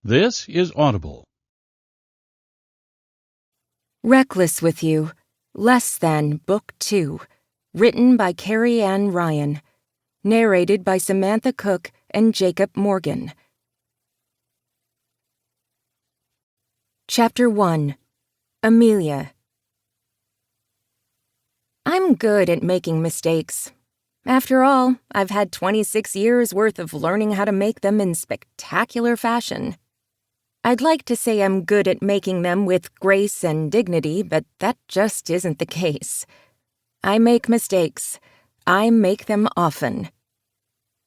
This is Audible. Reckless with You, Less Than Book 2, written by Carrie Ann Ryan, narrated by Samantha Cook and Jacob Morgan. Chapter 1. Amelia. I'm good at making mistakes. After all, I've had 26 years' worth of learning how to make them in spectacular fashion. I'd like to say I'm good at making them with grace and dignity, but that just isn't the case. I make mistakes. I make them often.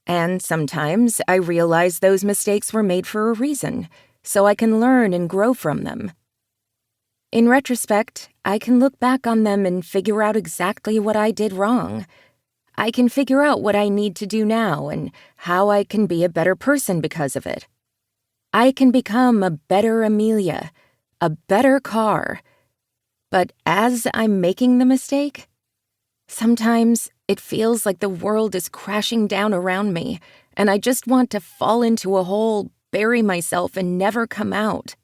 And sometimes I realize those mistakes were made for a reason, so I can learn and grow from them. In retrospect, I can look back on them and figure out exactly what I did wrong. I can figure out what I need to do now and how I can be a better person because of it. I can become a better Amelia, a better car. But as I'm making the mistake, sometimes it feels like the world is crashing down around me, and I just want to fall into a hole, bury myself, and never come out.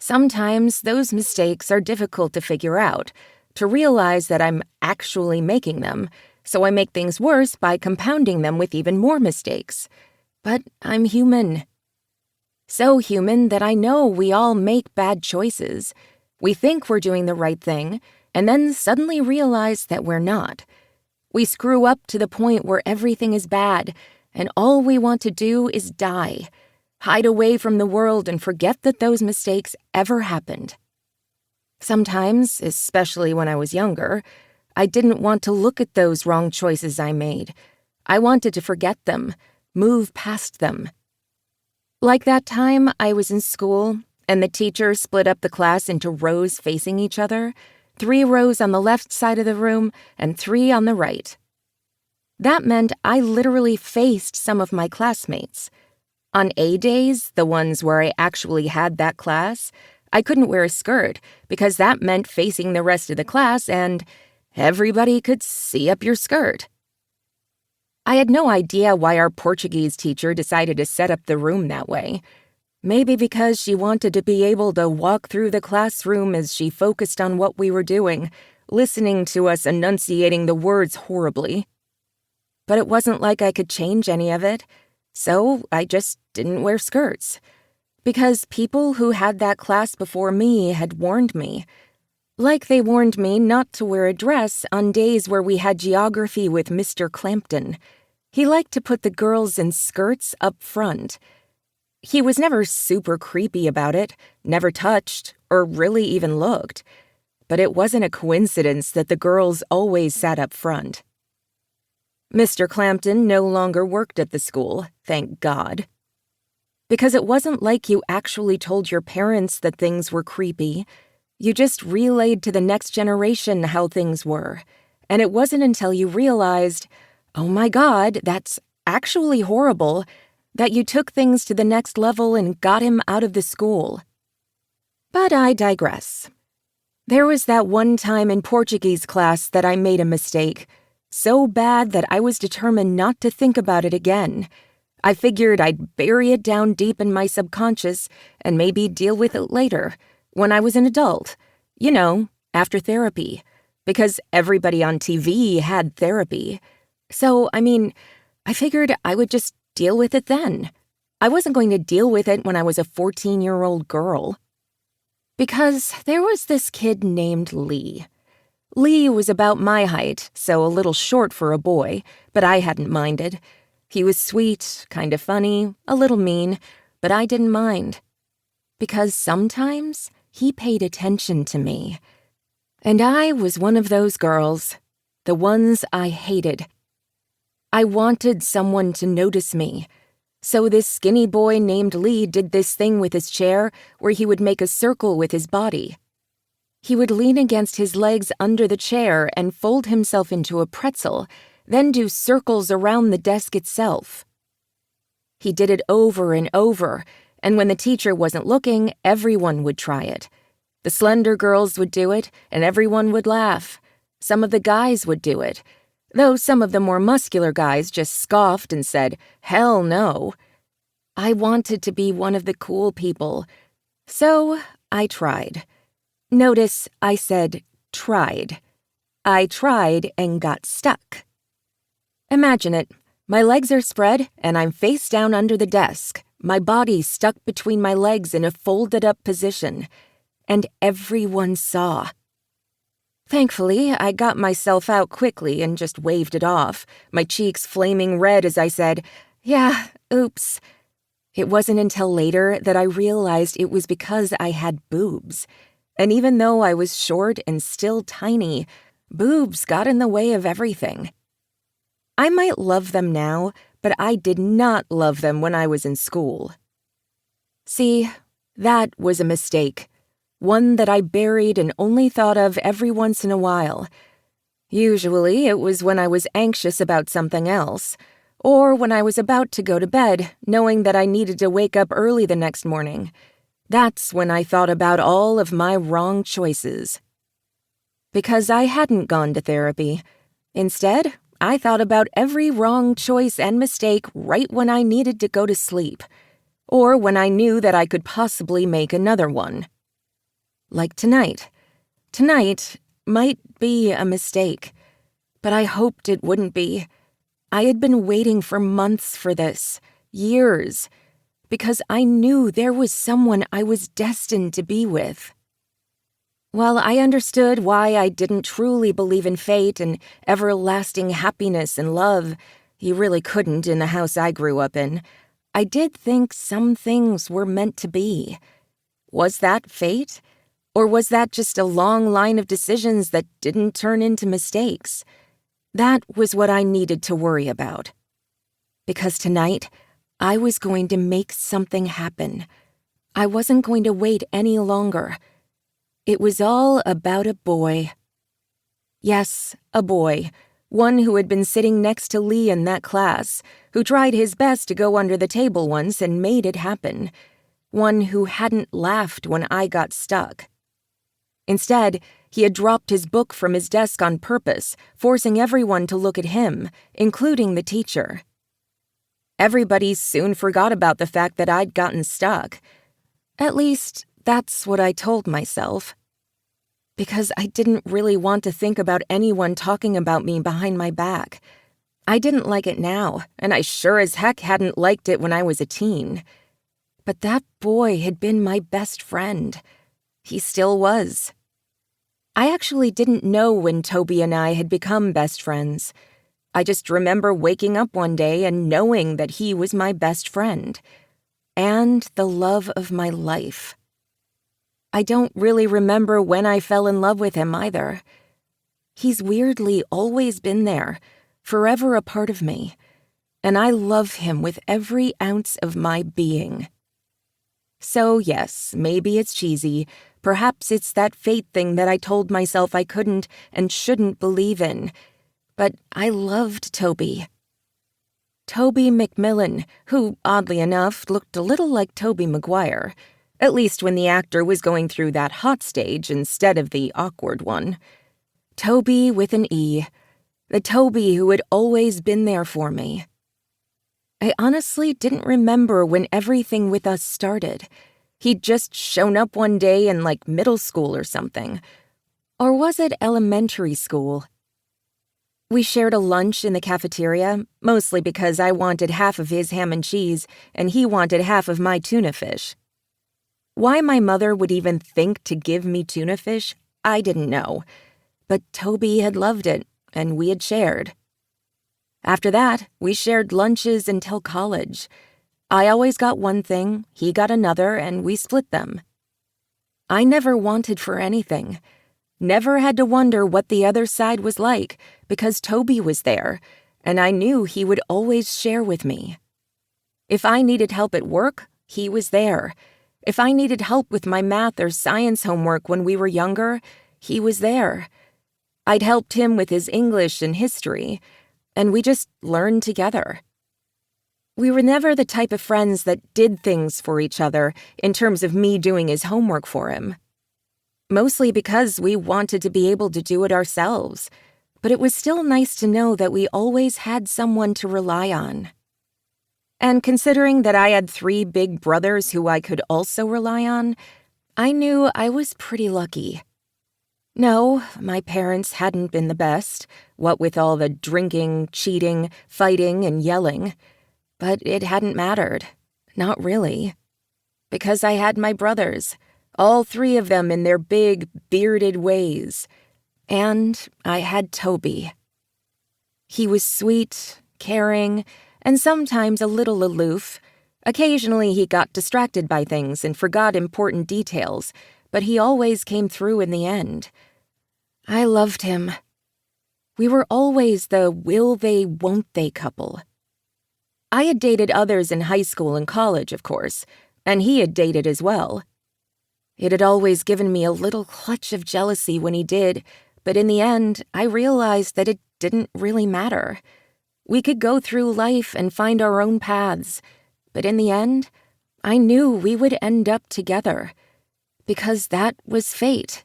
Sometimes those mistakes are difficult to figure out, to realize that I'm actually making them, so I make things worse by compounding them with even more mistakes. But I'm human. So human that I know we all make bad choices. We think we're doing the right thing, and then suddenly realize that we're not. We screw up to the point where everything is bad, and all we want to do is die, hide away from the world and forget that those mistakes ever happened. Sometimes, especially when I was younger, I didn't want to look at those wrong choices I made. I wanted to forget them, move past them. Like that time I was in school, and the teacher split up the class into rows facing each other, 3 rows on the left side of the room and 3 on the right. That meant I literally faced some of my classmates. On A days, the ones where I actually had that class, I couldn't wear a skirt because that meant facing the rest of the class and everybody could see up your skirt. I had no idea why our Portuguese teacher decided to set up the room that way. Maybe because she wanted to be able to walk through the classroom as she focused on what we were doing, listening to us enunciating the words horribly. But it wasn't like I could change any of it, so I just didn't wear skirts. Because people who had that class before me had warned me. Like they warned me not to wear a dress on days where we had geography with Mr. Clampton. He liked to put the girls in skirts up front. He was never super creepy about it, never touched, or really even looked. But it wasn't a coincidence that the girls always sat up front. Mr. Clampton no longer worked at the school, thank God. Because it wasn't like you actually told your parents that things were creepy. You just relayed to the next generation how things were, and it wasn't until you realized, oh my God, that's actually horrible, that you took things to the next level and got him out of the school. But I digress. There was that one time in Portuguese class that I made a mistake, so bad that I was determined not to think about it again. I figured I'd bury it down deep in my subconscious and maybe deal with it later, when I was an adult, after therapy, because everybody on TV had therapy. So, I figured I would just deal with it then. I wasn't going to deal with it when I was a 14-year-old girl. Because there was this kid named Lee. Lee was about my height, so a little short for a boy, but I hadn't minded. He was sweet, kind of funny, a little mean, but I didn't mind. Because sometimes he paid attention to me. And I was one of those girls, the ones I hated. I wanted someone to notice me. So this skinny boy named Lee did this thing with his chair where he would make a circle with his body. He would lean against his legs under the chair and fold himself into a pretzel, then do circles around the desk itself. He did it over and over, and when the teacher wasn't looking, everyone would try it. The slender girls would do it, and everyone would laugh. Some of the guys would do it, though some of the more muscular guys just scoffed and said, "Hell no." I wanted to be one of the cool people, so I tried. Notice I said tried. I tried and got stuck. Imagine it. My legs are spread and I'm face down under the desk, my body stuck between my legs in a folded-up position, and everyone saw. Thankfully, I got myself out quickly and just waved it off, my cheeks flaming red as I said, "Yeah, oops." It wasn't until later that I realized it was because I had boobs. And even though I was short and still tiny, boobs got in the way of everything. I might love them now, but I did not love them when I was in school. See, that was a mistake. One that I buried and only thought of every once in a while. Usually, it was when I was anxious about something else, or when I was about to go to bed, knowing that I needed to wake up early the next morning. That's when I thought about all of my wrong choices. Because I hadn't gone to therapy. Instead, I thought about every wrong choice and mistake right when I needed to go to sleep, or when I knew that I could possibly make another one. Like tonight. Tonight might be a mistake, but I hoped it wouldn't be. I had been waiting for months for this, years, because I knew there was someone I was destined to be with. While I understood why I didn't truly believe in fate and everlasting happiness and love, you really couldn't in the house I grew up in, I did think some things were meant to be. Was that fate? Or was that just a long line of decisions that didn't turn into mistakes? That was what I needed to worry about. Because tonight, I was going to make something happen. I wasn't going to wait any longer. It was all about a boy. Yes, a boy. One who had been sitting next to Lee in that class, who tried his best to go under the table once and made it happen. One who hadn't laughed when I got stuck. Instead, he had dropped his book from his desk on purpose, forcing everyone to look at him, including the teacher. Everybody soon forgot about the fact that I'd gotten stuck. At least, that's what I told myself. Because I didn't really want to think about anyone talking about me behind my back. I didn't like it now, and I sure as heck hadn't liked it when I was a teen. But that boy had been my best friend. He still was. I actually didn't know when Toby and I had become best friends. I just remember waking up one day and knowing that he was my best friend. And the love of my life. I don't really remember when I fell in love with him either. He's weirdly always been there, forever a part of me, and I love him with every ounce of my being. So yes, maybe it's cheesy, perhaps it's that fate thing that I told myself I couldn't and shouldn't believe in, but I loved Toby. Toby McMillan, who, oddly enough, looked a little like Tobey Maguire, at least when the actor was going through that hot stage instead of the awkward one. Toby with an E. The Toby who had always been there for me. I honestly didn't remember when everything with us started. He'd just shown up one day in, like, middle school or something. Or was it elementary school? We shared a lunch in the cafeteria, mostly because I wanted half of his ham and cheese and he wanted half of my tuna fish. Why my mother would even think to give me tuna fish, I didn't know. But Toby had loved it, and we had shared. After that, we shared lunches until college. I always got one thing, he got another, and we split them. I never wanted for anything. Never had to wonder what the other side was like, because Toby was there, and I knew he would always share with me. If I needed help at work, he was there. If I needed help with my math or science homework when we were younger, he was there. I'd helped him with his English and history, and we just learned together. We were never the type of friends that did things for each other in terms of me doing his homework for him. Mostly because we wanted to be able to do it ourselves, but it was still nice to know that we always had someone to rely on. And considering that I had 3 big brothers who I could also rely on, I knew I was pretty lucky. No, my parents hadn't been the best, what with all the drinking, cheating, fighting, and yelling. But it hadn't mattered. Not really. Because I had my brothers, all 3 of them in their big, bearded ways. And I had Toby. He was sweet, caring, and sometimes a little aloof. Occasionally he got distracted by things and forgot important details, but he always came through in the end. I loved him. We were always the will they, won't they couple. I had dated others in high school and college, of course, and he had dated as well. It had always given me a little clutch of jealousy when he did, but in the end, I realized that it didn't really matter. We could go through life and find our own paths, but in the end, I knew we would end up together, because that was fate.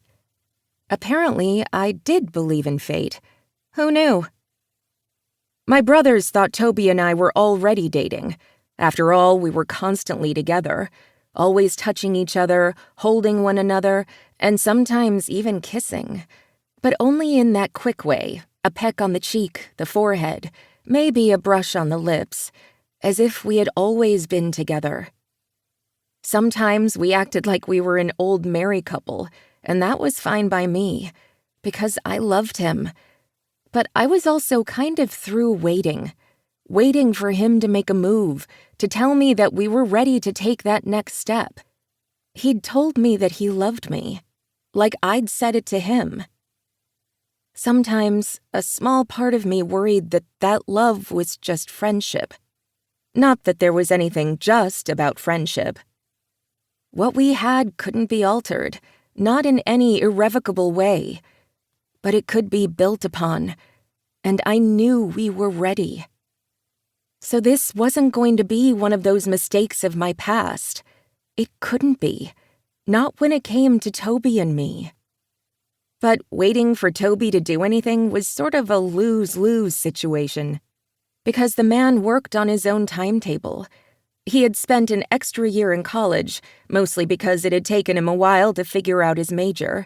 Apparently, I did believe in fate. Who knew? My brothers thought Toby and I were already dating. After all, we were constantly together, always touching each other, holding one another, and sometimes even kissing. But only in that quick way, a peck on the cheek, the forehead, maybe a brush on the lips, as if we had always been together. Sometimes we acted like we were an old married couple, and that was fine by me, because I loved him. But I was also kind of through waiting for him to make a move, to tell me that we were ready to take that next step. He'd told me that he loved me, like I'd said it to him. Sometimes, a small part of me worried that that love was just friendship. Not that there was anything just about friendship. What we had couldn't be altered, not in any irrevocable way. But it could be built upon, and I knew we were ready. So this wasn't going to be one of those mistakes of my past. It couldn't be, not when it came to Toby and me. But waiting for Toby to do anything was sort of a lose-lose situation, because the man worked on his own timetable. He had spent an extra year in college, mostly because it had taken him a while to figure out his major,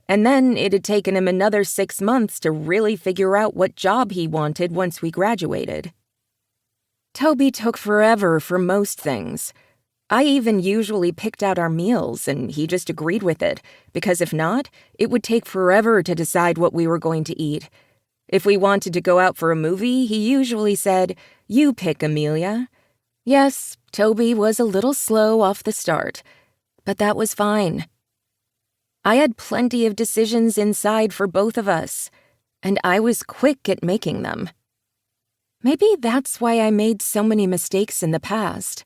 and then it had taken him another 6 months to really figure out what job he wanted once we graduated. Toby took forever for most things. I even usually picked out our meals, and he just agreed with it, because if not, it would take forever to decide what we were going to eat. If we wanted to go out for a movie, he usually said, "You pick, Amelia." Yes, Toby was a little slow off the start, but that was fine. I had plenty of decisions inside for both of us, and I was quick at making them. Maybe that's why I made so many mistakes in the past.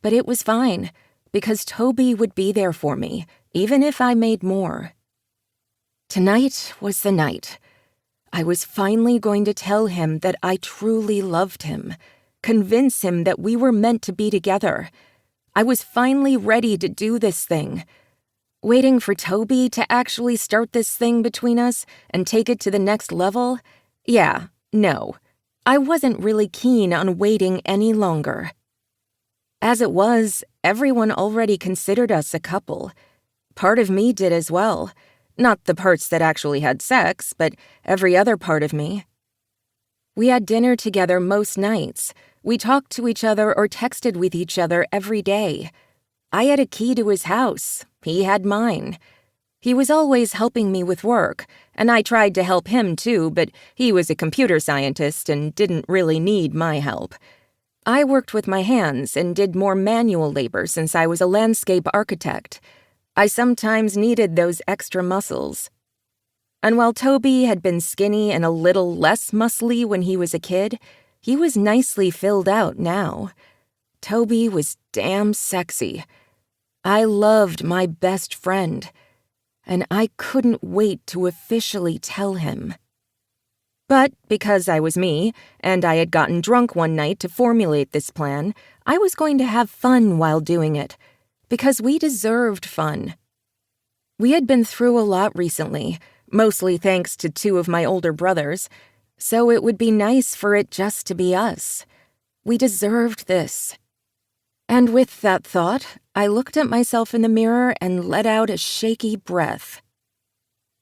But it was fine, because Toby would be there for me, even if I made more. Tonight was the night. I was finally going to tell him that I truly loved him, convince him that we were meant to be together. I was finally ready to do this thing. Waiting for Toby to actually start this thing between us and take it to the next level? Yeah, no. I wasn't really keen on waiting any longer. As it was, everyone already considered us a couple. Part of me did as well. Not the parts that actually had sex, but every other part of me. We had dinner together most nights. We talked to each other or texted with each other every day. I had a key to his house. He had mine. He was always helping me with work, and I tried to help him too, but he was a computer scientist and didn't really need my help. I worked with my hands and did more manual labor since I was a landscape architect. I sometimes needed those extra muscles. And while Toby had been skinny and a little less muscly when he was a kid, he was nicely filled out now. Toby was damn sexy. I loved my best friend, and I couldn't wait to officially tell him. But because I was me, and I had gotten drunk one night to formulate this plan, I was going to have fun while doing it, because we deserved fun. We had been through a lot recently, mostly thanks to 2 of my older brothers, so it would be nice for it just to be us. We deserved this. And with that thought, I looked at myself in the mirror and let out a shaky breath.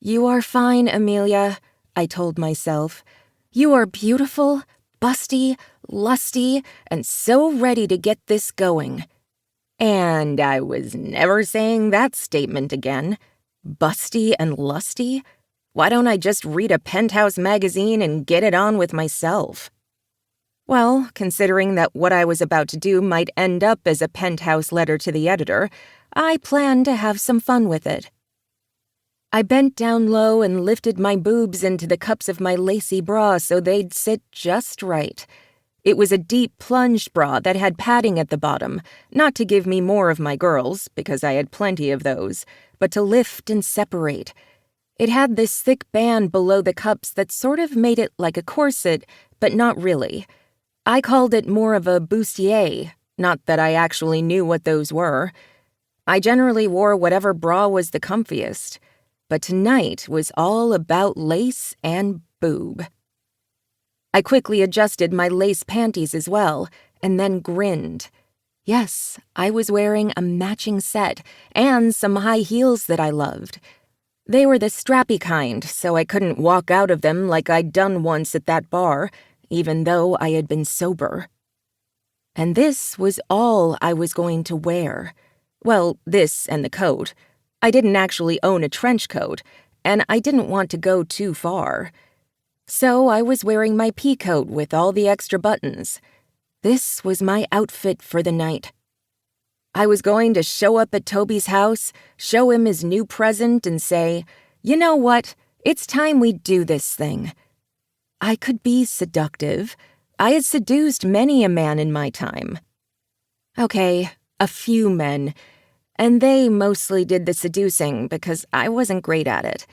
"You are fine, Amelia," I told myself. "You are beautiful, busty, lusty, and so ready to get this going." And I was never saying that statement again. Busty and lusty? Why don't I just read a Penthouse magazine and get it on with myself? Well, considering that what I was about to do might end up as a Penthouse letter to the editor, I planned to have some fun with it. I bent down low and lifted my boobs into the cups of my lacy bra so they'd sit just right. It was a deep plunge bra that had padding at the bottom, not to give me more of my girls, because I had plenty of those, but to lift and separate. It had this thick band below the cups that sort of made it like a corset, but not really. I called it more of a bustier, not that I actually knew what those were. I generally wore whatever bra was the comfiest, but tonight was all about lace and boob. I quickly adjusted my lace panties as well, and then grinned. Yes, I was wearing a matching set and some high heels that I loved. They were the strappy kind, so I couldn't walk out of them like I'd done once at that bar, even though I had been sober. And this was all I was going to wear. Well, this and the coat. I didn't actually own a trench coat, and I didn't want to go too far. So I was wearing my pea coat with all the extra buttons. This was my outfit for the night. I was going to show up at Toby's house, show him his new present, and say, "You know what? It's time we do this thing." I could be seductive. I had seduced many a man in my time. Okay, a few men, and they mostly did the seducing because I wasn't great at it.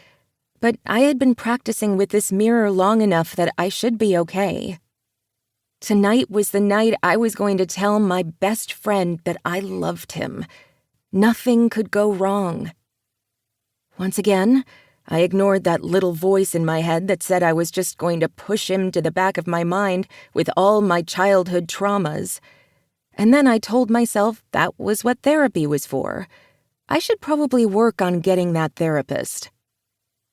But I had been practicing with this mirror long enough that I should be okay. Tonight was the night I was going to tell my best friend that I loved him. Nothing could go wrong. Once again, I ignored that little voice in my head that said I was just going to push him to the back of my mind with all my childhood traumas. And then I told myself that was what therapy was for. I should probably work on getting that therapist.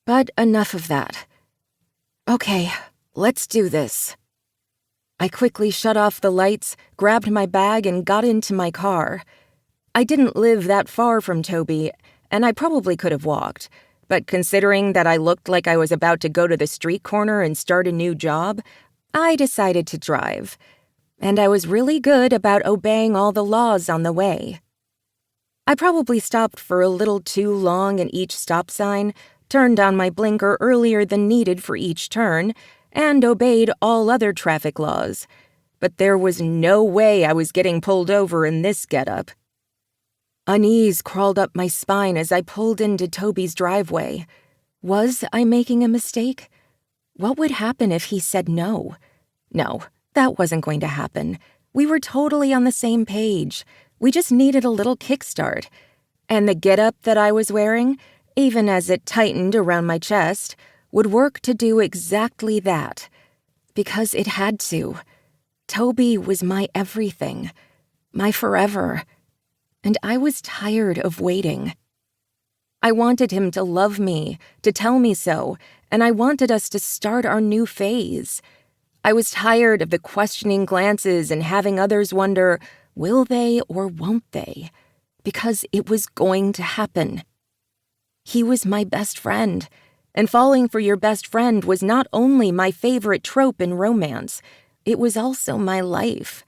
But enough of that. Okay, let's do this. I quickly shut off the lights, grabbed my bag, and got into my car. I didn't live that far from Toby, and I probably could have walked, but considering that I looked like I was about to go to the street corner and start a new job, I decided to drive. And I was really good about obeying all the laws on the way. I probably stopped for a little too long at each stop sign, turned on my blinker earlier than needed for each turn, and obeyed all other traffic laws. But there was no way I was getting pulled over in this getup. Unease crawled up my spine as I pulled into Toby's driveway. Was I making a mistake? What would happen if he said no? No, that wasn't going to happen. We were totally on the same page. We just needed a little kickstart. And the getup that I was wearing, even as it tightened around my chest, would work to do exactly that. Because it had to. Toby was my everything, my forever. And I was tired of waiting. I wanted him to love me, to tell me so, and I wanted us to start our new phase. I was tired of the questioning glances and having others wonder, will they or won't they? Because it was going to happen. He was my best friend, and falling for your best friend was not only my favorite trope in romance, it was also my life.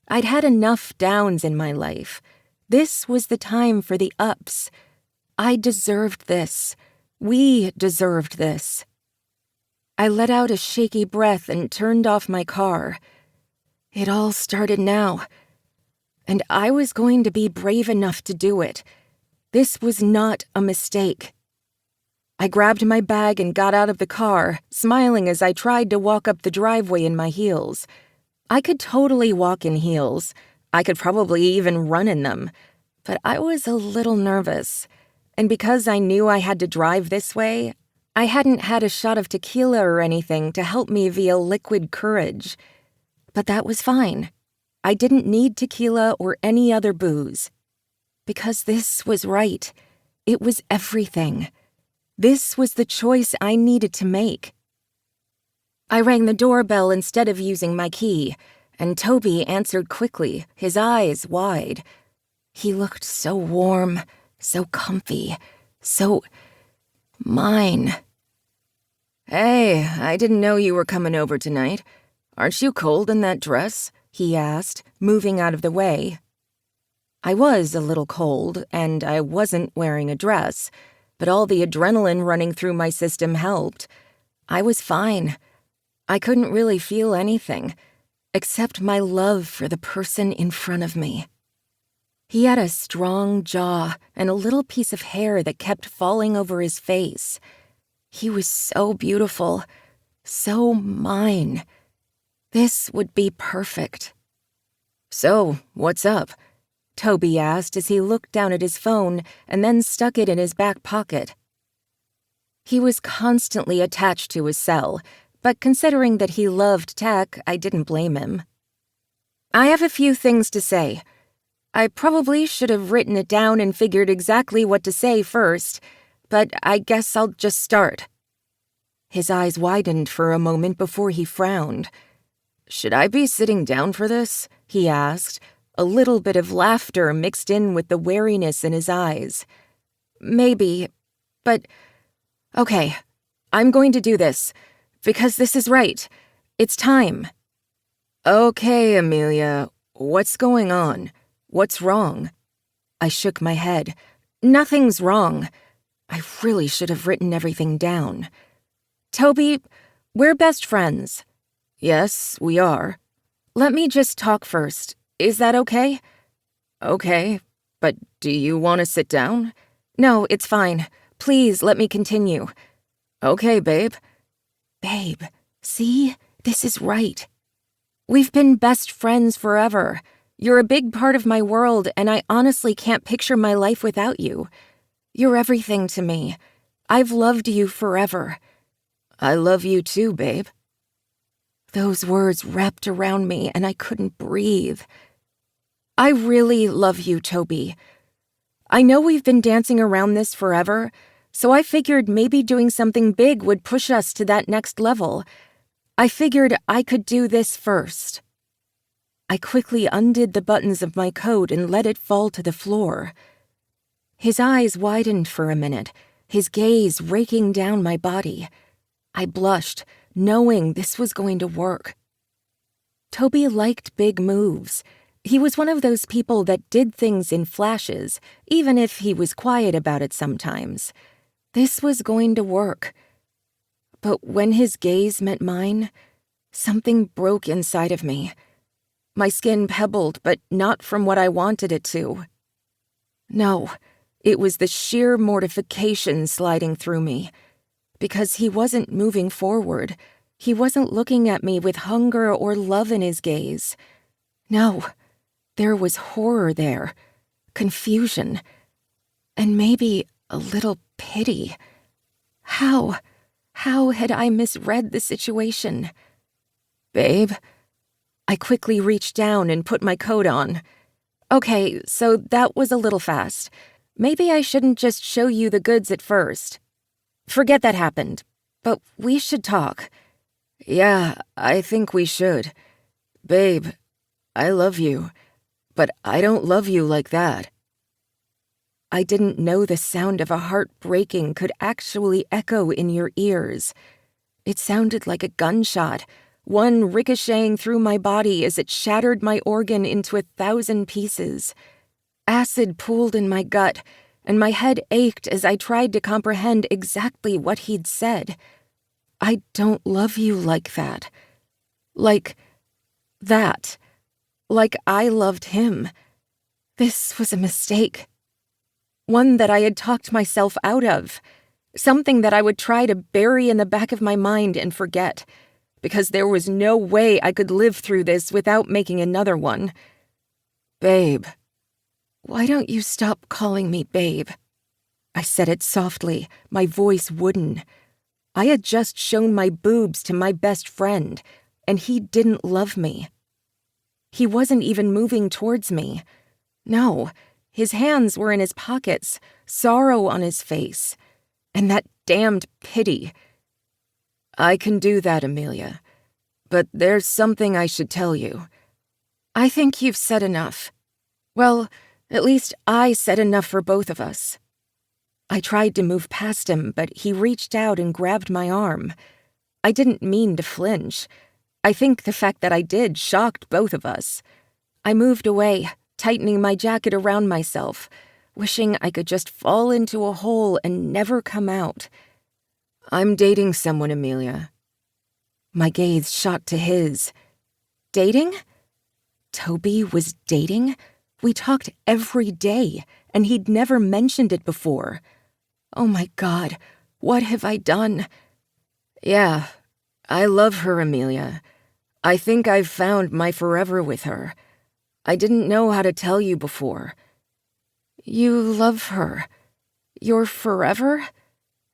I'd had enough downs in my life. This was the time for the ups. I deserved this. We deserved this. I let out a shaky breath and turned off my car. It all started now. And I was going to be brave enough to do it. This was not a mistake. I grabbed my bag and got out of the car, smiling as I tried to walk up the driveway in my heels. I could totally walk in heels. I could probably even run in them. But I was a little nervous. And because I knew I had to drive this way, I hadn't had a shot of tequila or anything to help me via liquid courage. But that was fine. I didn't need tequila or any other booze. Because this was right. It was everything. This was the choice I needed to make. I rang the doorbell instead of using my key, and Toby answered quickly, his eyes wide. He looked so warm, so comfy, so mine. "Hey, I didn't know you were coming over tonight. Aren't you cold in that dress?" he asked, moving out of the way. I was a little cold, and I wasn't wearing a dress, but all the adrenaline running through my system helped. I was fine. I couldn't really feel anything, except my love for the person in front of me. He had a strong jaw and a little piece of hair that kept falling over his face. He was so beautiful, so mine. This would be perfect. "So, what's up?" Toby asked as he looked down at his phone and then stuck it in his back pocket. He was constantly attached to his cell, but considering that he loved tech, I didn't blame him. "I have a few things to say. I probably should have written it down and figured exactly what to say first, but I guess I'll just start." His eyes widened for a moment before he frowned. "Should I be sitting down for this?" he asked, a little bit of laughter mixed in with the wariness in his eyes. "Maybe, but okay, I'm going to do this, because this is right. It's time." "Okay, Amelia, what's going on? What's wrong?" I shook my head. "Nothing's wrong." I really should have written everything down. "Toby, we're best friends." "Yes, we are." "Let me just talk first. Is that okay?" "Okay, but do you want to sit down?" "No, it's fine. Please let me continue." "Okay, babe." Babe, see? This is right. We've been best friends forever. You're a big part of my world, and I honestly can't picture my life without you. You're everything to me. I've loved you forever. "I love you too, babe." Those words wrapped around me, and I couldn't breathe. I really love you, Toby. I know we've been dancing around this forever, so I figured maybe doing something big would push us to that next level. I figured I could do this first. I quickly undid the buttons of my coat and let it fall to the floor. His eyes widened for a minute, his gaze raking down my body. I blushed, knowing this was going to work. Toby liked big moves. He was one of those people that did things in flashes, even if he was quiet about it sometimes. This was going to work. But when his gaze met mine, something broke inside of me. My skin pebbled, but not from what I wanted it to. No, it was the sheer mortification sliding through me. Because he wasn't moving forward. He wasn't looking at me with hunger or love in his gaze. No, there was horror there, confusion, and maybe a little pity. How had I misread the situation? "Babe?" I quickly reached down and put my coat on. "Okay, so that was a little fast. Maybe I shouldn't just show you the goods at first. Forget that happened, but we should talk." "Yeah, I think we should. Babe, I love you, but I don't love you like that." I didn't know the sound of a heart breaking could actually echo in your ears. It sounded like a gunshot, one ricocheting through my body as it shattered my organ into 1,000 pieces. Acid pooled in my gut, and my head ached as I tried to comprehend exactly what he'd said. I don't love you like that. Like that. Like I loved him. This was a mistake. One that I had talked myself out of. Something that I would try to bury in the back of my mind and forget, because there was no way I could live through this without making another one. "Babe." "Why don't you stop calling me babe?" I said it softly, my voice wooden. I had just shown my boobs to my best friend, and he didn't love me. He wasn't even moving towards me. No, his hands were in his pockets, sorrow on his face, and that damned pity. I can do that, Amelia. But there's something I should tell you. I think you've said enough. Well, at least I said enough for both of us. I tried to move past him, but he reached out and grabbed my arm. I didn't mean to flinch. I think the fact that I did shocked both of us. I moved away, tightening my jacket around myself, wishing I could just fall into a hole and never come out. I'm dating someone, Amelia. My gaze shot to his. Dating? Toby was dating? We talked every day, and he'd never mentioned it before. Oh my God, what have I done? Yeah, I love her, Amelia. I think I've found my forever with her. I didn't know how to tell you before. You love her? Your forever?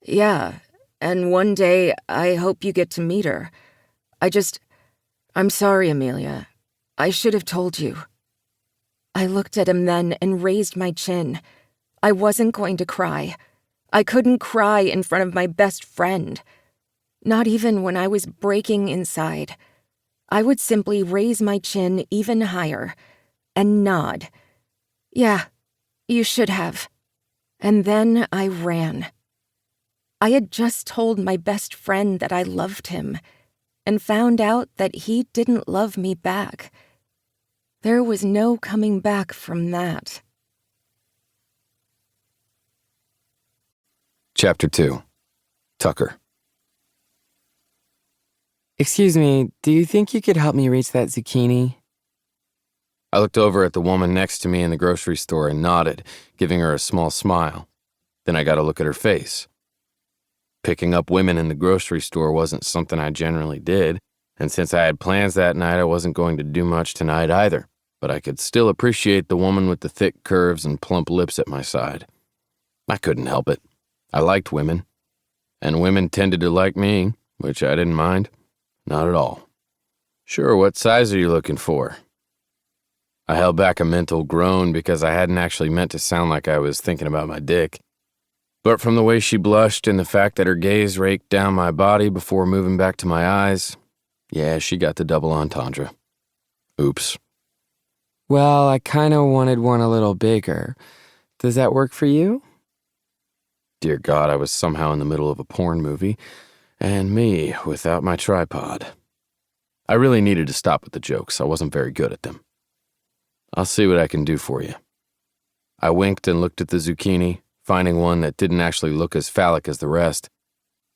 Yeah, and one day I hope you get to meet her. I'm sorry, Amelia. I should have told you. I looked at him then and raised my chin. I wasn't going to cry. I couldn't cry in front of my best friend. Not even when I was breaking inside. I would simply raise my chin even higher and nod. Yeah, you should have. And then I ran. I had just told my best friend that I loved him and found out that he didn't love me back. There was no coming back from that. Chapter 2. Tucker. Excuse me, do you think you could help me reach that zucchini? I looked over at the woman next to me in the grocery store and nodded, giving her a small smile. Then I got a look at her face. Picking up women in the grocery store wasn't something I generally did, and since I had plans that night, I wasn't going to do much tonight either, but I could still appreciate the woman with the thick curves and plump lips at my side. I couldn't help it. I liked women, and women tended to like me, which I didn't mind. Not at all. Sure, what size are you looking for? I held back a mental groan because I hadn't actually meant to sound like I was thinking about my dick. But from the way she blushed and the fact that her gaze raked down my body before moving back to my eyes, yeah, she got the double entendre. Oops. Well, I kinda wanted one a little bigger. Does that work for you? Dear God, I was somehow in the middle of a porn movie, and me without my tripod. I really needed to stop with the jokes. I wasn't very good at them. I'll see what I can do for you. I winked and looked at the zucchini, finding one that didn't actually look as phallic as the rest.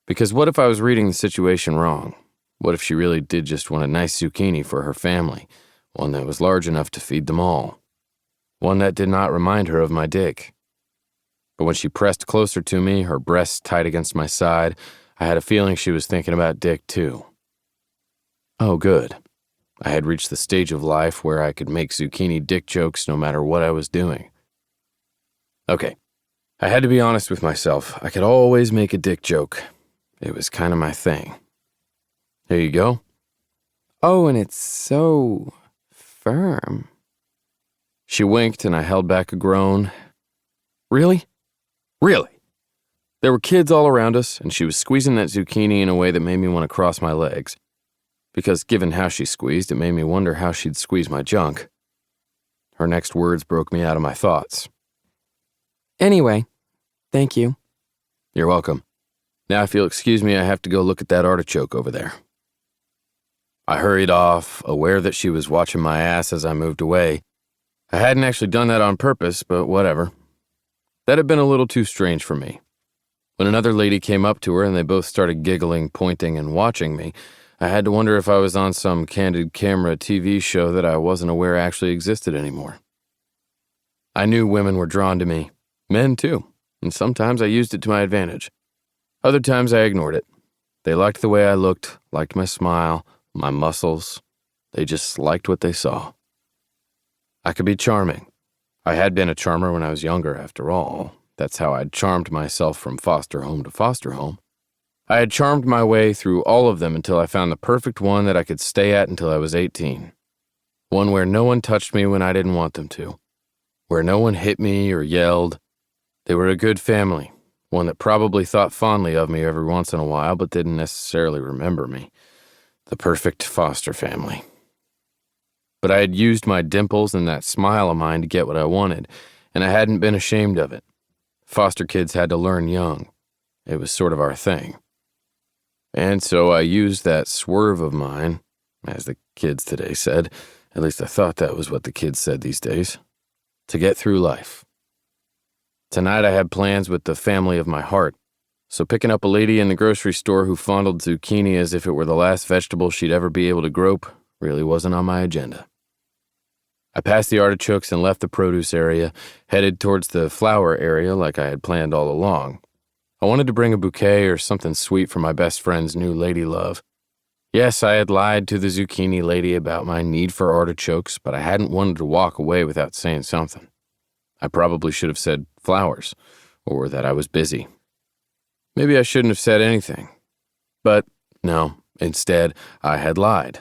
Because what if I was reading the situation wrong? What if she really did just want a nice zucchini for her family, one that was large enough to feed them all? One that did not remind her of my dick. But when she pressed closer to me, her breasts tight against my side, I had a feeling she was thinking about dick too. Oh, good. I had reached the stage of life where I could make zucchini dick jokes no matter what I was doing. Okay, I had to be honest with myself. I could always make a dick joke. It was kind of my thing. Here you go. Oh, and it's so firm. She winked and I held back a groan. Really? Really? There were kids all around us, and she was squeezing that zucchini in a way that made me want to cross my legs. Because given how she squeezed, it made me wonder how she'd squeeze my junk. Her next words broke me out of my thoughts. Anyway, thank you. You're welcome. Now if you'll excuse me, I have to go look at that artichoke over there. I hurried off, aware that she was watching my ass as I moved away. I hadn't actually done that on purpose, but whatever. That had been a little too strange for me. When another lady came up to her and they both started giggling, pointing, and watching me, I had to wonder if I was on some candid camera TV show that I wasn't aware actually existed anymore. I knew women were drawn to me, men too, and sometimes I used it to my advantage. Other times I ignored it. They liked the way I looked, liked my smile, my muscles. They just liked what they saw. I could be charming. I had been a charmer when I was younger, after all. That's how I'd charmed myself from foster home to foster home. I had charmed my way through all of them until I found the perfect one that I could stay at until I was 18. One where no one touched me when I didn't want them to, where no one hit me or yelled. They were a good family, one that probably thought fondly of me every once in a while but didn't necessarily remember me. The perfect foster family. But I had used my dimples and that smile of mine to get what I wanted, and I hadn't been ashamed of it. Foster kids had to learn young. It was sort of our thing. And so I used that swerve of mine, as the kids today said, at least I thought that was what the kids said these days, to get through life. Tonight I had plans with the family of my heart, so picking up a lady in the grocery store who fondled zucchini as if it were the last vegetable she'd ever be able to grope really wasn't on my agenda. I passed the artichokes and left the produce area, headed towards the flower area like I had planned all along. I wanted to bring a bouquet or something sweet for my best friend's new lady love. Yes, I had lied to the zucchini lady about my need for artichokes, but I hadn't wanted to walk away without saying something. I probably should have said flowers, or that I was busy. Maybe I shouldn't have said anything. But no, instead, I had lied.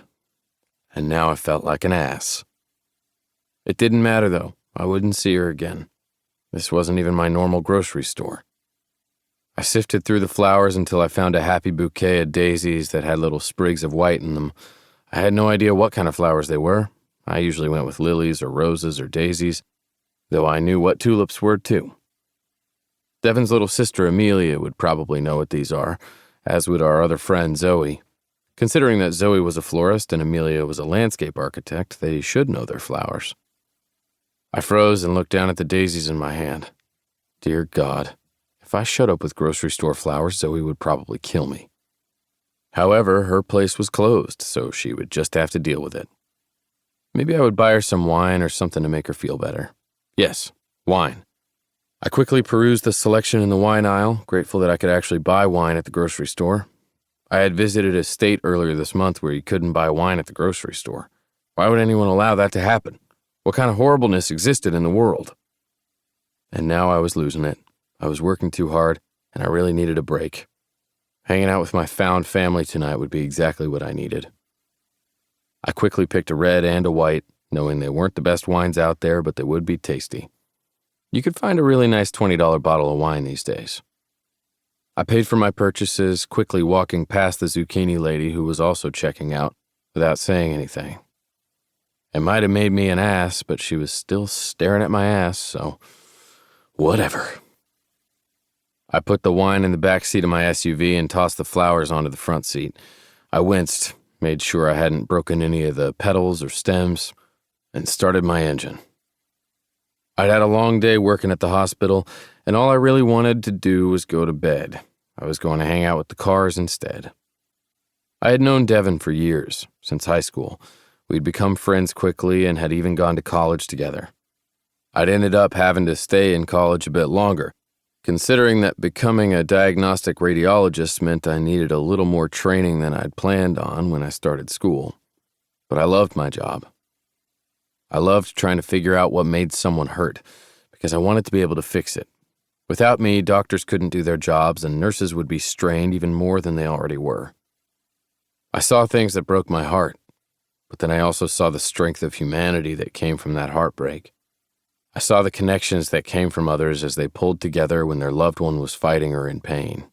And now I felt like an ass. It didn't matter, though. I wouldn't see her again. This wasn't even my normal grocery store. I sifted through the flowers until I found a happy bouquet of daisies that had little sprigs of white in them. I had no idea what kind of flowers they were. I usually went with lilies or roses or daisies, though I knew what tulips were, too. Devin's little sister Amelia would probably know what these are, as would our other friend Zoe. Considering that Zoe was a florist and Amelia was a landscape architect, they should know their flowers. I froze and looked down at the daisies in my hand. Dear God, if I showed up with grocery store flowers, Zoe would probably kill me. However, her place was closed, so she would just have to deal with it. Maybe I would buy her some wine or something to make her feel better. Yes, wine. I quickly perused the selection in the wine aisle, grateful that I could actually buy wine at the grocery store. I had visited a state earlier this month where you couldn't buy wine at the grocery store. Why would anyone allow that to happen? What kind of horribleness existed in the world? And now I was losing it. I was working too hard, and I really needed a break. Hanging out with my found family tonight would be exactly what I needed. I quickly picked a red and a white, knowing they weren't the best wines out there, but they would be tasty. You could find a really nice $20 bottle of wine these days. I paid for my purchases, quickly walking past the zucchini lady who was also checking out, without saying anything. It might have made me an ass, but she was still staring at my ass, so whatever. I put the wine in the back seat of my SUV and tossed the flowers onto the front seat. I winced, made sure I hadn't broken any of the petals or stems, and started my engine. I'd had a long day working at the hospital, and all I really wanted to do was go to bed. I was going to hang out with the cars instead. I had known Devin for years, since high school. We'd become friends quickly and had even gone to college together. I'd ended up having to stay in college a bit longer, considering that becoming a diagnostic radiologist meant I needed a little more training than I'd planned on when I started school. But I loved my job. I loved trying to figure out what made someone hurt, because I wanted to be able to fix it. Without me, doctors couldn't do their jobs, and nurses would be strained even more than they already were. I saw things that broke my heart, but then I also saw the strength of humanity that came from that heartbreak. I saw the connections that came from others as they pulled together when their loved one was fighting or in pain.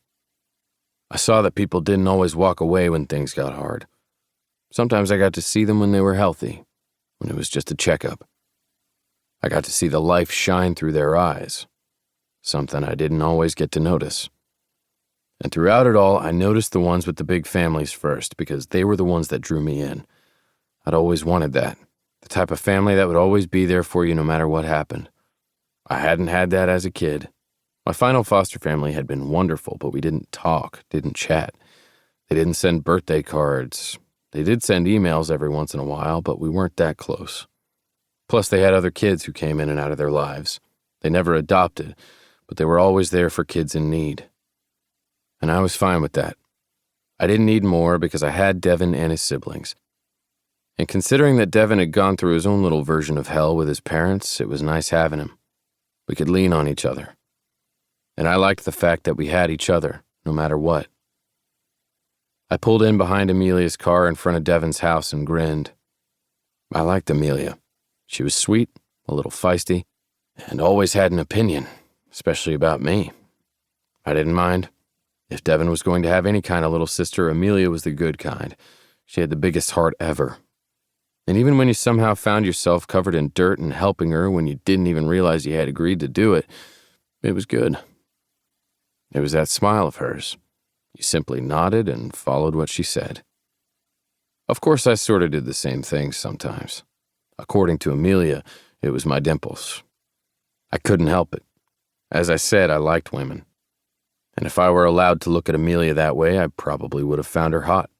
I saw that people didn't always walk away when things got hard. Sometimes I got to see them when they were healthy, when it was just a checkup. I got to see the life shine through their eyes, something I didn't always get to notice. And throughout it all, I noticed the ones with the big families first because they were the ones that drew me in. I'd always wanted that, the type of family that would always be there for you no matter what happened. I hadn't had that as a kid. My final foster family had been wonderful, but we didn't talk, didn't chat. They didn't send birthday cards. They did send emails every once in a while, but we weren't that close. Plus, they had other kids who came in and out of their lives. They never adopted, but they were always there for kids in need. And I was fine with that. I didn't need more because I had Devin and his siblings. And considering that Devin had gone through his own little version of hell with his parents, it was nice having him. We could lean on each other. And I liked the fact that we had each other, no matter what. I pulled in behind Amelia's car in front of Devin's house and grinned. I liked Amelia. She was sweet, a little feisty, and always had an opinion, especially about me. I didn't mind. If Devin was going to have any kind of little sister, Amelia was the good kind. She had the biggest heart ever. And even when you somehow found yourself covered in dirt and helping her when you didn't even realize you had agreed to do it, it was good. It was that smile of hers. You simply nodded and followed what she said. Of course, I sort of did the same thing sometimes. According to Amelia, it was my dimples. I couldn't help it. As I said, I liked women. And if I were allowed to look at Amelia that way, I probably would have found her hot,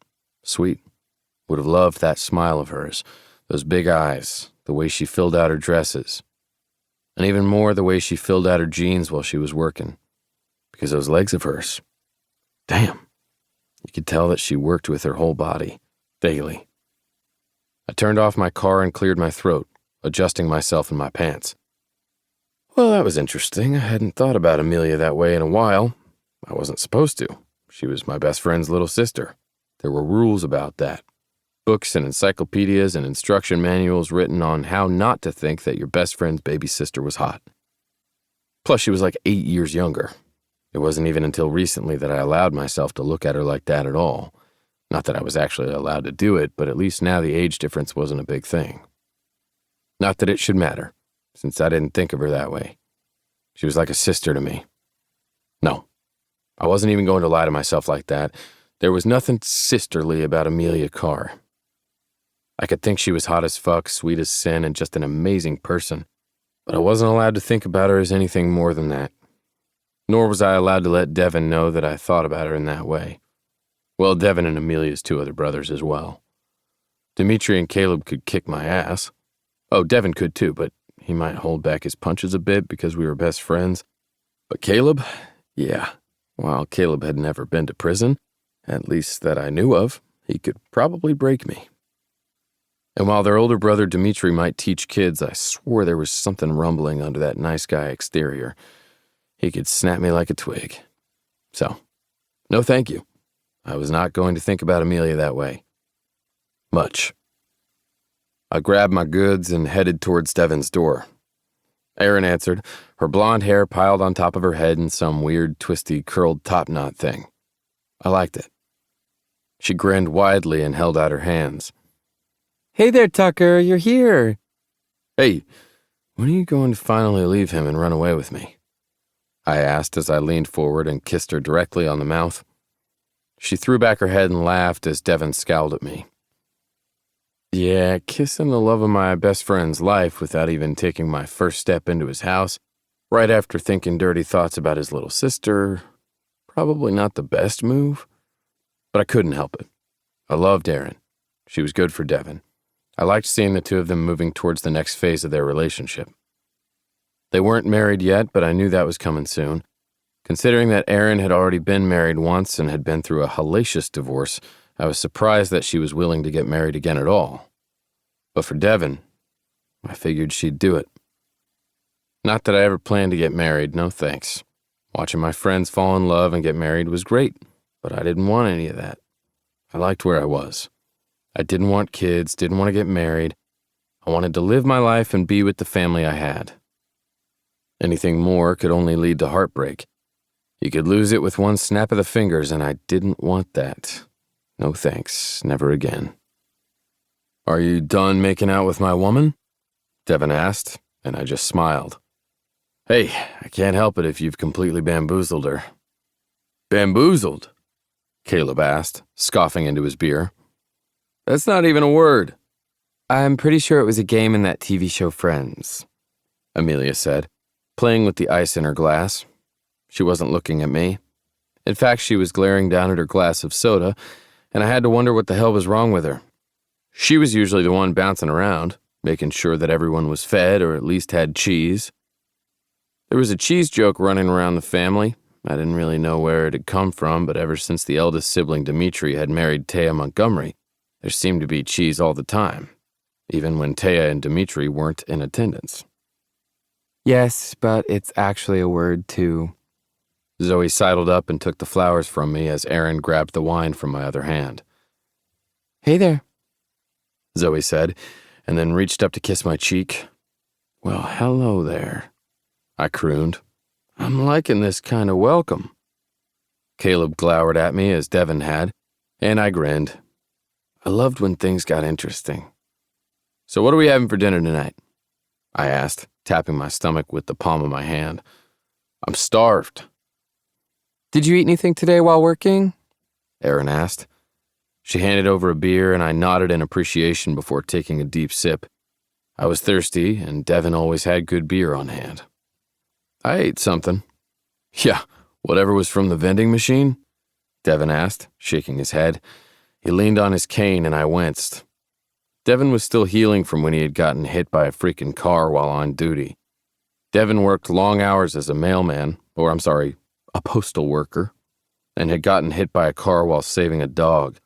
sweet. Would have loved that smile of hers, those big eyes, the way she filled out her dresses, and even more the way she filled out her jeans while she was working. Because those legs of hers, damn, you could tell that she worked with her whole body, daily. I turned off my car and cleared my throat, adjusting myself in my pants. Well, that was interesting. I hadn't thought about Amelia that way in a while. I wasn't supposed to. She was my best friend's little sister. There were rules about that. Books and encyclopedias and instruction manuals written on how not to think that your best friend's baby sister was hot. Plus, she was like 8 years younger. It wasn't even until recently that I allowed myself to look at her like that at all. Not that I was actually allowed to do it, but at least now the age difference wasn't a big thing. Not that it should matter, since I didn't think of her that way. She was like a sister to me. No, I wasn't even going to lie to myself like that. There was nothing sisterly about Amelia Carr. I could think she was hot as fuck, sweet as sin, and just an amazing person, but I wasn't allowed to think about her as anything more than that. Nor was I allowed to let Devin know that I thought about her in that way. Well, Devin and Amelia's 2 other brothers as well. Dimitri and Caleb could kick my ass. Oh, Devin could too, but he might hold back his punches a bit because we were best friends. But Caleb, yeah, while Caleb had never been to prison, at least that I knew of, he could probably break me. And while their older brother Dimitri might teach kids, I swore there was something rumbling under that nice guy exterior. He could snap me like a twig. So, no thank you. I was not going to think about Amelia that way. Much. I grabbed my goods and headed towards Devin's door. Erin answered, her blonde hair piled on top of her head in some weird, twisty, curled top knot thing. I liked it. She grinned widely and held out her hands. Hey there, Tucker, you're here. Hey, when are you going to finally leave him and run away with me? I asked as I leaned forward and kissed her directly on the mouth. She threw back her head and laughed as Devin scowled at me. Yeah, kissing the love of my best friend's life without even taking my first step into his house, right after thinking dirty thoughts about his little sister, probably not the best move. But I couldn't help it. I loved Erin. She was good for Devin. I liked seeing the 2 of them moving towards the next phase of their relationship. They weren't married yet, but I knew that was coming soon. Considering that Erin had already been married once and had been through a hellacious divorce, I was surprised that she was willing to get married again at all. But for Devin, I figured she'd do it. Not that I ever planned to get married, no thanks. Watching my friends fall in love and get married was great, but I didn't want any of that. I liked where I was. I didn't want kids, didn't want to get married. I wanted to live my life and be with the family I had. Anything more could only lead to heartbreak. You could lose it with one snap of the fingers, and I didn't want that. No thanks, never again. Are you done making out with my woman? Devin asked, and I just smiled. Hey, I can't help it if you've completely bamboozled her. Bamboozled? Caleb asked, scoffing into his beer. That's not even a word. I'm pretty sure it was a game in that TV show Friends, Amelia said, playing with the ice in her glass. She wasn't looking at me. In fact, she was glaring down at her glass of soda, and I had to wonder what the hell was wrong with her. She was usually the one bouncing around, making sure that everyone was fed or at least had cheese. There was a cheese joke running around the family. I didn't really know where it had come from, but ever since the eldest sibling Dimitri had married Taya Montgomery, there seemed to be cheese all the time, even when Taya and Dimitri weren't in attendance. Yes, but it's actually a word, too. Zoe sidled up and took the flowers from me as Erin grabbed the wine from my other hand. Hey there, Zoe said, and then reached up to kiss my cheek. "Well, hello there," I crooned. "I'm liking this kind of welcome." Caleb glowered at me as Devin had, and I grinned. I loved when things got interesting. "So what are we having for dinner tonight?" I asked, tapping my stomach with the palm of my hand. "I'm starved." Did you eat anything today while working? Erin asked. She handed over a beer, and I nodded in appreciation before taking a deep sip. I was thirsty, and Devin always had good beer on hand. "I ate something." "Yeah, whatever was from the vending machine?" Devin asked, shaking his head. He leaned on his cane, and I winced. Devin was still healing from when he had gotten hit by a freaking car while on duty. Devin worked long hours as a mailman, a postal worker, and had gotten hit by a car while saving a dog.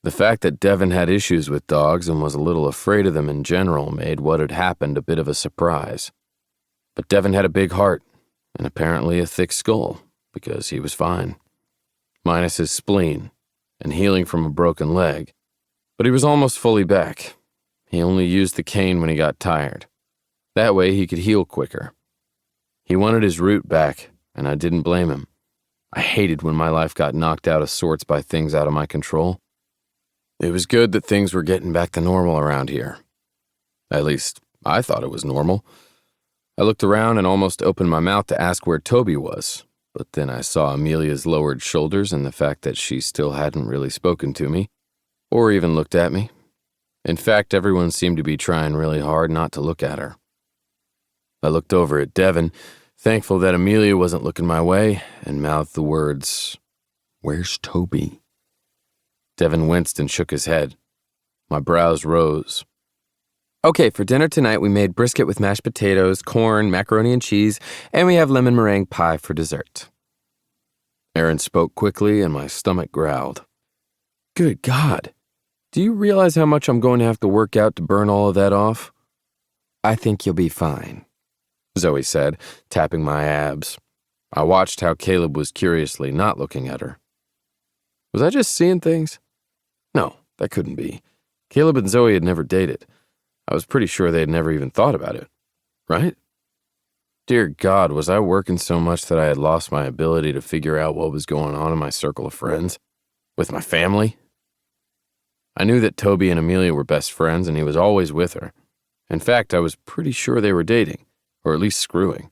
The fact that Devin had issues with dogs and was a little afraid of them in general made what had happened a bit of a surprise. But Devin had a big heart, and apparently a thick skull, because he was fine. Minus his spleen, and healing from a broken leg. But he was almost fully back. He only used the cane when he got tired. That way he could heal quicker. He wanted his root back, and I didn't blame him. I hated when my life got knocked out of sorts by things out of my control. It was good that things were getting back to normal around here. At least, I thought it was normal. I looked around and almost opened my mouth to ask where Toby was, but then I saw Amelia's lowered shoulders and the fact that she still hadn't really spoken to me, or even looked at me. In fact, everyone seemed to be trying really hard not to look at her. I looked over at Devin, thankful that Amelia wasn't looking my way, and mouthed the words, "Where's Toby?" Devin winced and shook his head. My brows rose. Okay, for dinner tonight we made brisket with mashed potatoes, corn, macaroni and cheese, and we have lemon meringue pie for dessert. Erin spoke quickly and my stomach growled. "Good God, do you realize how much I'm going to have to work out to burn all of that off?" I think you'll be fine, Zoe said, tapping my abs. I watched how Caleb was curiously not looking at her. Was I just seeing things? No, that couldn't be. Caleb and Zoe had never dated. I was pretty sure they had never even thought about it. Right? Dear God, was I working so much that I had lost my ability to figure out what was going on in my circle of friends? With my family? I knew that Toby and Amelia were best friends, and he was always with her. In fact, I was pretty sure they were dating, or at least screwing.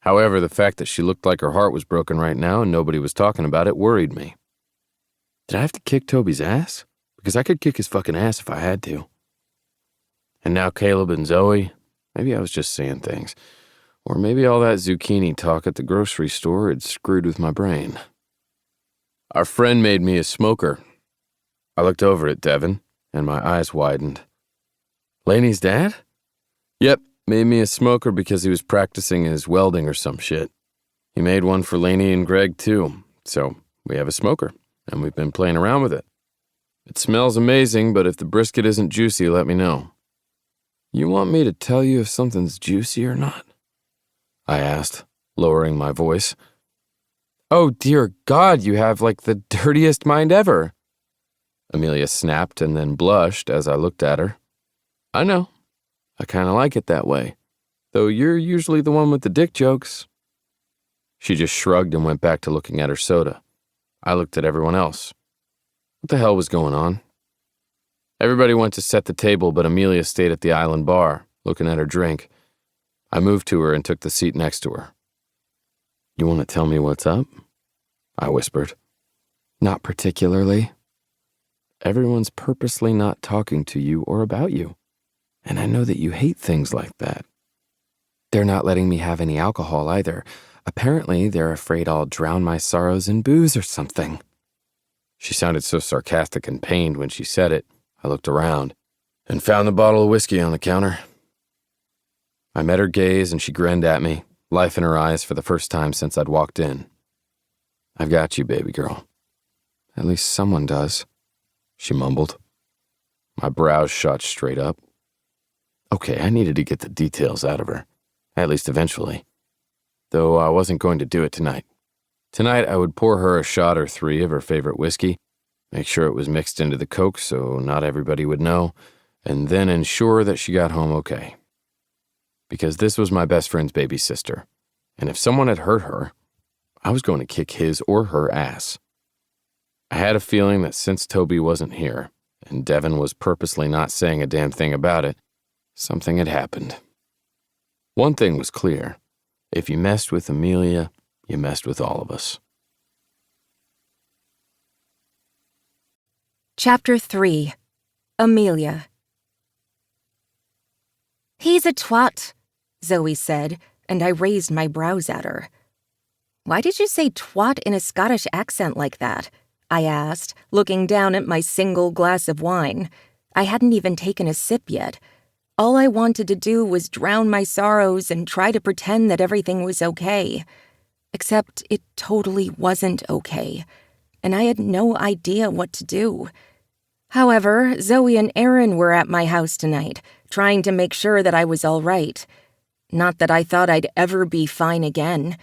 However, the fact that she looked like her heart was broken right now and nobody was talking about it worried me. Did I have to kick Toby's ass? Because I could kick his fucking ass if I had to. And now Caleb and Zoe, maybe I was just saying things. Or maybe all that zucchini talk at the grocery store had screwed with my brain. Our friend made me a smoker. I looked over at Devin, and my eyes widened. Laney's dad? Yep, made me a smoker because he was practicing his welding or some shit. He made one for Laney and Greg too, so we have a smoker, and we've been playing around with it. It smells amazing, but if the brisket isn't juicy, let me know. You want me to tell you if something's juicy or not? I asked, lowering my voice. Oh, dear God, you have like the dirtiest mind ever. Amelia snapped and then blushed as I looked at her. I know. I kind of like it that way, though you're usually the one with the dick jokes. She just shrugged and went back to looking at her soda. I looked at everyone else. What the hell was going on? Everybody went to set the table, but Amelia stayed at the island bar, looking at her drink. I moved to her and took the seat next to her. You want to tell me what's up? I whispered. Not particularly. Everyone's purposely not talking to you or about you. And I know that you hate things like that. They're not letting me have any alcohol either. Apparently, they're afraid I'll drown my sorrows in booze or something. She sounded so sarcastic and pained when she said it. I looked around and found the bottle of whiskey on the counter. I met her gaze and she grinned at me, life in her eyes for the first time since I'd walked in. I've got you, baby girl. At least someone does, she mumbled. My brows shot straight up. Okay, I needed to get the details out of her, at least eventually. Though I wasn't going to do it tonight. Tonight I would pour her a shot or three of her favorite whiskey, make sure it was mixed into the Coke so not everybody would know, and then ensure that she got home okay. Because this was my best friend's baby sister, and if someone had hurt her, I was going to kick his or her ass. I had a feeling that since Toby wasn't here, and Devin was purposely not saying a damn thing about it, something had happened. One thing was clear. If you messed with Amelia, you messed with all of us. Chapter 3. Amelia. "He's a twat," Zoe said, and I raised my brows at her. "Why did you say twat in a Scottish accent like that?" I asked, looking down at my single glass of wine. I hadn't even taken a sip yet. All I wanted to do was drown my sorrows and try to pretend that everything was okay. Except it totally wasn't okay, and I had no idea what to do. However, Zoe and Aaron were at my house tonight, trying to make sure that I was all right. Not that I thought I'd ever be fine again,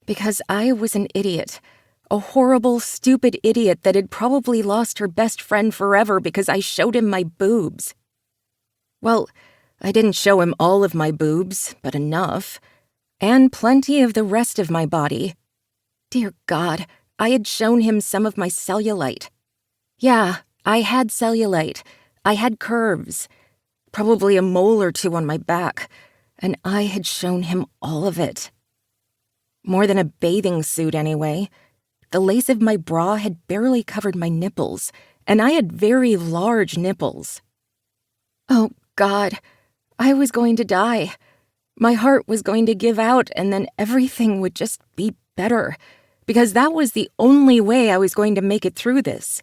because I was an idiot. A horrible, stupid idiot that had probably lost her best friend forever because I showed him my boobs. Well, I didn't show him all of my boobs, but enough. And plenty of the rest of my body. Dear God, I had shown him some of my cellulite. Yeah, I had cellulite. I had curves. Probably a mole or two on my back. And I had shown him all of it. More than a bathing suit, anyway. The lace of my bra had barely covered my nipples, and I had very large nipples. Oh, God, I was going to die. My heart was going to give out, and then everything would just be better, because that was the only way I was going to make it through this.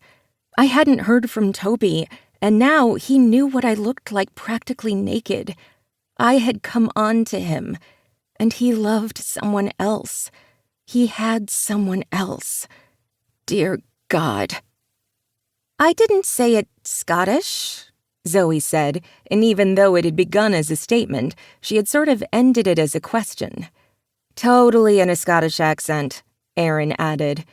I hadn't heard from Toby, and now he knew what I looked like practically naked. I had come on to him, and he loved someone else. He had someone else. Dear God. "I didn't say it Scottish," Zoe said, and even though it had begun as a statement, she had sort of ended it as a question. "Totally in a Scottish accent," Aaron added.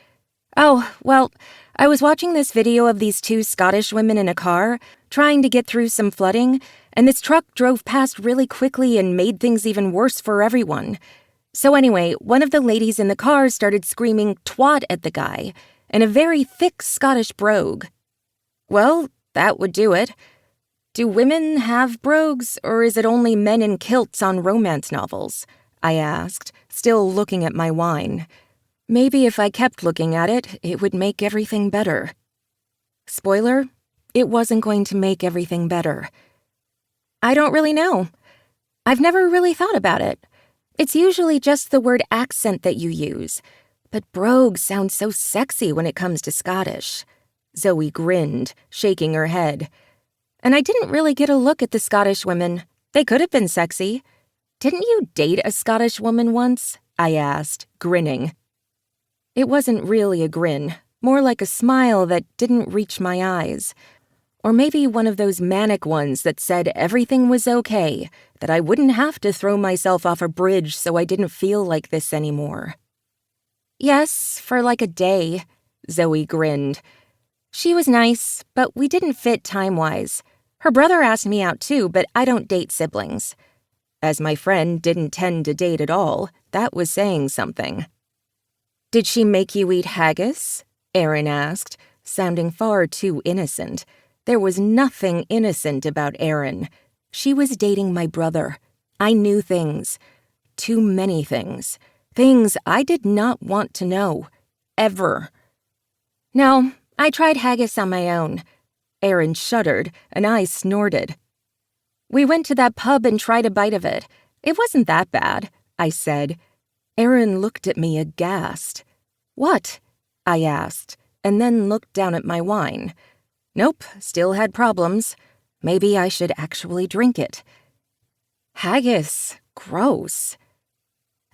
"Oh, well, I was watching this video of these two Scottish women in a car, trying to get through some flooding, and this truck drove past really quickly and made things even worse for everyone. So anyway, one of the ladies in the car started screaming twat at the guy, in a very thick Scottish brogue. Well, that would do it. Do women have brogues, or is it only men in kilts on romance novels?" I asked, still looking at my wine. Maybe if I kept looking at it, it would make everything better. Spoiler, it wasn't going to make everything better. "I don't really know. I've never really thought about it. It's usually just the word accent that you use, but brogue sounds so sexy when it comes to Scottish." Zoe grinned, shaking her head. "And I didn't really get a look at the Scottish women. They could have been sexy. Didn't you date a Scottish woman once?" I asked, grinning. It wasn't really a grin, more like a smile that didn't reach my eyes. Or maybe one of those manic ones that said everything was okay, that I wouldn't have to throw myself off a bridge so I didn't feel like this anymore. "Yes, for like a day," Zoe grinned. "She was nice, but we didn't fit time-wise. Her brother asked me out too, but I don't date siblings." As my friend didn't tend to date at all, that was saying something. "Did she make you eat haggis?" Aaron asked, sounding far too innocent. There was nothing innocent about Aaron. She was dating my brother. I knew things. Too many things. Things I did not want to know. Ever. "No, I tried haggis on my own." Aaron shuddered, and I snorted. "We went to that pub and tried a bite of it. It wasn't that bad," I said. Aaron looked at me aghast. "What?" I asked, and then looked down at my wine. Nope, still had problems. Maybe I should actually drink it. Haggis. Gross.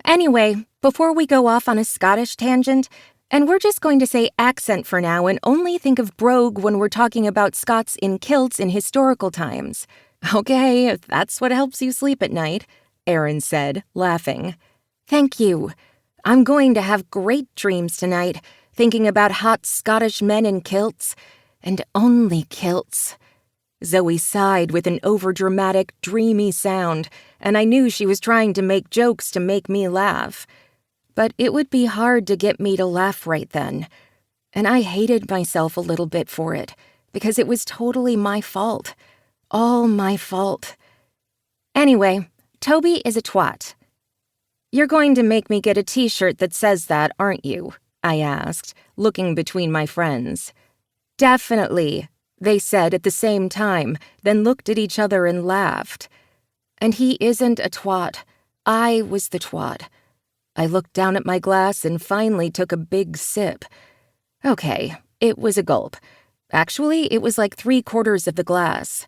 Anyway, before we go off on a Scottish tangent, and we're just going to say accent for now and only think of brogue when we're talking about Scots in kilts in historical times. Okay, if that's what helps you sleep at night, Aaron said, laughing. Thank you. I'm going to have great dreams tonight, thinking about hot Scottish men in kilts. And only kilts. Zoe sighed with an overdramatic, dreamy sound, and I knew she was trying to make jokes to make me laugh. But it would be hard to get me to laugh right then. And I hated myself a little bit for it, because it was totally my fault. All my fault. Anyway, Toby is a twat. "You're going to make me get a t-shirt that says that, aren't you?" I asked, looking between my friends. "Definitely," they said at the same time, then looked at each other and laughed. And he isn't a twat. I was the twat. I looked down at my glass and finally took a big sip. Okay, it was a gulp. Actually, it was like 3/4 of the glass.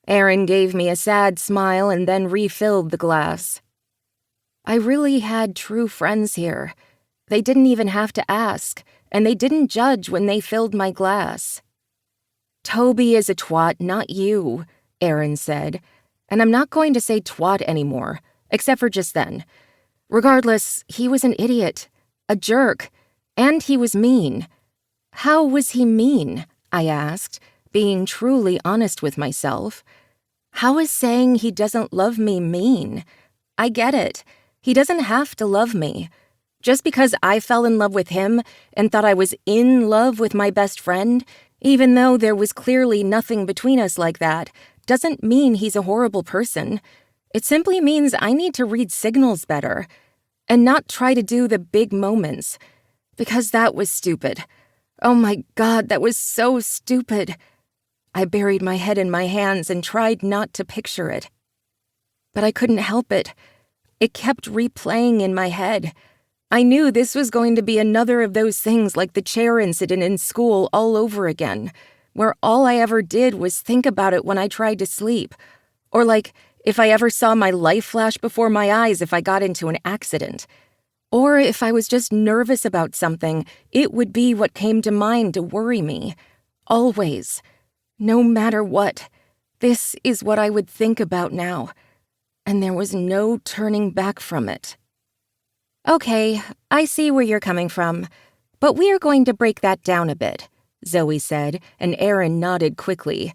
Aaron gave me a sad smile and then refilled the glass. I really had true friends here. They didn't even have to ask, and they didn't judge when they filled my glass. "Toby is a twat, not you," Aaron said, and I'm not going to say twat anymore, except for just then. Regardless, he was an idiot, a jerk, and he was mean. How was he mean? I asked, being truly honest with myself. How is saying he doesn't love me mean? I get it. He doesn't have to love me. Just because I fell in love with him and thought I was in love with my best friend, even though there was clearly nothing between us like that, doesn't mean he's a horrible person. It simply means I need to read signals better and not try to do the big moments, because that was stupid. Oh my God, that was so stupid. I buried my head in my hands and tried not to picture it. But I couldn't help it. It kept replaying in my head. I knew this was going to be another of those things like the chair incident in school all over again, where all I ever did was think about it when I tried to sleep, or like if I ever saw my life flash before my eyes if I got into an accident. Or if I was just nervous about something, it would be what came to mind to worry me. Always. No matter what. This is what I would think about now. And there was no turning back from it. Okay, I see where you're coming from. But we are going to break that down a bit, Zoe said, and Aaron nodded quickly.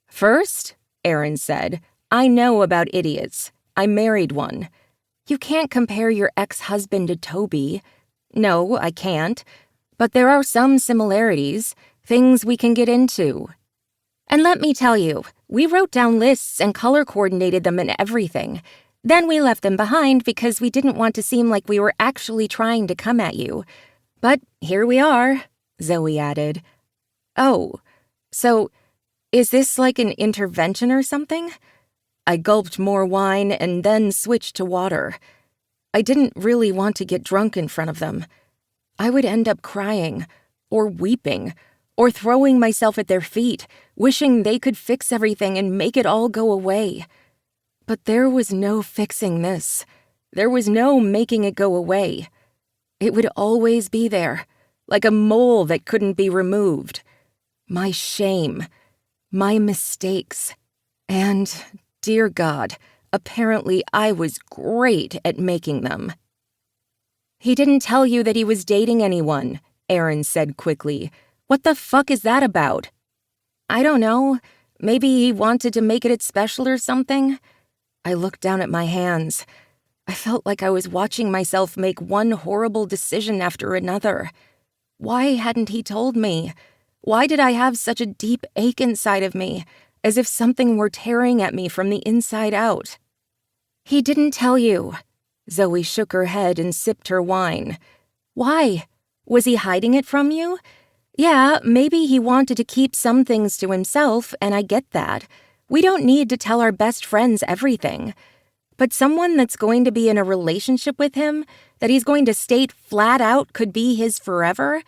First, Aaron said, I know about idiots. I married one. You can't compare your ex-husband to Toby. No, I can't. But there are some similarities, things we can get into. And let me tell you, we wrote down lists and color coordinated them and everything. Then we left them behind because we didn't want to seem like we were actually trying to come at you. But here we are, Zoe added. Oh, so is this like an intervention or something? I gulped more wine and then switched to water. I didn't really want to get drunk in front of them. I would end up crying, or weeping, or throwing myself at their feet, wishing they could fix everything and make it all go away. But there was no fixing this. There was no making it go away. It would always be there, like a mole that couldn't be removed. My shame, my mistakes, and, dear God, apparently I was great at making them. He didn't tell you that he was dating anyone, Aaron said quickly. What the fuck is that about? I don't know. Maybe he wanted to make it special or something? I looked down at my hands. I felt like I was watching myself make one horrible decision after another. Why hadn't he told me? Why did I have such a deep ache inside of me, as if something were tearing at me from the inside out? He didn't tell you. Zoe shook her head and sipped her wine. Why? Was he hiding it from you? Yeah, maybe he wanted to keep some things to himself, and I get that. We don't need to tell our best friends everything. But someone that's going to be in a relationship with him, that he's going to state flat out could be his forever,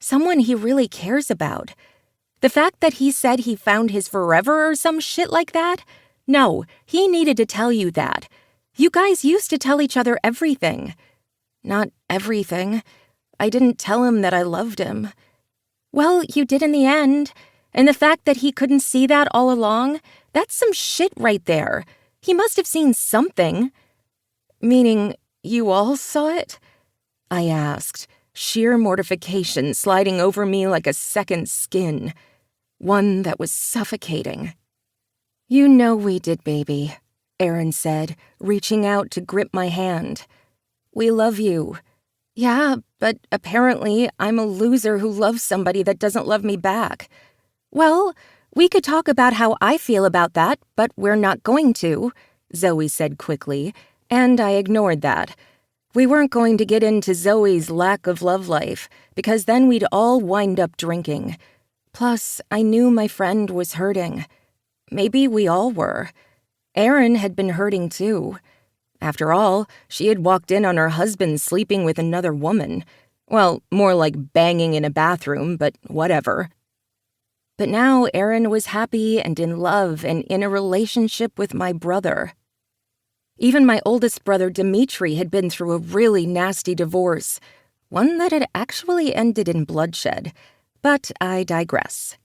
someone he really cares about. The fact that he said he found his forever or some shit like that? No, he needed to tell you that. You guys used to tell each other everything. Not everything. I didn't tell him that I loved him. Well, you did in the end. And the fact that he couldn't see that all along, that's some shit right there. He must have seen something. Meaning, you all saw it? I asked, sheer mortification sliding over me like a second skin. One that was suffocating. You know we did, baby, Aaron said, reaching out to grip my hand. We love you. Yeah, but apparently I'm a loser who loves somebody that doesn't love me back. Well, we could talk about how I feel about that, but we're not going to, Zoe said quickly, and I ignored that. We weren't going to get into Zoe's lack of love life, because then we'd all wind up drinking. Plus, I knew my friend was hurting. Maybe we all were. Erin had been hurting too. After all, she had walked in on her husband sleeping with another woman. Well, more like banging in a bathroom, but whatever. But now Erin was happy and in love and in a relationship with my brother. Even my oldest brother, Dimitri, had been through a really nasty divorce, one that had actually ended in bloodshed. But I digress.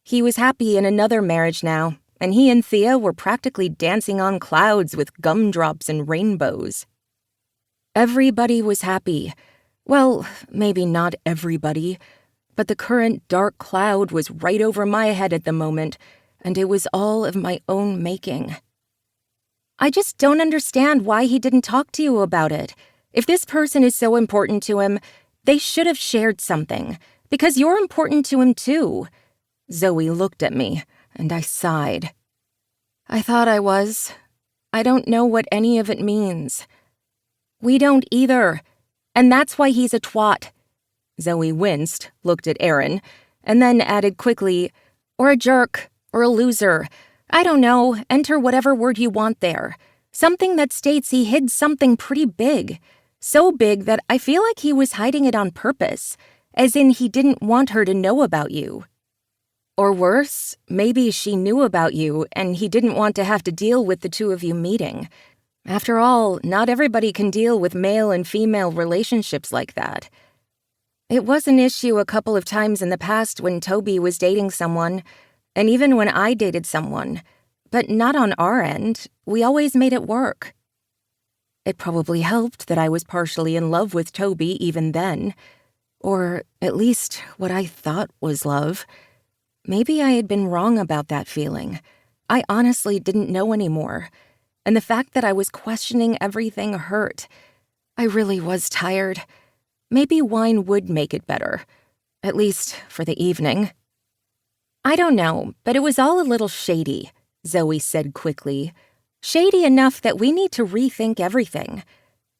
He was happy in another marriage now, and he and Thea were practically dancing on clouds with gumdrops and rainbows. Everybody was happy. Well, maybe not everybody, but the current dark cloud was right over my head at the moment, and it was all of my own making. I just don't understand why he didn't talk to you about it. If this person is so important to him, they should have shared something, because you're important to him too. Zoe looked at me, and I sighed. I thought I was. I don't know what any of it means. We don't either, and that's why he's a twat. Zoe winced, looked at Erin, and then added quickly, or a jerk, or a loser. I don't know, enter whatever word you want there. Something that states he hid something pretty big. So big that I feel like he was hiding it on purpose, as in he didn't want her to know about you. Or worse, maybe she knew about you and he didn't want to have to deal with the two of you meeting. After all, not everybody can deal with male and female relationships like that. It was an issue a couple of times in the past when Toby was dating someone, and even when I dated someone, but not on our end. We always made it work. It probably helped that I was partially in love with Toby even then, or at least what I thought was love. Maybe I had been wrong about that feeling. I honestly didn't know anymore, and the fact that I was questioning everything hurt. I really was tired. Maybe wine would make it better, at least for the evening. I don't know, but it was all a little shady, Zoe said quickly. Shady enough that we need to rethink everything.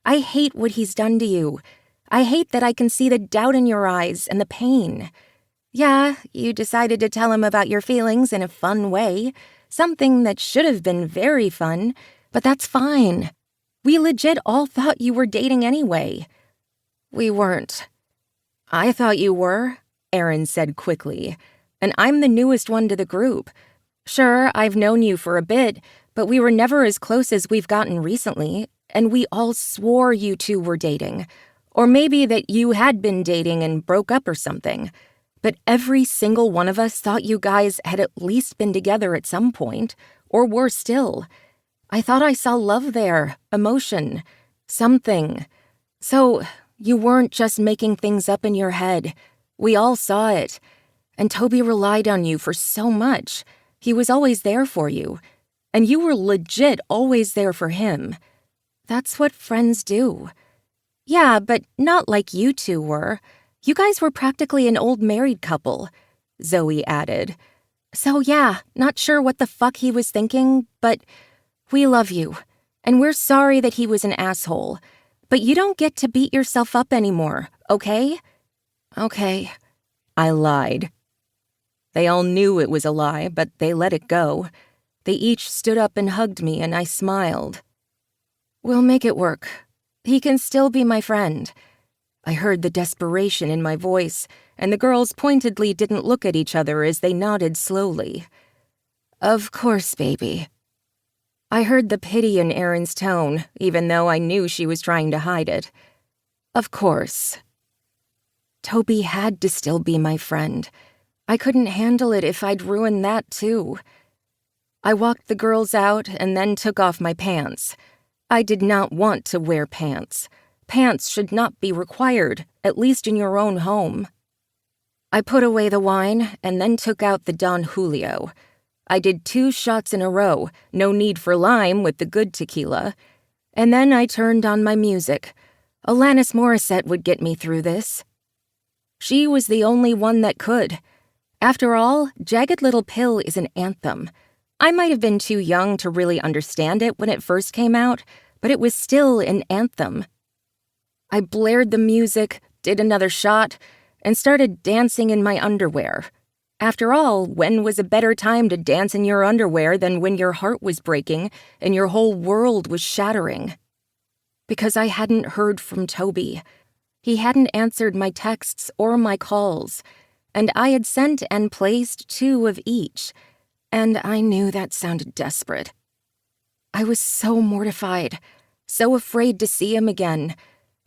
I hate what he's done to you. I hate that I can see the doubt in your eyes and the pain. Yeah, you decided to tell him about your feelings in a fun way, something that should have been very fun, but that's fine. We legit all thought you were dating anyway. We weren't. I thought you were, Erin said quickly. And I'm the newest one to the group. Sure, I've known you for a bit, but we were never as close as we've gotten recently, and we all swore you two were dating. Or maybe that you had been dating and broke up or something. But every single one of us thought you guys had at least been together at some point, or were still. I thought I saw love there, emotion, something. So, you weren't just making things up in your head. We all saw it. And Toby relied on you for so much. He was always there for you. And you were legit always there for him. That's what friends do. Yeah, but not like you two were. You guys were practically an old married couple, Zoe added. So yeah, not sure what the fuck he was thinking, but we love you. And we're sorry that he was an asshole. But you don't get to beat yourself up anymore, okay? Okay, I lied. They all knew it was a lie, but they let it go. They each stood up and hugged me, and I smiled. We'll make it work. He can still be my friend. I heard the desperation in my voice, and the girls pointedly didn't look at each other as they nodded slowly. Of course, baby. I heard the pity in Erin's tone, even though I knew she was trying to hide it. Of course. Toby had to still be my friend. I couldn't handle it if I'd ruin that too. I walked the girls out and then took off my pants. I did not want to wear pants. Pants should not be required, at least in your own home. I put away the wine and then took out the Don Julio. I did 2 shots in a row, no need for lime with the good tequila. And then I turned on my music. Alanis Morissette would get me through this. She was the only one that could. After all, Jagged Little Pill is an anthem. I might have been too young to really understand it when it first came out, but it was still an anthem. I blared the music, did another shot, and started dancing in my underwear. After all, when was a better time to dance in your underwear than when your heart was breaking and your whole world was shattering? Because I hadn't heard from Toby. He hadn't answered my texts or my calls, and I had sent and placed 2 of each, and I knew that sounded desperate. I was so mortified, so afraid to see him again,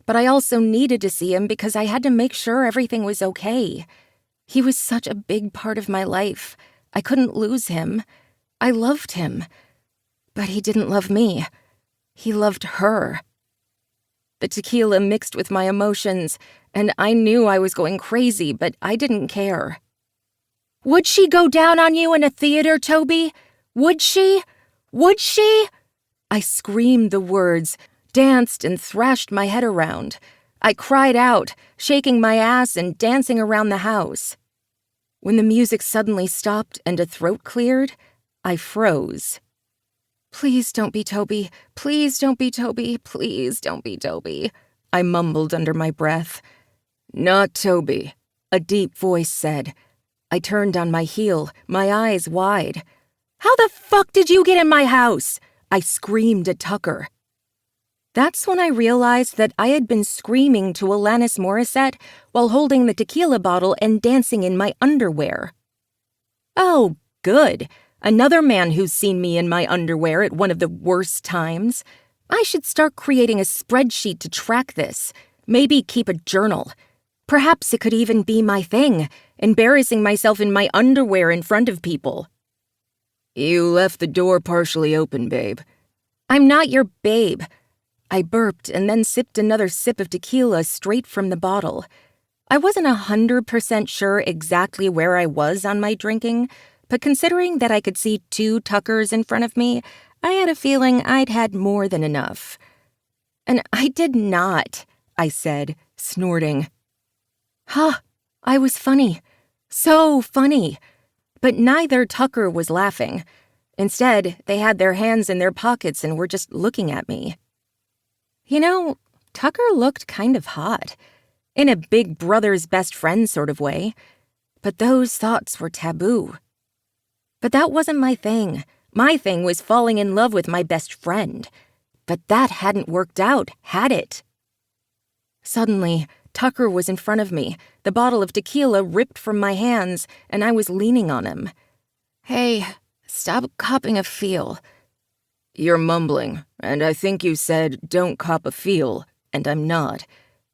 but I also needed to see him because I had to make sure everything was okay. He was such a big part of my life. I couldn't lose him. I loved him. But he didn't love me. He loved her. The tequila mixed with my emotions, and I knew I was going crazy, but I didn't care. Would she go down on you in a theater, Toby? Would she? Would she? I screamed the words, danced and thrashed my head around. I cried out, shaking my ass and dancing around the house. When the music suddenly stopped and a throat cleared, I froze. Please don't be Toby. Please don't be Toby. Please don't be Toby. I mumbled under my breath. Not Toby, a deep voice said. I turned on my heel, my eyes wide. How the fuck did you get in my house? I screamed at Tucker. That's when I realized that I had been screaming to Alanis Morissette while holding the tequila bottle and dancing in my underwear. Oh, good. Another man who's seen me in my underwear at one of the worst times. I should start creating a spreadsheet to track this. Maybe keep a journal. Perhaps it could even be my thing, embarrassing myself in my underwear in front of people. You left the door partially open, babe. I'm not your babe. I burped and then sipped another sip of tequila straight from the bottle. I wasn't 100% sure exactly where I was on my drinking, but considering that I could see 2 Tuckers in front of me, I had a feeling I'd had more than enough. And I did not, I said, snorting. Huh, I was funny. So funny. But neither Tucker was laughing. Instead, they had their hands in their pockets and were just looking at me. You know, Tucker looked kind of hot, in a big brother's best friend sort of way, but those thoughts were taboo. But that wasn't my thing. My thing was falling in love with my best friend. But that hadn't worked out, had it? Suddenly, Tucker was in front of me, the bottle of tequila ripped from my hands, and I was leaning on him. Hey, stop copping a feel. You're mumbling, and I think you said, don't cop a feel, and I'm not.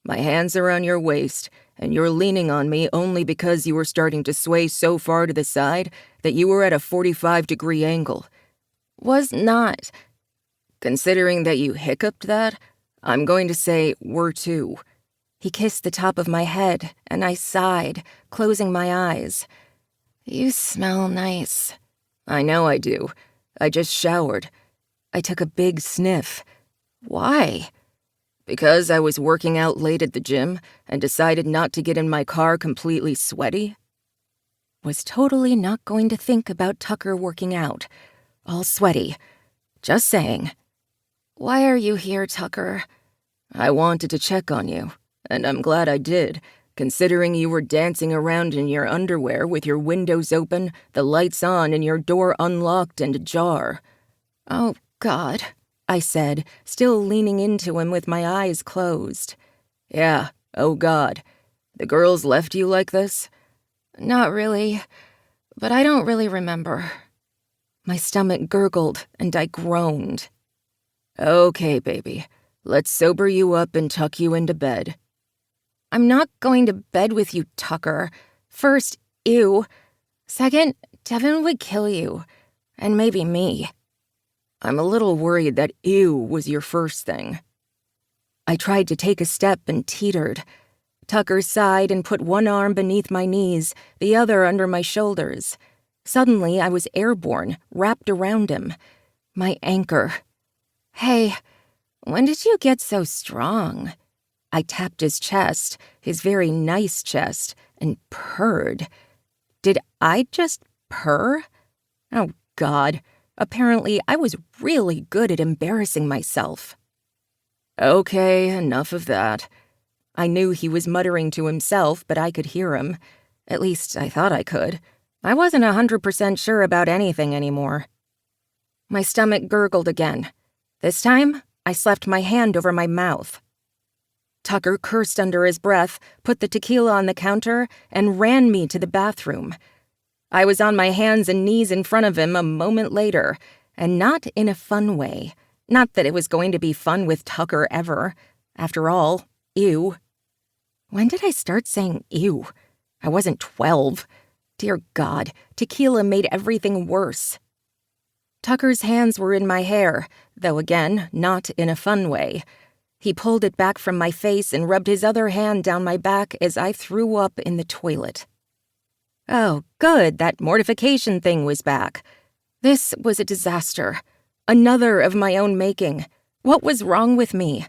My hands are on your waist, and you're leaning on me only because you were starting to sway so far to the side that you were at a 45-degree angle. Was not. Considering that you hiccuped that, I'm going to say were too. He kissed the top of my head, and I sighed, closing my eyes. You smell nice. I know I do. I just showered. I took a big sniff. Why? Because I was working out late at the gym and decided not to get in my car completely sweaty? Was totally not going to think about Tucker working out. All sweaty. Just saying. Why are you here, Tucker? I wanted to check on you, and I'm glad I did, considering you were dancing around in your underwear with your windows open, the lights on, and your door unlocked and ajar. Oh, God, I said, still leaning into him with my eyes closed. Yeah, oh God. The girls left you like this? Not really, but I don't really remember. My stomach gurgled and I groaned. Okay, baby. Let's sober you up and tuck you into bed. I'm not going to bed with you, Tucker. First, ew. Second, Devin would kill you. And maybe me. I'm a little worried that ew was your first thing. I tried to take a step and teetered. Tucker sighed and put one arm beneath my knees, the other under my shoulders. Suddenly, I was airborne, wrapped around him. My anchor. "Hey, when did you get so strong?" I tapped his chest, his very nice chest, and purred. Did I just purr? Oh, God. Apparently, I was really good at embarrassing myself. Okay, enough of that. I knew he was muttering to himself, but I could hear him. At least, I thought I could. I wasn't 100% sure about anything anymore. My stomach gurgled again. This time, I slapped my hand over my mouth. Tucker cursed under his breath, put the tequila on the counter, and ran me to the bathroom. I was on my hands and knees in front of him a moment later, and not in a fun way. Not that it was going to be fun with Tucker ever. After all, ew. When did I start saying ew? I wasn't 12. Dear God, tequila made everything worse. Tucker's hands were in my hair, though again, not in a fun way. He pulled it back from my face and rubbed his other hand down my back as I threw up in the toilet. Oh, good, that mortification thing was back. This was a disaster. Another of my own making. What was wrong with me?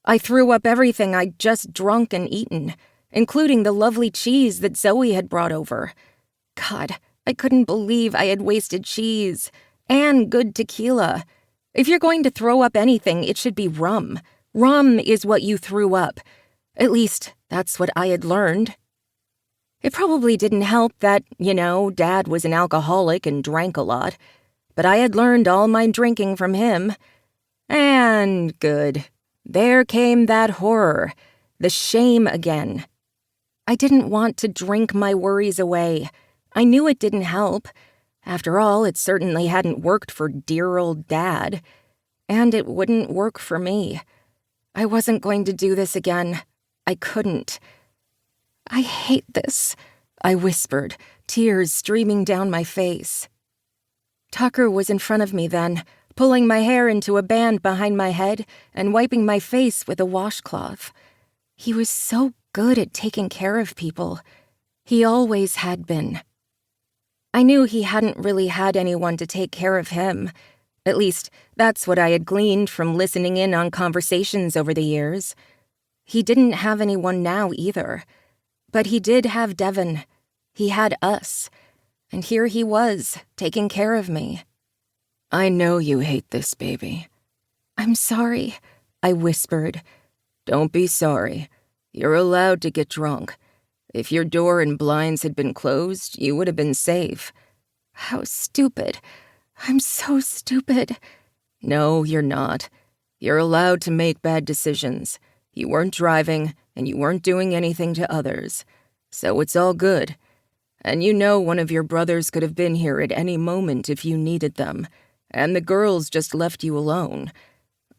I threw up everything I'd just drunk and eaten, including the lovely cheese that Zoe had brought over. God, I couldn't believe I had wasted cheese. And good tequila. If you're going to throw up anything, it should be rum. Rum is what you threw up. At least, that's what I had learned. It probably didn't help that, Dad was an alcoholic and drank a lot. But I had learned all my drinking from him. And good. There came that horror. The shame again. I didn't want to drink my worries away. I knew it didn't help. After all, it certainly hadn't worked for dear old Dad. And it wouldn't work for me. I wasn't going to do this again. I couldn't. "I hate this," I whispered, tears streaming down my face. Tucker was in front of me then, pulling my hair into a band behind my head and wiping my face with a washcloth. He was so good at taking care of people. He always had been. I knew he hadn't really had anyone to take care of him. At least, that's what I had gleaned from listening in on conversations over the years. He didn't have anyone now either. But he did have Devon. He had us. And here he was, taking care of me. I know you hate this, baby. "I'm sorry," I whispered. Don't be sorry. You're allowed to get drunk. If your door and blinds had been closed, you would have been safe. How stupid. I'm so stupid. No, you're not. You're allowed to make bad decisions. You weren't driving, and you weren't doing anything to others. So it's all good. And one of your brothers could have been here at any moment if you needed them. And the girls just left you alone.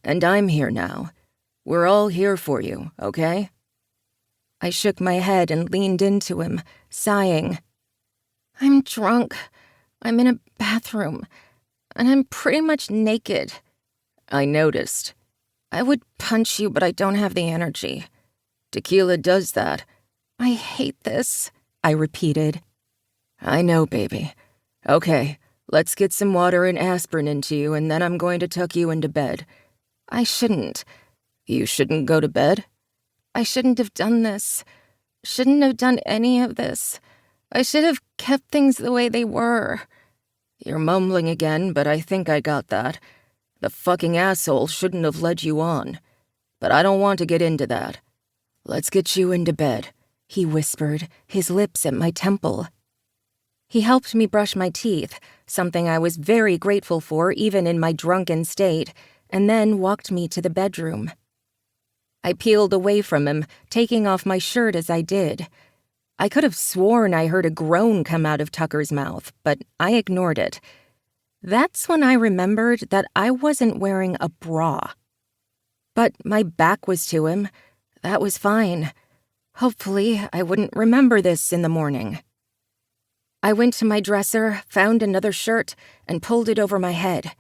And I'm here now. We're all here for you, okay? I shook my head and leaned into him, sighing. "I'm drunk. I'm in a bathroom. And I'm pretty much naked." I noticed. "I would punch you, but I don't have the energy." Tequila does that. "I hate this," I repeated. I know, baby. Okay, let's get some water and aspirin into you, and then I'm going to tuck you into bed. I shouldn't. You shouldn't go to bed? I shouldn't have done this. Shouldn't have done any of this. I should have kept things the way they were. You're mumbling again, but I think I got that. The fucking asshole shouldn't have led you on. But I don't want to get into that. Let's get you into bed, he whispered, his lips at my temple. He helped me brush my teeth, something I was very grateful for even in my drunken state, and then walked me to the bedroom. I peeled away from him, taking off my shirt as I did. I could have sworn I heard a groan come out of Tucker's mouth, but I ignored it. That's when I remembered that I wasn't wearing a bra. But my back was to him. That was fine. Hopefully, I wouldn't remember this in the morning. I went to my dresser, found another shirt, and pulled it over my head.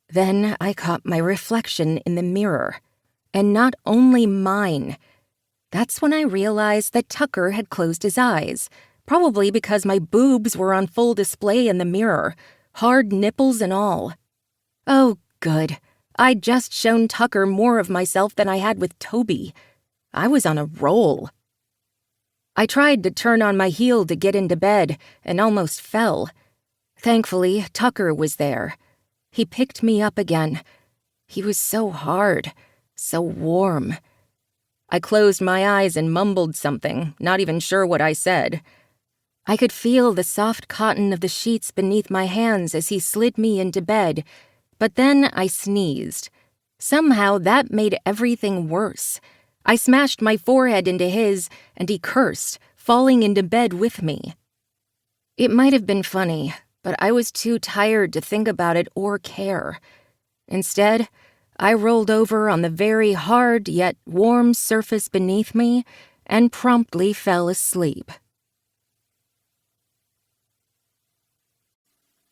Then I caught my reflection in the mirror. And not only mine. That's when I realized that Tucker had closed his eyes, probably because my boobs were on full display in the mirror, hard nipples and all. Oh, good. I'd just shown Tucker more of myself than I had with Toby. I was on a roll. I tried to turn on my heel to get into bed and almost fell. Thankfully, Tucker was there. He picked me up again. He was so hard, so warm. I closed my eyes and mumbled something, not even sure what I said. I could feel the soft cotton of the sheets beneath my hands as he slid me into bed, but then I sneezed. Somehow that made everything worse. I smashed my forehead into his, and he cursed, falling into bed with me. It might have been funny, but I was too tired to think about it or care. Instead, I rolled over on the very hard yet warm surface beneath me and promptly fell asleep.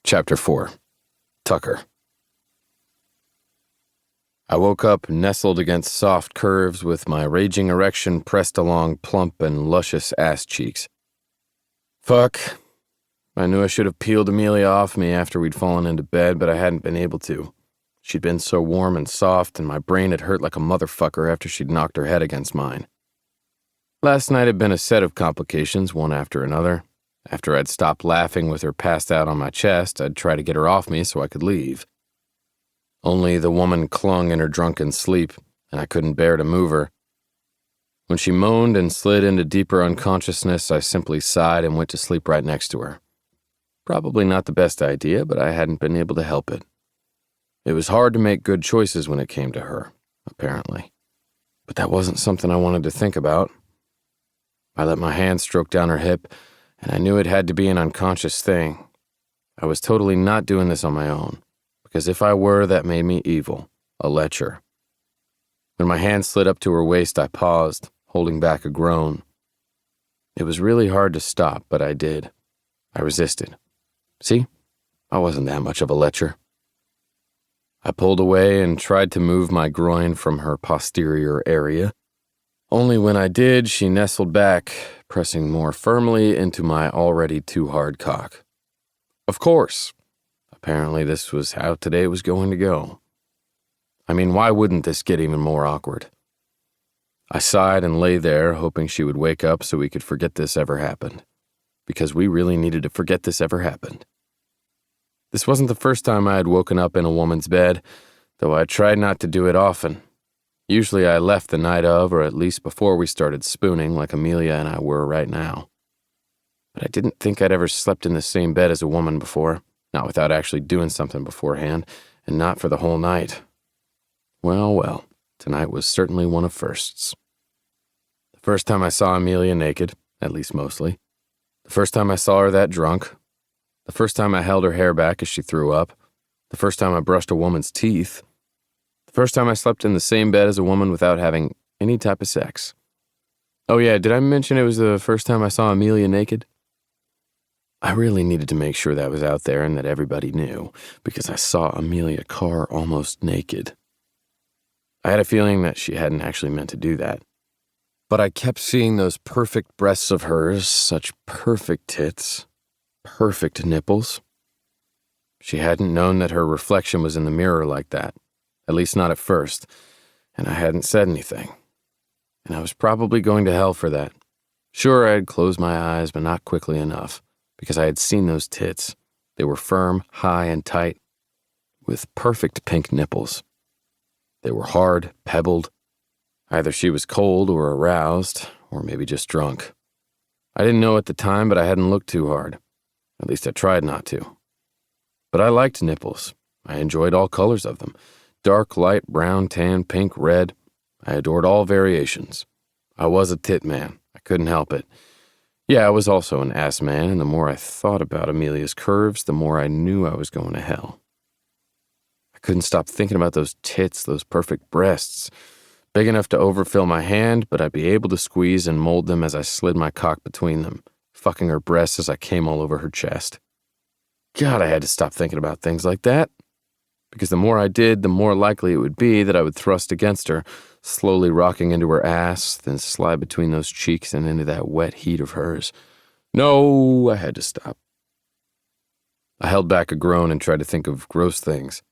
Chapter 4. Tucker. I woke up nestled against soft curves with my raging erection pressed along plump and luscious ass cheeks. Fuck. I knew I should have peeled Amelia off me after we'd fallen into bed, but I hadn't been able to. She'd been so warm and soft, and my brain had hurt like a motherfucker after she'd knocked her head against mine. Last night had been a set of complications, one after another. After I'd stopped laughing with her passed out on my chest, I'd try to get her off me so I could leave. Only the woman clung in her drunken sleep, and I couldn't bear to move her. When she moaned and slid into deeper unconsciousness, I simply sighed and went to sleep right next to her. Probably not the best idea, but I hadn't been able to help it. It was hard to make good choices when it came to her, apparently. But that wasn't something I wanted to think about. I let my hand stroke down her hip, and I knew it had to be an unconscious thing. I was totally not doing this on my own, because if I were, that made me evil, a lecher. When my hand slid up to her waist, I paused, holding back a groan. It was really hard to stop, but I did. I resisted. See? I wasn't that much of a lecher. I pulled away and tried to move my groin from her posterior area. Only when I did, she nestled back, pressing more firmly into my already too hard cock. Of course. Apparently this was how today was going to go. I mean, why wouldn't this get even more awkward? I sighed and lay there, hoping she would wake up so we could forget this ever happened. Because we really needed to forget this ever happened. This wasn't the first time I had woken up in a woman's bed, though I tried not to do it often. Usually I left the night of, or at least before we started spooning, like Amelia and I were right now. But I didn't think I'd ever slept in the same bed as a woman before, not without actually doing something beforehand, and not for the whole night. Well, tonight was certainly one of firsts. The first time I saw Amelia naked, at least mostly. The first time I saw her that drunk. The first time I held her hair back as she threw up. The first time I brushed a woman's teeth. The first time I slept in the same bed as a woman without having any type of sex. Oh yeah, did I mention it was the first time I saw Amelia naked? I really needed to make sure that was out there and that everybody knew, because I saw Amelia Carr almost naked. I had a feeling that she hadn't actually meant to do that. But I kept seeing those perfect breasts of hers, such perfect tits, perfect nipples. She hadn't known that her reflection was in the mirror like that, at least not at first, and I hadn't said anything. And I was probably going to hell for that. Sure, I had closed my eyes, but not quickly enough, because I had seen those tits. They were firm, high, and tight, with perfect pink nipples. They were hard, pebbled. Either she was cold or aroused, or maybe just drunk. I didn't know at the time, but I hadn't looked too hard. At least I tried not to. But I liked nipples. I enjoyed all colors of them. Dark, light, brown, tan, pink, red. I adored all variations. I was a tit man. I couldn't help it. Yeah, I was also an ass man, and the more I thought about Amelia's curves, the more I knew I was going to hell. I couldn't stop thinking about those tits, those perfect breasts. Big enough to overfill my hand, but I'd be able to squeeze and mold them as I slid my cock between them, fucking her breasts as I came all over her chest. God, I had to stop thinking about things like that. Because the more I did, the more likely it would be that I would thrust against her, slowly rocking into her ass, then slide between those cheeks and into that wet heat of hers. No, I had to stop. I held back a groan and tried to think of gross things.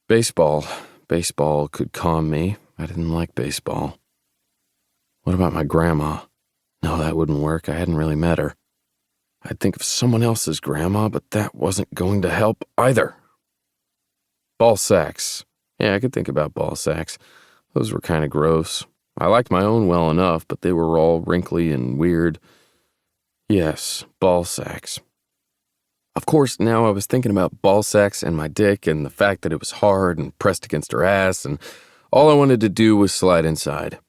Baseball could calm me. I didn't like baseball. What about my grandma? No, that wouldn't work. I hadn't really met her. I'd think of someone else's grandma, but that wasn't going to help either. Ball sacks. Yeah, I could think about ball sacks. Those were kind of gross. I liked my own well enough, but they were all wrinkly and weird. Yes, ball sacks. Of course, now I was thinking about ball sacks and my dick and the fact that it was hard and pressed against her ass, and all I wanted to do was slide inside.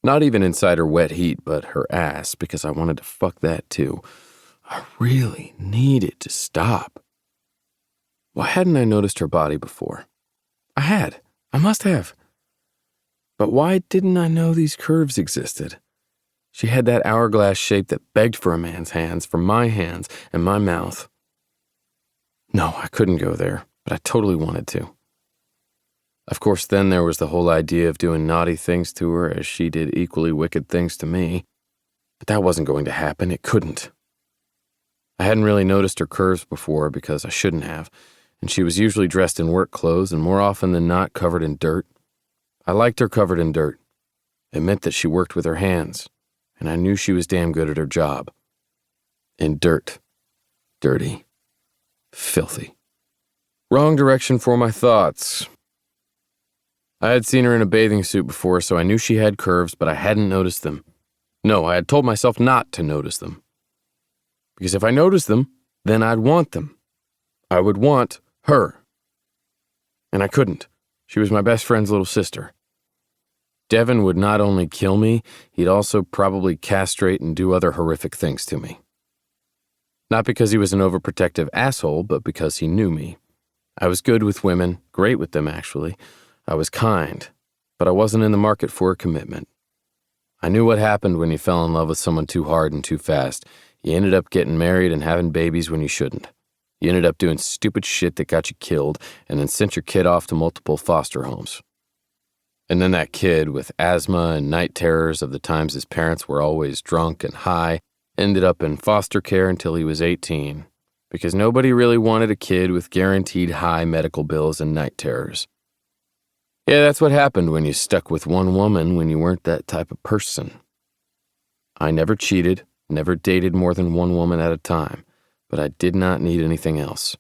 Not even inside her wet heat, but her ass, because I wanted to fuck that too. I really needed to stop. Why hadn't I noticed her body before? I had. I must have. But why didn't I know these curves existed? She had that hourglass shape that begged for a man's hands, for my hands and my mouth. No, I couldn't go there, but I totally wanted to. Of course, then there was the whole idea of doing naughty things to her as she did equally wicked things to me. But that wasn't going to happen. It couldn't. I hadn't really noticed her curves before because I shouldn't have, and she was usually dressed in work clothes and more often than not covered in dirt. I liked her covered in dirt. It meant that she worked with her hands, and I knew she was damn good at her job. In dirt. Dirty. Filthy. Wrong direction for my thoughts. I had seen her in a bathing suit before, so I knew she had curves, but I hadn't noticed them. No, I had told myself not to notice them. Because if I noticed them, then I'd want them. I would want her. And I couldn't. She was my best friend's little sister. Devin would not only kill me, he'd also probably castrate and do other horrific things to me. Not because he was an overprotective asshole, but because he knew me. I was good with women, great with them actually. I was kind, but I wasn't in the market for a commitment. I knew what happened when you fell in love with someone too hard and too fast. You ended up getting married and having babies when you shouldn't. You ended up doing stupid shit that got you killed and then sent your kid off to multiple foster homes. And then that kid, with asthma and night terrors of the times his parents were always drunk and high, ended up in foster care until he was 18, because nobody really wanted a kid with guaranteed high medical bills and night terrors. Yeah, that's what happened when you stuck with one woman when you weren't that type of person. I never cheated, never dated more than one woman at a time, but I did not need anything else.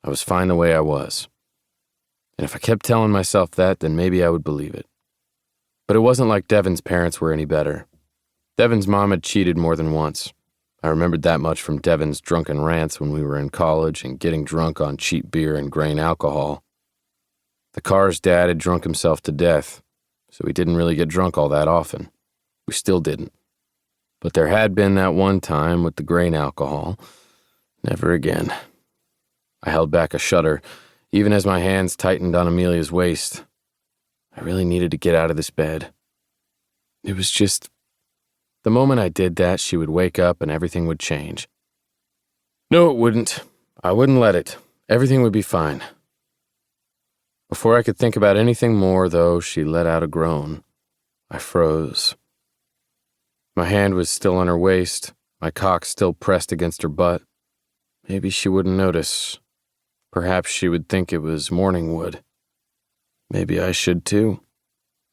I was fine the way I was. And if I kept telling myself that, then maybe I would believe it. But it wasn't like Devin's parents were any better. Devin's mom had cheated more than once. I remembered that much from Devin's drunken rants when we were in college and getting drunk on cheap beer and grain alcohol. The car's dad had drunk himself to death, so we didn't really get drunk all that often. We still didn't. But there had been that one time with the grain alcohol. Never again. I held back a shudder, even as my hands tightened on Amelia's waist. I really needed to get out of this bed. It was just... the moment I did that, she would wake up and everything would change. No, it wouldn't. I wouldn't let it. Everything would be fine. Before I could think about anything more, though, she let out a groan. I froze. My hand was still on her waist, my cock still pressed against her butt. Maybe she wouldn't notice. Perhaps she would think it was morning wood. Maybe I should too.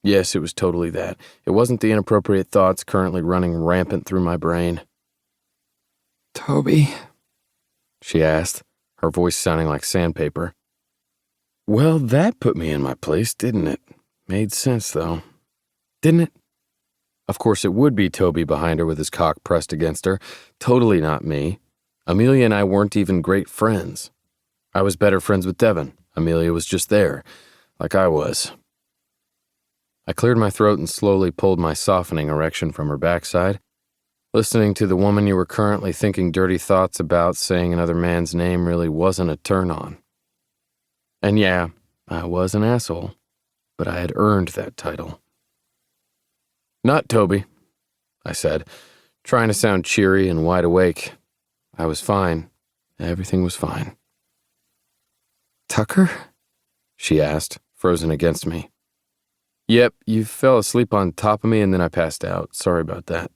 Yes, it was totally that. It wasn't the inappropriate thoughts currently running rampant through my brain. "Toby?" she asked, her voice sounding like sandpaper. Well, that put me in my place, didn't it? Made sense, though. Didn't it? Of course, it would be Toby behind her with his cock pressed against her. Totally not me. Amelia and I weren't even great friends. I was better friends with Devin. Amelia was just there, like I was. I cleared my throat and slowly pulled my softening erection from her backside. Listening to the woman you were currently thinking dirty thoughts about saying another man's name really wasn't a turn-on. And yeah, I was an asshole, but I had earned that title. Not Toby, I said, trying to sound cheery and wide awake. I was fine. Everything was fine. Tucker? She asked, frozen against me. Yep, you fell asleep on top of me and then I passed out. Sorry about that.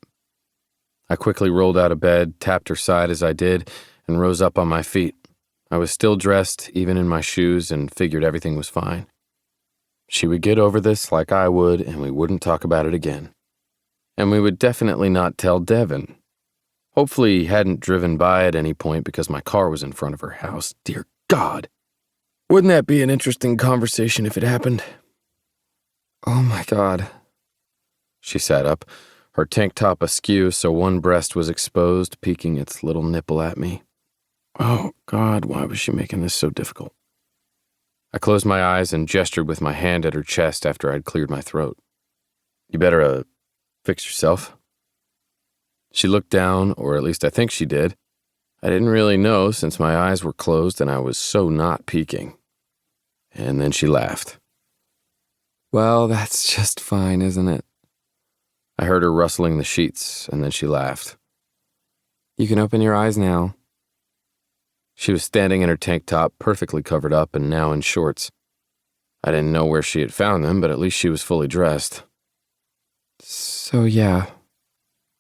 I quickly rolled out of bed, tapped her side as I did, and rose up on my feet. I was still dressed, even in my shoes, and figured everything was fine. She would get over this like I would, and we wouldn't talk about it again. And we would definitely not tell Devin. Hopefully he hadn't driven by at any point because my car was in front of her house. Dear God. Wouldn't that be an interesting conversation if it happened? Oh my God. She sat up, her tank top askew so one breast was exposed, peeking its little nipple at me. Oh God, why was she making this so difficult? I closed my eyes and gestured with my hand at her chest after I'd cleared my throat. You better, fix yourself. She looked down, or at least I think she did. I didn't really know since my eyes were closed and I was so not peeking. And then she laughed. Well, that's just fine, isn't it? I heard her rustling the sheets, and then she laughed. You can open your eyes now. She was standing in her tank top, perfectly covered up and now in shorts. I didn't know where she had found them, but at least she was fully dressed. So yeah,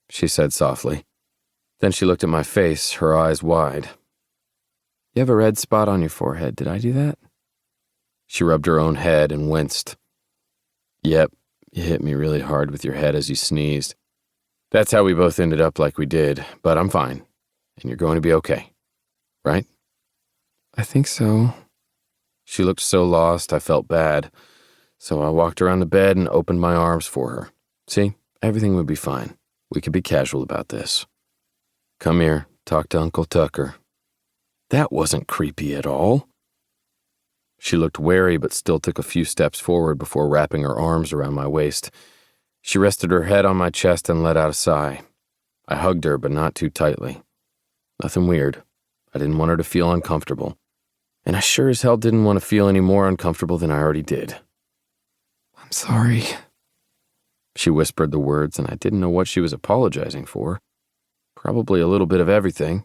she said softly. Then she looked at my face, her eyes wide. You have a red spot on your forehead. Did I do that? She rubbed her own head and winced. Yep, you hit me really hard with your head as you sneezed. That's how we both ended up like we did, but I'm fine, and you're going to be okay. Right? I think so. She looked so lost I felt bad, so I walked around the bed and opened my arms for her. See, everything would be fine. We could be casual about this. Come here, talk to Uncle Tucker. That wasn't creepy at all. She looked wary but still took a few steps forward before wrapping her arms around my waist. She rested her head on my chest and let out a sigh. I hugged her, but not too tightly. Nothing weird. I didn't want her to feel uncomfortable. And I sure as hell didn't want to feel any more uncomfortable than I already did. I'm sorry. She whispered the words, and I didn't know what she was apologizing for. Probably a little bit of everything.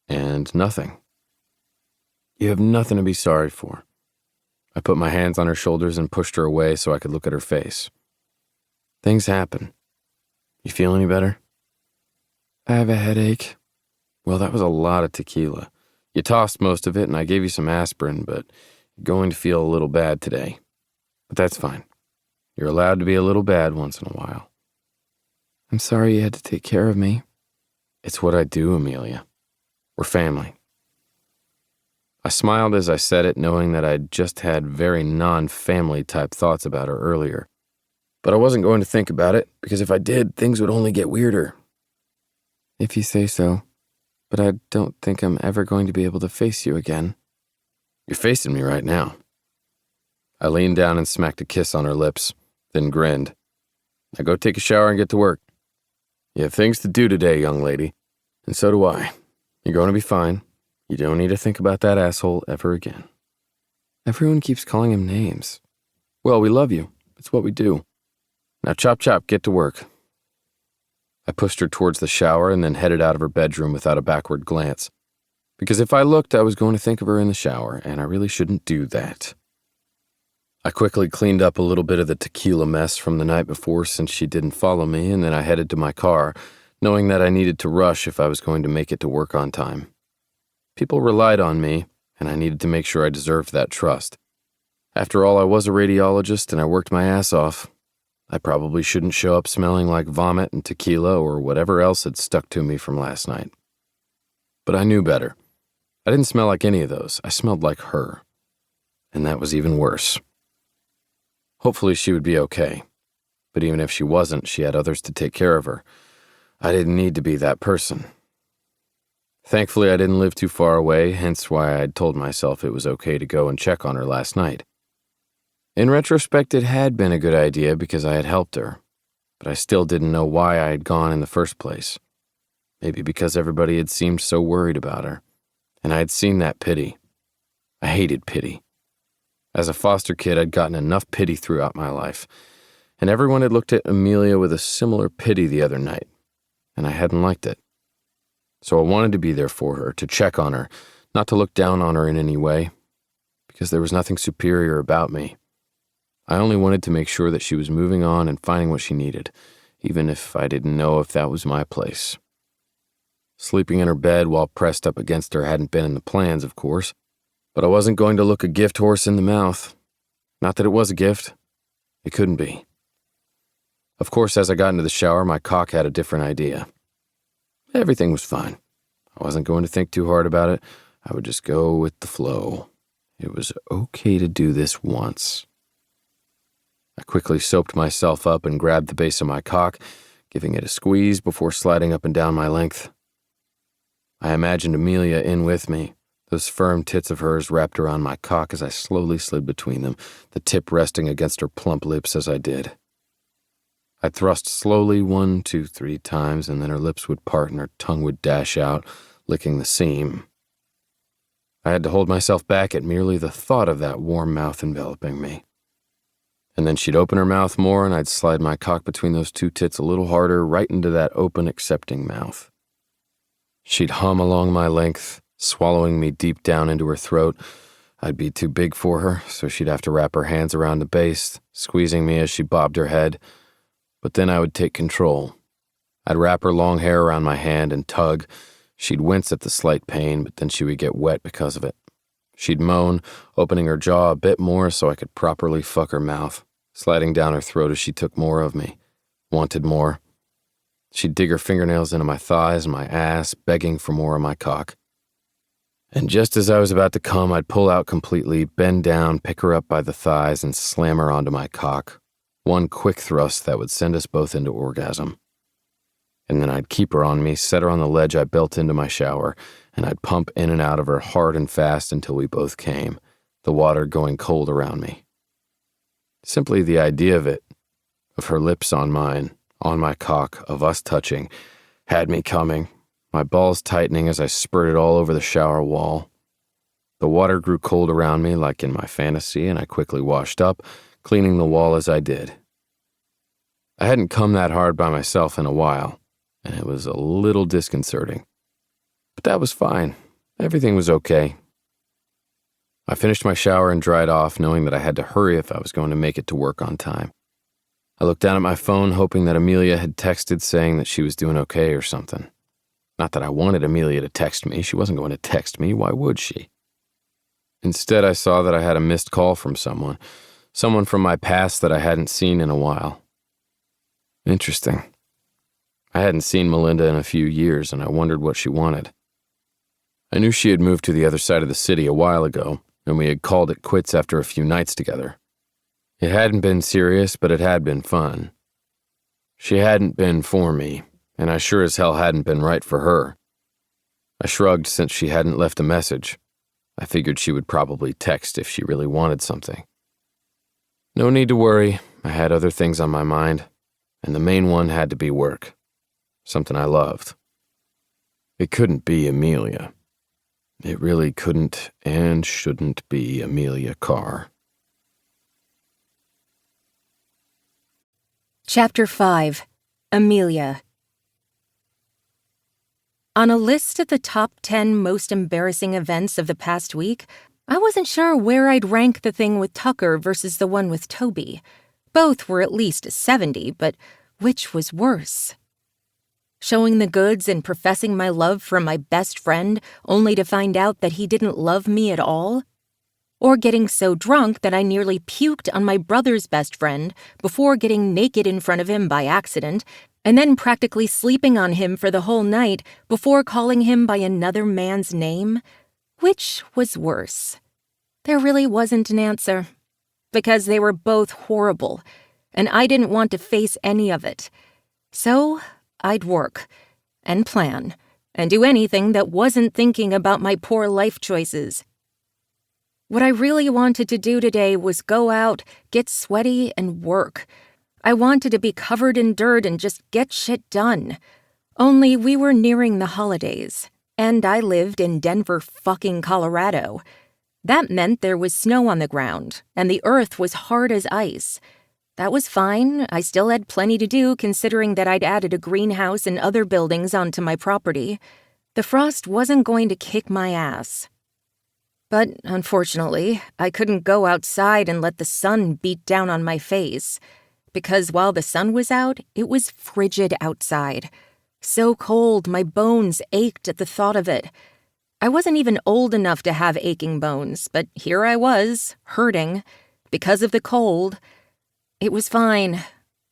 And nothing. You have nothing to be sorry for. I put my hands on her shoulders and pushed her away so I could look at her face. Things happen. You feel any better? I have a headache. Well, that was a lot of tequila. You tossed most of it, and I gave you some aspirin, but you're going to feel a little bad today. But that's fine. You're allowed to be a little bad once in a while. I'm sorry you had to take care of me. It's what I do, Amelia. We're family. I smiled as I said it, knowing that I'd just had very non-family type thoughts about her earlier. But I wasn't going to think about it, because if I did, things would only get weirder. If you say so. But I don't think I'm ever going to be able to face you again. You're facing me right now. I leaned down and smacked a kiss on her lips, then grinned. Now go take a shower and get to work. You have things to do today, young lady, and so do I. You're going to be fine. You don't need to think about that asshole ever again. Everyone keeps calling him names. Well, we love you. It's what we do. Now chop chop, get to work. I pushed her towards the shower and then headed out of her bedroom without a backward glance. Because if I looked, I was going to think of her in the shower, and I really shouldn't do that. I quickly cleaned up a little bit of the tequila mess from the night before since she didn't follow me, and then I headed to my car, knowing that I needed to rush if I was going to make it to work on time. People relied on me, and I needed to make sure I deserved that trust. After all, I was a radiologist, and I worked my ass off. I probably shouldn't show up smelling like vomit and tequila or whatever else had stuck to me from last night. But I knew better. I didn't smell like any of those. I smelled like her. And that was even worse. Hopefully she would be okay. But even if she wasn't, she had others to take care of her. I didn't need to be that person. Thankfully, I didn't live too far away, hence why I'd told myself it was okay to go and check on her last night. In retrospect, it had been a good idea because I had helped her, but I still didn't know why I had gone in the first place. Maybe because everybody had seemed so worried about her, and I had seen that pity. I hated pity. As a foster kid, I'd gotten enough pity throughout my life, and everyone had looked at Amelia with a similar pity the other night, and I hadn't liked it. So I wanted to be there for her, to check on her, not to look down on her in any way, because there was nothing superior about me. I only wanted to make sure that she was moving on and finding what she needed, even if I didn't know if that was my place. Sleeping in her bed while pressed up against her hadn't been in the plans, of course, but I wasn't going to look a gift horse in the mouth. Not that it was a gift. It couldn't be. Of course, as I got into the shower, my cock had a different idea. Everything was fine. I wasn't going to think too hard about it. I would just go with the flow. It was okay to do this once. I quickly soaped myself up and grabbed the base of my cock, giving it a squeeze before sliding up and down my length. I imagined Amelia in with me, those firm tits of hers wrapped around my cock as I slowly slid between them, the tip resting against her plump lips as I did. I'd thrust slowly 1, 2, 3 times, and then her lips would part and her tongue would dash out, licking the seam. I had to hold myself back at merely the thought of that warm mouth enveloping me. And then she'd open her mouth more, and I'd slide my cock between those two tits a little harder, right into that open, accepting mouth. She'd hum along my length, swallowing me deep down into her throat. I'd be too big for her, so she'd have to wrap her hands around the base, squeezing me as she bobbed her head. But then I would take control. I'd wrap her long hair around my hand and tug. She'd wince at the slight pain, but then she would get wet because of it. She'd moan, opening her jaw a bit more so I could properly fuck her mouth, sliding down her throat as she took more of me, wanted more. She'd dig her fingernails into my thighs and my ass, begging for more of my cock. And just as I was about to come, I'd pull out completely, bend down, pick her up by the thighs, and slam her onto my cock. One quick thrust that would send us both into orgasm. And then I'd keep her on me, set her on the ledge I built into my shower, and I'd pump in and out of her hard and fast until we both came, the water going cold around me. Simply the idea of it, of her lips on mine, on my cock, of us touching, had me coming, my balls tightening as I spurted all over the shower wall. The water grew cold around me like in my fantasy, and I quickly washed up, cleaning the wall as I did. I hadn't come that hard by myself in a while, and it was a little disconcerting. But that was fine. Everything was okay. I finished my shower and dried off, knowing that I had to hurry if I was going to make it to work on time. I looked down at my phone, hoping that Amelia had texted saying that she was doing okay or something. Not that I wanted Amelia to text me. She wasn't going to text me. Why would she? Instead, I saw that I had a missed call from someone from my past that I hadn't seen in a while. Interesting. I hadn't seen Melinda in a few years, and I wondered what she wanted. I knew she had moved to the other side of the city a while ago, and we had called it quits after a few nights together. It hadn't been serious, but it had been fun. She hadn't been for me, and I sure as hell hadn't been right for her. I shrugged since she hadn't left a message. I figured she would probably text if she really wanted something. No need to worry, I had other things on my mind, and the main one had to be work. Something I loved. It couldn't be Amelia. It really couldn't and shouldn't be Amelia Carr. Chapter 5. Amelia. On a list of the top 10 most embarrassing events of the past week, I wasn't sure where I'd rank the thing with Tucker versus the one with Toby. Both were at least 70, but which was worse? Showing the goods and professing my love for my best friend only to find out that he didn't love me at all? Or getting so drunk that I nearly puked on my brother's best friend before getting naked in front of him by accident, and then practically sleeping on him for the whole night before calling him by another man's name? Which was worse? There really wasn't an answer, because they were both horrible, and I didn't want to face any of it. So I'd work, and plan, and do anything that wasn't thinking about my poor life choices. What I really wanted to do today was go out, get sweaty, and work. I wanted to be covered in dirt and just get shit done. Only we were nearing the holidays, and I lived in Denver fucking Colorado. That meant there was snow on the ground, and the earth was hard as ice. That was fine. I still had plenty to do considering that I'd added a greenhouse and other buildings onto my property. The frost wasn't going to kick my ass. But unfortunately, I couldn't go outside and let the sun beat down on my face, because while the sun was out, it was frigid outside. So cold, my bones ached at the thought of it. I wasn't even old enough to have aching bones, but here I was, hurting, because of the cold. It was fine,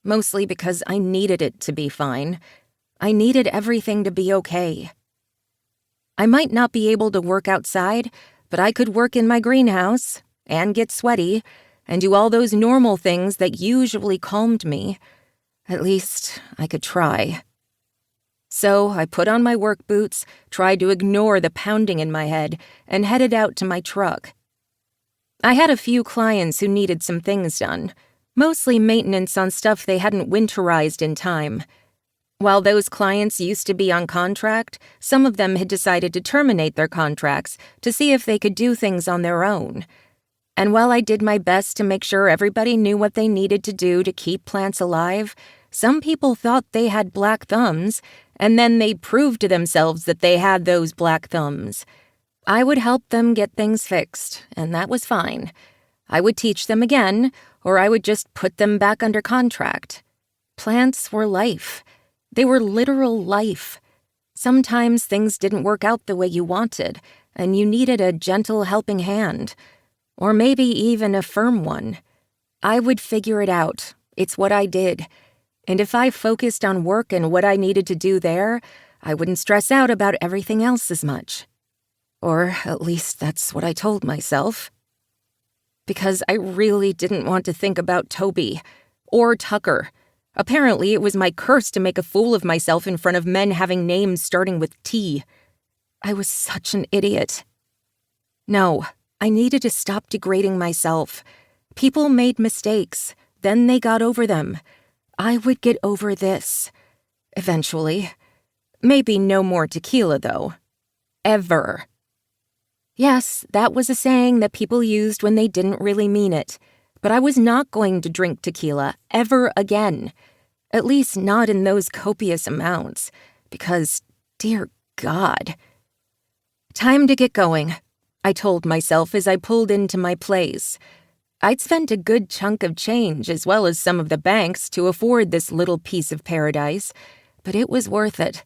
mostly because I needed it to be fine. I needed everything to be okay. I might not be able to work outside, but I could work in my greenhouse, and get sweaty, and do all those normal things that usually calmed me. At least, I could try. So I put on my work boots, tried to ignore the pounding in my head, and headed out to my truck. I had a few clients who needed some things done, mostly maintenance on stuff they hadn't winterized in time. While those clients used to be on contract, some of them had decided to terminate their contracts to see if they could do things on their own. And while I did my best to make sure everybody knew what they needed to do to keep plants alive, some people thought they had black thumbs, and then they proved to themselves that they had those black thumbs. I would help them get things fixed, and that was fine. I would teach them again, or I would just put them back under contract. Plants were life. They were literal life. Sometimes things didn't work out the way you wanted, and you needed a gentle helping hand. Or maybe even a firm one. I would figure it out. It's what I did. And if I focused on work and what I needed to do there, I wouldn't stress out about everything else as much. Or at least that's what I told myself. Because I really didn't want to think about Toby. Or Tucker. Apparently it was my curse to make a fool of myself in front of men having names starting with T. I was such an idiot. No, I needed to stop degrading myself. People made mistakes. Then they got over them. I would get over this. Eventually. Maybe no more tequila, though. Ever. Yes, that was a saying that people used when they didn't really mean it. But I was not going to drink tequila ever again. At least not in those copious amounts. Because, dear God. Time to get going, I told myself as I pulled into my place. I'd spent a good chunk of change as well as some of the banks to afford this little piece of paradise, but it was worth it.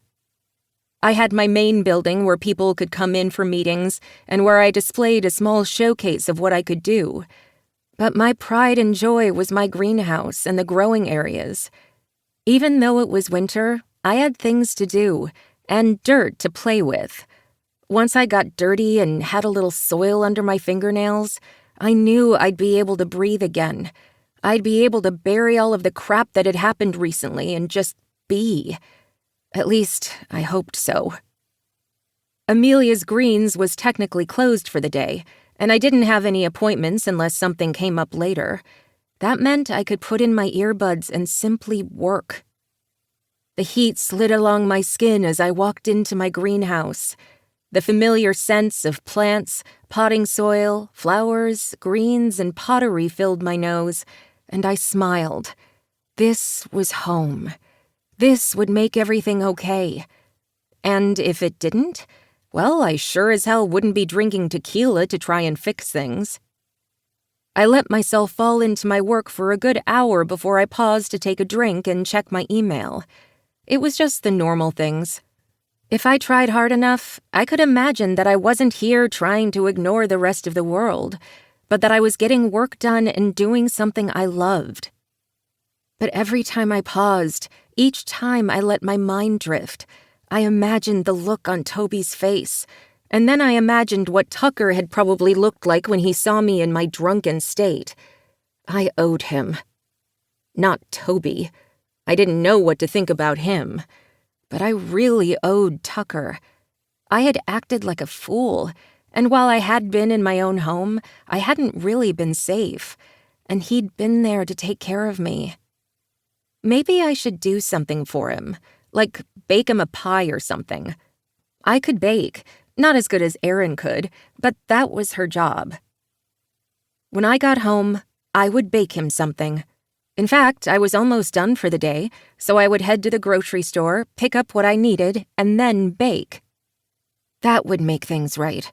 I had my main building where people could come in for meetings and where I displayed a small showcase of what I could do. But my pride and joy was my greenhouse and the growing areas. Even though it was winter, I had things to do and dirt to play with. Once I got dirty and had a little soil under my fingernails, I knew I'd be able to breathe again. I'd be able to bury all of the crap that had happened recently and just be. At least, I hoped so. Amelia's Greens was technically closed for the day, and I didn't have any appointments unless something came up later. That meant I could put in my earbuds and simply work. The heat slid along my skin as I walked into my greenhouse. The familiar scents of plants, potting soil, flowers, greens, and pottery filled my nose, and I smiled. This was home. This would make everything okay. And if it didn't, well, I sure as hell wouldn't be drinking tequila to try and fix things. I let myself fall into my work for a good hour before I paused to take a drink and check my email. It was just the normal things. If I tried hard enough, I could imagine that I wasn't here trying to ignore the rest of the world, but that I was getting work done and doing something I loved. But every time I paused, each time I let my mind drift, I imagined the look on Toby's face, and then I imagined what Tucker had probably looked like when he saw me in my drunken state. I owed him. Not Toby. I didn't know what to think about him. But I really owed Tucker. I had acted like a fool, and while I had been in my own home, I hadn't really been safe, and he'd been there to take care of me. Maybe I should do something for him, like bake him a pie or something. I could bake, not as good as Erin could, but that was her job. When I got home, I would bake him something. In fact, I was almost done for the day, so I would head to the grocery store, pick up what I needed, and then bake. That would make things right.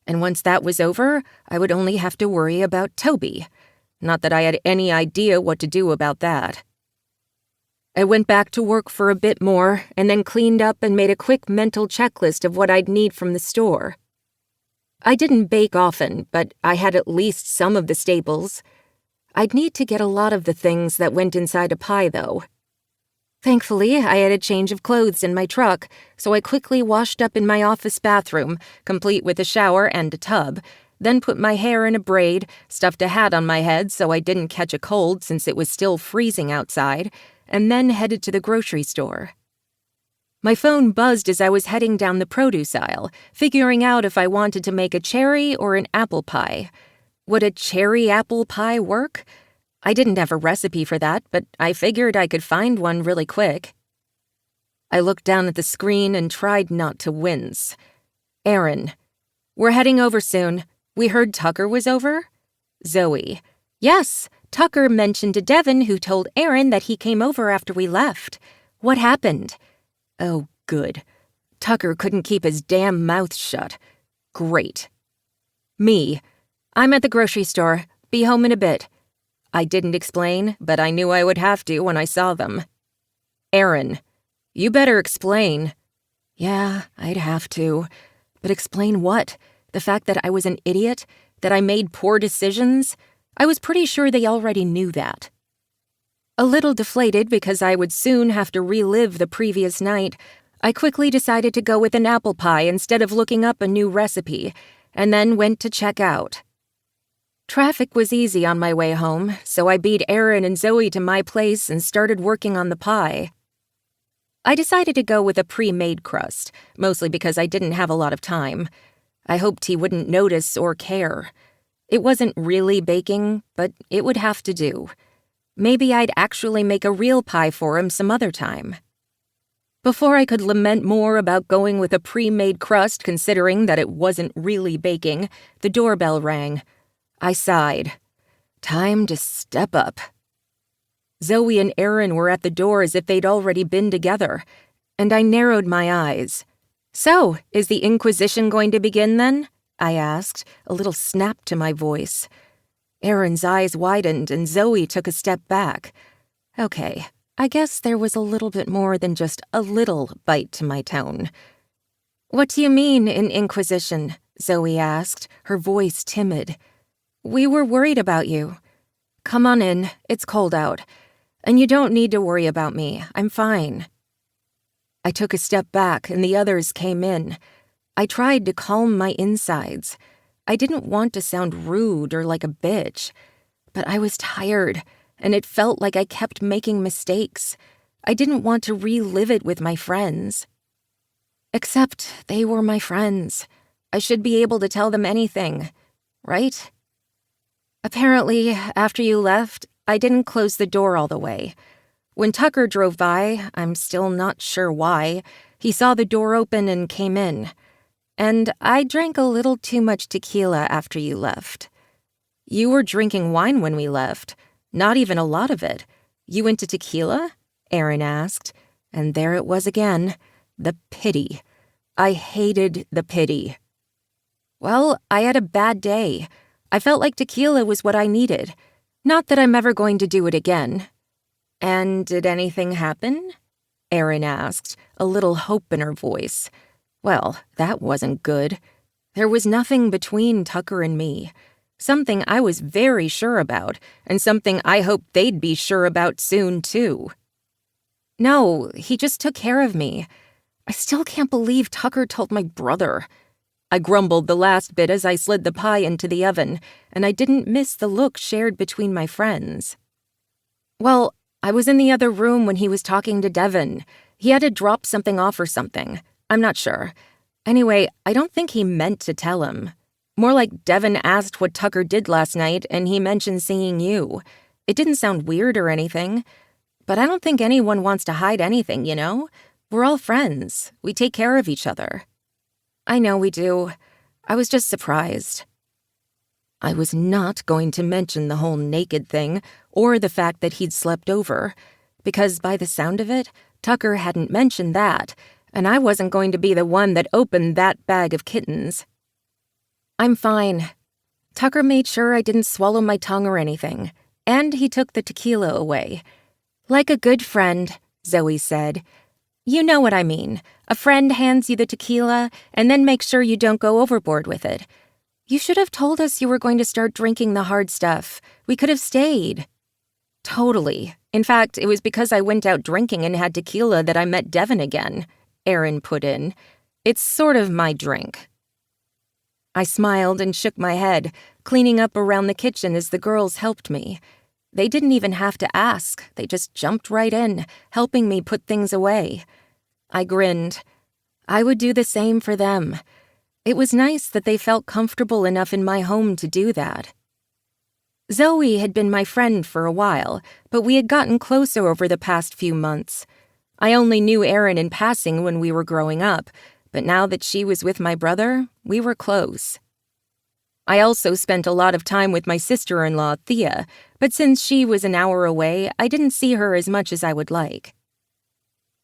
And once that was over, I would only have to worry about Toby. Not that I had any idea what to do about that. I went back to work for a bit more and then cleaned up and made a quick mental checklist of what I'd need from the store. I didn't bake often, but I had at least some of the staples. I'd need to get a lot of the things that went inside a pie, though. Thankfully, I had a change of clothes in my truck, so I quickly washed up in my office bathroom, complete with a shower and a tub, then put my hair in a braid, stuffed a hat on my head so I didn't catch a cold since it was still freezing outside, and then headed to the grocery store. My phone buzzed as I was heading down the produce aisle, figuring out if I wanted to make a cherry or an apple pie. Would a cherry apple pie work? I didn't have a recipe for that, but I figured I could find one really quick. I looked down at the screen and tried not to wince. Aaron. We're heading over soon. We heard Tucker was over? Zoe. Yes, Tucker mentioned to Devin, who told Aaron that he came over after we left. What happened? Oh, good. Tucker couldn't keep his damn mouth shut. Great. Me. I'm at the grocery store. Be home in a bit. I didn't explain, but I knew I would have to when I saw them. Aaron. You better explain. Yeah, I'd have to. But explain what? The fact that I was an idiot? That I made poor decisions? I was pretty sure they already knew that. A little deflated because I would soon have to relive the previous night, I quickly decided to go with an apple pie instead of looking up a new recipe, and then went to check out. Traffic was easy on my way home, so I beat Aaron and Zoe to my place and started working on the pie. I decided to go with a pre-made crust, mostly because I didn't have a lot of time. I hoped he wouldn't notice or care. It wasn't really baking, but it would have to do. Maybe I'd actually make a real pie for him some other time. Before I could lament more about going with a pre-made crust considering that it wasn't really baking, the doorbell rang. I sighed. Time to step up. Zoe and Aaron were at the door as if they'd already been together, and I narrowed my eyes. So, is the Inquisition going to begin then? I asked, a little snap to my voice. Aaron's eyes widened and Zoe took a step back. Okay, I guess there was a little bit more than just a little bite to my tone. What do you mean, an Inquisition? Zoe asked, her voice timid. We were worried about you. Come on in, it's cold out. And you don't need to worry about me, I'm fine. I took a step back and the others came in. I tried to calm my insides. I didn't want to sound rude or like a bitch, but I was tired, and it felt like I kept making mistakes. I didn't want to relive it with my friends. Except they were my friends. I should be able to tell them anything, right? Apparently, after you left, I didn't close the door all the way. When Tucker drove by, I'm still not sure why, he saw the door open and came in. And I drank a little too much tequila after you left. You were drinking wine when we left. Not even a lot of it. You went to tequila? Aaron asked. And there it was again. The pity. I hated the pity. Well, I had a bad day. I felt like tequila was what I needed. Not that I'm ever going to do it again. And did anything happen? Aaron asked, a little hope in her voice. Well, that wasn't good. There was nothing between Tucker and me. Something I was very sure about, and something I hoped they'd be sure about soon, too. No, he just took care of me. I still can't believe Tucker told my brother. I grumbled the last bit as I slid the pie into the oven, and I didn't miss the look shared between my friends. Well, I was in the other room when he was talking to Devin. He had to drop something off or something. I'm not sure. Anyway, I don't think he meant to tell him. More like Devin asked what Tucker did last night, and he mentioned seeing you. It didn't sound weird or anything. But I don't think anyone wants to hide anything, you know? We're all friends. We take care of each other. I know we do. I was just surprised. I was not going to mention the whole naked thing, or the fact that he'd slept over, because by the sound of it, Tucker hadn't mentioned that, and I wasn't going to be the one that opened that bag of kittens. I'm fine. Tucker made sure I didn't swallow my tongue or anything, and he took the tequila away. Like a good friend, Zoe said. You know what I mean. A friend hands you the tequila and then makes sure you don't go overboard with it. You should have told us you were going to start drinking the hard stuff. We could have stayed. Totally. In fact, it was because I went out drinking and had tequila that I met Devin again, Erin put in. It's sort of my drink. I smiled and shook my head, cleaning up around the kitchen as the girls helped me. They didn't even have to ask. They just jumped right in, helping me put things away. I grinned. I would do the same for them. It was nice that they felt comfortable enough in my home to do that. Zoe had been my friend for a while, but we had gotten closer over the past few months. I only knew Erin in passing when we were growing up, but now that she was with my brother, we were close. I also spent a lot of time with my sister-in-law, Thea, but since she was an hour away, I didn't see her as much as I would like.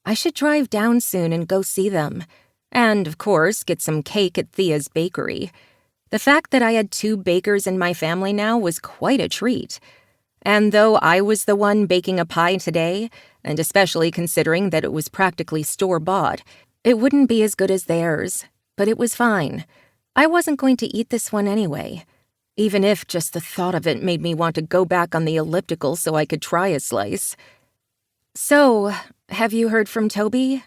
I should drive down soon and go see them, and, of course, get some cake at Thea's bakery. The fact that I had 2 bakers in my family now was quite a treat. And though I was the one baking a pie today, and especially considering that it was practically store-bought, it wouldn't be as good as theirs, but it was fine. I wasn't going to eat this one anyway, even if just the thought of it made me want to go back on the elliptical so I could try a slice. So, have you heard from Toby?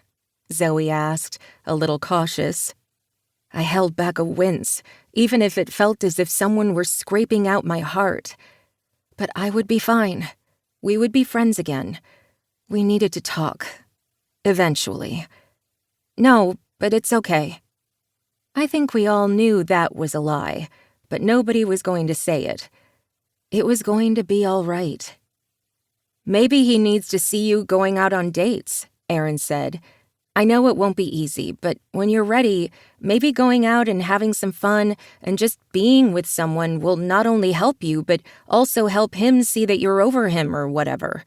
Zoe asked, a little cautious. I held back a wince, even if it felt as if someone were scraping out my heart. But I would be fine. We would be friends again. We needed to talk. Eventually. No, but it's okay. I think we all knew that was a lie, but nobody was going to say it. It was going to be all right. Maybe he needs to see you going out on dates, Erin said. I know it won't be easy, but when you're ready, maybe going out and having some fun and just being with someone will not only help you, but also help him see that you're over him or whatever.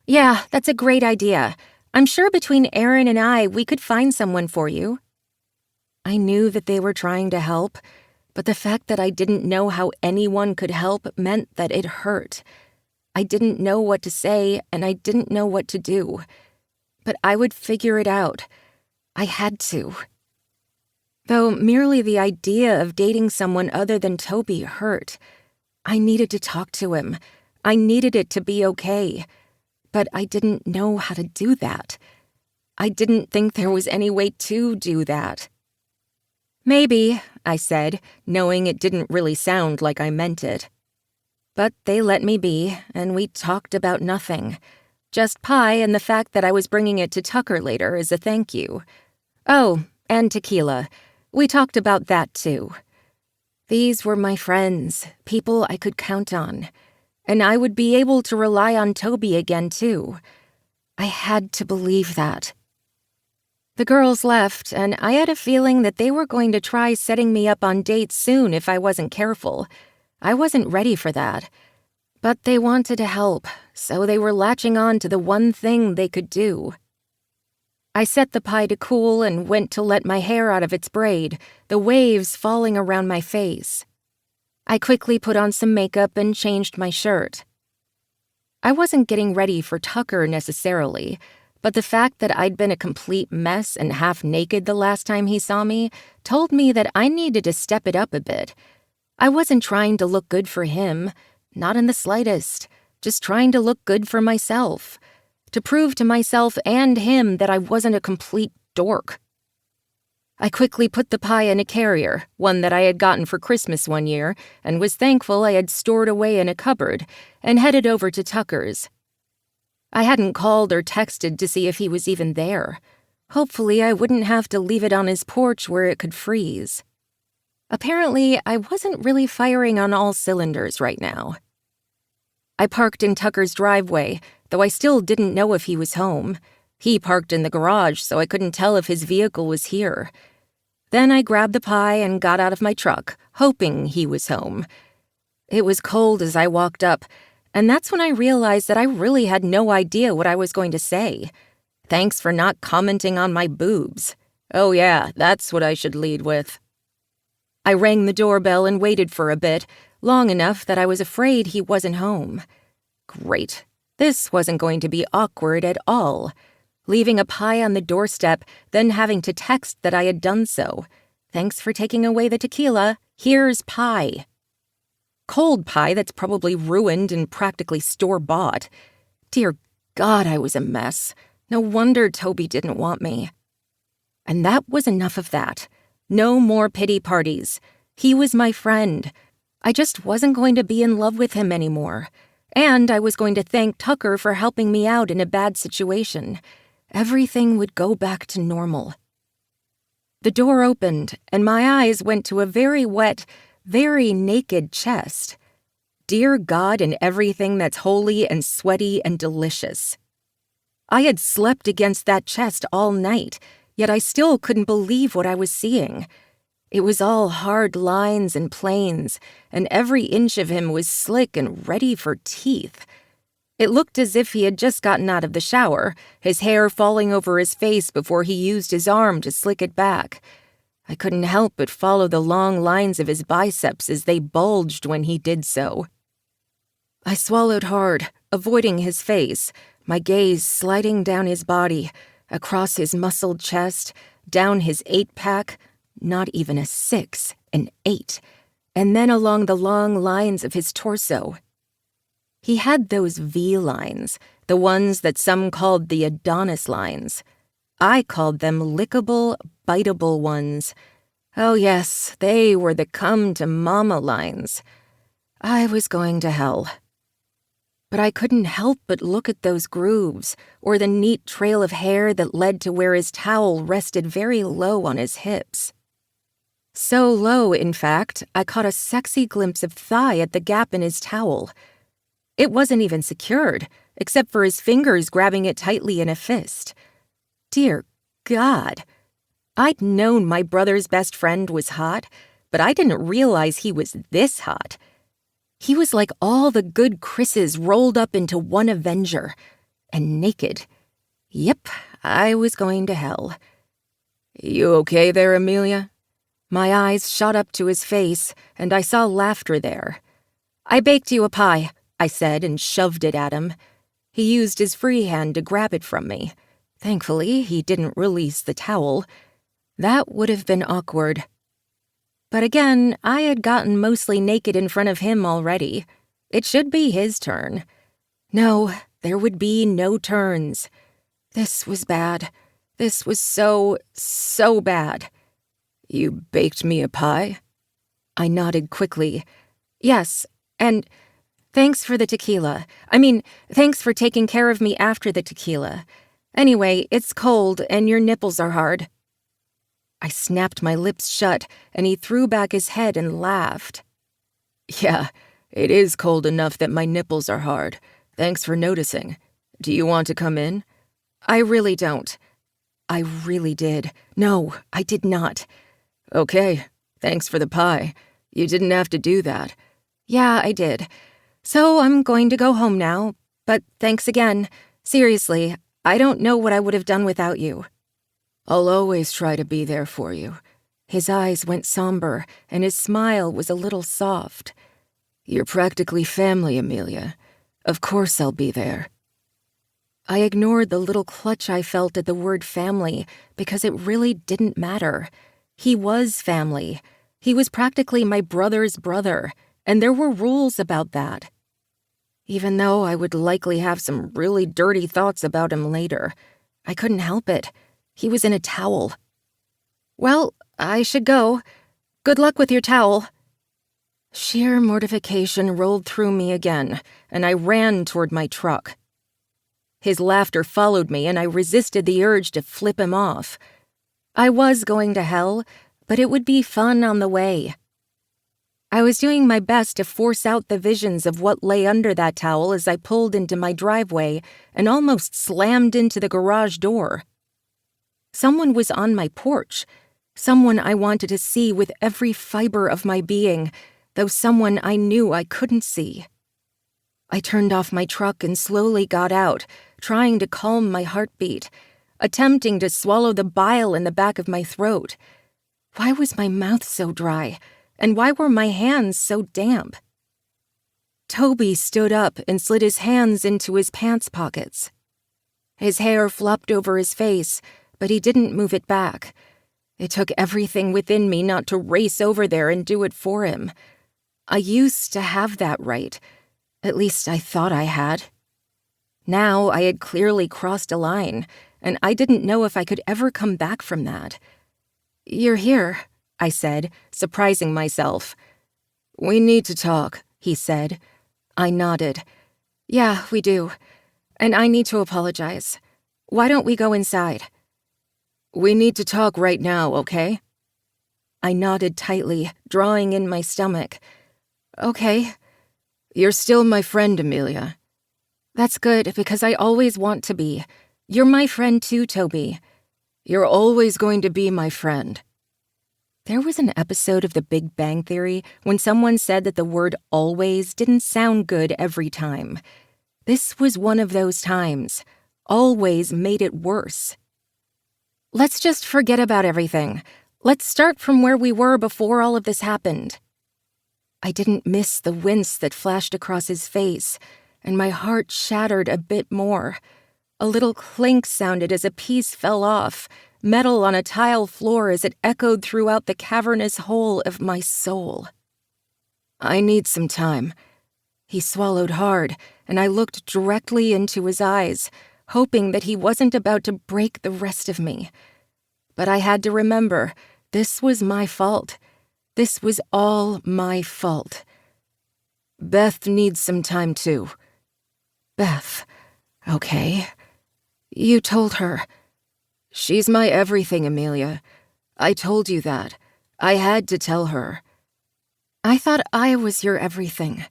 Yeah, that's a great idea. I'm sure between Erin and I, we could find someone for you. I knew that they were trying to help, but the fact that I didn't know how anyone could help meant that it hurt. I didn't know what to say, and I didn't know what to do. But I would figure it out. I had to. Though merely the idea of dating someone other than Toby hurt. I needed to talk to him. I needed it to be okay. But I didn't know how to do that. I didn't think there was any way to do that. Maybe, I said, knowing it didn't really sound like I meant it. But they let me be, and we talked about nothing. Just pie and the fact that I was bringing it to Tucker later as a thank you. Oh, and tequila. We talked about that too. These were my friends, people I could count on. And I would be able to rely on Toby again too. I had to believe that. The girls left, and I had a feeling that they were going to try setting me up on dates soon if I wasn't careful. I wasn't ready for that. But they wanted to help, so they were latching on to the one thing they could do. I set the pie to cool and went to let my hair out of its braid, the waves falling around my face. I quickly put on some makeup and changed my shirt. I wasn't getting ready for Tucker necessarily, but the fact that I'd been a complete mess and half naked the last time he saw me told me that I needed to step it up a bit. I wasn't trying to look good for him. Not in the slightest, just trying to look good for myself, to prove to myself and him that I wasn't a complete dork. I quickly put the pie in a carrier, one that I had gotten for Christmas one year, and was thankful I had stored away in a cupboard, and headed over to Tucker's. I hadn't called or texted to see if he was even there. Hopefully I wouldn't have to leave it on his porch where it could freeze. Apparently, I wasn't really firing on all cylinders right now. I parked in Tucker's driveway, though I still didn't know if he was home. He parked in the garage, so I couldn't tell if his vehicle was here. Then I grabbed the pie and got out of my truck, hoping he was home. It was cold as I walked up, and that's when I realized that I really had no idea what I was going to say. Thanks for not commenting on my boobs. Oh yeah, that's what I should lead with. I rang the doorbell and waited for a bit, long enough that I was afraid he wasn't home. Great. This wasn't going to be awkward at all. leaving a pie on the doorstep, then having to text that I had done so. Thanks for taking away the tequila. Here's pie. Cold pie that's probably ruined and practically store-bought. Dear God, I was a mess. No wonder Toby didn't want me. And that was enough of that. No more pity parties. He was my friend. I just wasn't going to be in love with him anymore. And I was going to thank Tucker for helping me out in a bad situation. Everything would go back to normal. The door opened, and my eyes went to a very wet, very naked chest. Dear God and everything that's holy and sweaty and delicious. I had slept against that chest all night, yet I still couldn't believe what I was seeing. It was all hard lines and planes, and every inch of him was slick and ready for teeth. It looked as if he had just gotten out of the shower, his hair falling over his face before he used his arm to slick it back. I couldn't help but follow the long lines of his biceps as they bulged when he did so. I swallowed hard, avoiding his face, my gaze sliding down his body, across his muscled chest, down his 8-pack, not even a 6, an 8, and then along the long lines of his torso. He had those V lines, the ones that some called the Adonis lines. I called them lickable, biteable ones. Oh yes, they were the come-to-mama lines. I was going to hell. But I couldn't help but look at those grooves, or the neat trail of hair that led to where his towel rested very low on his hips. So low, in fact, I caught a sexy glimpse of thigh at the gap in his towel. It wasn't even secured, except for his fingers grabbing it tightly in a fist. Dear God. I'd known my brother's best friend was hot, but I didn't realize he was this hot. He was like all the good Chris's rolled up into one Avenger. And naked. Yep, I was going to hell. You okay there, Amelia? My eyes shot up to his face, and I saw laughter there. I baked you a pie, I said, and shoved it at him. He used his free hand to grab it from me. Thankfully, he didn't release the towel. That would have been awkward. But again, I had gotten mostly naked in front of him already. It should be his turn. No, there would be no turns. This was bad. This was so bad. You baked me a pie? I nodded quickly. Yes, and thanks for the tequila. I mean, thanks for taking care of me after the tequila. Anyway, it's cold and your nipples are hard. I snapped my lips shut, and he threw back his head and laughed. Yeah, it is cold enough that my nipples are hard. Thanks for noticing. Do you want to come in? I really don't. I really did. No, I did not. Okay, thanks for the pie. You didn't have to do that. Yeah, I did. So I'm going to go home now, but thanks again. Seriously, I don't know what I would have done without you. I'll always try to be there for you. His eyes went somber, and his smile was a little soft. You're practically family, Amelia. Of course I'll be there. I ignored the little clutch I felt at the word family because it really didn't matter. He was family. He was practically my brother's brother, and there were rules about that. Even though I would likely have some really dirty thoughts about him later, I couldn't help it. He was in a towel. Well, I should go. Good luck with your towel. Sheer mortification rolled through me again, and I ran toward my truck. His laughter followed me, and I resisted the urge to flip him off. I was going to hell, but it would be fun on the way. I was doing my best to force out the visions of what lay under that towel as I pulled into my driveway and almost slammed into the garage door. Someone was on my porch, someone I wanted to see with every fiber of my being, though someone I knew I couldn't see. I turned off my truck and slowly got out, trying to calm my heartbeat, attempting to swallow the bile in the back of my throat. Why was my mouth so dry, and why were my hands so damp? Toby stood up and slid his hands into his pants pockets. His hair flopped over his face, but he didn't move it back. It took everything within me not to race over there and do it for him. I used to have that right. At least I thought I had. Now I had clearly crossed a line, and I didn't know if I could ever come back from that. "You're here," I said, surprising myself. "We need to talk," he said. I nodded. "Yeah, we do. And I need to apologize. Why don't we go inside?" "We need to talk right now, okay?" I nodded tightly, drawing in my stomach. "Okay." "You're still my friend, Amelia." "That's good, because I always want to be. You're my friend too, Toby." "You're always going to be my friend." There was an episode of The Big Bang Theory when someone said that the word always didn't sound good every time. This was one of those times. Always made it worse. "Let's just forget about everything. Let's start from where we were before all of this happened." I didn't miss the wince that flashed across his face, and my heart shattered a bit more. A little clink sounded as a piece fell off, metal on a tile floor as it echoed throughout the cavernous hole of my soul. "I need some time." He swallowed hard, and I looked directly into his eyes, hoping that he wasn't about to break the rest of me. But I had to remember, this was my fault. This was all my fault. "Beth needs some time too." "Beth. Okay. You told her." "She's my everything, Amelia. I told you that. I had to tell her." "I thought I was your everything."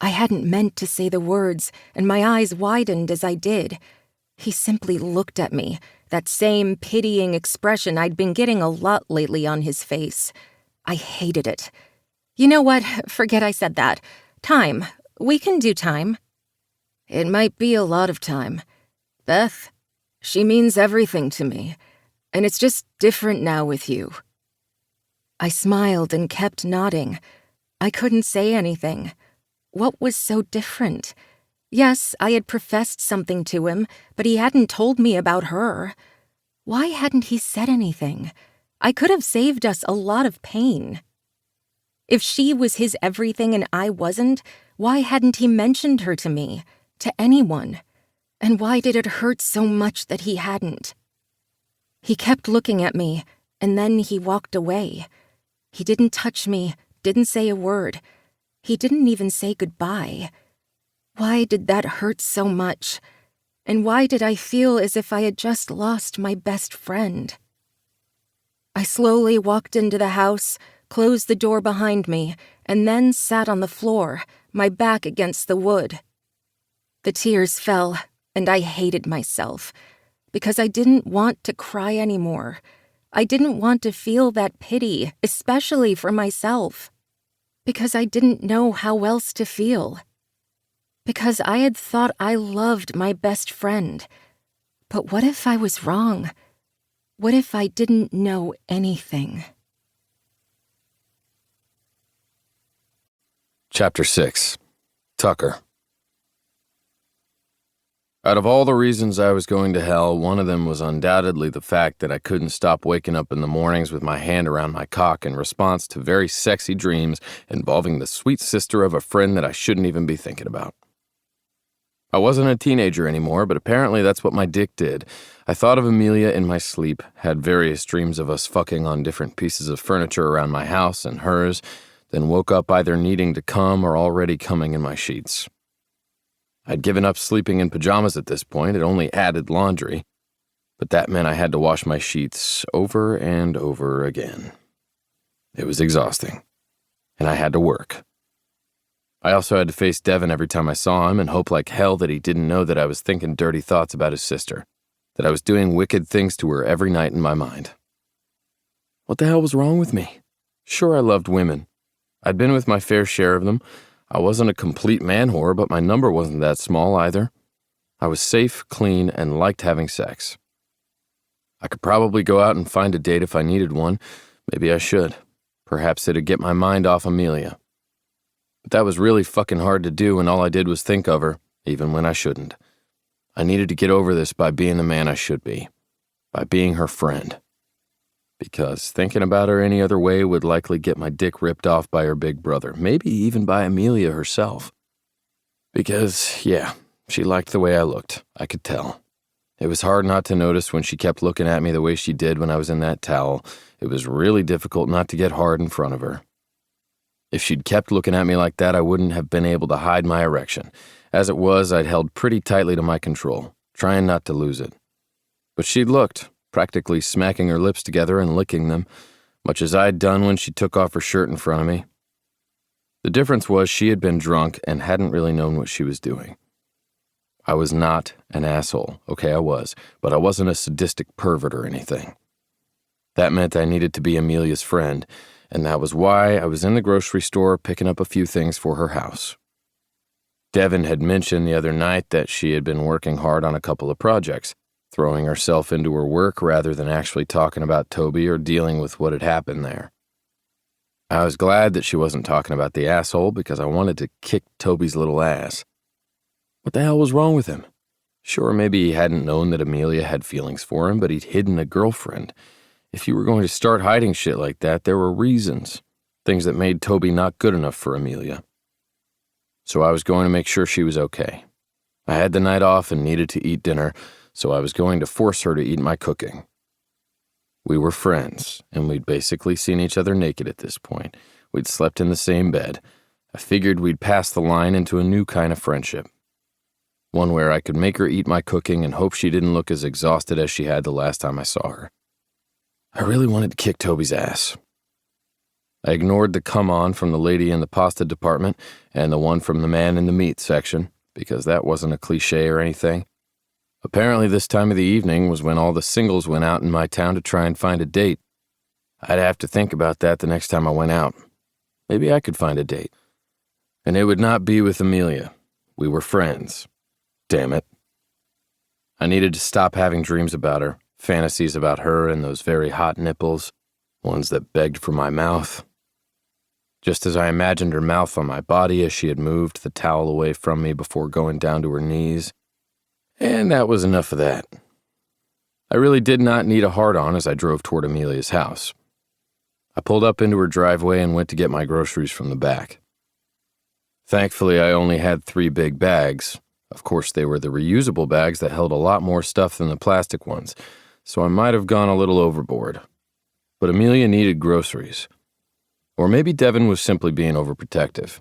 I hadn't meant to say the words, and my eyes widened as I did. He simply looked at me, that same pitying expression I'd been getting a lot lately on his face. I hated it. "You know what? Forget I said that. Time. We can do time." "It might be a lot of time. Beth, she means everything to me, and it's just different now with you." I smiled and kept nodding. I couldn't say anything. What was so different? Yes, I had professed something to him, but he hadn't told me about her. Why hadn't he said anything? I could have saved us a lot of pain. If she was his everything and I wasn't, why hadn't he mentioned her to me, to anyone? And why did it hurt so much that he hadn't? He kept looking at me, and then he walked away. He didn't touch me, didn't say a word. He didn't even say goodbye. Why did that hurt so much? And why did I feel as if I had just lost my best friend? I slowly walked into the house, closed the door behind me, and then sat on the floor, my back against the wood. The tears fell, and I hated myself, because I didn't want to cry anymore. I didn't want to feel that pity, especially for myself. Because I didn't know how else to feel. Because I had thought I loved my best friend. But what if I was wrong? What if I didn't know anything? Chapter 6. Tucker. Out of all the reasons I was going to hell, one of them was undoubtedly the fact that I couldn't stop waking up in the mornings with my hand around my cock in response to very sexy dreams involving the sweet sister of a friend that I shouldn't even be thinking about. I wasn't a teenager anymore, but apparently that's what my dick did. I thought of Amelia in my sleep, had various dreams of us fucking on different pieces of furniture around my house and hers, then woke up either needing to come or already coming in my sheets. I'd given up sleeping in pajamas at this point. It only added laundry, but that meant I had to wash my sheets over and over again. It was exhausting, and I had to work. I also had to face Devin every time I saw him and hope like hell that he didn't know that I was thinking dirty thoughts about his sister, that I was doing wicked things to her every night in my mind. What the hell was wrong with me? Sure, I loved women. I'd been with my fair share of them. I wasn't a complete man whore, but my number wasn't that small either. I was safe, clean, and liked having sex. I could probably go out and find a date if I needed one. Maybe I should. Perhaps it'd get my mind off Amelia. But that was really fucking hard to do, and all I did was think of her, even when I shouldn't. I needed to get over this by being the man I should be, by being her friend. Because thinking about her any other way would likely get my dick ripped off by her big brother, maybe even by Amelia herself. Because, yeah, she liked the way I looked, I could tell. It was hard not to notice when she kept looking at me the way she did when I was in that towel. It was really difficult not to get hard in front of her. If she'd kept looking at me like that, I wouldn't have been able to hide my erection. As it was, I'd held pretty tightly to my control, trying not to lose it. But she looked, practically smacking her lips together and licking them, much as I'd done when she took off her shirt in front of me. The difference was she had been drunk and hadn't really known what she was doing. I was not an asshole, okay, I was, but I wasn't a sadistic pervert or anything. That meant I needed to be Amelia's friend, and that was why I was in the grocery store picking up a few things for her house. Devin had mentioned the other night that she had been working hard on a couple of projects, throwing herself into her work rather than actually talking about Toby or dealing with what had happened there. I was glad that she wasn't talking about the asshole because I wanted to kick Toby's little ass. What the hell was wrong with him? Sure, maybe he hadn't known that Amelia had feelings for him, but he'd hidden a girlfriend. If you were going to start hiding shit like that, there were reasons, things that made Toby not good enough for Amelia. So I was going to make sure she was okay. I had the night off and needed to eat dinner, so I was going to force her to eat my cooking. We were friends, and we'd basically seen each other naked at this point. We'd slept in the same bed. I figured we'd pass the line into a new kind of friendship. One where I could make her eat my cooking and hope she didn't look as exhausted as she had the last time I saw her. I really wanted to kick Toby's ass. I ignored the come-on from the lady in the pasta department and the one from the man in the meat section, because that wasn't a cliche or anything. Apparently this time of the evening was when all the singles went out in my town to try and find a date. I'd have to think about that the next time I went out. Maybe I could find a date. And it would not be with Amelia. We were friends. Damn it. I needed to stop having dreams about her, fantasies about her and those very hot nipples, ones that begged for my mouth. Just as I imagined her mouth on my body as she had moved the towel away from me before going down to her knees. And that was enough of that. I really did not need a hard-on as I drove toward Amelia's house. I pulled up into her driveway and went to get my groceries from the back. Thankfully, I only had 3 big bags. Of course, they were the reusable bags that held a lot more stuff than the plastic ones, so I might have gone a little overboard. But Amelia needed groceries. Or maybe Devin was simply being overprotective.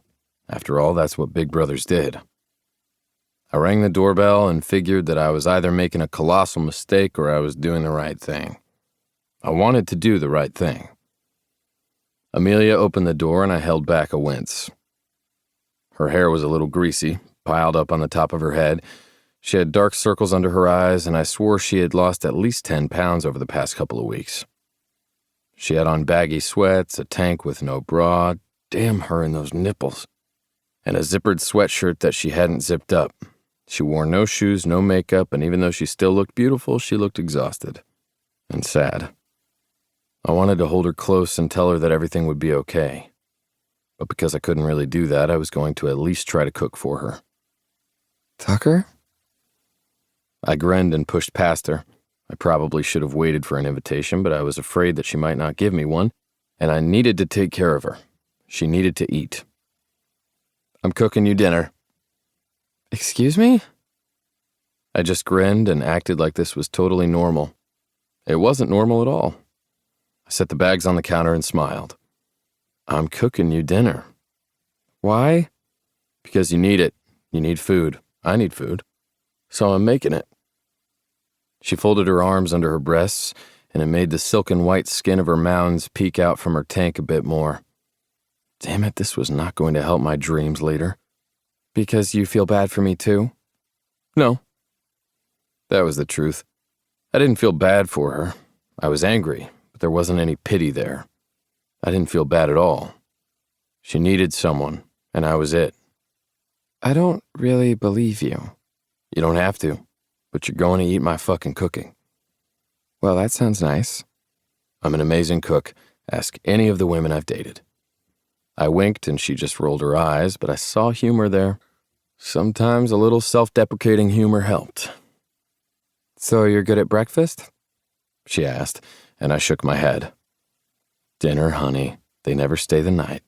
After all, that's what big brothers did. I rang the doorbell and figured that I was either making a colossal mistake or I was doing the right thing. I wanted to do the right thing. Amelia opened the door and I held back a wince. Her hair was a little greasy, piled up on the top of her head. She had dark circles under her eyes, and I swore she had lost at least 10 pounds over the past couple of weeks. She had on baggy sweats, a tank with no bra, damn her and those nipples, and a zippered sweatshirt that she hadn't zipped up. She wore no shoes, no makeup, and even though she still looked beautiful, she looked exhausted and sad. I wanted to hold her close and tell her that everything would be okay. But because I couldn't really do that, I was going to at least try to cook for her. Tucker? I grinned and pushed past her. I probably should have waited for an invitation, but I was afraid that she might not give me one, and I needed to take care of her. She needed to eat. I'm cooking you dinner. Excuse me? I just grinned and acted like this was totally normal. It wasn't normal at all. I set the bags on the counter and smiled. I'm cooking you dinner. Why? Because you need it. You need food. I need food. So I'm making it. She folded her arms under her breasts, and it made the silken white skin of her mounds peek out from her tank a bit more. Damn it, this was not going to help my dreams later. Because you feel bad for me too? No. That was the truth. I didn't feel bad for her. I was angry, but there wasn't any pity there. I didn't feel bad at all. She needed someone, and I was it. I don't really believe you. You don't have to, but you're going to eat my fucking cooking. Well, that sounds nice. I'm an amazing cook. Ask any of the women I've dated. I winked and she just rolled her eyes, but I saw humor there. Sometimes a little self-deprecating humor helped. So you're good at breakfast? She asked, and I shook my head. Dinner, honey. They never stay the night.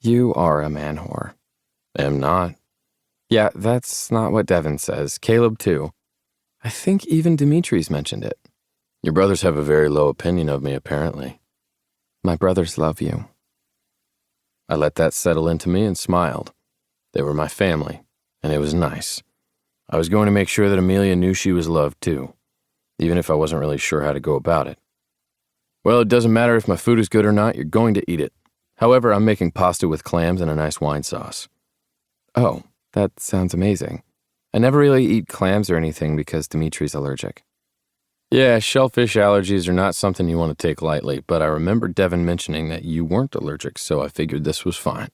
You are a man whore. Am not. Yeah, that's not what Devin says. Caleb, too. I think even Dimitri's mentioned it. Your brothers have a very low opinion of me, apparently. My brothers love you. I let that settle into me and smiled. They were my family, and it was nice. I was going to make sure that Amelia knew she was loved, too, even if I wasn't really sure how to go about it. Well, it doesn't matter if my food is good or not, you're going to eat it. However, I'm making pasta with clams and a nice wine sauce. Oh, that sounds amazing. I never really eat clams or anything because Dimitri's allergic. Yeah, shellfish allergies are not something you want to take lightly, but I remember Devin mentioning that you weren't allergic, so I figured this was fine.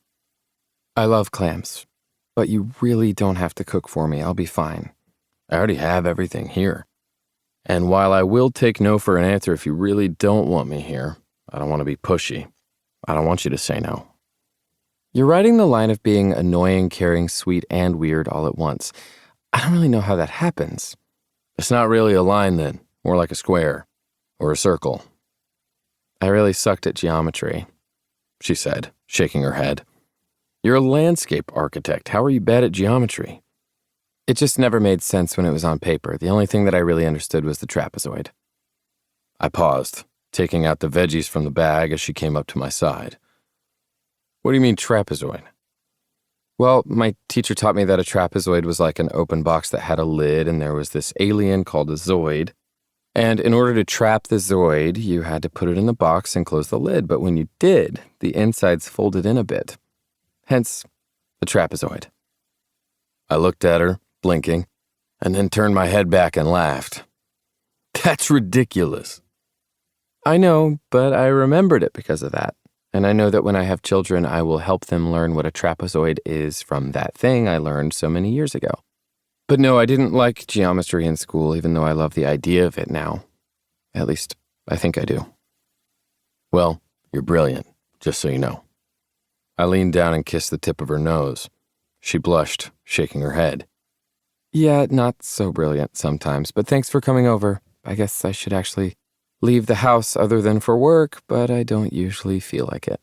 I love clams, but you really don't have to cook for me. I'll be fine. I already have everything here. And while I will take no for an answer if you really don't want me here, I don't want to be pushy. I don't want you to say no. You're riding the line of being annoying, caring, sweet, and weird all at once. I don't really know how that happens. It's not really a line then, more like a square or a circle. I really sucked at geometry, she said, shaking her head. You're a landscape architect. How are you bad at geometry? It just never made sense when it was on paper. The only thing that I really understood was the trapezoid. I paused, taking out the veggies from the bag as she came up to my side. What do you mean trapezoid? Well, my teacher taught me that a trapezoid was like an open box that had a lid, and there was this alien called a zoid. And in order to trap the zoid, you had to put it in the box and close the lid. But when you did, the insides folded in a bit. Hence, the trapezoid. I looked at her, blinking, and then turned my head back and laughed. That's ridiculous. I know, but I remembered it because of that. And I know that when I have children, I will help them learn what a trapezoid is from that thing I learned so many years ago. But no, I didn't like geometry in school, even though I love the idea of it now. At least, I think I do. Well, you're brilliant, just so you know. I leaned down and kissed the tip of her nose. She blushed, shaking her head. Yeah, not so brilliant sometimes, but thanks for coming over. I guess I should actually leave the house other than for work, but I don't usually feel like it.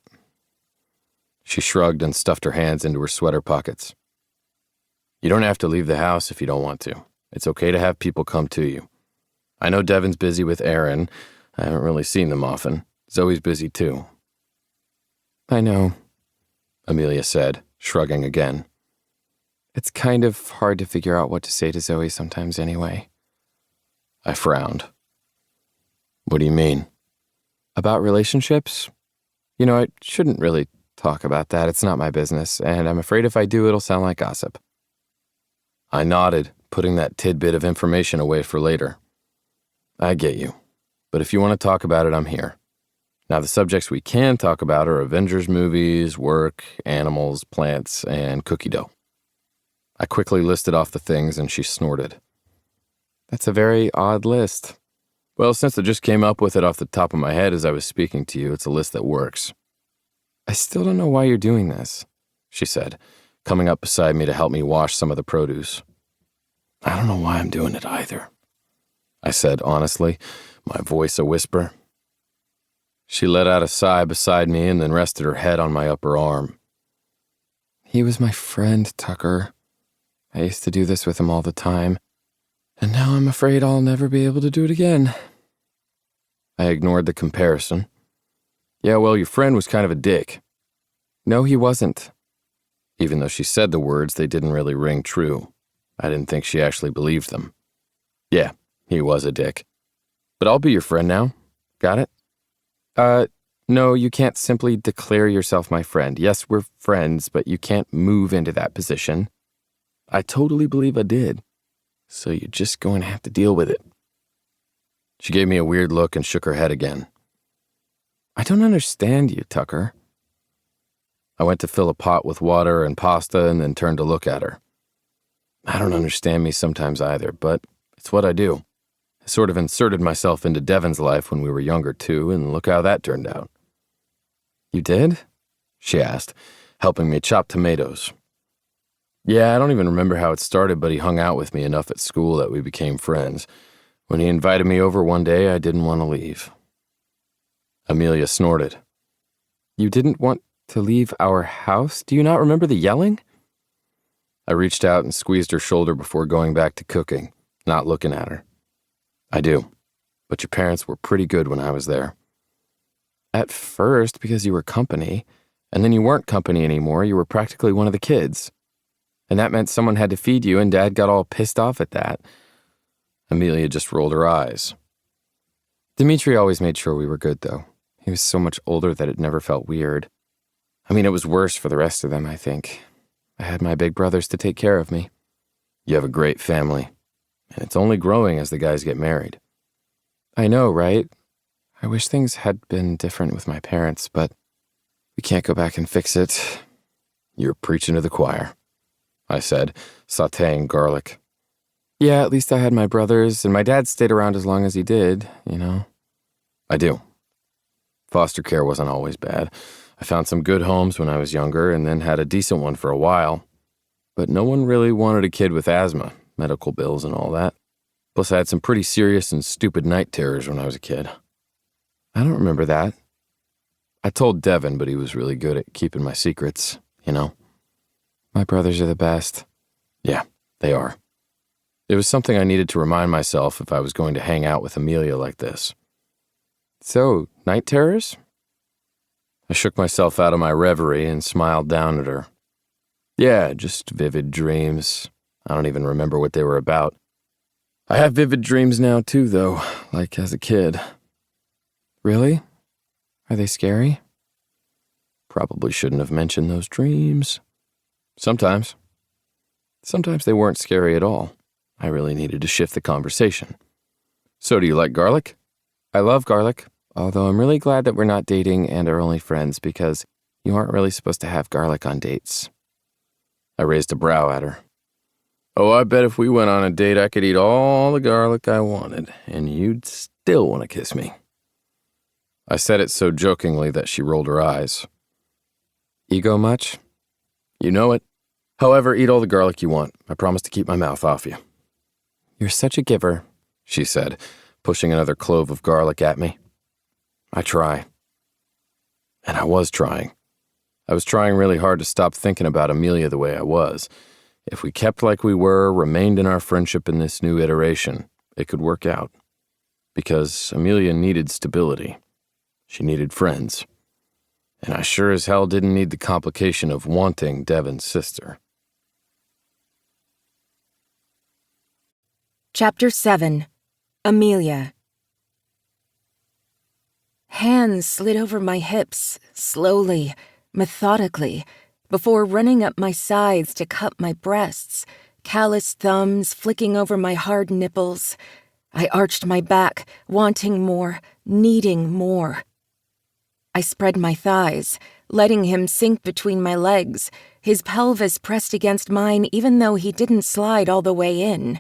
She shrugged and stuffed her hands into her sweater pockets. You don't have to leave the house if you don't want to. It's okay to have people come to you. I know Devin's busy with Aaron. I haven't really seen them often. Zoe's busy too. I know, Amelia said, shrugging again. It's kind of hard to figure out what to say to Zoe sometimes anyway. I frowned. What do you mean? About relationships? You know, I shouldn't really talk about that. It's not my business, and I'm afraid if I do, it'll sound like gossip. I nodded, putting that tidbit of information away for later. I get you, but if you want to talk about it, I'm here. Now, the subjects we can talk about are Avengers movies, work, animals, plants, and cookie dough. I quickly listed off the things, and she snorted. That's a very odd list. Well, since I just came up with it off the top of my head as I was speaking to you, it's a list that works. I still don't know why you're doing this, she said, coming up beside me to help me wash some of the produce. I don't know why I'm doing it either, I said honestly, my voice a whisper. She let out a sigh beside me and then rested her head on my upper arm. He was my friend, Tucker. I used to do this with him all the time. And now I'm afraid I'll never be able to do it again. I ignored the comparison. Yeah, well, your friend was kind of a dick. No, he wasn't. Even though she said the words, they didn't really ring true. I didn't think she actually believed them. Yeah, he was a dick. But I'll be your friend now. Got it? No, you can't simply declare yourself my friend. Yes, we're friends, but you can't move into that position. I totally believe I did. So you're just going to have to deal with it. She gave me a weird look and shook her head again. I don't understand you, Tucker. I went to fill a pot with water and pasta and then turned to look at her. I don't understand me sometimes either, but it's what I do. I sort of inserted myself into Devin's life when we were younger too, and look how that turned out. You did? She asked, helping me chop tomatoes. Yeah, I don't even remember how it started, but he hung out with me enough at school that we became friends. When he invited me over one day, I didn't want to leave. Amelia snorted. You didn't want to leave our house? Do you not remember the yelling? I reached out and squeezed her shoulder before going back to cooking, not looking at her. I do, but your parents were pretty good when I was there. At first, because you were company, and then you weren't company anymore. You were practically one of the kids. And that meant someone had to feed you, and Dad got all pissed off at that. Amelia just rolled her eyes. Dimitri always made sure we were good, though. He was so much older that it never felt weird. I mean, it was worse for the rest of them, I think. I had my big brothers to take care of me. You have a great family, and it's only growing as the guys get married. I know, right? I wish things had been different with my parents, but we can't go back and fix it. You're preaching to the choir, I said, sautéing garlic. Yeah, at least I had my brothers, and my dad stayed around as long as he did, you know. I do. Foster care wasn't always bad. I found some good homes when I was younger and then had a decent one for a while. But no one really wanted a kid with asthma, medical bills and all that. Plus I had some pretty serious and stupid night terrors when I was a kid. I don't remember that. I told Devin, but he was really good at keeping my secrets, you know. My brothers are the best. Yeah, they are. It was something I needed to remind myself if I was going to hang out with Amelia like this. So, night terrors? I shook myself out of my reverie and smiled down at her. Yeah, just vivid dreams. I don't even remember what they were about. I have vivid dreams now too, though, like as a kid. Really? Are they scary? Probably shouldn't have mentioned those dreams. Sometimes. Sometimes they weren't scary at all. I really needed to shift the conversation. So do you like garlic? I love garlic, although I'm really glad that we're not dating and are only friends because you aren't really supposed to have garlic on dates. I raised a brow at her. Oh, I bet if we went on a date I could eat all the garlic I wanted, and you'd still want to kiss me. I said it so jokingly that she rolled her eyes. Ego much? You know it. However, eat all the garlic you want. I promise to keep my mouth off you. You're such a giver, she said, pushing another clove of garlic at me. I try. And I was trying. I was trying really hard to stop thinking about Amelia the way I was. If we kept like we were, remained in our friendship in this new iteration, it could work out. Because Amelia needed stability. She needed friends. And I sure as hell didn't need the complication of wanting Devin's sister. Chapter 7. Amelia. Hands slid over my hips, slowly, methodically, before running up my sides to cup my breasts, calloused thumbs flicking over my hard nipples. I arched my back, wanting more, needing more. I spread my thighs, letting him sink between my legs, his pelvis pressed against mine even though he didn't slide all the way in.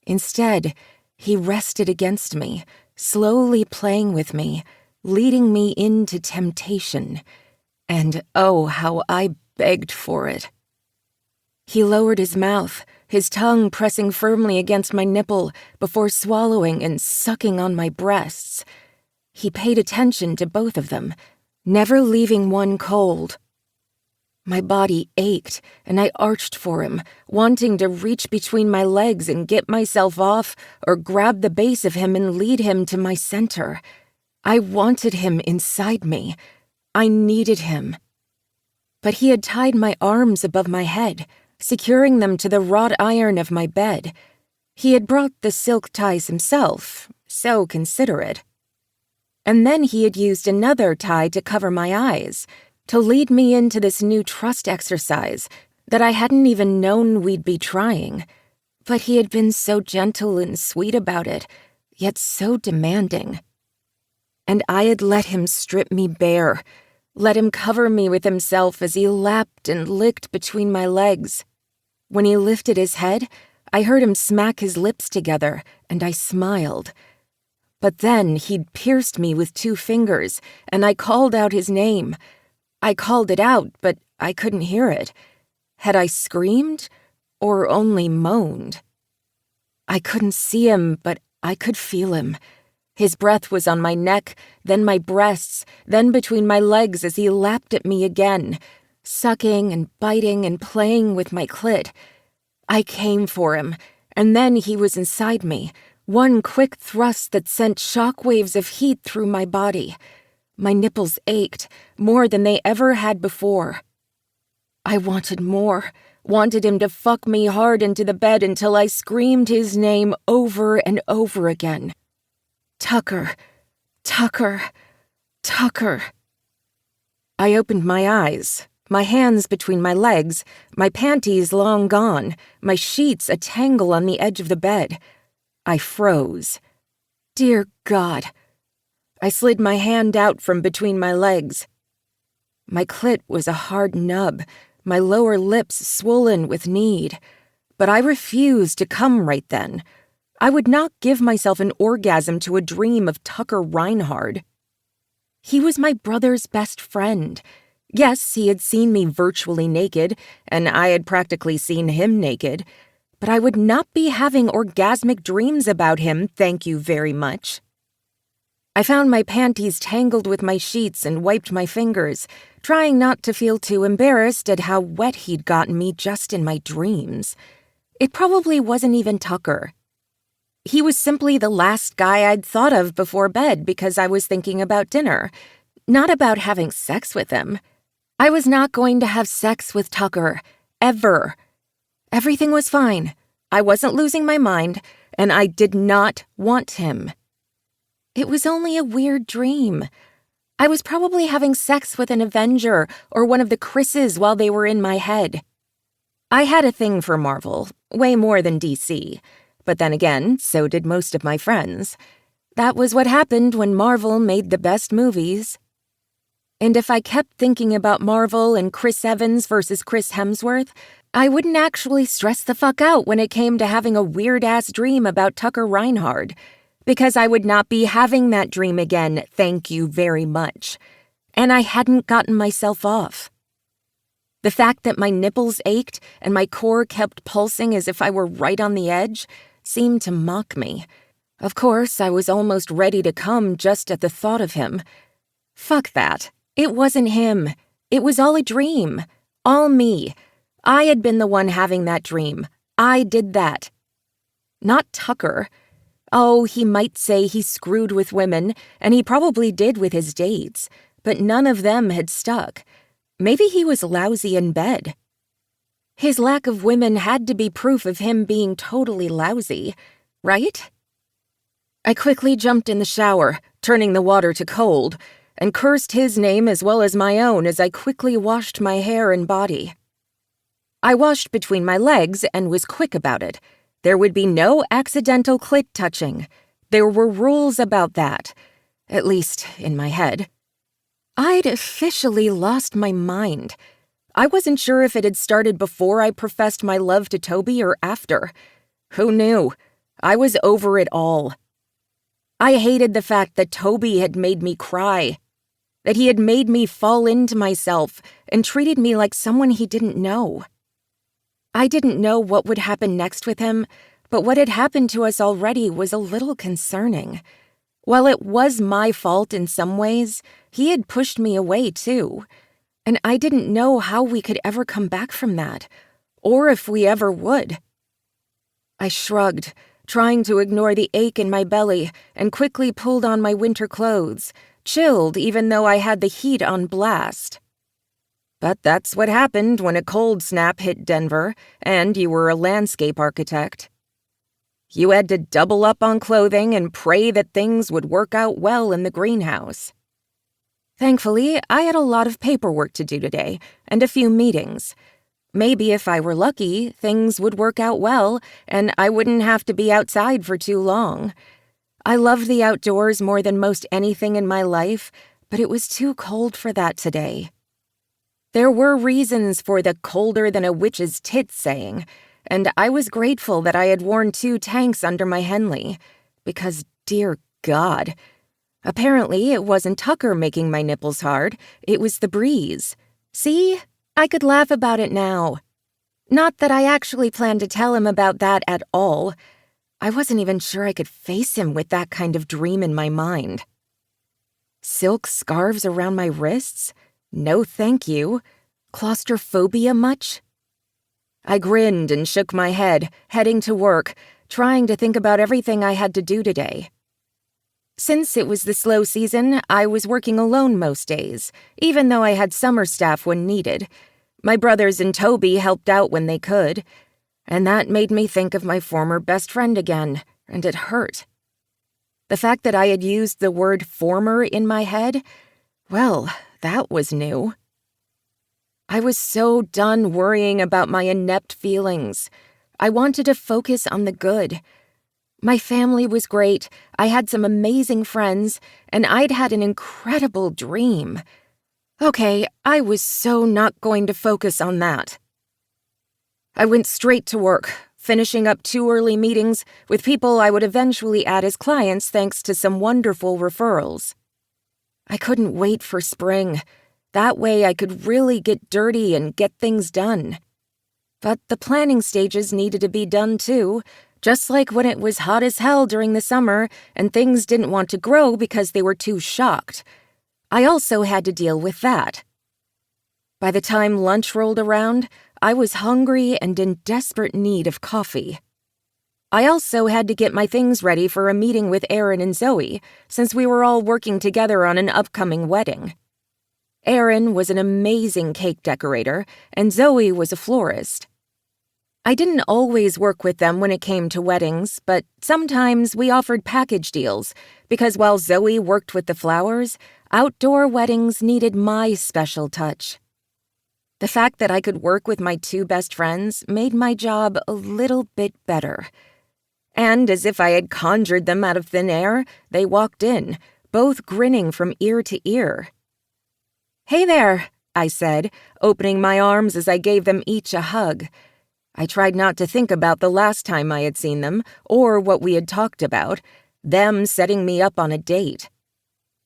Instead, he rested against me, slowly playing with me, leading me into temptation. And oh, how I begged for it. He lowered his mouth, his tongue pressing firmly against my nipple before swallowing and sucking on my breasts. He paid attention to both of them, never leaving one cold. My body ached, and I arched for him, wanting to reach between my legs and get myself off or grab the base of him and lead him to my center. I wanted him inside me. I needed him. But he had tied my arms above my head, securing them to the wrought iron of my bed. He had brought the silk ties himself, so considerate. And then he had used another tie to cover my eyes, to lead me into this new trust exercise that I hadn't even known we'd be trying. But he had been so gentle and sweet about it, yet so demanding. And I had let him strip me bare, let him cover me with himself as he lapped and licked between my legs. When he lifted his head, I heard him smack his lips together, and I smiled. But then he'd pierced me with 2 fingers, and I called out his name. I called it out, but I couldn't hear it. Had I screamed or only moaned? I couldn't see him, but I could feel him. His breath was on my neck, then my breasts, then between my legs as he lapped at me again, sucking and biting and playing with my clit. I came for him, and then he was inside me, one quick thrust that sent shockwaves of heat through my body. My nipples ached, more than they ever had before. I wanted more, wanted him to fuck me hard into the bed until I screamed his name over and over again. Tucker, Tucker, Tucker. I opened my eyes, my hands between my legs, my panties long gone, my sheets a tangle on the edge of the bed. I froze. Dear God. I slid my hand out from between my legs. My clit was a hard nub, my lower lips swollen with need. But I refused to come right then. I would not give myself an orgasm to a dream of Tucker Reinhard. He was my brother's best friend. Yes, he had seen me virtually naked, and I had practically seen him naked, but I would not be having orgasmic dreams about him, thank you very much. I found my panties tangled with my sheets and wiped my fingers, trying not to feel too embarrassed at how wet he'd gotten me just in my dreams. It probably wasn't even Tucker. He was simply the last guy I'd thought of before bed because I was thinking about dinner, not about having sex with him. I was not going to have sex with Tucker, ever. Everything was fine. I wasn't losing my mind, and I did not want him. It was only a weird dream. I was probably having sex with an Avenger or one of the Chris's while they were in my head. I had a thing for Marvel, way more than DC. But then again, so did most of my friends. That was what happened when Marvel made the best movies. And if I kept thinking about Marvel and Chris Evans versus Chris Hemsworth, I wouldn't actually stress the fuck out when it came to having a weird-ass dream about Tucker Reinhard, because I would not be having that dream again, thank you very much. And I hadn't gotten myself off. The fact that my nipples ached and my core kept pulsing as if I were right on the edge seemed to mock me. Of course, I was almost ready to come just at the thought of him. Fuck that. It wasn't him. It was all a dream. All me. I had been the one having that dream. I did that. Not Tucker. Oh, he might say he screwed with women, and he probably did with his dates, but none of them had stuck. Maybe he was lousy in bed. His lack of women had to be proof of him being totally lousy, right? I quickly jumped in the shower, turning the water to cold, and cursed his name as well as my own as I quickly washed my hair and body. I washed between my legs and was quick about it. There would be no accidental clit touching. There were rules about that, at least in my head. I'd officially lost my mind. I wasn't sure if it had started before I professed my love to Toby or after. Who knew? I was over it all. I hated the fact that Toby had made me cry, that he had made me fall into myself and treated me like someone he didn't know. I didn't know what would happen next with him, but what had happened to us already was a little concerning. While it was my fault in some ways, he had pushed me away too, and I didn't know how we could ever come back from that, or if we ever would. I shrugged, trying to ignore the ache in my belly, and quickly pulled on my winter clothes, chilled even though I had the heat on blast. But that's what happened when a cold snap hit Denver, and you were a landscape architect. You had to double up on clothing and pray that things would work out well in the greenhouse. Thankfully, I had a lot of paperwork to do today, and a few meetings. Maybe if I were lucky, things would work out well, and I wouldn't have to be outside for too long. I love the outdoors more than most anything in my life, but it was too cold for that today. There were reasons for the colder than a witch's tit saying, and I was grateful that I had worn 2 tanks under my Henley, because, dear God, apparently it wasn't Tucker making my nipples hard, it was the breeze. See? I could laugh about it now. Not that I actually planned to tell him about that at all. I wasn't even sure I could face him with that kind of dream in my mind. Silk scarves around my wrists? No thank you. Claustrophobia much? I grinned and shook my head, heading to work, trying to think about everything I had to do today. Since it was the slow season, I was working alone most days, even though I had summer staff when needed. My brothers and Toby helped out when they could, and that made me think of my former best friend again, and it hurt. The fact that I had used the word former in my head, well, that was new. I was so done worrying about my inept feelings. I wanted to focus on the good. My family was great, I had some amazing friends, and I'd had an incredible dream. Okay, I was so not going to focus on that. I went straight to work, finishing up 2 early meetings with people I would eventually add as clients thanks to some wonderful referrals. I couldn't wait for spring. That way I could really get dirty and get things done. But the planning stages needed to be done too, just like when it was hot as hell during the summer and things didn't want to grow because they were too shocked. I also had to deal with that. By the time lunch rolled around, I was hungry and in desperate need of coffee. I also had to get my things ready for a meeting with Aaron and Zoe, since we were all working together on an upcoming wedding. Aaron was an amazing cake decorator, and Zoe was a florist. I didn't always work with them when it came to weddings, but sometimes we offered package deals, because while Zoe worked with the flowers, outdoor weddings needed my special touch. The fact that I could work with my 2 best friends made my job a little bit better. And as if I had conjured them out of thin air, they walked in, both grinning from ear to ear. "Hey there," I said, opening my arms as I gave them each a hug. I tried not to think about the last time I had seen them, or what we had talked about, them setting me up on a date.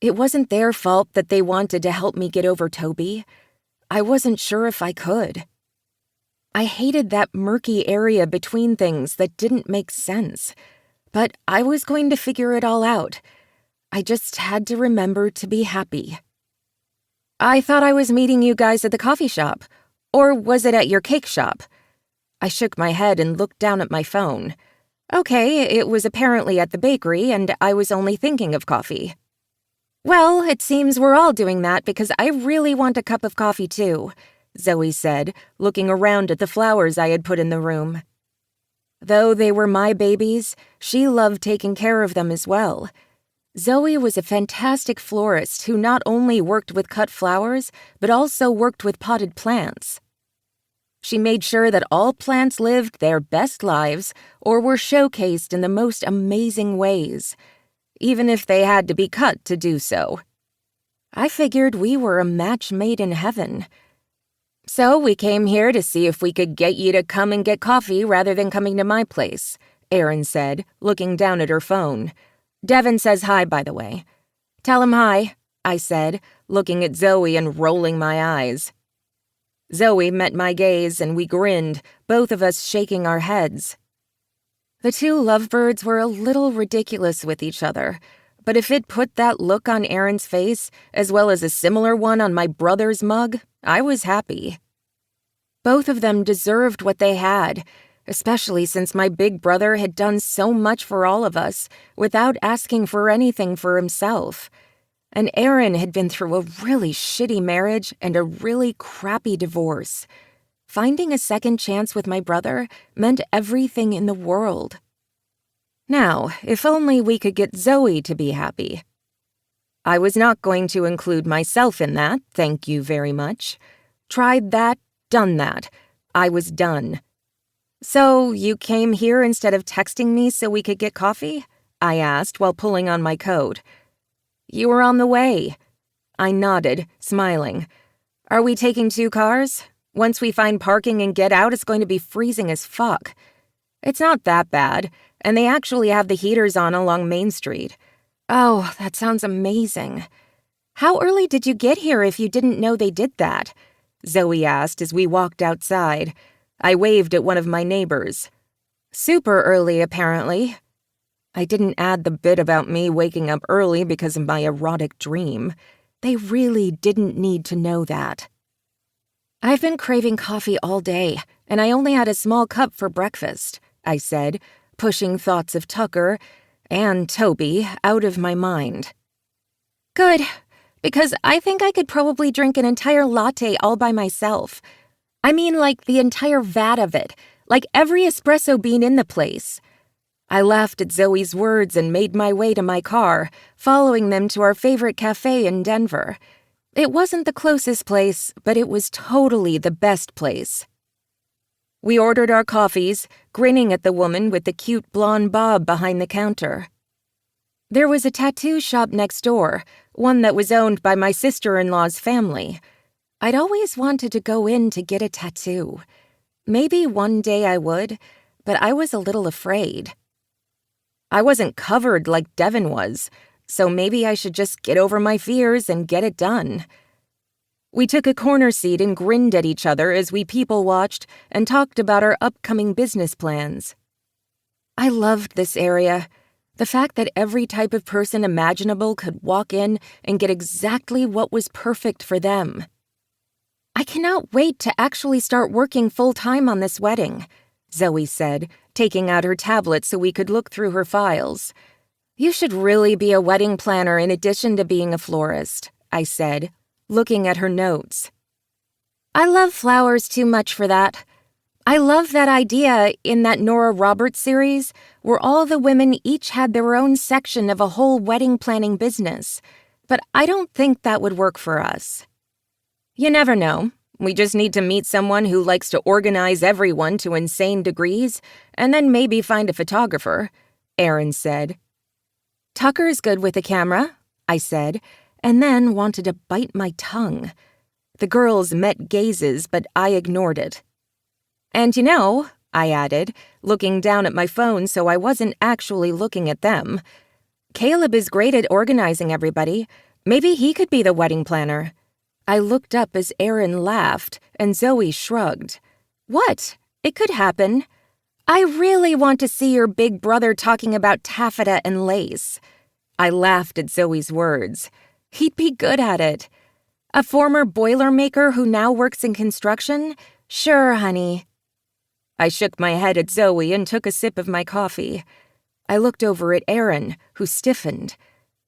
It wasn't their fault that they wanted to help me get over Toby. I wasn't sure if I could. I hated that murky area between things that didn't make sense, but I was going to figure it all out. I just had to remember to be happy. "I thought I was meeting you guys at the coffee shop. Or was it at your cake shop?" I shook my head and looked down at my phone. Okay, it was apparently at the bakery, and I was only thinking of coffee. "Well, it seems we're all doing that because I really want a cup of coffee too," Zoe said, looking around at the flowers I had put in the room. Though they were my babies, she loved taking care of them as well. Zoe was a fantastic florist who not only worked with cut flowers, but also worked with potted plants. She made sure that all plants lived their best lives or were showcased in the most amazing ways, even if they had to be cut to do so. I figured we were a match made in heaven. "So we came here to see if we could get you to come and get coffee rather than coming to my place," Erin said, looking down at her phone. "Devin says hi, by the way." "Tell him hi," I said, looking at Zoe and rolling my eyes. Zoe met my gaze and we grinned, both of us shaking our heads. The 2 lovebirds were a little ridiculous with each other, but if it put that look on Aaron's face, as well as a similar one on my brother's mug, I was happy. Both of them deserved what they had, especially since my big brother had done so much for all of us without asking for anything for himself. And Aaron had been through a really shitty marriage and a really crappy divorce. Finding a second chance with my brother meant everything in the world. Now, if only we could get Zoe to be happy. I was not going to include myself in that, thank you very much. Tried that, done that. I was done. "So, you came here instead of texting me so we could get coffee?" I asked while pulling on my coat. "You were on the way." I nodded, smiling. "Are we taking 2 cars? Once we find parking and get out, it's going to be freezing as fuck." "It's not that bad, and they actually have the heaters on along Main Street." "Oh, that sounds amazing. How early did you get here if you didn't know they did that?" Zoe asked as we walked outside. I waved at one of my neighbors. Super early, apparently. I didn't add the bit about me waking up early because of my erotic dream. They really didn't need to know that. I've been craving coffee all day, and I only had a small cup for breakfast, I said, pushing thoughts of Tucker and Toby out of my mind. Good, because I think I could probably drink an entire latte all by myself. I mean, like the entire vat of it, like every espresso bean in the place. I laughed at Zoe's words and made my way to my car, following them to our favorite cafe in Denver. It wasn't the closest place, but it was totally the best place. We ordered our coffees, grinning at the woman with the cute blonde bob behind the counter. There was a tattoo shop next door, one that was owned by my sister-in-law's family. I'd always wanted to go in to get a tattoo. Maybe one day I would, but I was a little afraid. I wasn't covered like Devin was, so maybe I should just get over my fears and get it done. We took a corner seat and grinned at each other as we people-watched and talked about our upcoming business plans. I loved this area. The fact that every type of person imaginable could walk in and get exactly what was perfect for them. I cannot wait to actually start working full-time on this wedding, Zoe said, taking out her tablet so we could look through her files. You should really be a wedding planner in addition to being a florist, I said, looking at her notes. I love flowers too much for that. I love that idea in that Nora Roberts series where all the women each had their own section of a whole wedding planning business, but I don't think that would work for us. You never know. We just need to meet someone who likes to organize everyone to insane degrees and then maybe find a photographer, Aaron said. Tucker's good with a camera, I said, and then wanted to bite my tongue. The girls met gazes, but I ignored it. And you know, I added, looking down at my phone so I wasn't actually looking at them, Caleb is great at organizing everybody. Maybe he could be the wedding planner. I looked up as Aaron laughed, and Zoe shrugged. What? It could happen. I really want to see your big brother talking about taffeta and lace. I laughed at Zoe's words. He'd be good at it. A former Boilermaker who now works in construction? Sure, honey. I shook my head at Zoe and took a sip of my coffee. I looked over at Aaron, who stiffened.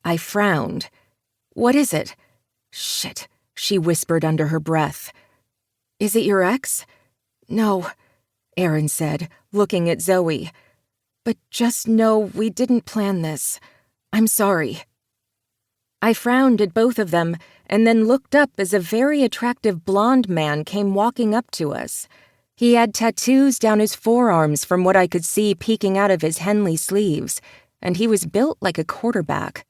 I frowned. What is it? Shit, she whispered under her breath. Is it your ex? No, Aaron said, looking at Zoe. But just know we didn't plan this. I'm sorry. I frowned at both of them and then looked up as a very attractive blonde man came walking up to us. He had tattoos down his forearms from what I could see peeking out of his Henley sleeves, and he was built like a quarterback.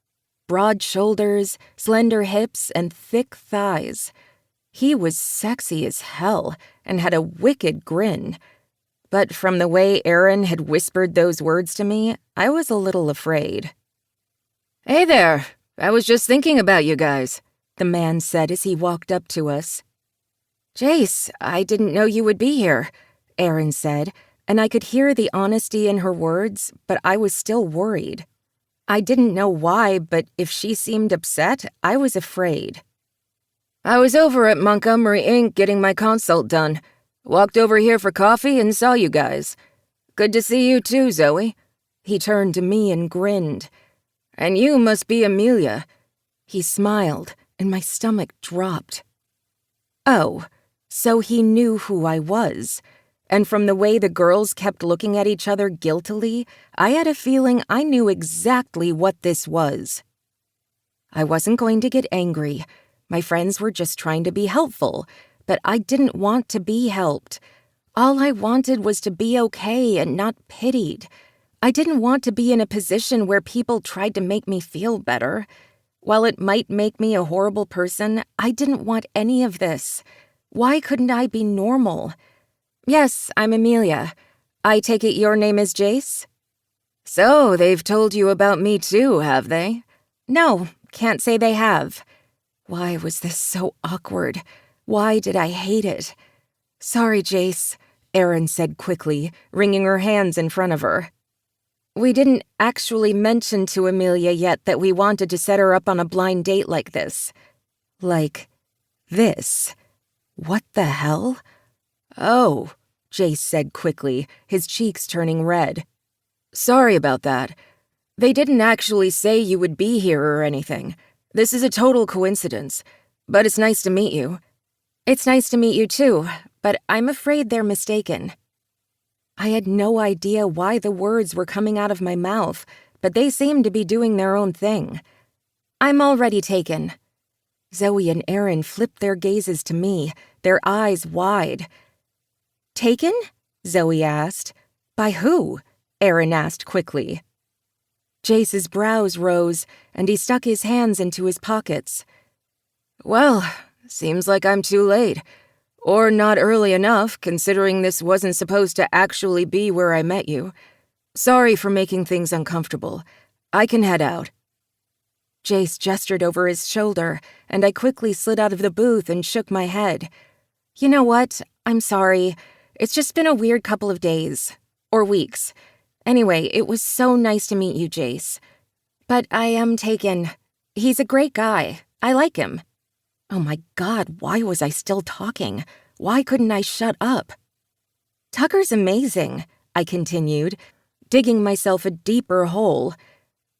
Broad shoulders, slender hips, and thick thighs. He was sexy as hell and had a wicked grin. But from the way Aaron had whispered those words to me, I was a little afraid. Hey there, I was just thinking about you guys, the man said as he walked up to us. Jace, I didn't know you would be here, Aaron said, and I could hear the honesty in her words, but I was still worried. I didn't know why, but if she seemed upset, I was afraid. I was over at Montgomery Inc. getting my consult done. Walked over here for coffee and saw you guys. Good to see you too, Zoe. He turned to me and grinned. And you must be Amelia. He smiled, and my stomach dropped. Oh, so he knew who I was. And from the way the girls kept looking at each other guiltily, I had a feeling I knew exactly what this was. I wasn't going to get angry. My friends were just trying to be helpful, but I didn't want to be helped. All I wanted was to be okay and not pitied. I didn't want to be in a position where people tried to make me feel better. While it might make me a horrible person, I didn't want any of this. Why couldn't I be normal? Yes, I'm Amelia. I take it your name is Jace? So, they've told you about me too, have they? No, can't say they have. Why was this so awkward? Why did I hate it? Sorry, Jace, Erin said quickly, wringing her hands in front of her. We didn't actually mention to Amelia yet that we wanted to set her up on a blind date like this. Like this. What the hell? Oh, Jace said quickly, his cheeks turning red. Sorry about that. They didn't actually say you would be here or anything. This is a total coincidence, but it's nice to meet you. It's nice to meet you too, but I'm afraid they're mistaken. I had no idea why the words were coming out of my mouth, but they seemed to be doing their own thing. I'm already taken. Zoe and Erin flipped their gazes to me, their eyes wide. Taken? Zoe asked. By who? Erin asked quickly. Jace's brows rose, and he stuck his hands into his pockets. Well, seems like I'm too late. Or not early enough, considering this wasn't supposed to actually be where I met you. Sorry for making things uncomfortable. I can head out. Jace gestured over his shoulder, and I quickly slid out of the booth and shook my head. You know what? I'm sorry. It's just been a weird couple of days. Or weeks. Anyway, it was so nice to meet you, Jace. But I am taken. He's a great guy. I like him. Oh my God, why was I still talking? Why couldn't I shut up? Tucker's amazing, I continued, digging myself a deeper hole.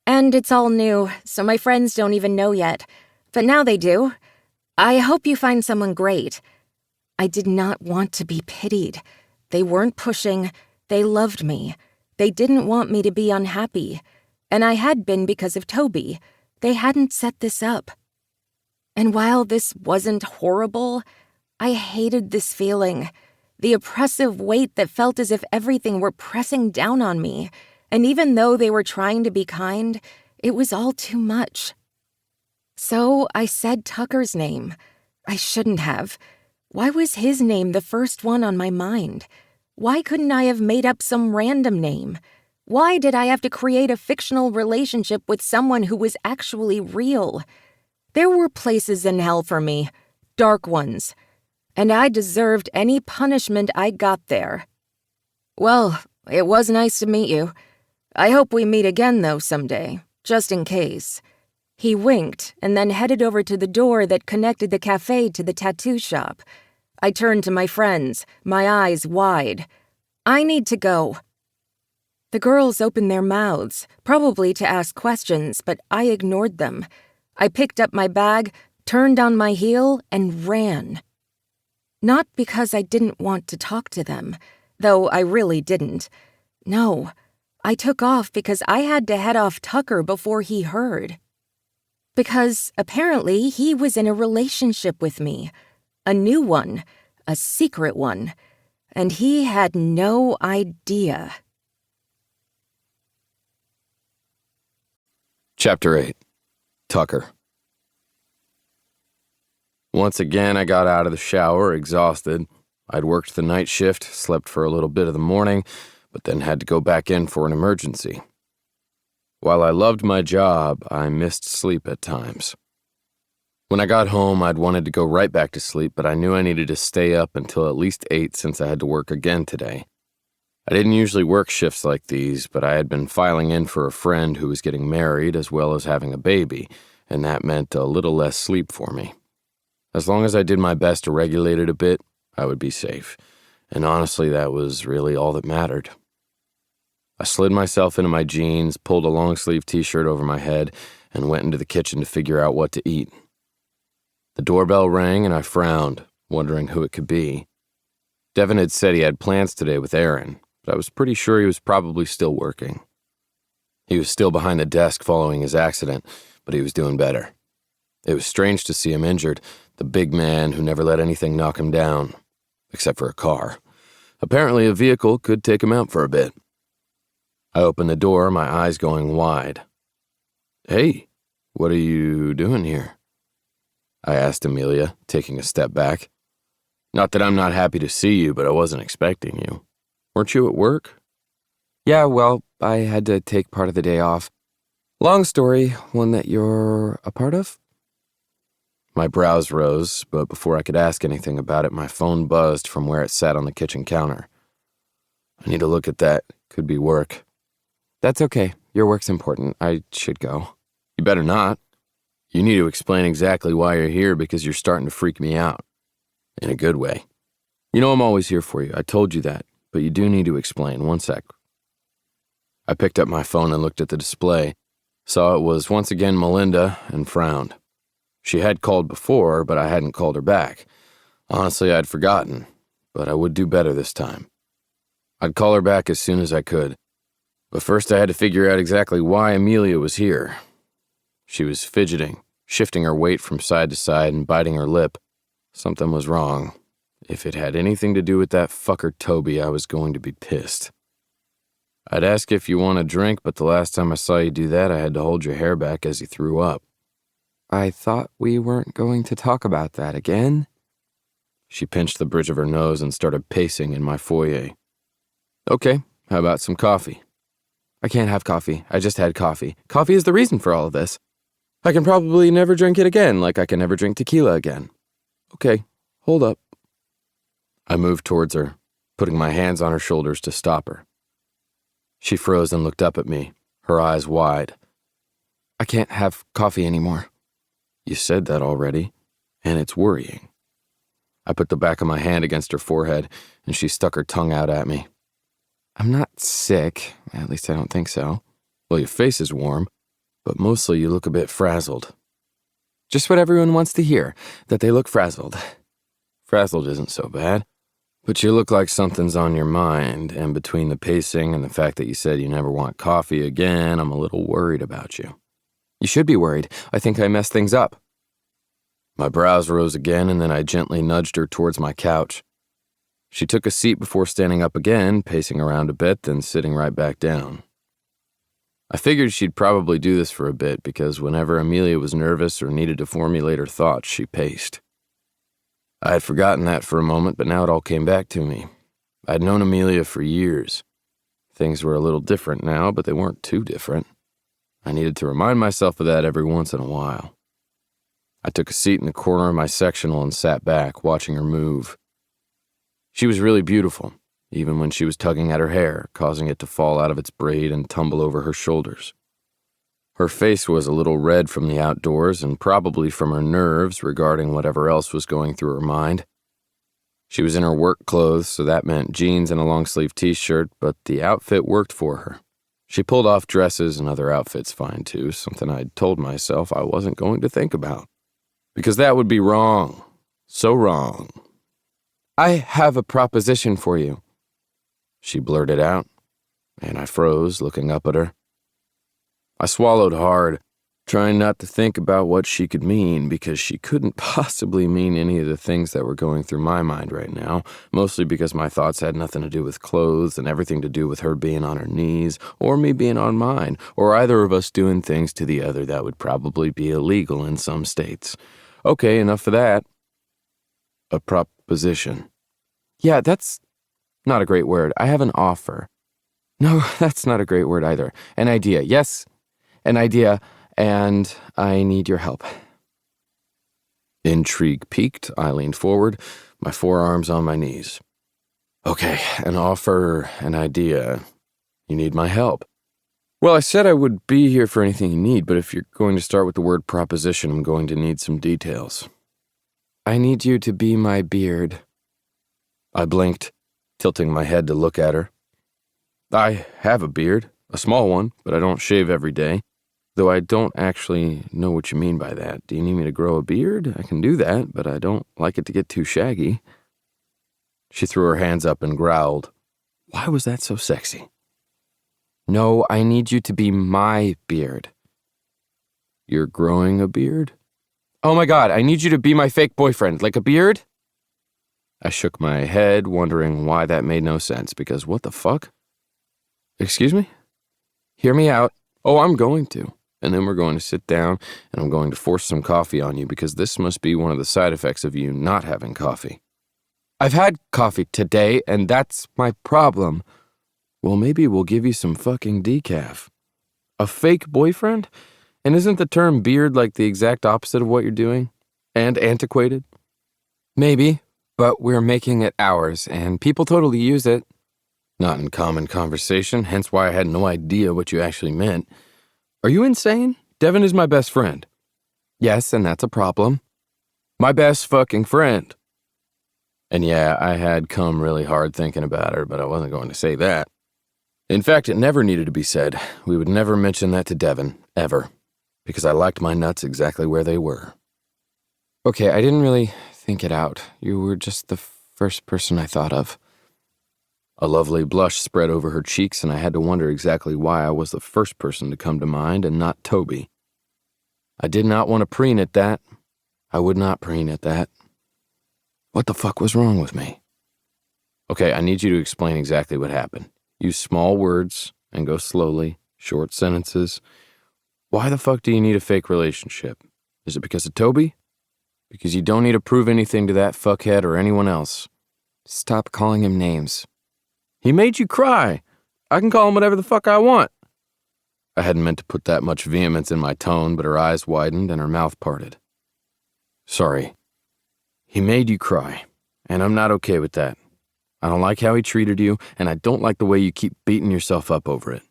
And it's all new, so my friends don't even know yet. But now they do. I hope you find someone great. I did not want to be pitied. They weren't pushing. They loved me. They didn't want me to be unhappy. And I had been because of Toby. They hadn't set this up. And while this wasn't horrible, I hated this feeling. The oppressive weight that felt as if everything were pressing down on me. And even though they were trying to be kind, it was all too much. So I said Tucker's name. I shouldn't have. Why was his name the first one on my mind? Why couldn't I have made up some random name? Why did I have to create a fictional relationship with someone who was actually real? There were places in hell for me, dark ones, and I deserved any punishment I got there. Well, it was nice to meet you. I hope we meet again, though, someday, just in case. He winked and then headed over to the door that connected the cafe to the tattoo shop. I turned to my friends, my eyes wide. I need to go. The girls opened their mouths, probably to ask questions, but I ignored them. I picked up my bag, turned on my heel, and ran. Not because I didn't want to talk to them, though I really didn't. No, I took off because I had to head off Tucker before he heard. Because apparently he was in a relationship with me. A new one, a secret one, and he had no idea. Chapter 8. Tucker. Once again, I got out of the shower, exhausted. I'd worked the night shift, slept for a little bit of the morning, but then had to go back in for an emergency. While I loved my job, I missed sleep at times. When I got home, I'd wanted to go right back to sleep, but I knew I needed to stay up until at least 8 since I had to work again today. I didn't usually work shifts like these, but I had been filing in for a friend who was getting married as well as having a baby, and that meant a little less sleep for me. As long as I did my best to regulate it a bit, I would be safe, and honestly, that was really all that mattered. I slid myself into my jeans, pulled a long-sleeve t-shirt over my head, and went into the kitchen to figure out what to eat. The doorbell rang and I frowned, wondering who it could be. Devin had said he had plans today with Aaron, but I was pretty sure he was probably still working. He was still behind the desk following his accident, but he was doing better. It was strange to see him injured, the big man who never let anything knock him down, except for a car. Apparently a vehicle could take him out for a bit. I opened the door, my eyes going wide. "Hey, what are you doing here?" I asked Amelia, taking a step back. "Not that I'm not happy to see you, but I wasn't expecting you. Weren't you at work?" Yeah, well, I had to take part of the day off. Long story, one that you're a part of? My brows rose, but before I could ask anything about it, my phone buzzed from where it sat on the kitchen counter. I need to look at that. Could be work. That's okay. Your work's important. I should go. You better not. You need to explain exactly why you're here because you're starting to freak me out. In a good way. You know I'm always here for you. I told you that. But you do need to explain. One sec. I picked up my phone and looked at the display. Saw it was once again Melinda and frowned. She had called before, but I hadn't called her back. Honestly, I'd forgotten, but I would do better this time. I'd call her back as soon as I could. But first I had to figure out exactly why Amelia was here. She was fidgeting, shifting her weight from side to side and biting her lip. Something was wrong. If it had anything to do with that fucker Toby, I was going to be pissed. I'd ask if you want a drink, but the last time I saw you do that, I had to hold your hair back as you threw up. I thought we weren't going to talk about that again. She pinched the bridge of her nose and started pacing in my foyer. Okay, how about some coffee? I can't have coffee. I just had coffee. Coffee is the reason for all of this. I can probably never drink it again, like I can never drink tequila again. Okay, hold up. I moved towards her, putting my hands on her shoulders to stop her. She froze and looked up at me, her eyes wide. I can't have coffee anymore. You said that already, and it's worrying. I put the back of my hand against her forehead, and she stuck her tongue out at me. I'm not sick, at least I don't think so. Well, your face is warm, but mostly you look a bit frazzled. Just what everyone wants to hear, that they look frazzled. Frazzled isn't so bad. But you look like something's on your mind, and between the pacing and the fact that you said you never want coffee again, I'm a little worried about you. You should be worried. I think I messed things up. My brows rose again, and then I gently nudged her towards my couch. She took a seat before standing up again, pacing around a bit, then sitting right back down. I figured she'd probably do this for a bit, because whenever Amelia was nervous or needed to formulate her thoughts, she paced. I had forgotten that for a moment, but now it all came back to me. I'd known Amelia for years. Things were a little different now, but they weren't too different. I needed to remind myself of that every once in a while. I took a seat in the corner of my sectional and sat back, watching her move. She was really beautiful, even when she was tugging at her hair, causing it to fall out of its braid and tumble over her shoulders. Her face was a little red from the outdoors and probably from her nerves regarding whatever else was going through her mind. She was in her work clothes, so that meant jeans and a long-sleeve t-shirt, but the outfit worked for her. She pulled off dresses and other outfits fine too, something I'd told myself I wasn't going to think about. Because that would be wrong. So wrong. I have a proposition for you. She blurted out, and I froze, looking up at her. I swallowed hard, trying not to think about what she could mean, because she couldn't possibly mean any of the things that were going through my mind right now, mostly because my thoughts had nothing to do with clothes and everything to do with her being on her knees, or me being on mine, or either of us doing things to the other that would probably be illegal in some states. Okay, enough of that. A proposition. Yeah, that's not a great word. I have an offer. No, that's not a great word either. An idea. Yes, an idea, and I need your help. Intrigue piqued, I leaned forward, my forearms on my knees. Okay, an offer, an idea. You need my help. Well, I said I would be here for anything you need, but if you're going to start with the word proposition, I'm going to need some details. I need you to be my beard. I blinked, tilting my head to look at her. I have a beard, a small one, but I don't shave every day. Though I don't actually know what you mean by that. Do you need me to grow a beard? I can do that, but I don't like it to get too shaggy. She threw her hands up and growled. Why was that so sexy? No, I need you to be my beard. You're growing a beard? Oh my God, I need you to be my fake boyfriend, like a beard? I shook my head, wondering why that made no sense, because what the fuck? Excuse me? Hear me out. Oh, I'm going to. And then we're going to sit down, and I'm going to force some coffee on you, because this must be one of the side effects of you not having coffee. I've had coffee today, and that's my problem. Well, maybe we'll give you some fucking decaf. A fake boyfriend? And isn't the term beard like the exact opposite of what you're doing? And antiquated? Maybe, but we're making it ours, and people totally use it. Not in common conversation, hence why I had no idea what you actually meant. Are you insane? Devin is my best friend. Yes, and that's a problem. My best fucking friend. And yeah, I had come really hard thinking about her, but I wasn't going to say that. In fact, it never needed to be said. We would never mention that to Devin, ever. Because I liked my nuts exactly where they were. Okay, I didn't really think it out. You were just the first person I thought of. A lovely blush spread over her cheeks, and I had to wonder exactly why I was the first person to come to mind and not Toby. I did not want to preen at that. I would not preen at that. What the fuck was wrong with me? Okay, I need you to explain exactly what happened. Use small words and go slowly, short sentences. Why the fuck do you need a fake relationship? Is it because of Toby? Because you don't need to prove anything to that fuckhead or anyone else. Stop calling him names. He made you cry. I can call him whatever the fuck I want. I hadn't meant to put that much vehemence in my tone, but her eyes widened and her mouth parted. Sorry. He made you cry, and I'm not okay with that. I don't like how he treated you, and I don't like the way you keep beating yourself up over it.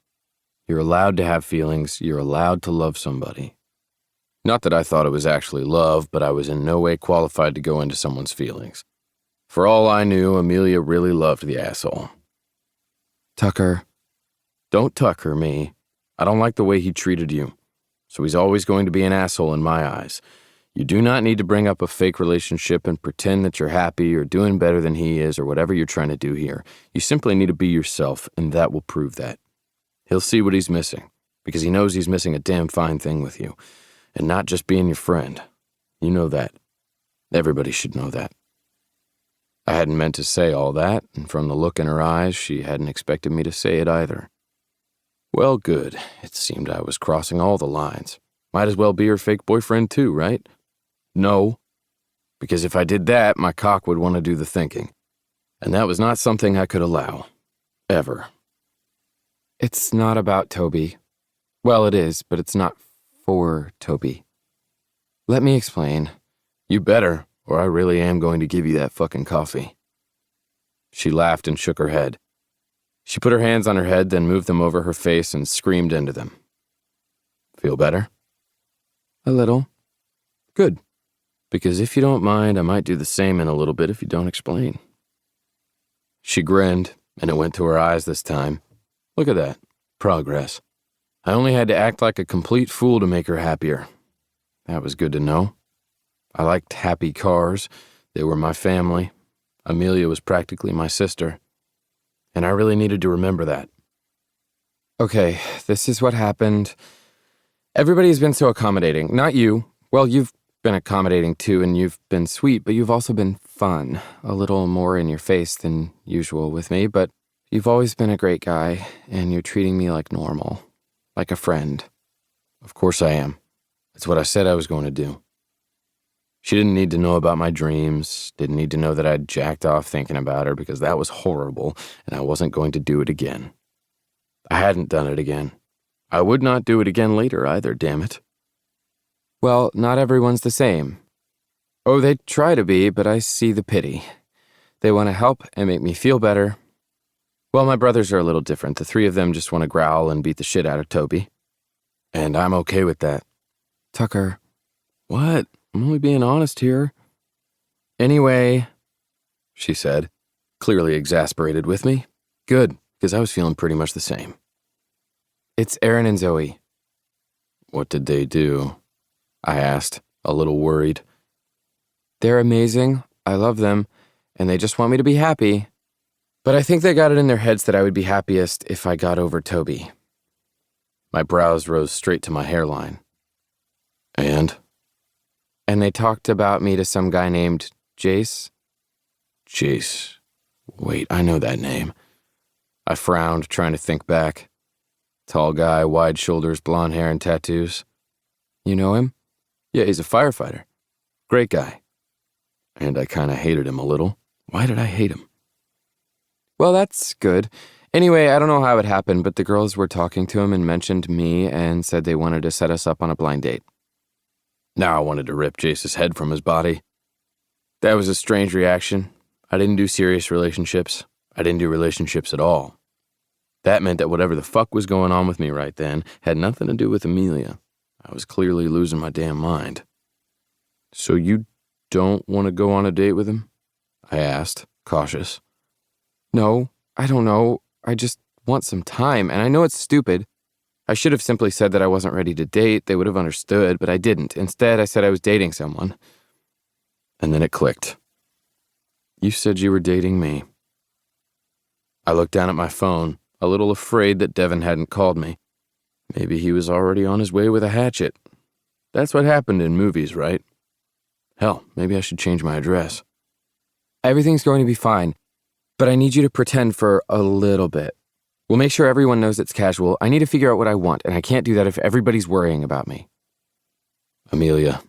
You're allowed to have feelings. You're allowed to love somebody. Not that I thought it was actually love, but I was in no way qualified to go into someone's feelings. For all I knew, Amelia really loved the asshole. Tucker. Don't Tucker me. I don't like the way he treated you. So he's always going to be an asshole in my eyes. You do not need to bring up a fake relationship and pretend that you're happy or doing better than he is or whatever you're trying to do here. You simply need to be yourself, and that will prove that. He'll see what he's missing, because he knows he's missing a damn fine thing with you, and not just being your friend. You know that. Everybody should know that. I hadn't meant to say all that, and from the look in her eyes, she hadn't expected me to say it either. Well, good. It seemed I was crossing all the lines. Might as well be her fake boyfriend too, right? No. Because if I did that, my cock would want to do the thinking. And that was not something I could allow. Ever. It's not about Toby. Well, it is, but it's not for Toby. Let me explain. You better, or I really am going to give you that fucking coffee. She laughed and shook her head. She put her hands on her head, then moved them over her face and screamed into them. Feel better? A little. Good. Because if you don't mind, I might do the same in a little bit if you don't explain. She grinned, and it went to her eyes this time. Look at that. Progress. I only had to act like a complete fool to make her happier. That was good to know. I liked happy cars. They were my family. Amelia was practically my sister. And I really needed to remember that. Okay, this is what happened. Everybody's been so accommodating. Not you. Well, you've been accommodating too, and you've been sweet, but you've also been fun. A little more in your face than usual with me, but you've always been a great guy, and you're treating me like normal. Like a friend. Of course I am. It's what I said I was going to do. She didn't need to know about my dreams, didn't need to know that I'd jacked off thinking about her because that was horrible and I wasn't going to do it again. I hadn't done it again. I would not do it again later either, damn it. Well, not everyone's the same. Oh, they try to be, but I see the pity. They want to help and make me feel better. Well, my brothers are a little different. The three of them just want to growl and beat the shit out of Toby. And I'm okay with that. Tucker. What? I'm only being honest here. Anyway, she said, clearly exasperated with me. Good, because I was feeling pretty much the same. It's Aaron and Zoe. What did they do? I asked, a little worried. They're amazing. I love them, and they just want me to be happy. But I think they got it in their heads that I would be happiest if I got over Toby. My brows rose straight to my hairline. And they talked about me to some guy named Jace. Jace. Wait, I know that name. I frowned, trying to think back. Tall guy, wide shoulders, blonde hair, and tattoos. You know him? Yeah, he's a firefighter. Great guy. And I kind of hated him a little. Why did I hate him? Well, that's good. Anyway, I don't know how it happened, but the girls were talking to him and mentioned me and said they wanted to set us up on a blind date. Now I wanted to rip Jace's head from his body. That was a strange reaction. I didn't do serious relationships. I didn't do relationships at all. That meant that whatever the fuck was going on with me right then had nothing to do with Amelia. I was clearly losing my damn mind. So you don't want to go on a date with him? I asked, cautious. No, I don't know. I just want some time, and I know it's stupid. I should have simply said that I wasn't ready to date. They would have understood, but I didn't. Instead, I said I was dating someone. And then it clicked. You said you were dating me. I looked down at my phone, a little afraid that Devin hadn't called me. Maybe he was already on his way with a hatchet. That's what happened in movies, right? Hell, maybe I should change my address. Everything's going to be fine, but I need you to pretend for a little bit. We'll make sure everyone knows it's casual. I need to figure out what I want, and I can't do that if everybody's worrying about me. Amelia.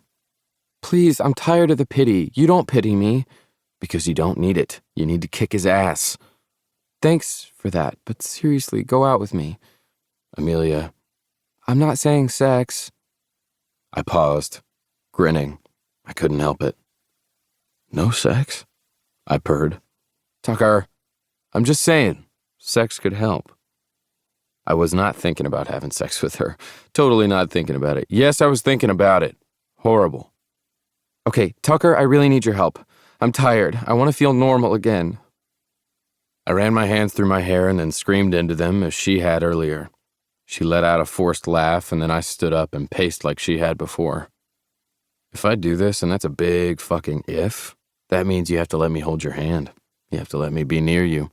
Please, I'm tired of the pity. You don't pity me. Because you don't need it. You need to kick his ass. Thanks for that, but seriously, go out with me. Amelia. I'm not saying sex. I paused, grinning. I couldn't help it. No sex? I purred. Tucker. I'm just saying, sex could help. I was not thinking about having sex with her. Totally not thinking about it. Yes, I was thinking about it. Horrible. Okay, Tucker, I really need your help. I'm tired. I want to feel normal again. I ran my hands through my hair and then screamed into them as she had earlier. She let out a forced laugh, and then I stood up and paced like she had before. If I do this, and that's a big fucking if, that means you have to let me hold your hand. You have to let me be near you.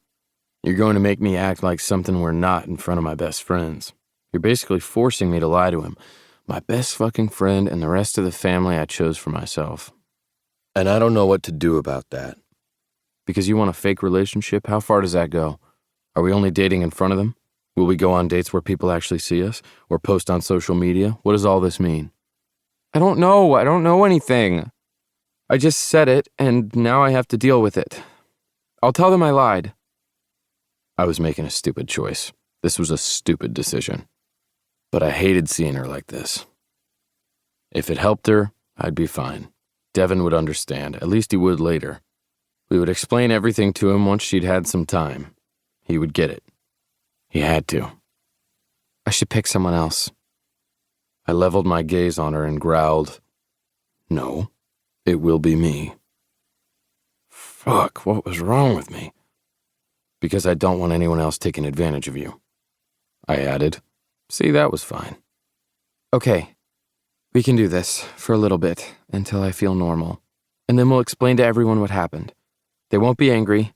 You're going to make me act like something we're not in front of my best friends. You're basically forcing me to lie to him, my best fucking friend and the rest of the family I chose for myself. And I don't know what to do about that. Because you want a fake relationship? How far does that go? Are we only dating in front of them? Will we go on dates where people actually see us? Or post on social media? What does all this mean? I don't know. I don't know anything. I just said it, and now I have to deal with it. I'll tell them I lied. I was making a stupid choice. This was a stupid decision. But I hated seeing her like this. If it helped her, I'd be fine. Devin would understand. At least he would later. We would explain everything to him once she'd had some time. He would get it. He had to. I should pick someone else. I leveled my gaze on her and growled, "No, it will be me." Fuck, what was wrong with me? Because I don't want anyone else taking advantage of you. I added. See, that was fine. Okay, we can do this for a little bit until I feel normal. And then we'll explain to everyone what happened. They won't be angry.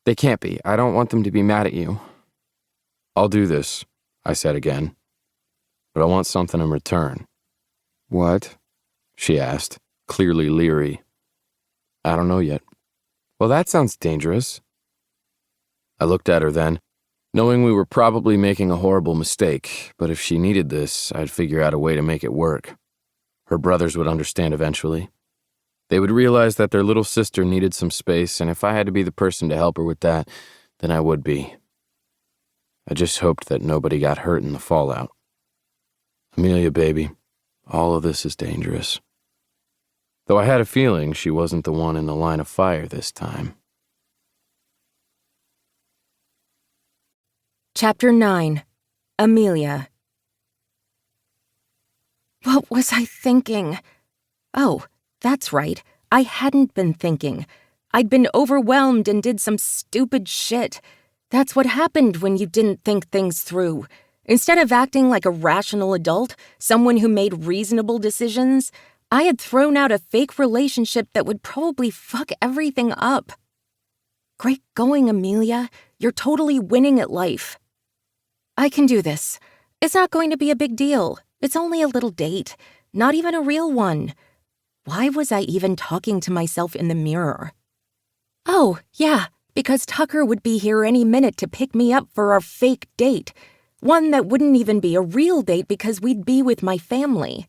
They can't be. I don't want them to be mad at you. I'll do this, I said again. But I want something in return. What? She asked, clearly leery. I don't know yet. Well, that sounds dangerous. I looked at her then, knowing we were probably making a horrible mistake, but if she needed this, I'd figure out a way to make it work. Her brothers would understand eventually. They would realize that their little sister needed some space, and if I had to be the person to help her with that, then I would be. I just hoped that nobody got hurt in the fallout. Amelia, baby, all of this is dangerous. Though I had a feeling she wasn't the one in the line of fire this time. Chapter 9. Amelia. What was I thinking? Oh, that's right. I hadn't been thinking. I'd been overwhelmed and did some stupid shit. That's what happened when you didn't think things through. Instead of acting like a rational adult, someone who made reasonable decisions, I had thrown out a fake relationship that would probably fuck everything up. Great going, Amelia. You're totally winning at life. I can do this. It's not going to be a big deal. It's only a little date, not even a real one. Why was I even talking to myself in the mirror? Oh, yeah, because Tucker would be here any minute to pick me up for our fake date. One that wouldn't even be a real date because we'd be with my family.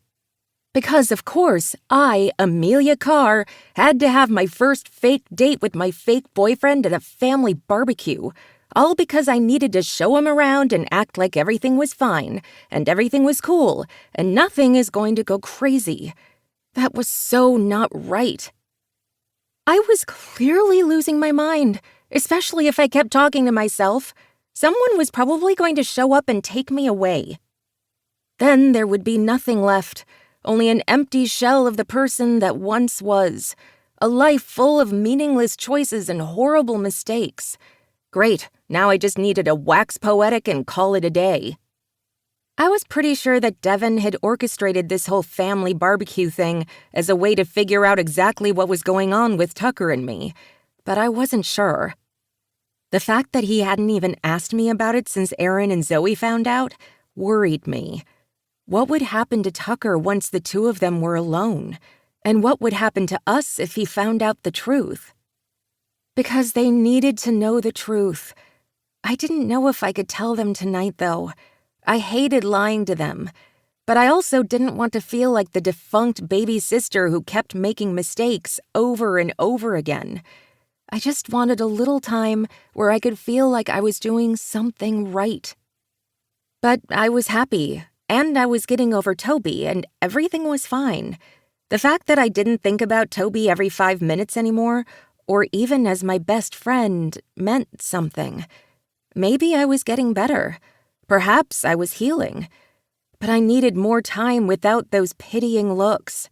Because, of course, I, Amelia Carr, had to have my first fake date with my fake boyfriend at a family barbecue. All because I needed to show him around and act like everything was fine, and everything was cool, and nothing is going to go crazy. That was so not right. I was clearly losing my mind, especially if I kept talking to myself. Someone was probably going to show up and take me away. Then there would be nothing left, only an empty shell of the person that once was, a life full of meaningless choices and horrible mistakes. Great, now I just needed to wax poetic and call it a day. I was pretty sure that Devin had orchestrated this whole family barbecue thing as a way to figure out exactly what was going on with Tucker and me, but I wasn't sure. The fact that he hadn't even asked me about it since Aaron and Zoe found out worried me. What would happen to Tucker once the two of them were alone? And what would happen to us if he found out the truth? Because they needed to know the truth. I didn't know if I could tell them tonight, though. I hated lying to them, but I also didn't want to feel like the defunct baby sister who kept making mistakes over and over again. I just wanted a little time where I could feel like I was doing something right. But I was happy, and I was getting over Toby, and everything was fine. The fact that I didn't think about Toby every 5 minutes anymore, or even as my best friend, meant something. Maybe I was getting better. Perhaps I was healing, but I needed more time without those pitying looks.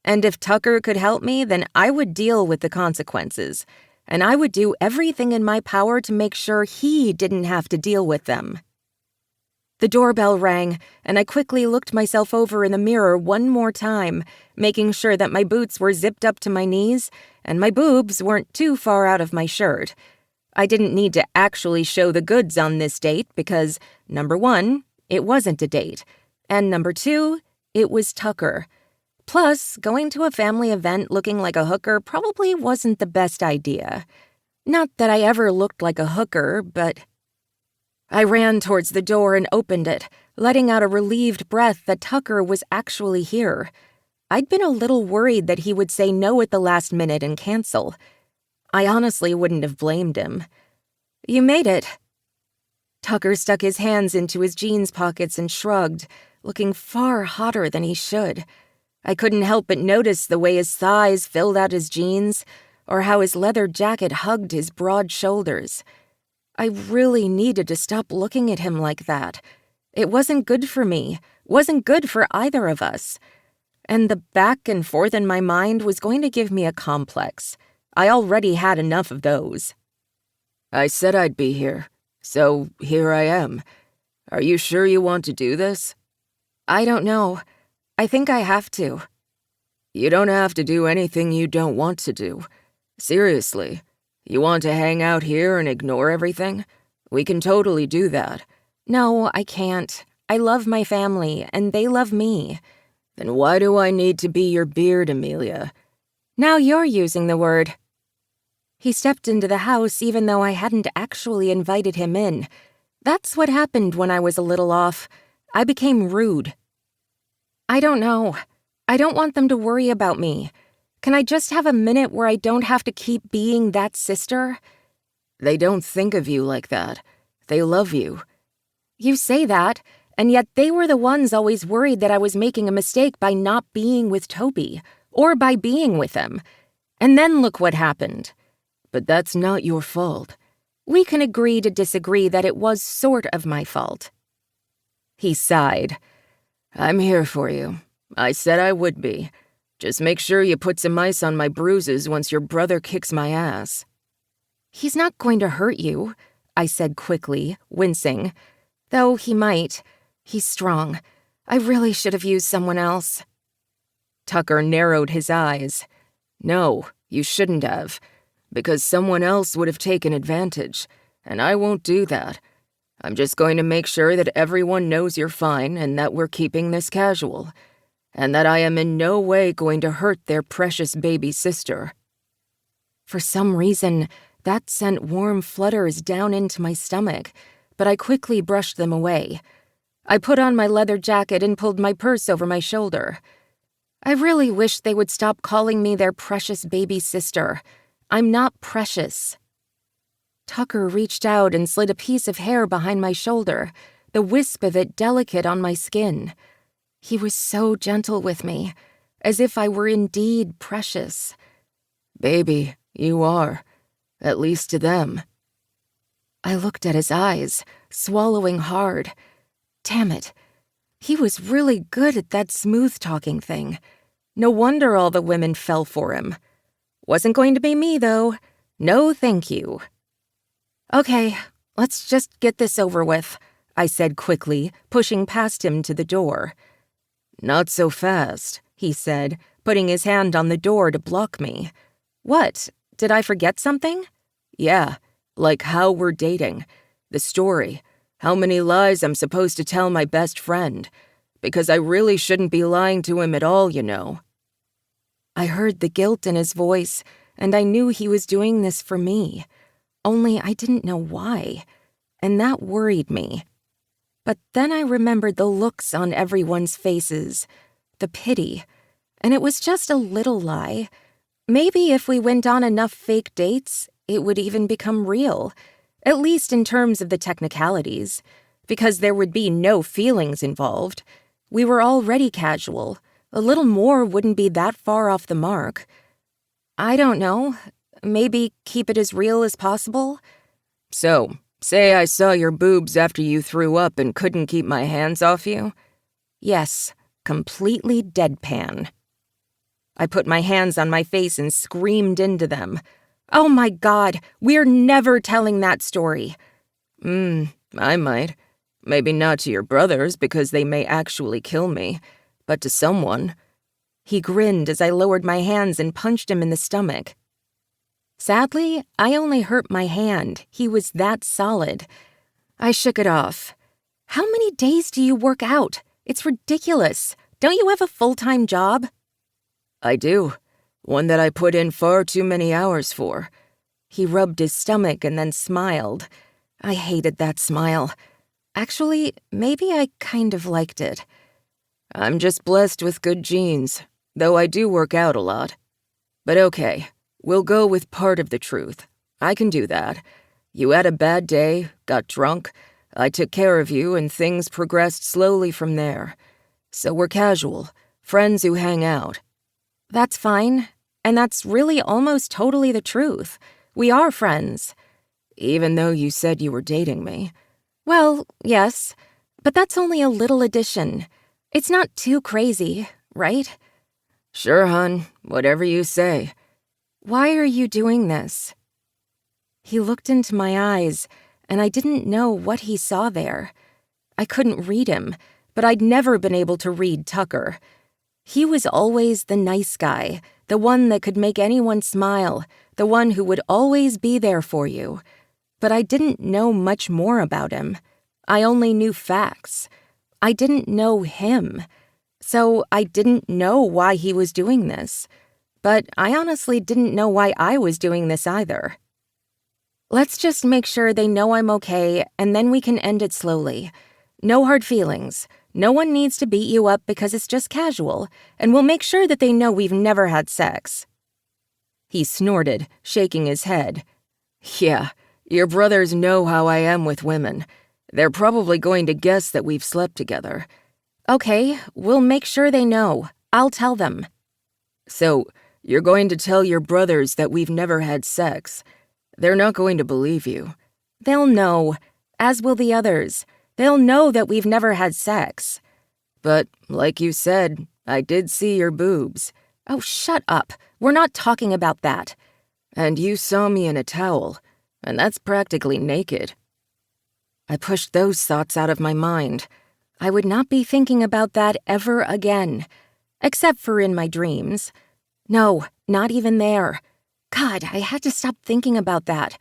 And if Tucker could help me, then I would deal with the consequences, and I would do everything in my power to make sure he didn't have to deal with them. The doorbell rang, and I quickly looked myself over in the mirror one more time, making sure that my boots were zipped up to my knees and my boobs weren't too far out of my shirt. I didn't need to actually show the goods on this date because, number 1, it wasn't a date, and number 2, it was Tucker. Plus, going to a family event looking like a hooker probably wasn't the best idea. Not that I ever looked like a hooker, but... I ran towards the door and opened it, letting out a relieved breath that Tucker was actually here. I'd been a little worried that he would say no at the last minute and cancel. I honestly wouldn't have blamed him. "You made it." Tucker stuck his hands into his jeans pockets and shrugged, looking far hotter than he should. I couldn't help but notice the way his thighs filled out his jeans, or how his leather jacket hugged his broad shoulders. I really needed to stop looking at him like that. It wasn't good for me, wasn't good for either of us. And the back and forth in my mind was going to give me a complex. I already had enough of those. "I said I'd be here, so here I am. Are you sure you want to do this?" "I don't know. I think I have to." "You don't have to do anything you don't want to do. Seriously. You want to hang out here and ignore everything? We can totally do that." "No, I can't. I love my family, and they love me." "Then why do I need to be your beard, Amelia?" "Now you're using the word." He stepped into the house even though I hadn't actually invited him in. That's what happened when I was a little off. I became rude. "I don't know. I don't want them to worry about me. Can I just have a minute where I don't have to keep being that sister?" "They don't think of you like that. They love you." "You say that, and yet they were the ones always worried that I was making a mistake by not being with Toby, or by being with him. And then look what happened." "But that's not your fault." "We can agree to disagree that it was sort of my fault." He sighed. "I'm here for you. I said I would be. Just make sure you put some ice on my bruises once your brother kicks my ass." "He's not going to hurt you," I said quickly, wincing. "Though he might. He's strong. I really should have used someone else." Tucker narrowed his eyes. "No, you shouldn't have. Because someone else would have taken advantage, and I won't do that. I'm just going to make sure that everyone knows you're fine and that we're keeping this casual, and that I am in no way going to hurt their precious baby sister." For some reason, that sent warm flutters down into my stomach, but I quickly brushed them away. I put on my leather jacket and pulled my purse over my shoulder. I really wish they would stop calling me their precious baby sister. I'm not precious. Tucker reached out and slid a piece of hair behind my shoulder, the wisp of it delicate on my skin. He was so gentle with me, as if I were indeed precious. "Baby, you are. At least to them." I looked at his eyes, swallowing hard. Damn it. He was really good at that smooth-talking thing. No wonder all the women fell for him. Wasn't going to be me, though. No, thank you. Okay, let's just get this over with, I said quickly, pushing past him to the door. Not so fast, he said, putting his hand on the door to block me. What? Did I forget something? Yeah, like how we're dating. The story. How many lies I'm supposed to tell my best friend. Because I really shouldn't be lying to him at all, you know. I heard the guilt in his voice, and I knew he was doing this for me. Only I didn't know why, and that worried me. But then I remembered the looks on everyone's faces, the pity, and it was just a little lie. Maybe if we went on enough fake dates, it would even become real, at least in terms of the technicalities, because there would be no feelings involved. We were already casual. A little more wouldn't be that far off the mark. I don't know. Maybe keep it as real as possible? So, say I saw your boobs after you threw up and couldn't keep my hands off you? Yes, completely deadpan. I put my hands on my face and screamed into them. Oh my God, we're never telling that story. I might. Maybe not to your brothers because they may actually kill me, but to someone. He grinned as I lowered my hands and punched him in the stomach. Sadly, I only hurt my hand. He was that solid. I shook it off. How many days do you work out? It's ridiculous. Don't you have a full-time job? I do. One that I put in far too many hours for. He rubbed his stomach and then smiled. I hated that smile. Actually, maybe I kind of liked it. I'm just blessed with good genes, though I do work out a lot. But okay, we'll go with part of the truth. I can do that. You had a bad day, got drunk, I took care of you, and things progressed slowly from there. So we're casual, friends who hang out. That's fine, and that's really almost totally the truth. We are friends. Even though you said you were dating me. Well, yes, but that's only a little addition. It's not too crazy, right? Sure, hon. Whatever you say. Why are you doing this? He looked into my eyes, and I didn't know what he saw there. I couldn't read him, but I'd never been able to read Tucker. He was always the nice guy, the one that could make anyone smile, the one who would always be there for you. But I didn't know much more about him. I only knew facts. I didn't know him. So I didn't know why he was doing this. But I honestly didn't know why I was doing this either. Let's just make sure they know I'm okay, and then we can end it slowly. No hard feelings. No one needs to beat you up because it's just casual, and we'll make sure that they know we've never had sex. He snorted, shaking his head. Yeah, your brothers know how I am with women. They're probably going to guess that we've slept together. Okay, we'll make sure they know. I'll tell them. So, you're going to tell your brothers that we've never had sex. They're not going to believe you. They'll know, as will the others. They'll know that we've never had sex. But, like you said, I did see your boobs. Oh, shut up. We're not talking about that. And you saw me in a towel, and that's practically naked. I pushed those thoughts out of my mind. I would not be thinking about that ever again, except for in my dreams. No, not even there. God, I had to stop thinking about that,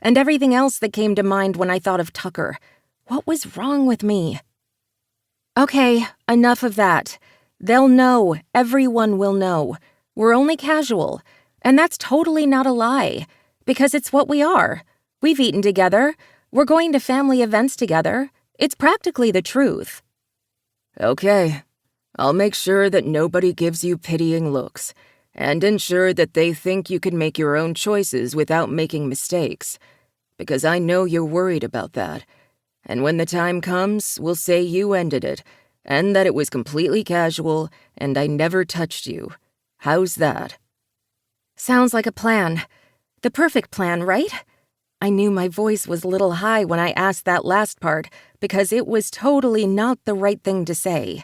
and everything else that came to mind when I thought of Tucker. What was wrong with me? Okay, enough of that. They'll know. Everyone will know. We're only casual, and that's totally not a lie, because it's what we are. We've eaten together. We're going to family events together. It's practically the truth. Okay, I'll make sure that nobody gives you pitying looks, and ensure that they think you can make your own choices without making mistakes, because I know you're worried about that. And when the time comes, we'll say you ended it, and that it was completely casual, and I never touched you. How's that? Sounds like a plan. The perfect plan, right? I knew my voice was a little high when I asked that last part because it was totally not the right thing to say.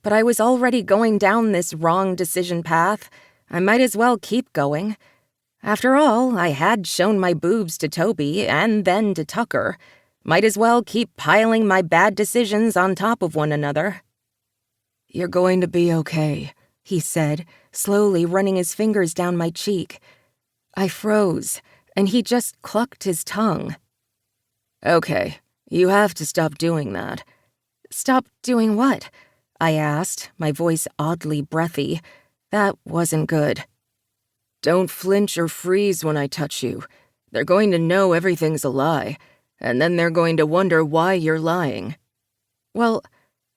But I was already going down this wrong decision path. I might as well keep going. After all, I had shown my boobs to Toby and then to Tucker. Might as well keep piling my bad decisions on top of one another. "You're going to be okay," he said, slowly running his fingers down my cheek. I froze, and he just clucked his tongue. "Okay, you have to stop doing that." "Stop doing what?" I asked, my voice oddly breathy. That wasn't good. "Don't flinch or freeze when I touch you. They're going to know everything's a lie, and then they're going to wonder why you're lying." "Well,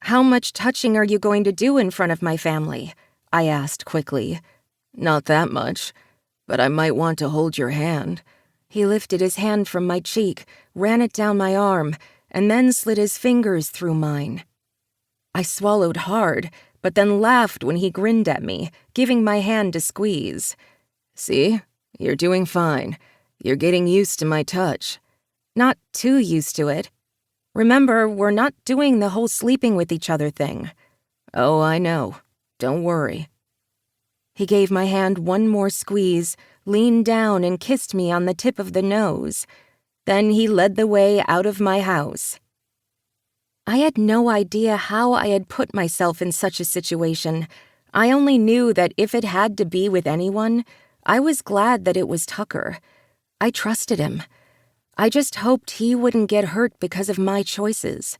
how much touching are you going to do in front of my family?" I asked quickly. "Not that much, but I might want to hold your hand." He lifted his hand from my cheek, ran it down my arm, and then slid his fingers through mine. I swallowed hard, but then laughed when he grinned at me, giving my hand a squeeze. "See? You're doing fine. You're getting used to my touch." "Not too used to it. Remember, we're not doing the whole sleeping with each other thing." "Oh, I know. Don't worry." He gave my hand one more squeeze, leaned down and kissed me on the tip of the nose. Then he led the way out of my house. I had no idea how I had put myself in such a situation. I only knew that if it had to be with anyone, I was glad that it was Tucker. I trusted him. I just hoped he wouldn't get hurt because of my choices.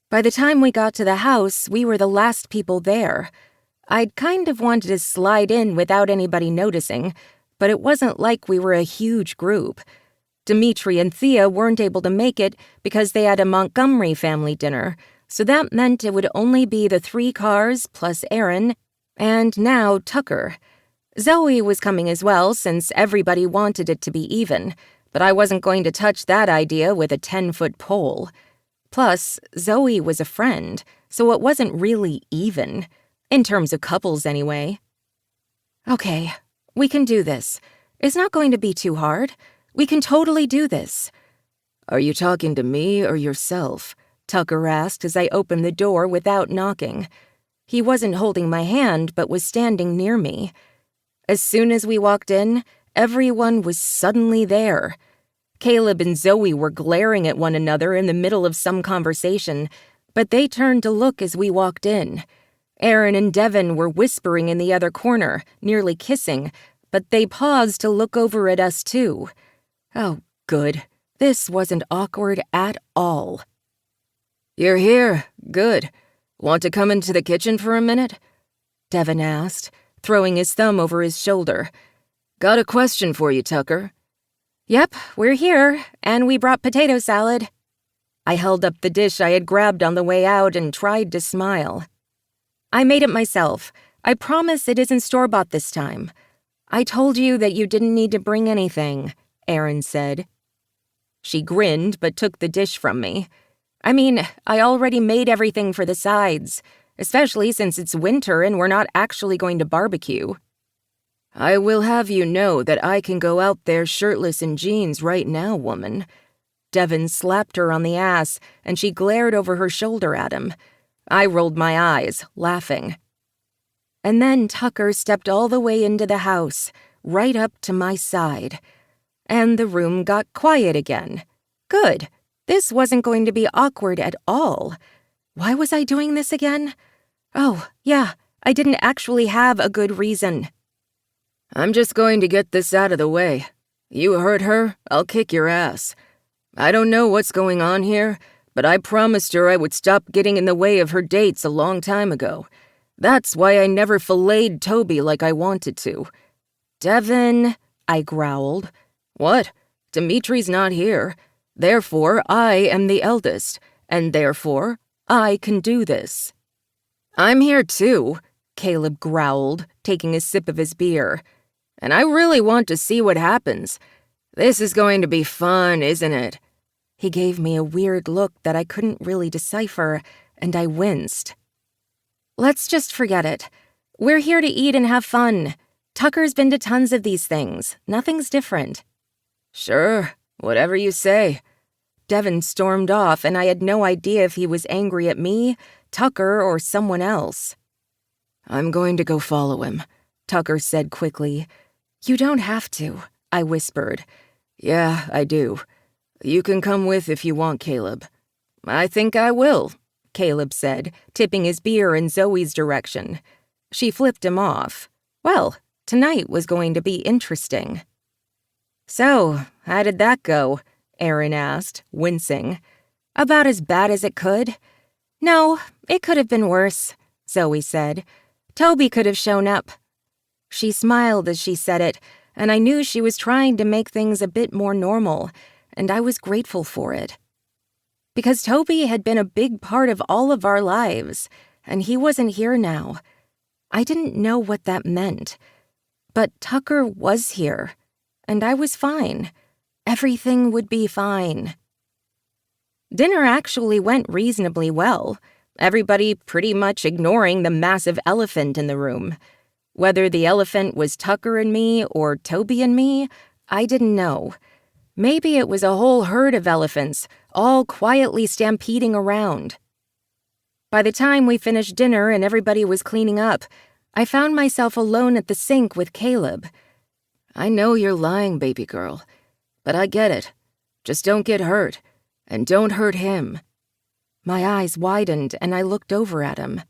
By the time we got to the house, we were the last people there. I'd kind of wanted to slide in without anybody noticing, but it wasn't like we were a huge group. Dimitri and Thea weren't able to make it because they had a Montgomery family dinner, so that meant it would only be the 3 cars plus Aaron, and now Tucker. Zoe was coming as well since everybody wanted it to be even, but I wasn't going to touch that idea with a 10-foot pole. Plus, Zoe was a friend, so it wasn't really even, in terms of couples anyway. "Okay, we can do this. It's not going to be too hard. We can totally do this." "Are you talking to me or yourself?" Tucker asked as I opened the door without knocking. He wasn't holding my hand, but was standing near me. As soon as we walked in, everyone was suddenly there. Caleb and Zoe were glaring at one another in the middle of some conversation, but they turned to look as we walked in. Aaron and Devin were whispering in the other corner, nearly kissing, but they paused to look over at us too. Oh, good. This wasn't awkward at all. "You're here. Good. Want to come into the kitchen for a minute?" Devin asked, throwing his thumb over his shoulder. "Got a question for you, Tucker." "Yep, we're here, and we brought potato salad." I held up the dish I had grabbed on the way out and tried to smile. "I made it myself. I promise it isn't store-bought this time. I told you that you didn't need to bring anything," Aaron said. She grinned but took the dish from me. "I mean, I already made everything for the sides, especially since it's winter and we're not actually going to barbecue." "I will have you know that I can go out there shirtless in jeans right now, woman." Devin slapped her on the ass, and she glared over her shoulder at him. I rolled my eyes, laughing. And then Tucker stepped all the way into the house, right up to my side. And the room got quiet again. Good. This wasn't going to be awkward at all. Why was I doing this again? Oh, yeah, I didn't actually have a good reason. "I'm just going to get this out of the way. You hurt her, I'll kick your ass. I don't know what's going on here, but I promised her I would stop getting in the way of her dates a long time ago. That's why I never filleted Toby like I wanted to." "Devin," I growled. "What? Dimitri's not here. Therefore, I am the eldest, and therefore, I can do this." "I'm here too," Caleb growled, taking a sip of his beer. "And I really want to see what happens. This is going to be fun, isn't it?" He gave me a weird look that I couldn't really decipher, and I winced. "Let's just forget it. We're here to eat and have fun. Tucker's been to tons of these things. Nothing's different." Sure, whatever you say. Devin stormed off, and I had no idea if he was angry at me, Tucker, or someone else. I'm going to go follow him, Tucker said quickly. You don't have to, I whispered. Yeah, I do. You can come with if you want, Caleb. I think I will, Caleb said, tipping his beer in Zoe's direction. She flipped him off. Well, tonight was going to be interesting. So, how did that go? Aaron asked, wincing. About as bad as it could? No, it could have been worse, Zoe said. Toby could have shown up. She smiled as she said it, and I knew she was trying to make things a bit more normal, and I was grateful for it. Because Toby had been a big part of all of our lives, and he wasn't here now. I didn't know what that meant. But Tucker was here, and I was fine. Everything would be fine. Dinner actually went reasonably well, everybody pretty much ignoring the massive elephant in the room. Whether the elephant was Tucker and me or Toby and me, I didn't know. Maybe it was a whole herd of elephants, all quietly stampeding around. By the time we finished dinner and everybody was cleaning up, I found myself alone at the sink with Caleb. I know you're lying, baby girl, but I get it. Just don't get hurt, and don't hurt him. My eyes widened and I looked over at him.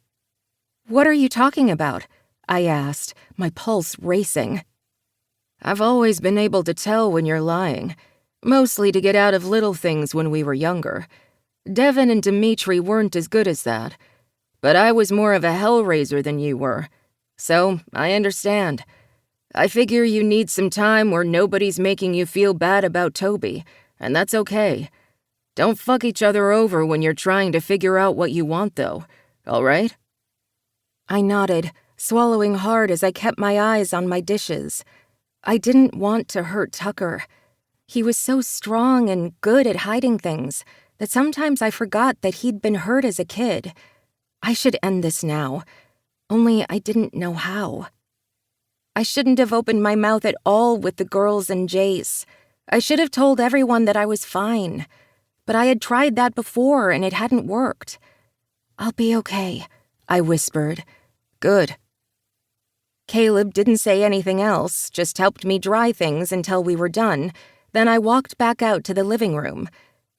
What are you talking about? I asked, my pulse racing. I've always been able to tell when you're lying, mostly to get out of little things when we were younger. Devin and Dimitri weren't as good as that, but I was more of a hellraiser than you were, so I understand. I figure you need some time where nobody's making you feel bad about Toby, and that's okay. Don't fuck each other over when you're trying to figure out what you want, though, all right? I nodded, swallowing hard as I kept my eyes on my dishes. I didn't want to hurt Tucker. He was so strong and good at hiding things that sometimes I forgot that he'd been hurt as a kid. I should end this now, only I didn't know how. I shouldn't have opened my mouth at all with the girls and Jace. I should have told everyone that I was fine. But I had tried that before and it hadn't worked. I'll be okay, I whispered. Good. Caleb didn't say anything else, just helped me dry things until we were done. Then I walked back out to the living room.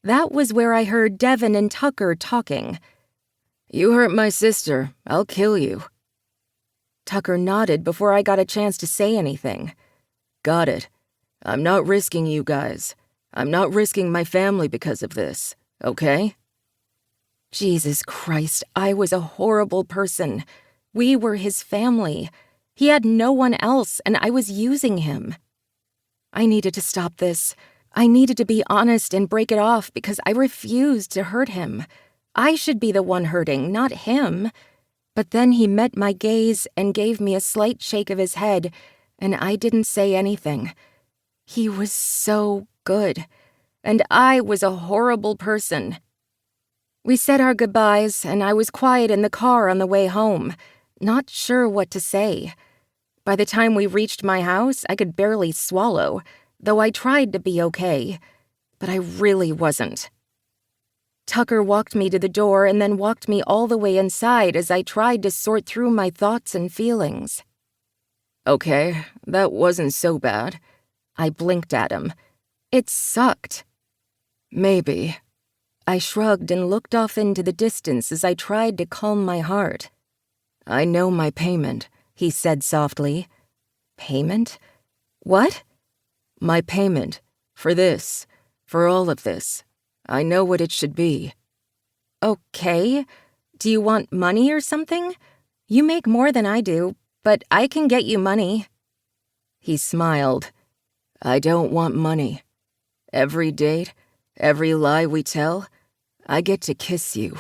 That was where I heard Devin and Tucker talking. You hurt my sister. I'll kill you. Tucker nodded before I got a chance to say anything. Got it. I'm not risking you guys. I'm not risking my family because of this, okay? Jesus Christ, I was a horrible person. We were his family. He had no one else, and I was using him. I needed to stop this. I needed to be honest and break it off because I refused to hurt him. I should be the one hurting, not him. But then he met my gaze and gave me a slight shake of his head, and I didn't say anything. He was so good, and I was a horrible person. We said our goodbyes, and I was quiet in the car on the way home, not sure what to say. By the time we reached my house, I could barely swallow, though I tried to be okay, but I really wasn't. Tucker walked me to the door and then walked me all the way inside as I tried to sort through my thoughts and feelings. Okay, that wasn't so bad. I blinked at him. It sucked. Maybe. I shrugged and looked off into the distance as I tried to calm my heart. I know my payment, he said softly. Payment? What? My payment. For this. For all of this. I know what it should be. Okay. Do you want money or something? You make more than I do, but I can get you money. He smiled. I don't want money. Every date, every lie we tell, I get to kiss you.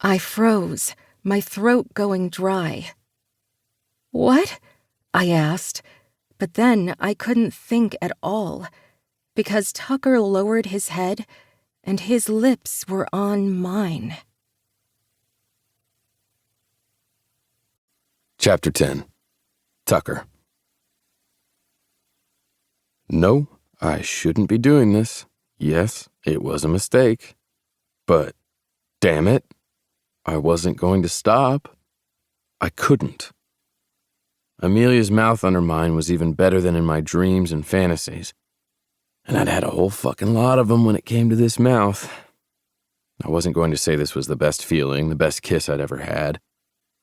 I froze, my throat going dry. What? I asked, but then I couldn't think at all, because Tucker lowered his head and his lips were on mine. Chapter 10. Tucker. No, I shouldn't be doing this. Yes, it was a mistake. But, damn it, I wasn't going to stop. I couldn't. Amelia's mouth under mine was even better than in my dreams and fantasies. And I'd had a whole fucking lot of them when it came to this mouth. I wasn't going to say this was the best feeling, the best kiss I'd ever had,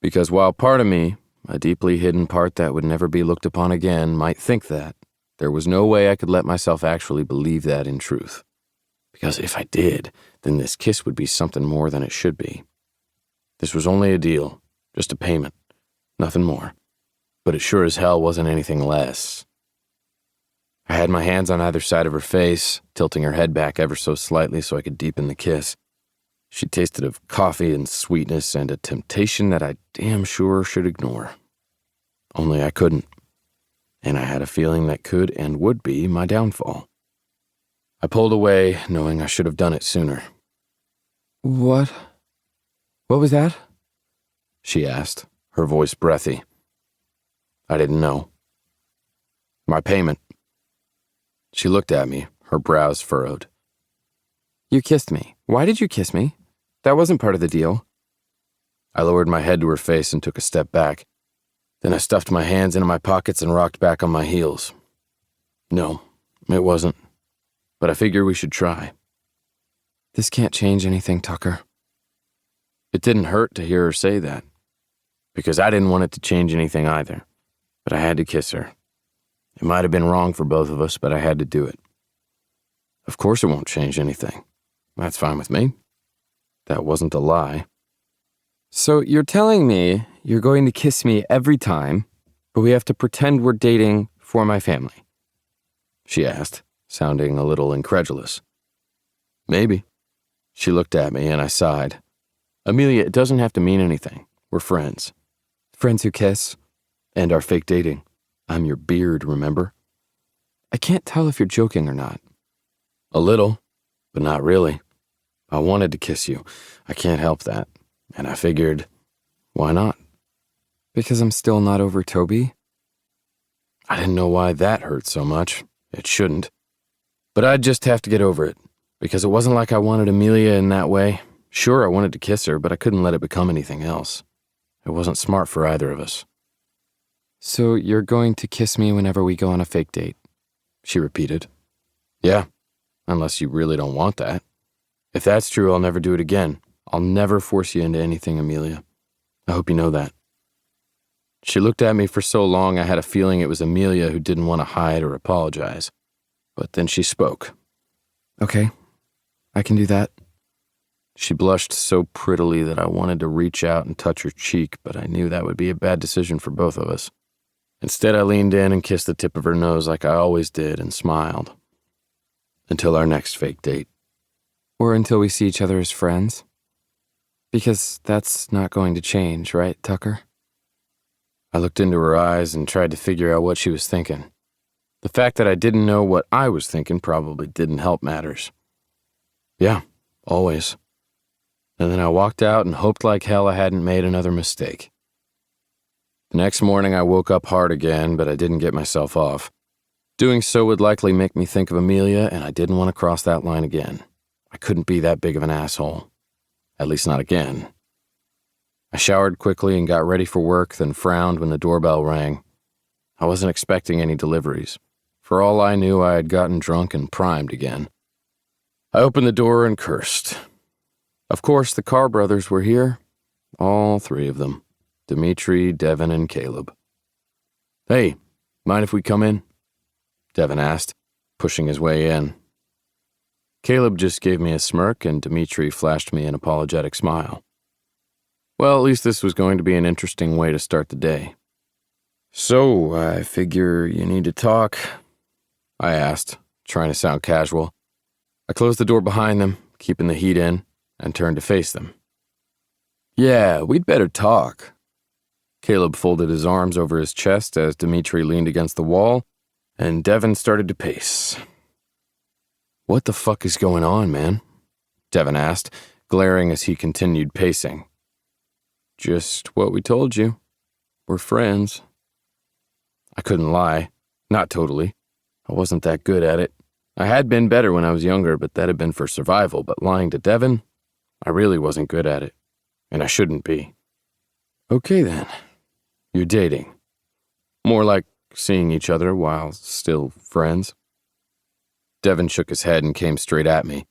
because while part of me, a deeply hidden part that would never be looked upon again, might think that, there was no way I could let myself actually believe that in truth. Because if I did, then this kiss would be something more than it should be. This was only a deal, just a payment, nothing more. But it sure as hell wasn't anything less. I had my hands on either side of her face, tilting her head back ever so slightly so I could deepen the kiss. She tasted of coffee and sweetness and a temptation that I damn sure should ignore. Only I couldn't. And I had a feeling that could and would be my downfall. I pulled away, knowing I should have done it sooner. What was that? She asked, her voice breathy. I didn't know. My payment. She looked at me, her brows furrowed. You kissed me. Why did you kiss me? That wasn't part of the deal. I lowered my head to her face and took a step back. Then I stuffed my hands into my pockets and rocked back on my heels. No, it wasn't. But I figure we should try. This can't change anything, Tucker. It didn't hurt to hear her say that. Because I didn't want it to change anything either. But I had to kiss her. It might have been wrong for both of us, but I had to do it. Of course it won't change anything. That's fine with me. That wasn't a lie. So you're telling me you're going to kiss me every time, but we have to pretend we're dating for my family? She asked, sounding a little incredulous. Maybe. She looked at me and I sighed. Amelia, it doesn't have to mean anything. We're friends. Friends who kiss? And our fake dating. I'm your beard, remember? I can't tell if you're joking or not. A little, but not really. I wanted to kiss you. I can't help that. And I figured, why not? Because I'm still not over Toby? I didn't know why that hurt so much. It shouldn't. But I'd just have to get over it. Because it wasn't like I wanted Amelia in that way. Sure, I wanted to kiss her, but I couldn't let it become anything else. It wasn't smart for either of us. So you're going to kiss me whenever we go on a fake date? She repeated. Yeah, unless you really don't want that. If that's true, I'll never do it again. I'll never force you into anything, Amelia. I hope you know that. She looked at me for so long I had a feeling it was Amelia who didn't want to hide or apologize. But then she spoke. Okay, I can do that. She blushed so prettily that I wanted to reach out and touch her cheek, but I knew that would be a bad decision for both of us. Instead, I leaned in and kissed the tip of her nose like I always did and smiled. Until our next fake date. Or until we see each other as friends? Because that's not going to change, right, Tucker? I looked into her eyes and tried to figure out what she was thinking. The fact that I didn't know what I was thinking probably didn't help matters. Yeah, always. And then I walked out and hoped like hell I hadn't made another mistake. The next morning I woke up hard again, but I didn't get myself off. Doing so would likely make me think of Amelia, and I didn't want to cross that line again. I couldn't be that big of an asshole. At least not again. I showered quickly and got ready for work, then frowned when the doorbell rang. I wasn't expecting any deliveries. For all I knew, I had gotten drunk and primed again. I opened the door and cursed. Of course, the Carr brothers were here. All three of them. Dimitri, Devin, and Caleb. Hey, mind if we come in? Devin asked, pushing his way in. Caleb just gave me a smirk, and Dimitri flashed me an apologetic smile. Well, at least this was going to be an interesting way to start the day. So, I figure you need to talk, I asked, trying to sound casual. I closed the door behind them, keeping the heat in, and turned to face them. Yeah, we'd better talk. Caleb folded his arms over his chest as Dimitri leaned against the wall, and Devin started to pace. What the fuck is going on, man? Devin asked, glaring as he continued pacing. Just what we told you. We're friends. I couldn't lie. Not totally. I wasn't that good at it. I had been better when I was younger, but that had been for survival. But lying to Devin, I really wasn't good at it, and I shouldn't be. Okay then, you're dating. More like seeing each other while still friends. Devin shook his head and came straight at me.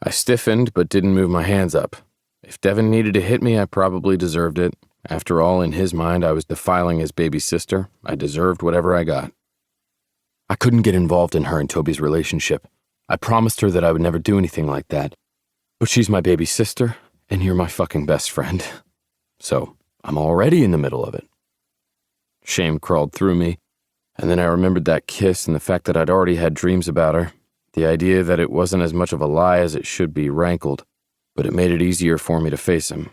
I stiffened but didn't move my hands up. If Devin needed to hit me, I probably deserved it. After all, in his mind, I was defiling his baby sister. I deserved whatever I got. I couldn't get involved in her and Toby's relationship. I promised her that I would never do anything like that. But she's my baby sister, and you're my fucking best friend. So, I'm already in the middle of it. Shame crawled through me, and then I remembered that kiss and the fact that I'd already had dreams about her. The idea that it wasn't as much of a lie as it should be rankled, but it made it easier for me to face him.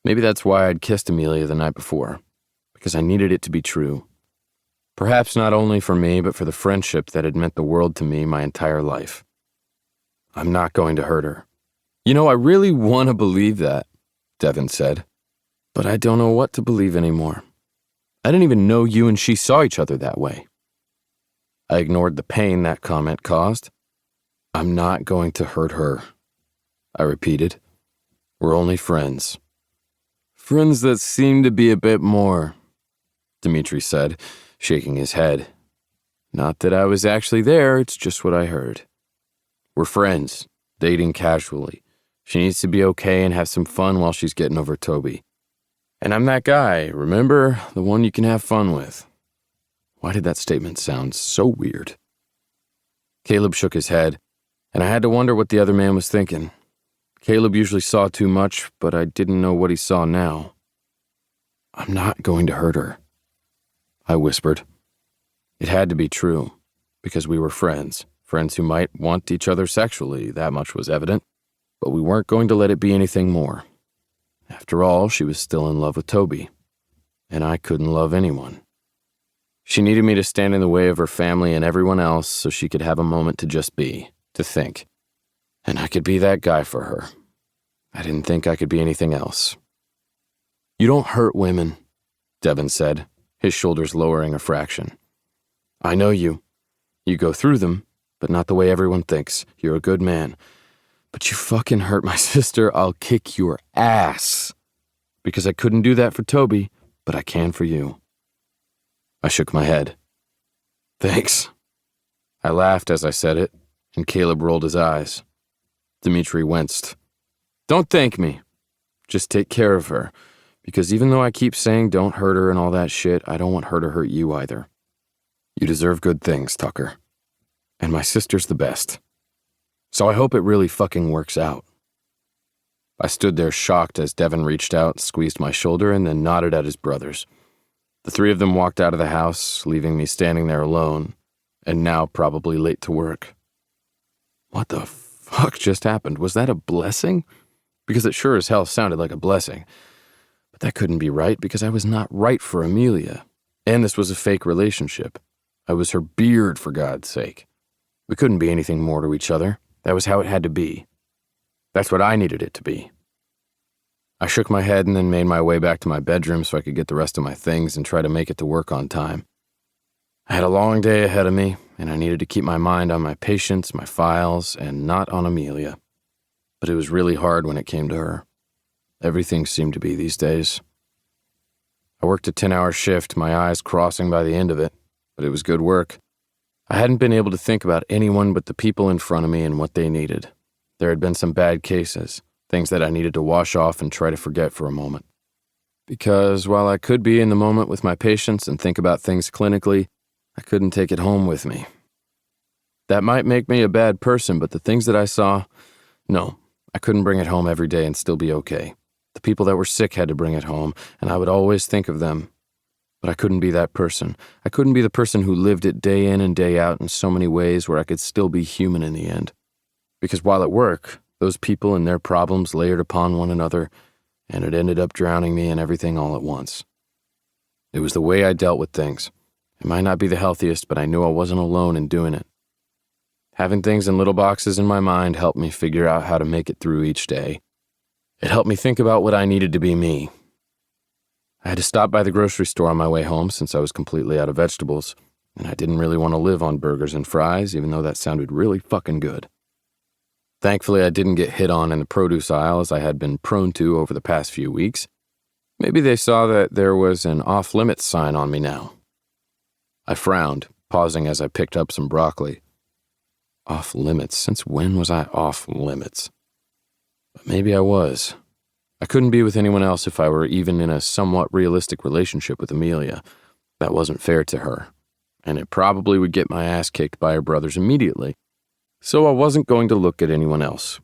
Maybe that's why I'd kissed Amelia the night before, because I needed it to be true. Perhaps not only for me, but for the friendship that had meant the world to me my entire life. I'm not going to hurt her. You know, I really want to believe that, Devin said, but I don't know what to believe anymore. I didn't even know you and she saw each other that way. I ignored the pain that comment caused. I'm not going to hurt her, I repeated. We're only friends. Friends that seem to be a bit more, Dimitri said, shaking his head. Not that I was actually there, it's just what I heard. We're friends, dating casually. She needs to be okay and have some fun while she's getting over Toby. And I'm that guy, remember? The one you can have fun with. Why did that statement sound so weird? Caleb shook his head, and I had to wonder what the other man was thinking. Caleb usually saw too much, but I didn't know what he saw now. I'm not going to hurt her, I whispered. It had to be true, because we were friends who might want each other sexually, that much was evident, but we weren't going to let it be anything more. After all, she was still in love with Toby, and I couldn't love anyone. She needed me to stand in the way of her family and everyone else so she could have a moment to just be, to think. And I could be that guy for her. I didn't think I could be anything else. You don't hurt women, Devin said, his shoulders lowering a fraction. I know you. You go through them, but not the way everyone thinks. You're a good man. But you fucking hurt my sister, I'll kick your ass. Because I couldn't do that for Toby, but I can for you. I shook my head. Thanks. I laughed as I said it, and Caleb rolled his eyes. Dimitri winced. Don't thank me. Just take care of her, because even though I keep saying don't hurt her and all that shit, I don't want her to hurt you either. You deserve good things, Tucker. And my sister's the best. So I hope it really fucking works out. I stood there shocked as Devin reached out, squeezed my shoulder, and then nodded at his brothers. The three of them walked out of the house, leaving me standing there alone, and now probably late to work. What the fuck just happened? Was that a blessing? Because it sure as hell sounded like a blessing. But that couldn't be right because I was not right for Amelia. And this was a fake relationship. I was her beard, for God's sake. We couldn't be anything more to each other. That was how it had to be. That's what I needed it to be. I shook my head and then made my way back to my bedroom so I could get the rest of my things and try to make it to work on time. I had a long day ahead of me, and I needed to keep my mind on my patients, my files, and not on Amelia. But it was really hard when it came to her. Everything seemed to be these days. I worked a 10-hour shift, my eyes crossing by the end of it, but it was good work. I hadn't been able to think about anyone but the people in front of me and what they needed. There had been some bad cases, things that I needed to wash off and try to forget for a moment. Because while I could be in the moment with my patients and think about things clinically, I couldn't take it home with me. That might make me a bad person, but the things that I saw, no, I couldn't bring it home every day and still be okay. The people that were sick had to bring it home, and I would always think of them. But I couldn't be that person. I couldn't be the person who lived it day in and day out in so many ways where I could still be human in the end. Because while at work, those people and their problems layered upon one another, and it ended up drowning me in everything all at once. It was the way I dealt with things. It might not be the healthiest, but I knew I wasn't alone in doing it. Having things in little boxes in my mind helped me figure out how to make it through each day. It helped me think about what I needed to be me. I had to stop by the grocery store on my way home since I was completely out of vegetables. and I didn't really want to live on burgers and fries, even though that sounded really fucking good. Thankfully, I didn't get hit on in the produce aisle as I had been prone to over the past few weeks. Maybe they saw that there was an off-limits sign on me now. I frowned, pausing as I picked up some broccoli. Off-limits? Since when was I off-limits? But maybe I was. I couldn't be with anyone else if I were even in a somewhat realistic relationship with Amelia. That wasn't fair to her, and it probably would get my ass kicked by her brothers immediately. So I wasn't going to look at anyone else.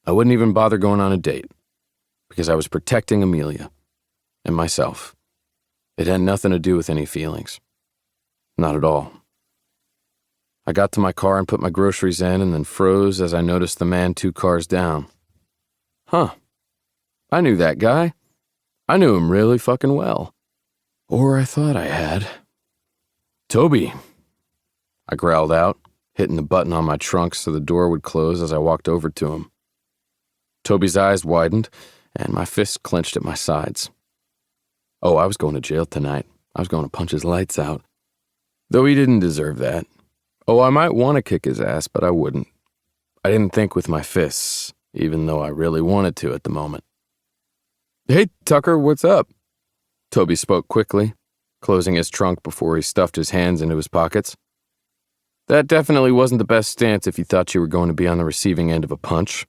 I wouldn't even bother going on a date, because I was protecting Amelia and myself. It had nothing to do with any feelings. Not at all. I got to my car and put my groceries in and then froze as I noticed the man 2 cars down. Huh. I knew that guy. I knew him really fucking well. Or I thought I had. Toby, I growled out, hitting the button on my trunk so the door would close as I walked over to him. Toby's eyes widened, and my fists clenched at my sides. Oh, I was going to jail tonight. I was going to punch his lights out. Though he didn't deserve that. Oh, I might want to kick his ass, but I wouldn't. I didn't think with my fists, even though I really wanted to at the moment. Hey, Tucker, what's up? Toby spoke quickly, closing his trunk before he stuffed his hands into his pockets. That definitely wasn't the best stance if you thought you were going to be on the receiving end of a punch.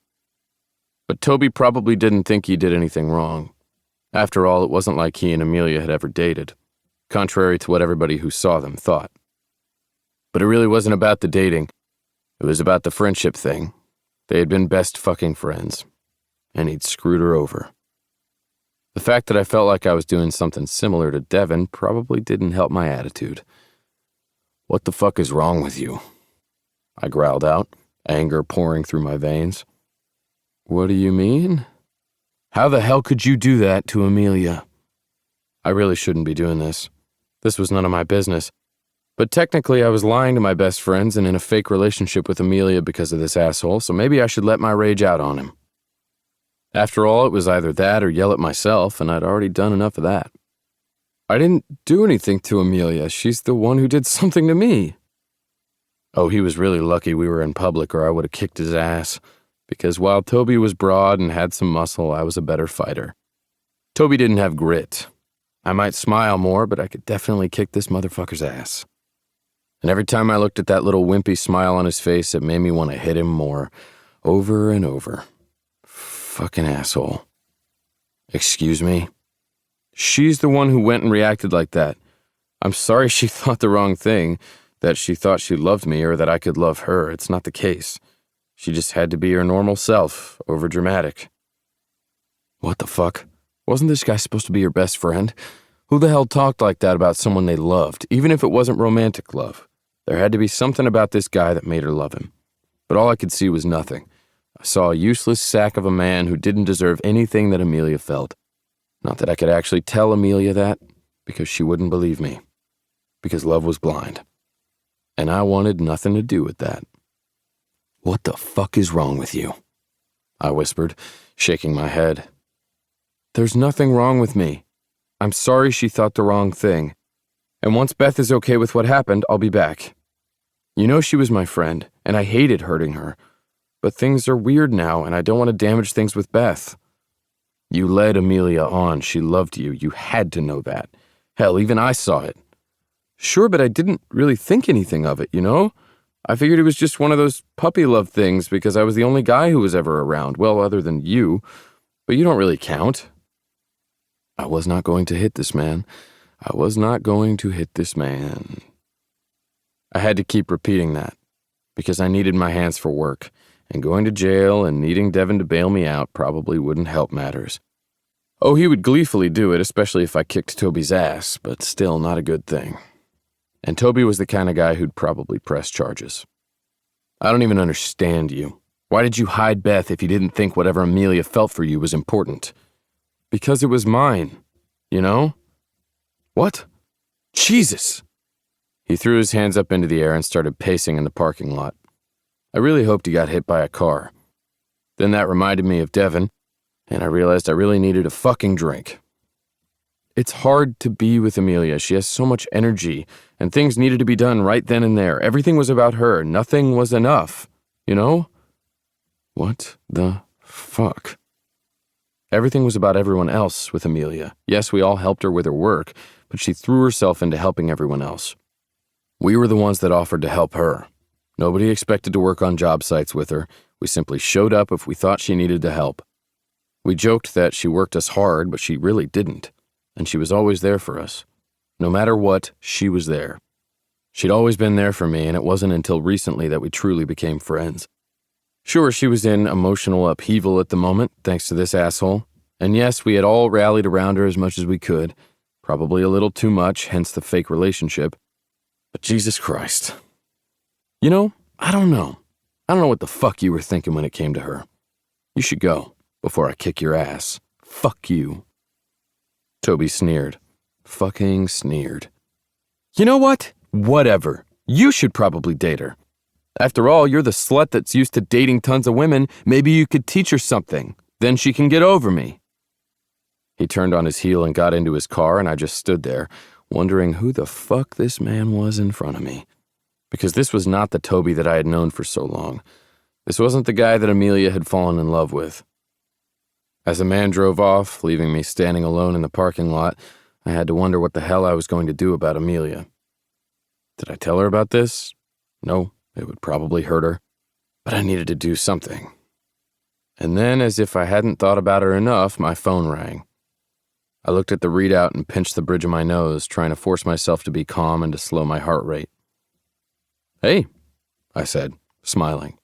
But Toby probably didn't think he did anything wrong. After all, it wasn't like he and Amelia had ever dated, contrary to what everybody who saw them thought. But it really wasn't about the dating. It was about the friendship thing. They had been best fucking friends, and he'd screwed her over. The fact that I felt like I was doing something similar to Devin probably didn't help my attitude. What the fuck is wrong with you? I growled out, anger pouring through my veins. What do you mean? How the hell could you do that to Amelia? I really shouldn't be doing this. This was none of my business. But technically I was lying to my best friends and in a fake relationship with Amelia because of this asshole, so maybe I should let my rage out on him. After all, it was either that or yell at myself, and I'd already done enough of that. I didn't do anything to Amelia. She's the one who did something to me. Oh, he was really lucky we were in public or I would have kicked his ass, because while Toby was broad and had some muscle, I was a better fighter. Toby didn't have grit. I might smile more, but I could definitely kick this motherfucker's ass. And every time I looked at that little wimpy smile on his face, it made me want to hit him more, over and over. Fucking asshole. Excuse me? She's the one who went and reacted like that. I'm sorry she thought the wrong thing, that she thought she loved me or that I could love her. It's not the case. She just had to be her normal self, overdramatic. What the fuck? Wasn't this guy supposed to be your best friend? Who the hell talked like that about someone they loved, even if it wasn't romantic love? There had to be something about this guy that made her love him. But all I could see was nothing. I saw a useless sack of a man who didn't deserve anything that Amelia felt. Not that I could actually tell Amelia that, because she wouldn't believe me. Because love was blind. And I wanted nothing to do with that. What the fuck is wrong with you? I whispered, shaking my head. There's nothing wrong with me. I'm sorry she thought the wrong thing. And once Beth is okay with what happened, I'll be back. You know she was my friend, and I hated hurting her. But things are weird now, and I don't want to damage things with Beth. You led Amelia on. She loved you. You had to know that. Hell, even I saw it. Sure, but I didn't really think anything of it, you know? I figured it was just one of those puppy love things because I was the only guy who was ever around. Well, other than you. But you don't really count. I was not going to hit this man. I was not going to hit this man. I had to keep repeating that because I needed my hands for work, and going to jail and needing Devin to bail me out probably wouldn't help matters. Oh, he would gleefully do it, especially if I kicked Toby's ass, but still not a good thing. And Toby was the kind of guy who'd probably press charges. I don't even understand you. Why did you hide Beth if you didn't think whatever Amelia felt for you was important? Because it was mine, you know? What? Jesus! He threw his hands up into the air and started pacing in the parking lot. I really hoped he got hit by a car. Then that reminded me of Devin, and I realized I really needed a fucking drink. It's hard to be with Amelia. She has so much energy, and things needed to be done right then and there. Everything was about her. Nothing was enough, you know? What the fuck? Everything was about everyone else with Amelia. Yes, we all helped her with her work, but she threw herself into helping everyone else. We were the ones that offered to help her. Nobody expected to work on job sites with her. We simply showed up if we thought she needed the help. We joked that she worked us hard, but she really didn't. And she was always there for us. No matter what, she was there. She'd always been there for me, and it wasn't until recently that we truly became friends. Sure, she was in emotional upheaval at the moment, thanks to this asshole. And yes, we had all rallied around her as much as we could. Probably a little too much, hence the fake relationship. But Jesus Christ. You know, I don't know. I don't know what the fuck you were thinking when it came to her. You should go before I kick your ass. Fuck you. Toby sneered. Fucking sneered. You know what? Whatever. You should probably date her. After all, you're the slut that's used to dating tons of women. Maybe you could teach her something. Then she can get over me. He turned on his heel and got into his car, and I just stood there, wondering who the fuck this man was in front of me. Because this was not the Toby that I had known for so long. This wasn't the guy that Amelia had fallen in love with. As the man drove off, leaving me standing alone in the parking lot, I had to wonder what the hell I was going to do about Amelia. Did I tell her about this? No, it would probably hurt her. But I needed to do something. And then, as if I hadn't thought about her enough, my phone rang. I looked at the readout and pinched the bridge of my nose, trying to force myself to be calm and to slow my heart rate. Hey, I said, smiling.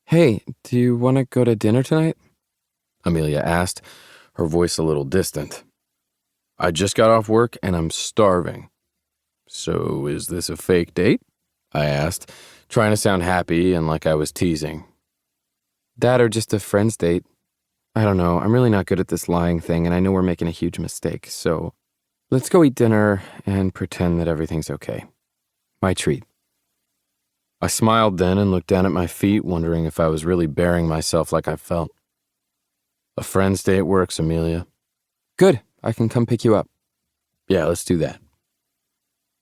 Hey, do you want to go to dinner tonight? Amelia asked, her voice a little distant. I just got off work and I'm starving. So is this a fake date? I asked, trying to sound happy and like I was teasing. That or just a friend's date. I don't know, I'm really not good at this lying thing and I know we're making a huge mistake, so let's go eat dinner and pretend that everything's okay. My treat. I smiled then and looked down at my feet, wondering if I was really burying myself like I felt. A friend's date works, Amelia. Good, I can come pick you up. Yeah, let's do that.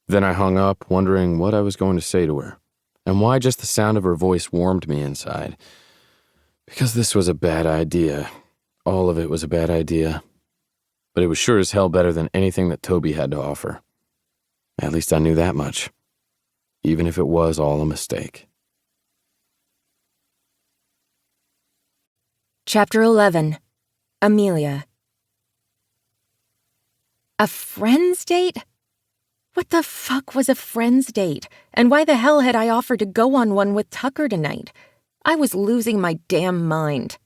Then I hung up, wondering what I was going to say to her, and why just the sound of her voice warmed me inside. Because this was a bad idea. All of it was a bad idea. But it was sure as hell better than anything that Toby had to offer. At least I knew that much. Even if it was all a mistake. Chapter 11. Amelia. A friend's date? What the fuck was a friend's date? And why the hell had I offered to go on one with Tucker tonight? I was losing my damn mind.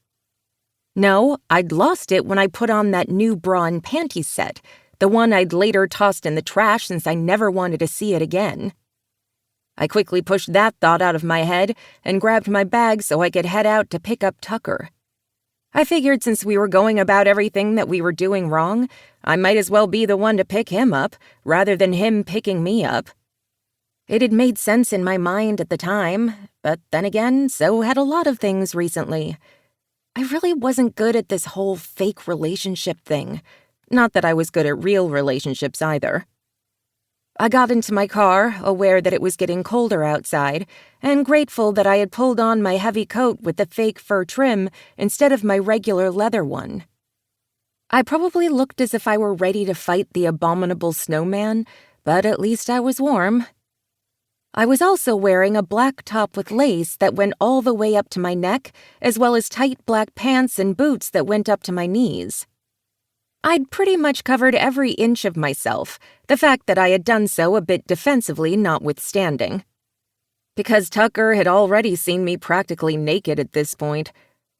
No, I'd lost it when I put on that new bra and panties set, the one I'd later tossed in the trash since I never wanted to see it again. I quickly pushed that thought out of my head and grabbed my bag so I could head out to pick up Tucker. I figured since we were going about everything that we were doing wrong, I might as well be the one to pick him up, rather than him picking me up. It had made sense in my mind at the time, but then again, so had a lot of things recently. I really wasn't good at this whole fake relationship thing. Not that I was good at real relationships either. I got into my car, aware that it was getting colder outside, and grateful that I had pulled on my heavy coat with the fake fur trim instead of my regular leather one. I probably looked as if I were ready to fight the abominable snowman, but at least I was warm. I was also wearing a black top with lace that went all the way up to my neck, as well as tight black pants and boots that went up to my knees. I'd pretty much covered every inch of myself, the fact that I had done so a bit defensively notwithstanding. Because Tucker had already seen me practically naked at this point,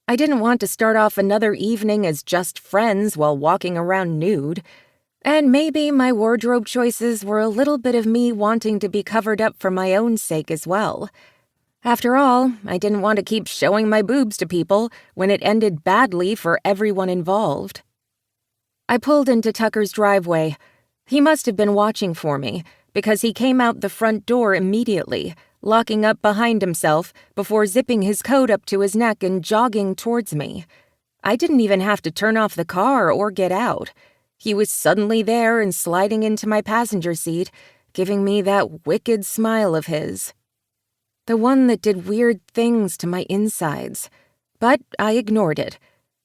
I didn't want to start off another evening as just friends while walking around nude, and maybe my wardrobe choices were a little bit of me wanting to be covered up for my own sake as well. After all, I didn't want to keep showing my boobs to people when it ended badly for everyone involved. I pulled into Tucker's driveway. He must have been watching for me, because he came out the front door immediately, locking up behind himself before zipping his coat up to his neck and jogging towards me. I didn't even have to turn off the car or get out. He was suddenly there and sliding into my passenger seat, giving me that wicked smile of his. The one that did weird things to my insides. But I ignored it,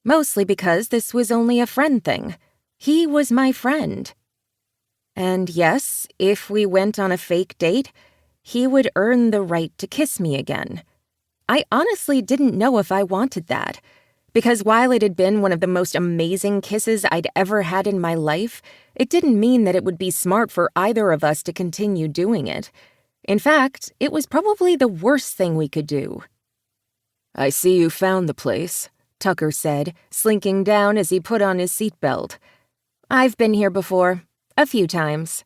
mostly because this was only a friend thing. He was my friend. And yes, if we went on a fake date, he would earn the right to kiss me again. I honestly didn't know if I wanted that, because while it had been one of the most amazing kisses I'd ever had in my life, it didn't mean that it would be smart for either of us to continue doing it. In fact, it was probably the worst thing we could do. "I see you found the place," Tucker said, slinking down as he put on his seatbelt. "I've been here before. A few times."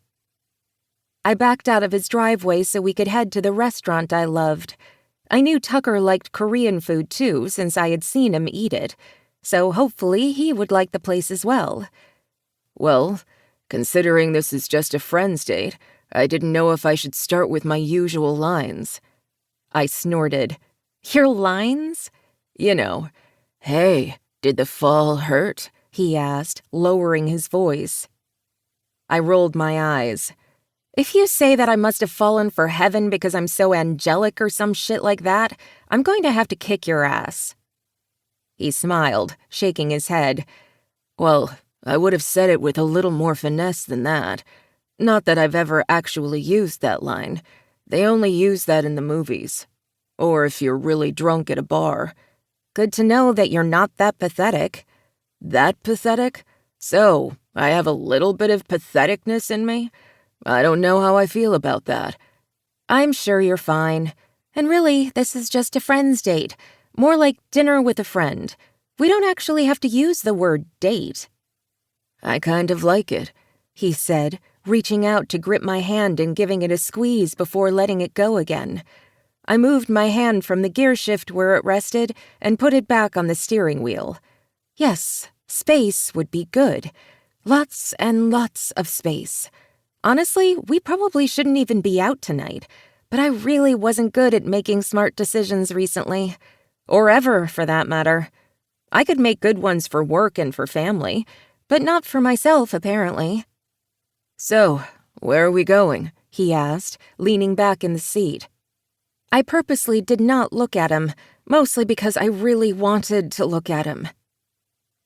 I backed out of his driveway so we could head to the restaurant I loved. I knew Tucker liked Korean food too, since I had seen him eat it, so hopefully he would like the place as well. "Well, considering this is just a friend's date, I didn't know if I should start with my usual lines." I snorted. "Your lines?" "You know, 'Hey, did the fall hurt?'" he asked, lowering his voice. I rolled my eyes. "If you say that I must have fallen for heaven because I'm so angelic or some shit like that, I'm going to have to kick your ass." He smiled, shaking his head. "Well, I would have said it with a little more finesse than that. Not that I've ever actually used that line. They only use that in the movies. Or if you're really drunk at a bar." "Good to know that you're not that pathetic." "That pathetic? So, I have a little bit of patheticness in me? I don't know how I feel about that." "I'm sure you're fine. And really, this is just a friend's date. More like dinner with a friend. We don't actually have to use the word date." "I kind of like it," he said, reaching out to grip my hand and giving it a squeeze before letting it go again. I moved my hand from the gear shift where it rested and put it back on the steering wheel. Yes, space would be good. Lots and lots of space. Honestly, we probably shouldn't even be out tonight, but I really wasn't good at making smart decisions recently. Or ever, for that matter. I could make good ones for work and for family, but not for myself, apparently. "So, where are we going?" he asked, leaning back in the seat. I purposely did not look at him, mostly because I really wanted to look at him.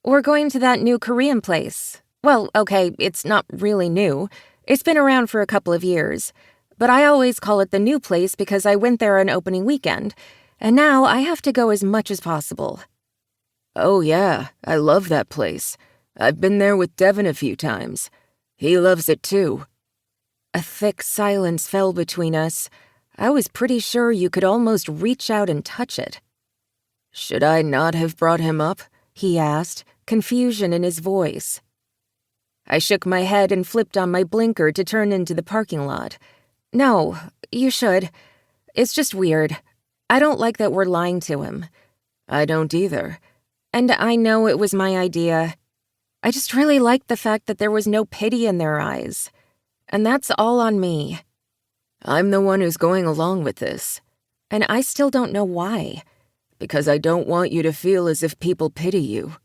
"We're going to that new Korean place. Well, okay, it's not really new. It's been around for a couple of years. But I always call it the new place because I went there on opening weekend, and now I have to go as much as possible." "Oh yeah, I love that place. I've been there with Devin a few times. He loves it too." A thick silence fell between us. I was pretty sure you could almost reach out and touch it. "Should I not have brought him up?" he asked, confusion in his voice. I shook my head and flipped on my blinker to turn into the parking lot. "No, you should. It's just weird. I don't like that we're lying to him." "I don't either." "And I know it was my idea. I just really liked the fact that there was no pity in their eyes. And that's all on me." "I'm the one who's going along with this." "And I still don't know why." "Because I don't want you to feel as if people pity you."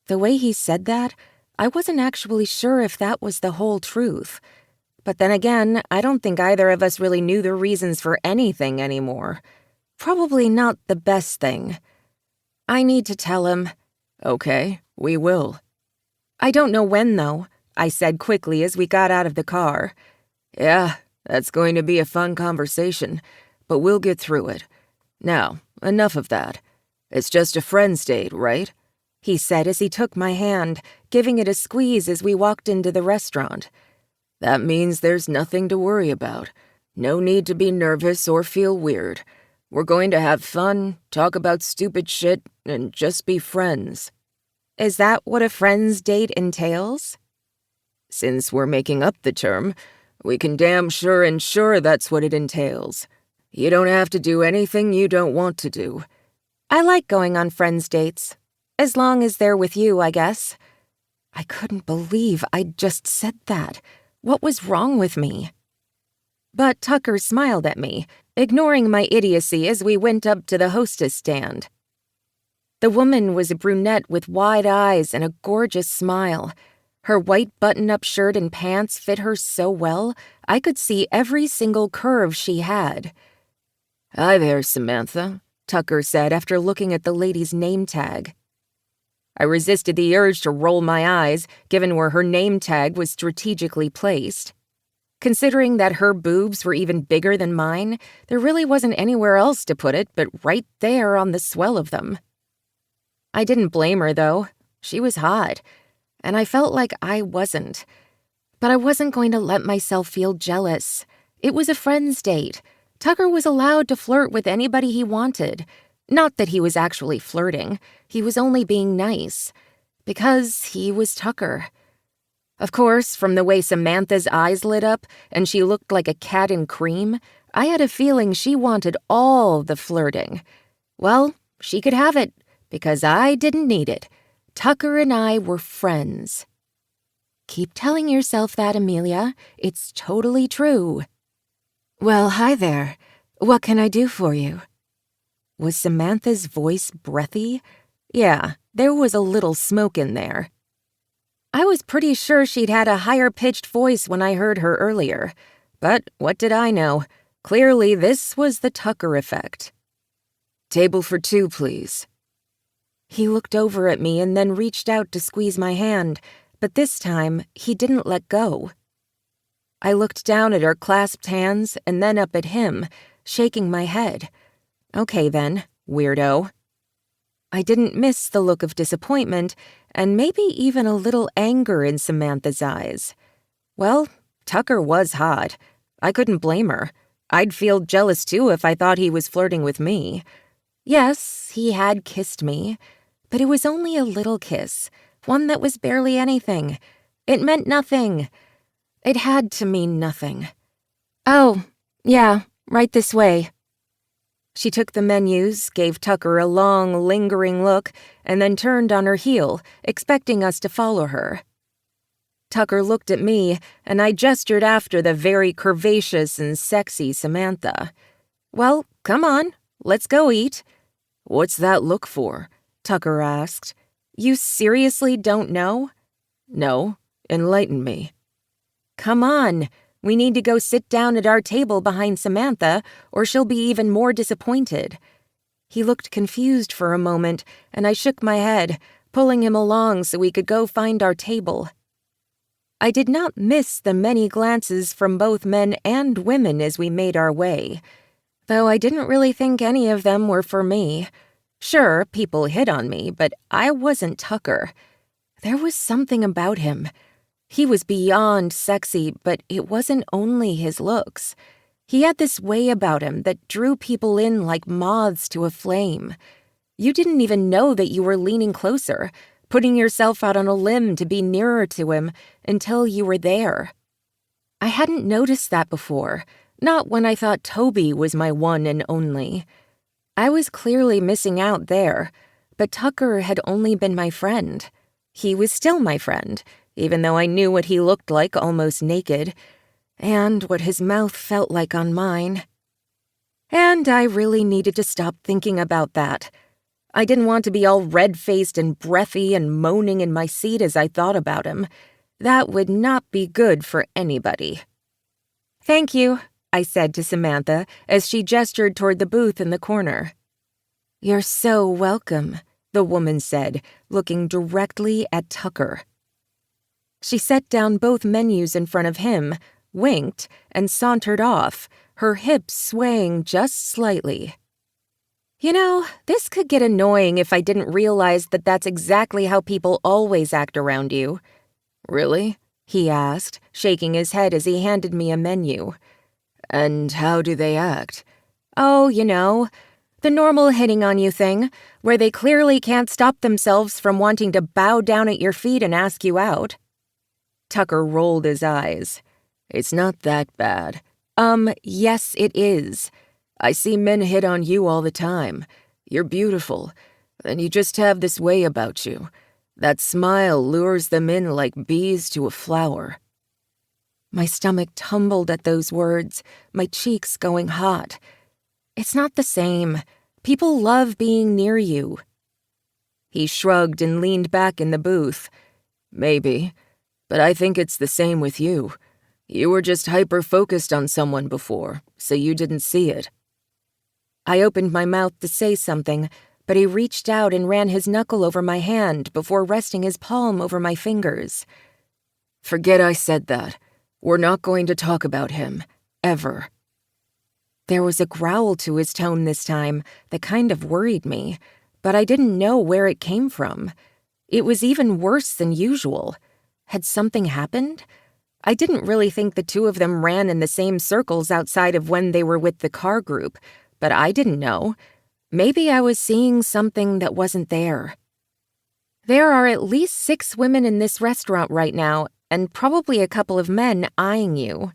The way he said that, I wasn't actually sure if that was the whole truth. But then again, I don't think either of us really knew the reasons for anything anymore. Probably not the best thing. I need to tell him. "Okay, we will." "I don't know when, though," I said quickly as we got out of the car. "Yeah, that's going to be a fun conversation, but we'll get through it. Now, enough of that. It's just a friend's date, right?" he said as he took my hand, giving it a squeeze as we walked into the restaurant. "That means there's nothing to worry about. No need to be nervous or feel weird. We're going to have fun, talk about stupid shit, and just be friends." "Is that what a friend's date entails?" "Since we're making up the term, we can damn sure ensure that's what it entails. You don't have to do anything you don't want to do." "I like going on friends' dates. As long as they're with you, I guess." I couldn't believe I'd just said that. What was wrong with me? But Tucker smiled at me, ignoring my idiocy as we went up to the hostess stand. The woman was a brunette with wide eyes and a gorgeous smile. Her white button-up shirt and pants fit her so well, I could see every single curve she had. "Hi there, Samantha," Tucker said after looking at the lady's name tag. I resisted the urge to roll my eyes, given where her name tag was strategically placed. Considering that her boobs were even bigger than mine, there really wasn't anywhere else to put it but right there on the swell of them. I didn't blame her, though. She was hot, and I felt like I wasn't. But I wasn't going to let myself feel jealous. It was a friend's date. Tucker was allowed to flirt with anybody he wanted. Not that he was actually flirting. He was only being nice. Because he was Tucker. Of course, from the way Samantha's eyes lit up and she looked like a cat in cream, I had a feeling she wanted all the flirting. Well, she could have it, because I didn't need it. Tucker and I were friends. Keep telling yourself that, Amelia. It's totally true. "Well, hi there. What can I do for you?" Was Samantha's voice breathy? Yeah, there was a little smoke in there. I was pretty sure she'd had a higher-pitched voice when I heard her earlier. But what did I know? Clearly, this was the Tucker effect. "Table for 2, please." He looked over at me and then reached out to squeeze my hand, but this time, he didn't let go. I looked down at our clasped hands and then up at him, shaking my head. Okay then, weirdo. I didn't miss the look of disappointment, and maybe even a little anger in Samantha's eyes. Well, Tucker was hot. I couldn't blame her. I'd feel jealous too if I thought he was flirting with me. Yes, he had kissed me, but it was only a little kiss, one that was barely anything. It meant nothing. It had to mean nothing. "Oh, yeah, right this way." She took the menus, gave Tucker a long, lingering look, and then turned on her heel, expecting us to follow her. Tucker looked at me, and I gestured after the very curvaceous and sexy Samantha. "Well, come on, let's go eat." "What's that look for?" Tucker asked. "You seriously don't know?" "No, enlighten me." "Come on. We need to go sit down at our table behind Samantha, or she'll be even more disappointed." He looked confused for a moment, and I shook my head, pulling him along so we could go find our table. I did not miss the many glances from both men and women as we made our way, though I didn't really think any of them were for me. Sure, people hit on me, but I wasn't Tucker. There was something about him. He was beyond sexy, but it wasn't only his looks. He had this way about him that drew people in like moths to a flame. You didn't even know that you were leaning closer, putting yourself out on a limb to be nearer to him until you were there. I hadn't noticed that before, not when I thought Toby was my one and only. I was clearly missing out there, but Tucker had only been my friend. He was still my friend, even though I knew what he looked like almost naked, and what his mouth felt like on mine. And I really needed to stop thinking about that. I didn't want to be all red-faced and breathy and moaning in my seat as I thought about him. That would not be good for anybody. "Thank you," I said to Samantha as she gestured toward the booth in the corner. "You're so welcome," the woman said, looking directly at Tucker. She set down both menus in front of him, winked, and sauntered off, her hips swaying just slightly. You know, this could get annoying if I didn't realize that that's exactly how people always act around you. "Really?" he asked, shaking his head as he handed me a menu. "And how do they act?" "Oh, you know, the normal hitting on you thing, where they clearly can't stop themselves from wanting to bow down at your feet and ask you out." Tucker rolled his eyes. "It's not that bad." Yes it is. "I see men hit on you all the time. You're beautiful, and you just have this way about you. That smile lures them in like bees to a flower." My stomach tumbled at those words, my cheeks going hot. It's not the same. People love being near you. He shrugged and leaned back in the booth. "Maybe. But I think it's the same with you. You were just hyper-focused on someone before, so you didn't see it. I opened my mouth to say something, but he reached out and ran his knuckle over my hand before resting his palm over my fingers. Forget I said that. We're not going to talk about him. Ever. There was a growl to his tone this time that kind of worried me, but I didn't know where it came from. It was even worse than usual. Had something happened? I didn't really think the two of them ran in the same circles outside of when they were with the car group, but I didn't know. Maybe I was seeing something that wasn't there. There are at least 6 women in this restaurant right now, and probably a couple of men eyeing you.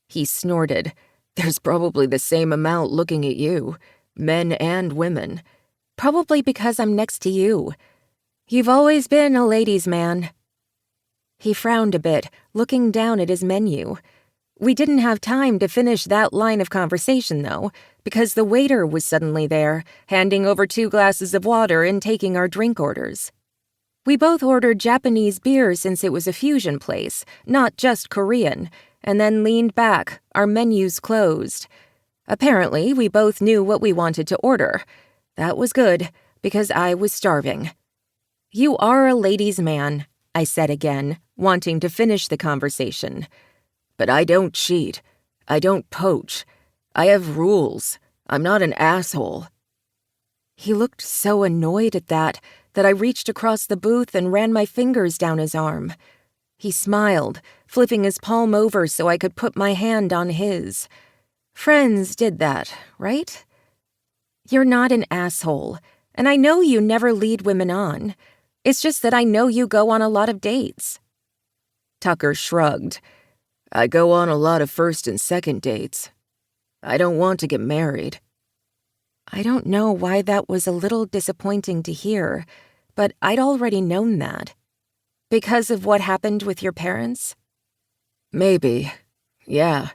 He snorted. There's probably the same amount looking at you, men and women. Probably because I'm next to you. You've always been a ladies' man. He frowned a bit, looking down at his menu. We didn't have time to finish that line of conversation, though, because the waiter was suddenly there, handing over 2 glasses of water and taking our drink orders. We both ordered Japanese beer since it was a fusion place, not just Korean, and then leaned back, our menus closed. Apparently, we both knew what we wanted to order. That was good, because I was starving. You are a ladies' man, I said again, wanting to finish the conversation. But I don't cheat. I don't poach. I have rules. I'm not an asshole. He looked so annoyed at that I reached across the booth and ran my fingers down his arm. He smiled, flipping his palm over so I could put my hand on his. Friends did that, right? You're not an asshole, and I know you never lead women on. It's just that I know you go on a lot of dates. Tucker shrugged. I go on a lot of first and second dates. I don't want to get married. I don't know why that was a little disappointing to hear, but I'd already known that. Because of what happened with your parents? Maybe. Yeah.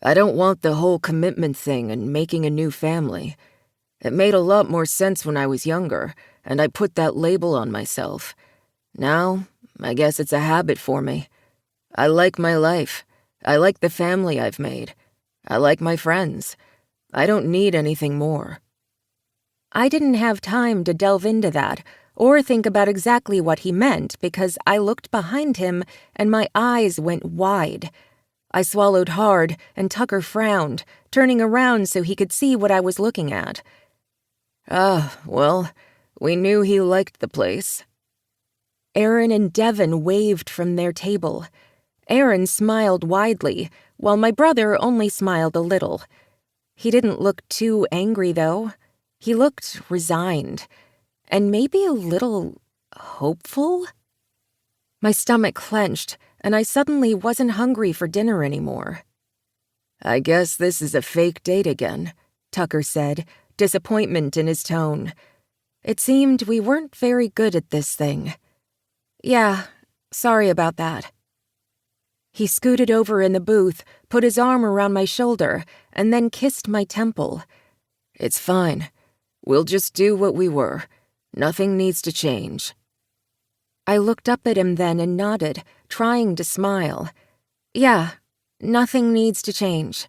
I don't want the whole commitment thing and making a new family. It made a lot more sense when I was younger, and I put that label on myself. Now, I guess it's a habit for me. I like my life. I like the family I've made. I like my friends. I don't need anything more. I didn't have time to delve into that or think about exactly what he meant because I looked behind him and my eyes went wide. I swallowed hard and Tucker frowned, turning around so he could see what I was looking at. Well, we knew he liked the place. Aaron and Devin waved from their table. Aaron smiled widely, while my brother only smiled a little. He didn't look too angry, though. He looked resigned, and maybe a little hopeful? My stomach clenched, and I suddenly wasn't hungry for dinner anymore. I guess this is a fake date again, Tucker said, disappointment in his tone. It seemed we weren't very good at this thing. Yeah, sorry about that. He scooted over in the booth, put his arm around my shoulder, and then kissed my temple. It's fine. We'll just do what we were. Nothing needs to change. I looked up at him then and nodded, trying to smile. Yeah, nothing needs to change.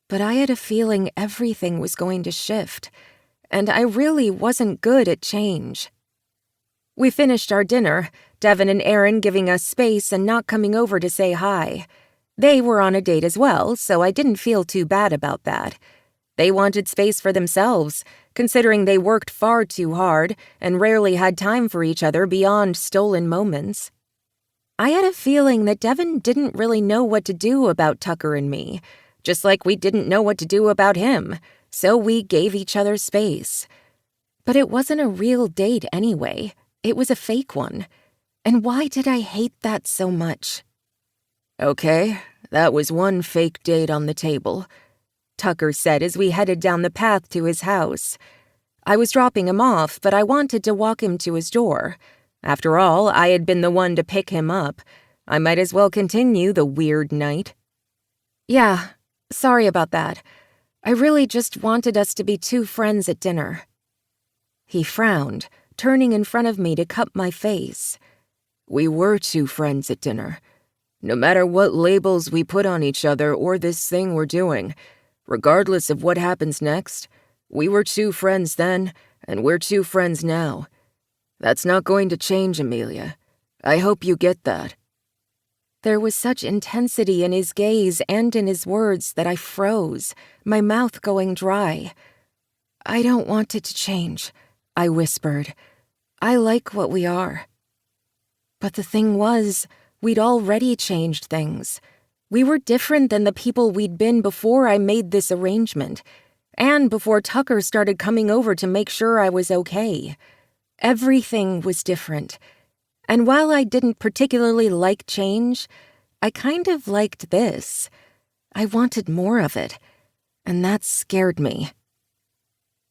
But I had a feeling everything was going to shift, and I really wasn't good at change. We finished our dinner, Devin and Aaron giving us space and not coming over to say hi. They were on a date as well, so I didn't feel too bad about that. They wanted space for themselves, considering they worked far too hard and rarely had time for each other beyond stolen moments. I had a feeling that Devin didn't really know what to do about Tucker and me, just like we didn't know what to do about him, so we gave each other space. But it wasn't a real date anyway. It was a fake one. And why did I hate that so much? Okay, that was one fake date on the table, Tucker said as we headed down the path to his house. I was dropping him off, but I wanted to walk him to his door. After all, I had been the one to pick him up. I might as well continue the weird night. Yeah, sorry about that. I really just wanted us to be 2 friends at dinner. He frowned, turning in front of me to cup my face. We were two friends at dinner. No matter what labels we put on each other or this thing we're doing, regardless of what happens next, we were two friends then, and we're two friends now. That's not going to change, Amelia. I hope you get that." There was such intensity in his gaze and in his words that I froze, my mouth going dry. "I don't want it to change," I whispered. "I like what we are." But the thing was, we'd already changed things. We were different than the people we'd been before I made this arrangement, and before Tucker started coming over to make sure I was okay. Everything was different. And while I didn't particularly like change, I kind of liked this. I wanted more of it, and that scared me.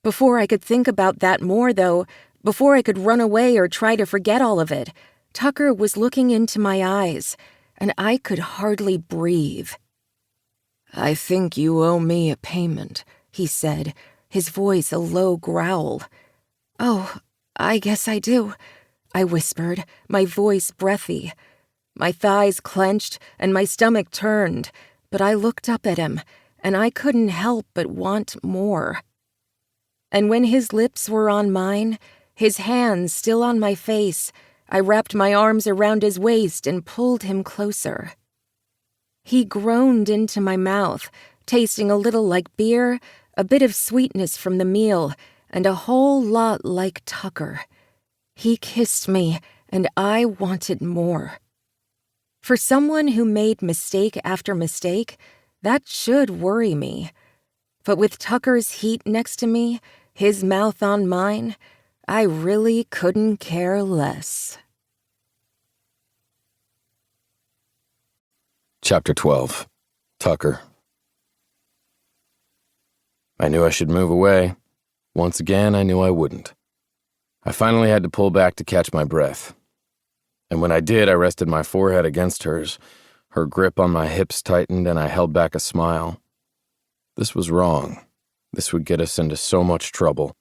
Before I could think about that more, though, before I could run away or try to forget all of it, Tucker was looking into my eyes, and I could hardly breathe. "I think you owe me a payment," he said, his voice a low growl. "Oh, I guess I do," I whispered, my voice breathy. My thighs clenched and my stomach turned, but I looked up at him, and I couldn't help but want more. And when his lips were on mine, his hands still on my face, I wrapped my arms around his waist and pulled him closer. He groaned into my mouth, tasting a little like beer, a bit of sweetness from the meal, and a whole lot like Tucker. He kissed me, and I wanted more. For someone who made mistake after mistake, that should worry me. But with Tucker's heat next to me, his mouth on mine, I really couldn't care less. Chapter 12. Tucker. I knew I should move away. Once again, I knew I wouldn't. I finally had to pull back to catch my breath. And when I did, I rested my forehead against hers. Her grip on my hips tightened, and I held back a smile. This was wrong. This would get us into so much trouble.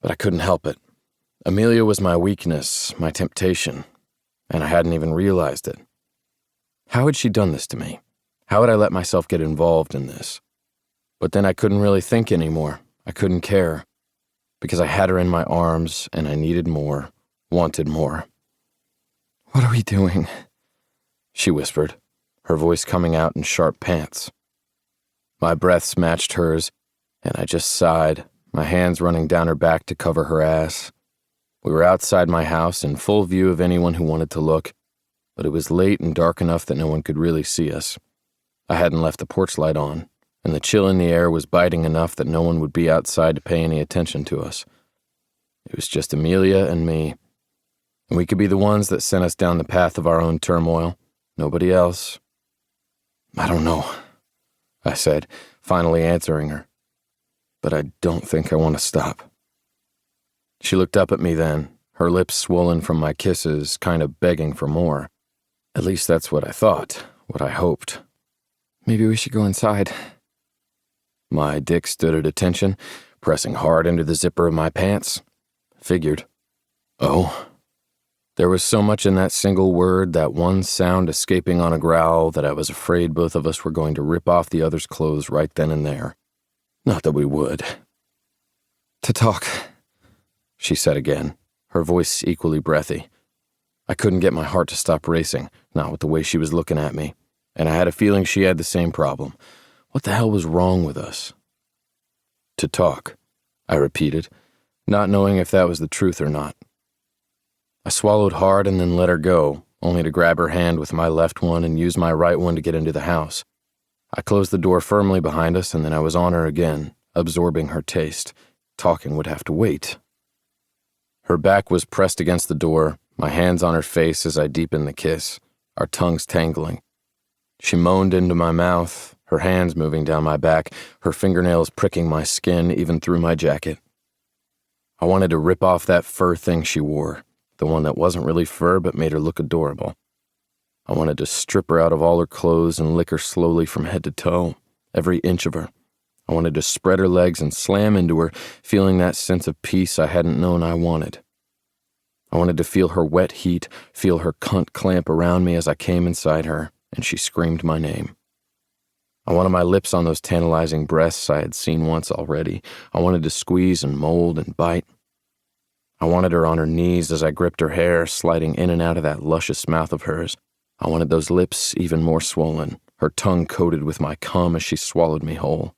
But I couldn't help it. Amelia was my weakness, my temptation, and I hadn't even realized it. How had she done this to me? How had I let myself get involved in this? But then I couldn't really think anymore. I couldn't care. Because I had her in my arms, and I needed more, wanted more. "What are we doing?" she whispered, her voice coming out in sharp pants. My breaths matched hers, and I just sighed, my hands running down her back to cover her ass. We were outside my house in full view of anyone who wanted to look, but it was late and dark enough that no one could really see us. I hadn't left the porch light on, and the chill in the air was biting enough that no one would be outside to pay any attention to us. It was just Amelia and me, and we could be the ones that sent us down the path of our own turmoil, nobody else. "I don't know," I said, finally answering her, "but I don't think I want to stop." She looked up at me then, her lips swollen from my kisses, kind of begging for more. At least that's what I thought, what I hoped. "Maybe we should go inside." My dick stood at attention, pressing hard into the zipper of my pants. Figured. Oh. There was so much in that single word, that one sound escaping on a growl, that I was afraid both of us were going to rip off the other's clothes right then and there. Not that we would. "To talk," she said again, her voice equally breathy. I couldn't get my heart to stop racing, not with the way she was looking at me, and I had a feeling she had the same problem. What the hell was wrong with us? "To talk," I repeated, not knowing if that was the truth or not. I swallowed hard and then let her go, only to grab her hand with my left one and use my right one to get into the house. I closed the door firmly behind us, and then I was on her again, absorbing her taste. Talking would have to wait. Her back was pressed against the door, my hands on her face as I deepened the kiss, our tongues tangling. She moaned into my mouth, her hands moving down my back, her fingernails pricking my skin even through my jacket. I wanted to rip off that fur thing she wore, the one that wasn't really fur but made her look adorable. I wanted to strip her out of all her clothes and lick her slowly from head to toe, every inch of her. I wanted to spread her legs and slam into her, feeling that sense of peace I hadn't known I wanted. I wanted to feel her wet heat, feel her cunt clamp around me as I came inside her, and she screamed my name. I wanted my lips on those tantalizing breasts I had seen once already. I wanted to squeeze and mold and bite. I wanted her on her knees as I gripped her hair, sliding in and out of that luscious mouth of hers. I wanted those lips even more swollen, her tongue coated with my cum as she swallowed me whole.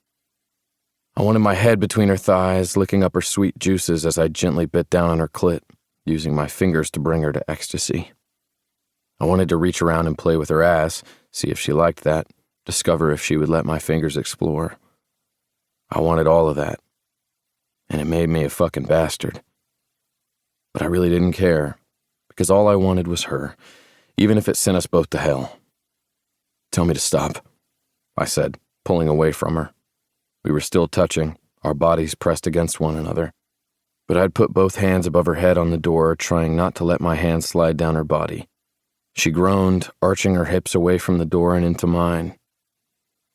I wanted my head between her thighs, licking up her sweet juices as I gently bit down on her clit, using my fingers to bring her to ecstasy. I wanted to reach around and play with her ass, see if she liked that, discover if she would let my fingers explore. I wanted all of that, and it made me a fucking bastard. But I really didn't care, because all I wanted was her, even if it sent us both to hell. "Tell me to stop," I said, pulling away from her. We were still touching, our bodies pressed against one another, but I'd put both hands above her head on the door, trying not to let my hand slide down her body. She groaned, arching her hips away from the door and into mine.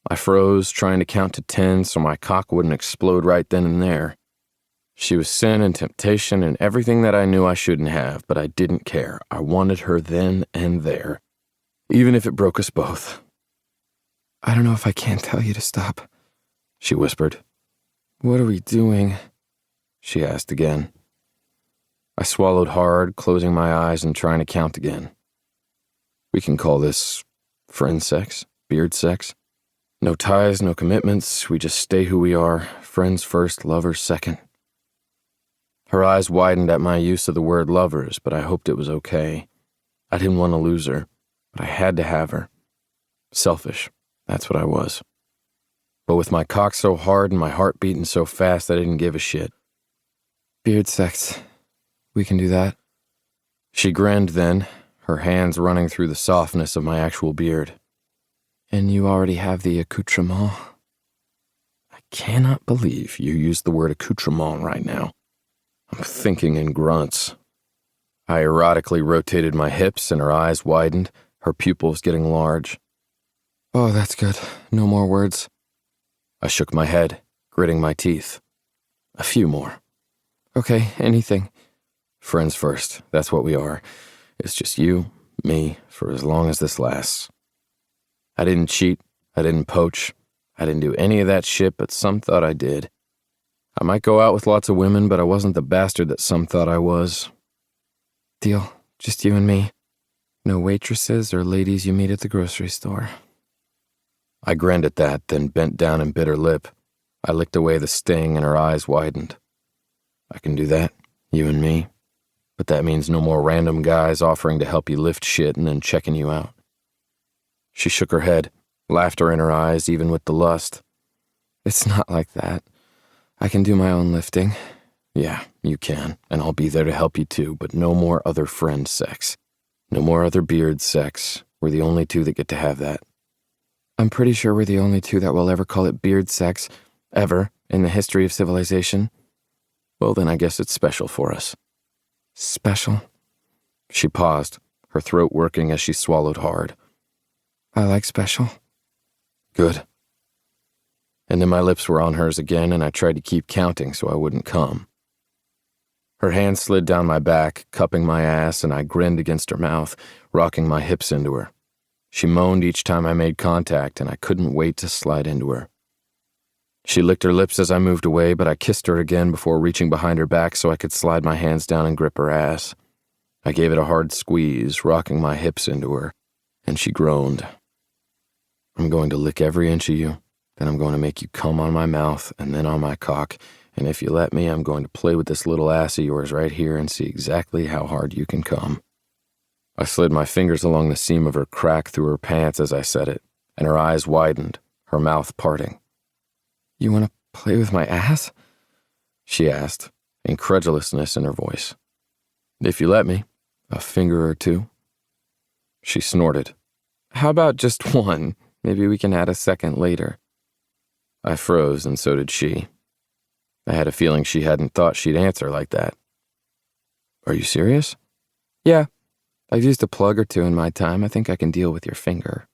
I froze, trying to count to 10 so my cock wouldn't explode right then and there. She was sin and temptation and everything that I knew I shouldn't have, but I didn't care. I wanted her then and there, even if it broke us both. I don't know if I can tell you to stop, she whispered. What are we doing? She asked again. I swallowed hard, closing my eyes and trying to count again. We can call this friend sex, beard sex. No ties, no commitments, we just stay who we are, friends first, lovers second. Her eyes widened at my use of the word lovers, but I hoped it was okay. I didn't want to lose her, but I had to have her. Selfish, that's what I was. But with my cock so hard and my heart beating so fast, I didn't give a shit. Beard sex. We can do that. She grinned then, her hands running through the softness of my actual beard. And you already have the accoutrement? I cannot believe you used the word accoutrement right now. I'm thinking in grunts. I erotically rotated my hips and her eyes widened, her pupils getting large. Oh, that's good. No more words. I shook my head, gritting my teeth. A few more. Okay, anything. Friends first, that's what we are. It's just you, me, for as long as this lasts. I didn't cheat, I didn't poach, I didn't do any of that shit, but some thought I did. I might go out with lots of women, but I wasn't the bastard that some thought I was. Deal, just you and me. No waitresses or ladies you meet at the grocery store. I grinned at that, then bent down and bit her lip. I licked away the sting and her eyes widened. I can do that, you and me. But that means no more random guys offering to help you lift shit and then checking you out. She shook her head, laughter in her eyes even with the lust. It's not like that. I can do my own lifting. Yeah, you can, and I'll be there to help you too, but no more other friend sex. No more other beard sex. We're the only two that get to have that. I'm pretty sure we're the only two that will ever call it beard sex, ever, in the history of civilization. Well, then I guess it's special for us. Special? She paused, her throat working as she swallowed hard. I like special. Good. And then my lips were on hers again, and I tried to keep counting so I wouldn't come. Her hand slid down my back, cupping my ass, and I grinned against her mouth, rocking my hips into her. She moaned each time I made contact, and I couldn't wait to slide into her. She licked her lips as I moved away, but I kissed her again before reaching behind her back so I could slide my hands down and grip her ass. I gave it a hard squeeze, rocking my hips into her, and she groaned. I'm going to lick every inch of you, then I'm going to make you come on my mouth and then on my cock, and if you let me, I'm going to play with this little ass of yours right here and see exactly how hard you can come. I slid my fingers along the seam of her crack through her pants as I said it, and her eyes widened, her mouth parting. You want to play with my ass? She asked, incredulousness in her voice. If you let me, a finger or two. She snorted. How about just one? Maybe we can add a second later. I froze, and so did she. I had a feeling she hadn't thought she'd answer like that. Are you serious? Yeah. I've used a plug or two in my time. I think I can deal with your finger.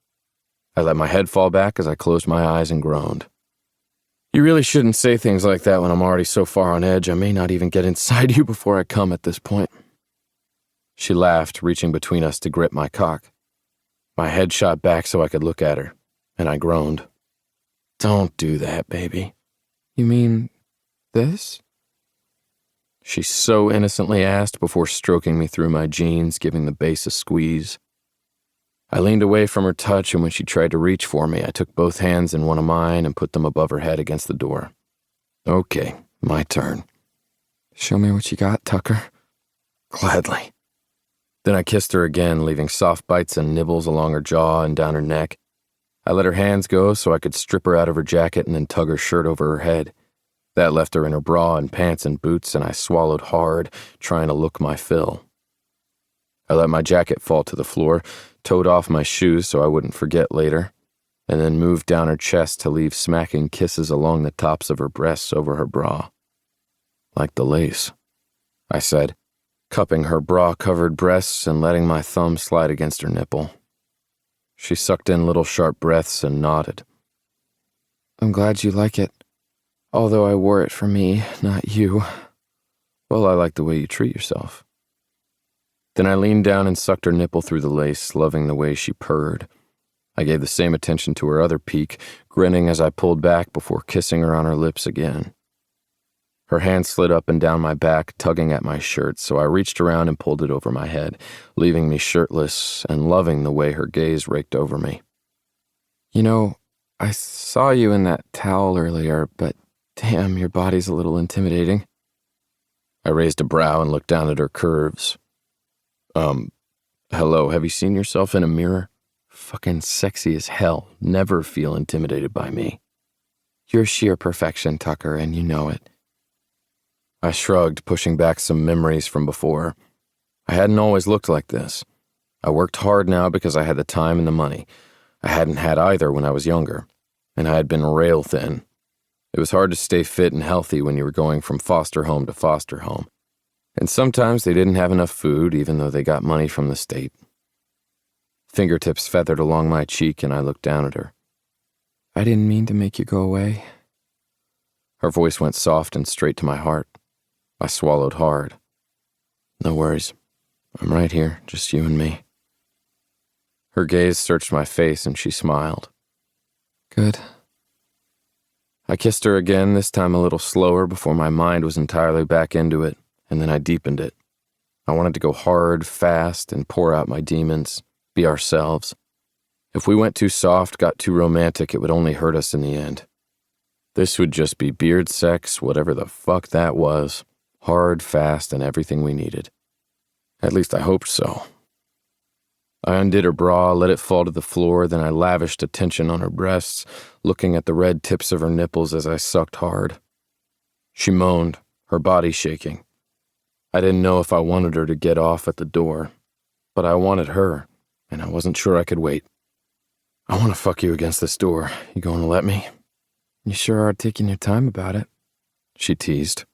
I let my head fall back as I closed my eyes and groaned. You really shouldn't say things like that when I'm already so far on edge I may not even get inside you before I come at this point. She laughed, reaching between us to grip my cock. My head shot back so I could look at her, and I groaned. "Don't do that, baby." You mean this? She so innocently asked before stroking me through my jeans, giving the base a squeeze. I leaned away from her touch, and when she tried to reach for me, I took both hands in one of mine and put them above her head against the door. "Okay, my turn." Show me what you got, Tucker. "Gladly." Then I kissed her again, leaving soft bites and nibbles along her jaw and down her neck. I let her hands go so I could strip her out of her jacket and then tug her shirt over her head. That left her in her bra and pants and boots, and I swallowed hard, trying to look my fill. I let my jacket fall to the floor, toed off my shoes so I wouldn't forget later, and then moved down her chest to leave smacking kisses along the tops of her breasts over her bra. "Like the lace," I said, cupping her bra-covered breasts and letting my thumb slide against her nipple. She sucked in little sharp breaths and nodded. I'm glad you like it. Although I wore it for me, not you. "Well, I like the way you treat yourself." Then I leaned down and sucked her nipple through the lace, loving the way she purred. I gave the same attention to her other peak, grinning as I pulled back before kissing her on her lips again. Her hand slid up and down my back, tugging at my shirt, so I reached around and pulled it over my head, leaving me shirtless and loving the way her gaze raked over me. You know, I saw you in that towel earlier, but damn, your body's a little intimidating. I raised a brow and looked down at her curves. Hello, have you seen yourself in a mirror? Fucking sexy as hell. Never feel intimidated by me. You're sheer perfection, Tucker, and you know it. I shrugged, pushing back some memories from before. I hadn't always looked like this. I worked hard now because I had the time and the money. I hadn't had either when I was younger, and I had been rail thin. It was hard to stay fit and healthy when you were going from foster home to foster home. And sometimes they didn't have enough food, even though they got money from the state. Fingertips feathered along my cheek, and I looked down at her. I didn't mean to make you go away. Her voice went soft and straight to my heart. I swallowed hard. "No worries. I'm right here, just you and me." Her gaze searched my face, and she smiled. Good. I kissed her again, this time a little slower before my mind was entirely back into it, and then I deepened it. I wanted to go hard, fast, and pour out my demons, be ourselves. If we went too soft, got too romantic, it would only hurt us in the end. This would just be beard sex, whatever the fuck that was, hard, fast, and everything we needed. At least I hoped so. I undid her bra, let it fall to the floor, then I lavished attention on her breasts, looking at the red tips of her nipples as I sucked hard. She moaned, her body shaking. I didn't know if I wanted her to get off at the door, but I wanted her, and I wasn't sure I could wait. "I want to fuck you against this door. You going to let me?" You sure are taking your time about it, she teased.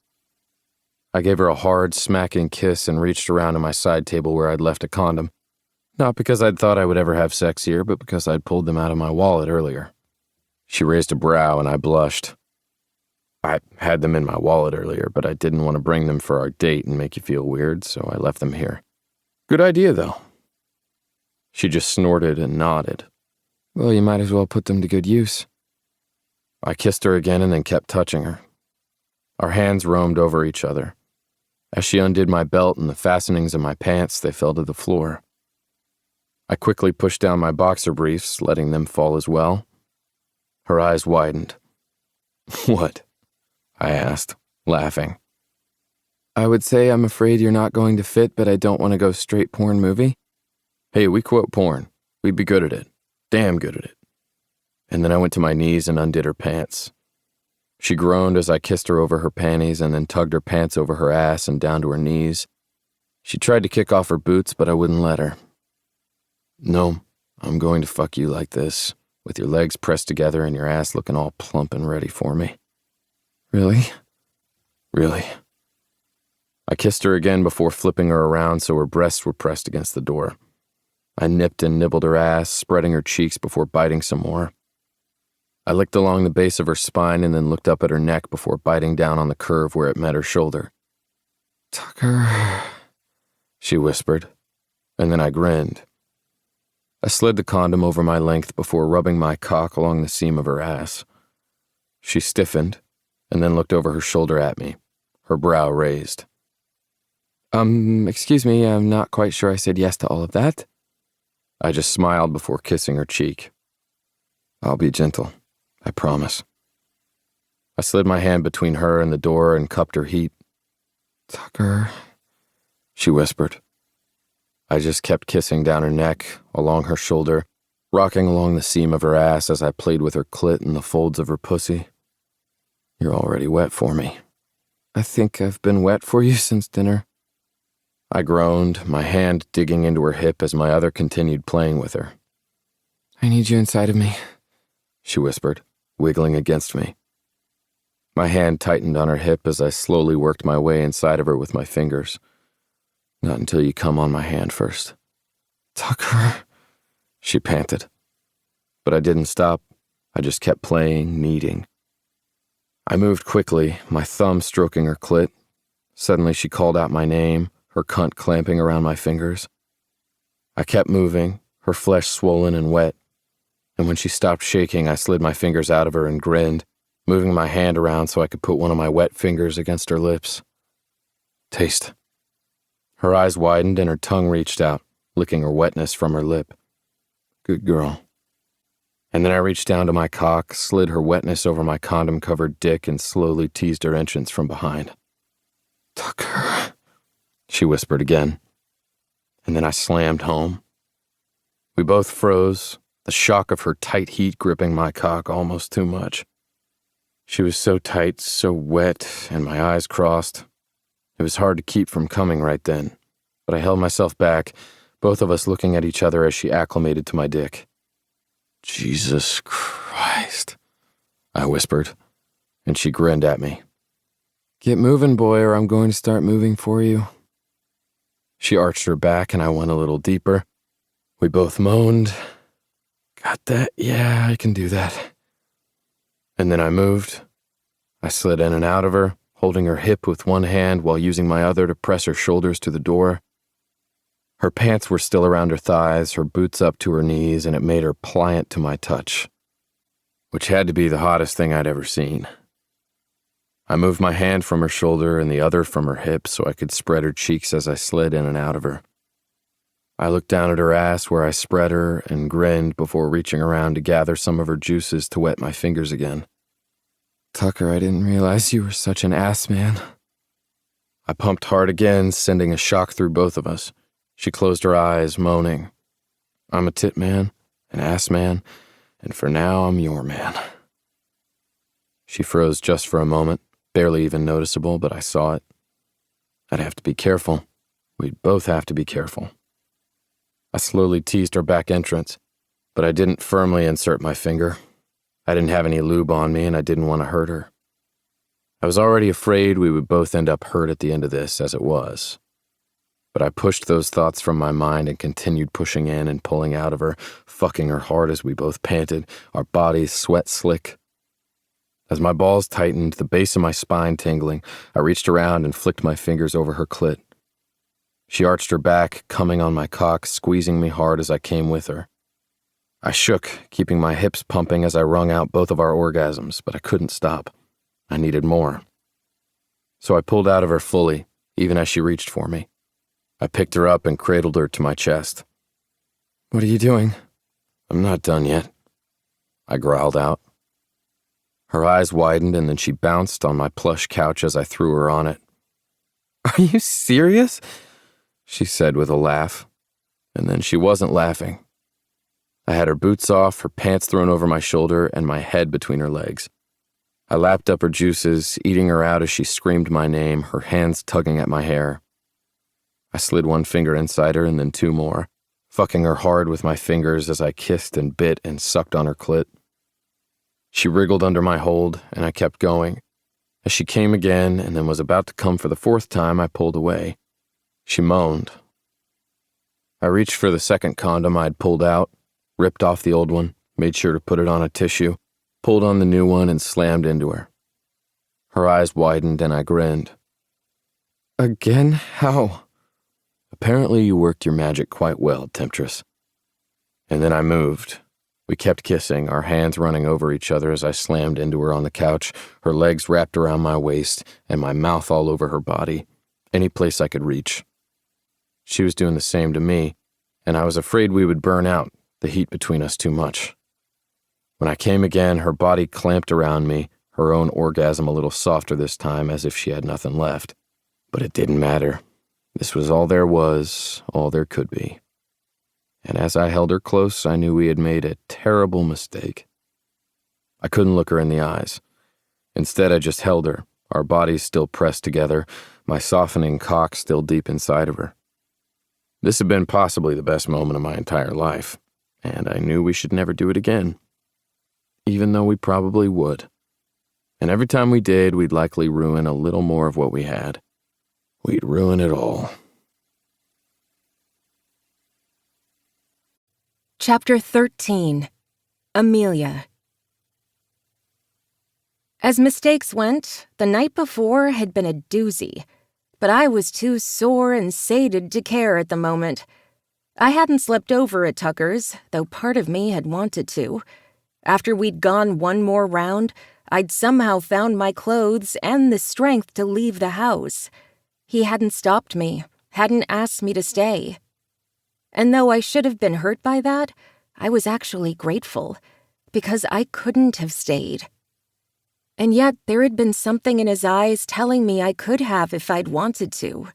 I gave her a hard, smacking kiss and reached around to my side table where I'd left a condom. Not because I'd thought I would ever have sex here, but because I'd pulled them out of my wallet earlier. She raised a brow and I blushed. "I had them in my wallet earlier, but I didn't want to bring them for our date and make you feel weird, so I left them here. Good idea, though." She just snorted and nodded. Well, you might as well put them to good use. I kissed her again and then kept touching her. Our hands roamed over each other. As she undid my belt and the fastenings of my pants, they fell to the floor. I quickly pushed down my boxer briefs, letting them fall as well. Her eyes widened. "What?" I asked, laughing. I would say I'm afraid you're not going to fit, but I don't want to go straight porn movie. Hey, we quote porn. We'd be good at it. Damn good at it. And then I went to my knees and undid her pants. She groaned as I kissed her over her panties and then tugged her pants over her ass and down to her knees. She tried to kick off her boots, but I wouldn't let her. "No, I'm going to fuck you like this, with your legs pressed together and your ass looking all plump and ready for me." Really? Really. I kissed her again before flipping her around so her breasts were pressed against the door. I nipped and nibbled her ass, spreading her cheeks before biting some more. I licked along the base of her spine and then looked up at her neck before biting down on the curve where it met her shoulder. Tucker, she whispered, and then I grinned. I slid the condom over my length before rubbing my cock along the seam of her ass. She stiffened, and then looked over her shoulder at me, her brow raised. Excuse me, I'm not quite sure I said yes to all of that. I just smiled before kissing her cheek. I'll be gentle, I promise. I slid my hand between her and the door and cupped her heat. Tucker, she whispered. I just kept kissing down her neck, along her shoulder, rocking along the seam of her ass as I played with her clit and the folds of her pussy. You're already wet for me. I think I've been wet for you since dinner. I groaned, my hand digging into her hip as my other continued playing with her. I need you inside of me, she whispered, wiggling against me. My hand tightened on her hip as I slowly worked my way inside of her with my fingers. Not until you come on my hand first. Tucker, she panted. But I didn't stop. I just kept playing, kneading. I moved quickly, my thumb stroking her clit. Suddenly she called out my name, her cunt clamping around my fingers. I kept moving, her flesh swollen and wet. And when she stopped shaking, I slid my fingers out of her and grinned, moving my hand around so I could put one of my wet fingers against her lips. Taste. Her eyes widened and her tongue reached out, licking her wetness from her lip. Good girl. And then I reached down to my cock, slid her wetness over my condom-covered dick, and slowly teased her entrance from behind. Tucker, she whispered again. And then I slammed home. We both froze, the shock of her tight heat gripping my cock almost too much. She was so tight, so wet, and my eyes crossed. It was hard to keep from coming right then, but I held myself back, both of us looking at each other as she acclimated to my dick. Jesus Christ, I whispered, and she grinned at me. Get moving, boy, or I'm going to start moving for you. She arched her back and I went a little deeper. We both moaned. Got that? Yeah, I can do that. And then I moved. I slid in and out of her, holding her hip with one hand while using my other to press her shoulders to the door. Her pants were still around her thighs, her boots up to her knees, and it made her pliant to my touch, which had to be the hottest thing I'd ever seen. I moved my hand from her shoulder and the other from her hip so I could spread her cheeks as I slid in and out of her. I looked down at her ass where I spread her and grinned before reaching around to gather some of her juices to wet my fingers again. Tucker, I didn't realize you were such an ass man. I pumped hard again, sending a shock through both of us. She closed her eyes, moaning. I'm a tit man, an ass man, and for now I'm your man. She froze just for a moment, barely even noticeable, but I saw it. I'd have to be careful. We'd both have to be careful. I slowly teased her back entrance, but I didn't firmly insert my finger. I didn't have any lube on me, and I didn't want to hurt her. I was already afraid we would both end up hurt at the end of this, as it was. But I pushed those thoughts from my mind and continued pushing in and pulling out of her, fucking her hard as we both panted, our bodies sweat slick. As my balls tightened, the base of my spine tingling, I reached around and flicked my fingers over her clit. She arched her back, coming on my cock, squeezing me hard as I came with her. I shook, keeping my hips pumping as I wrung out both of our orgasms, but I couldn't stop. I needed more. So I pulled out of her fully, even as she reached for me. I picked her up and cradled her to my chest. What are you doing? I'm not done yet, I growled out. Her eyes widened and then she bounced on my plush couch as I threw her on it. Are you serious? She said with a laugh. And then she wasn't laughing. I had her boots off, her pants thrown over my shoulder, and my head between her legs. I lapped up her juices, eating her out as she screamed my name, her hands tugging at my hair. I slid one finger inside her and then two more, fucking her hard with my fingers as I kissed and bit and sucked on her clit. She wriggled under my hold, and I kept going. As she came again and then was about to come for the fourth time, I pulled away. She moaned. I reached for the second condom I'd pulled out, ripped off the old one, made sure to put it on a tissue, pulled on the new one and slammed into her. Her eyes widened and I grinned. Again? How? Apparently you worked your magic quite well, Temptress. And then I moved. We kept kissing, our hands running over each other as I slammed into her on the couch, her legs wrapped around my waist, and my mouth all over her body, any place I could reach. She was doing the same to me, and I was afraid we would burn out, the heat between us too much. When I came again, her body clamped around me, her own orgasm a little softer this time, as if she had nothing left. But it didn't matter. This was all there was, all there could be. And as I held her close, I knew we had made a terrible mistake. I couldn't look her in the eyes. Instead, I just held her, our bodies still pressed together, my softening cock still deep inside of her. This had been possibly the best moment of my entire life, and I knew we should never do it again, even though we probably would. And every time we did, we'd likely ruin a little more of what we had. We'd ruin it all. Chapter 13. Amelia. As mistakes went, the night before had been a doozy, but I was too sore and sated to care at the moment. I hadn't slept over at Tucker's, though part of me had wanted to. After we'd gone one more round, I'd somehow found my clothes and the strength to leave the house. He hadn't stopped me, hadn't asked me to stay. And though I should have been hurt by that, I was actually grateful, because I couldn't have stayed. And yet there had been something in his eyes telling me I could have if I'd wanted to.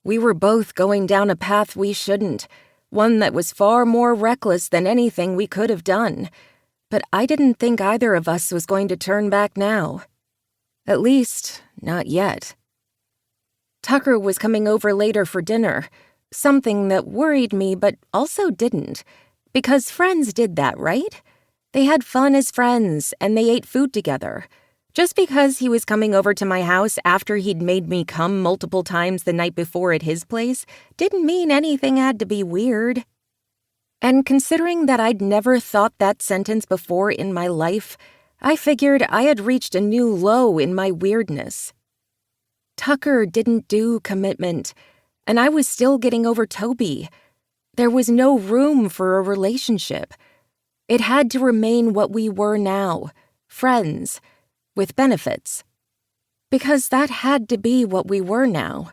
We were both going down a path we shouldn't, one that was far more reckless than anything we could have done. But I didn't think either of us was going to turn back now. At least, not yet. Tucker was coming over later for dinner, something that worried me but also didn't, because friends did that, right? They had fun as friends, and they ate food together. Just because he was coming over to my house after he'd made me come multiple times the night before at his place didn't mean anything had to be weird. And considering that I'd never thought that sentence before in my life, I figured I had reached a new low in my weirdness. Tucker didn't do commitment, and I was still getting over Toby. There was no room for a relationship. It had to remain what we were now, friends, with benefits. Because that had to be what we were now,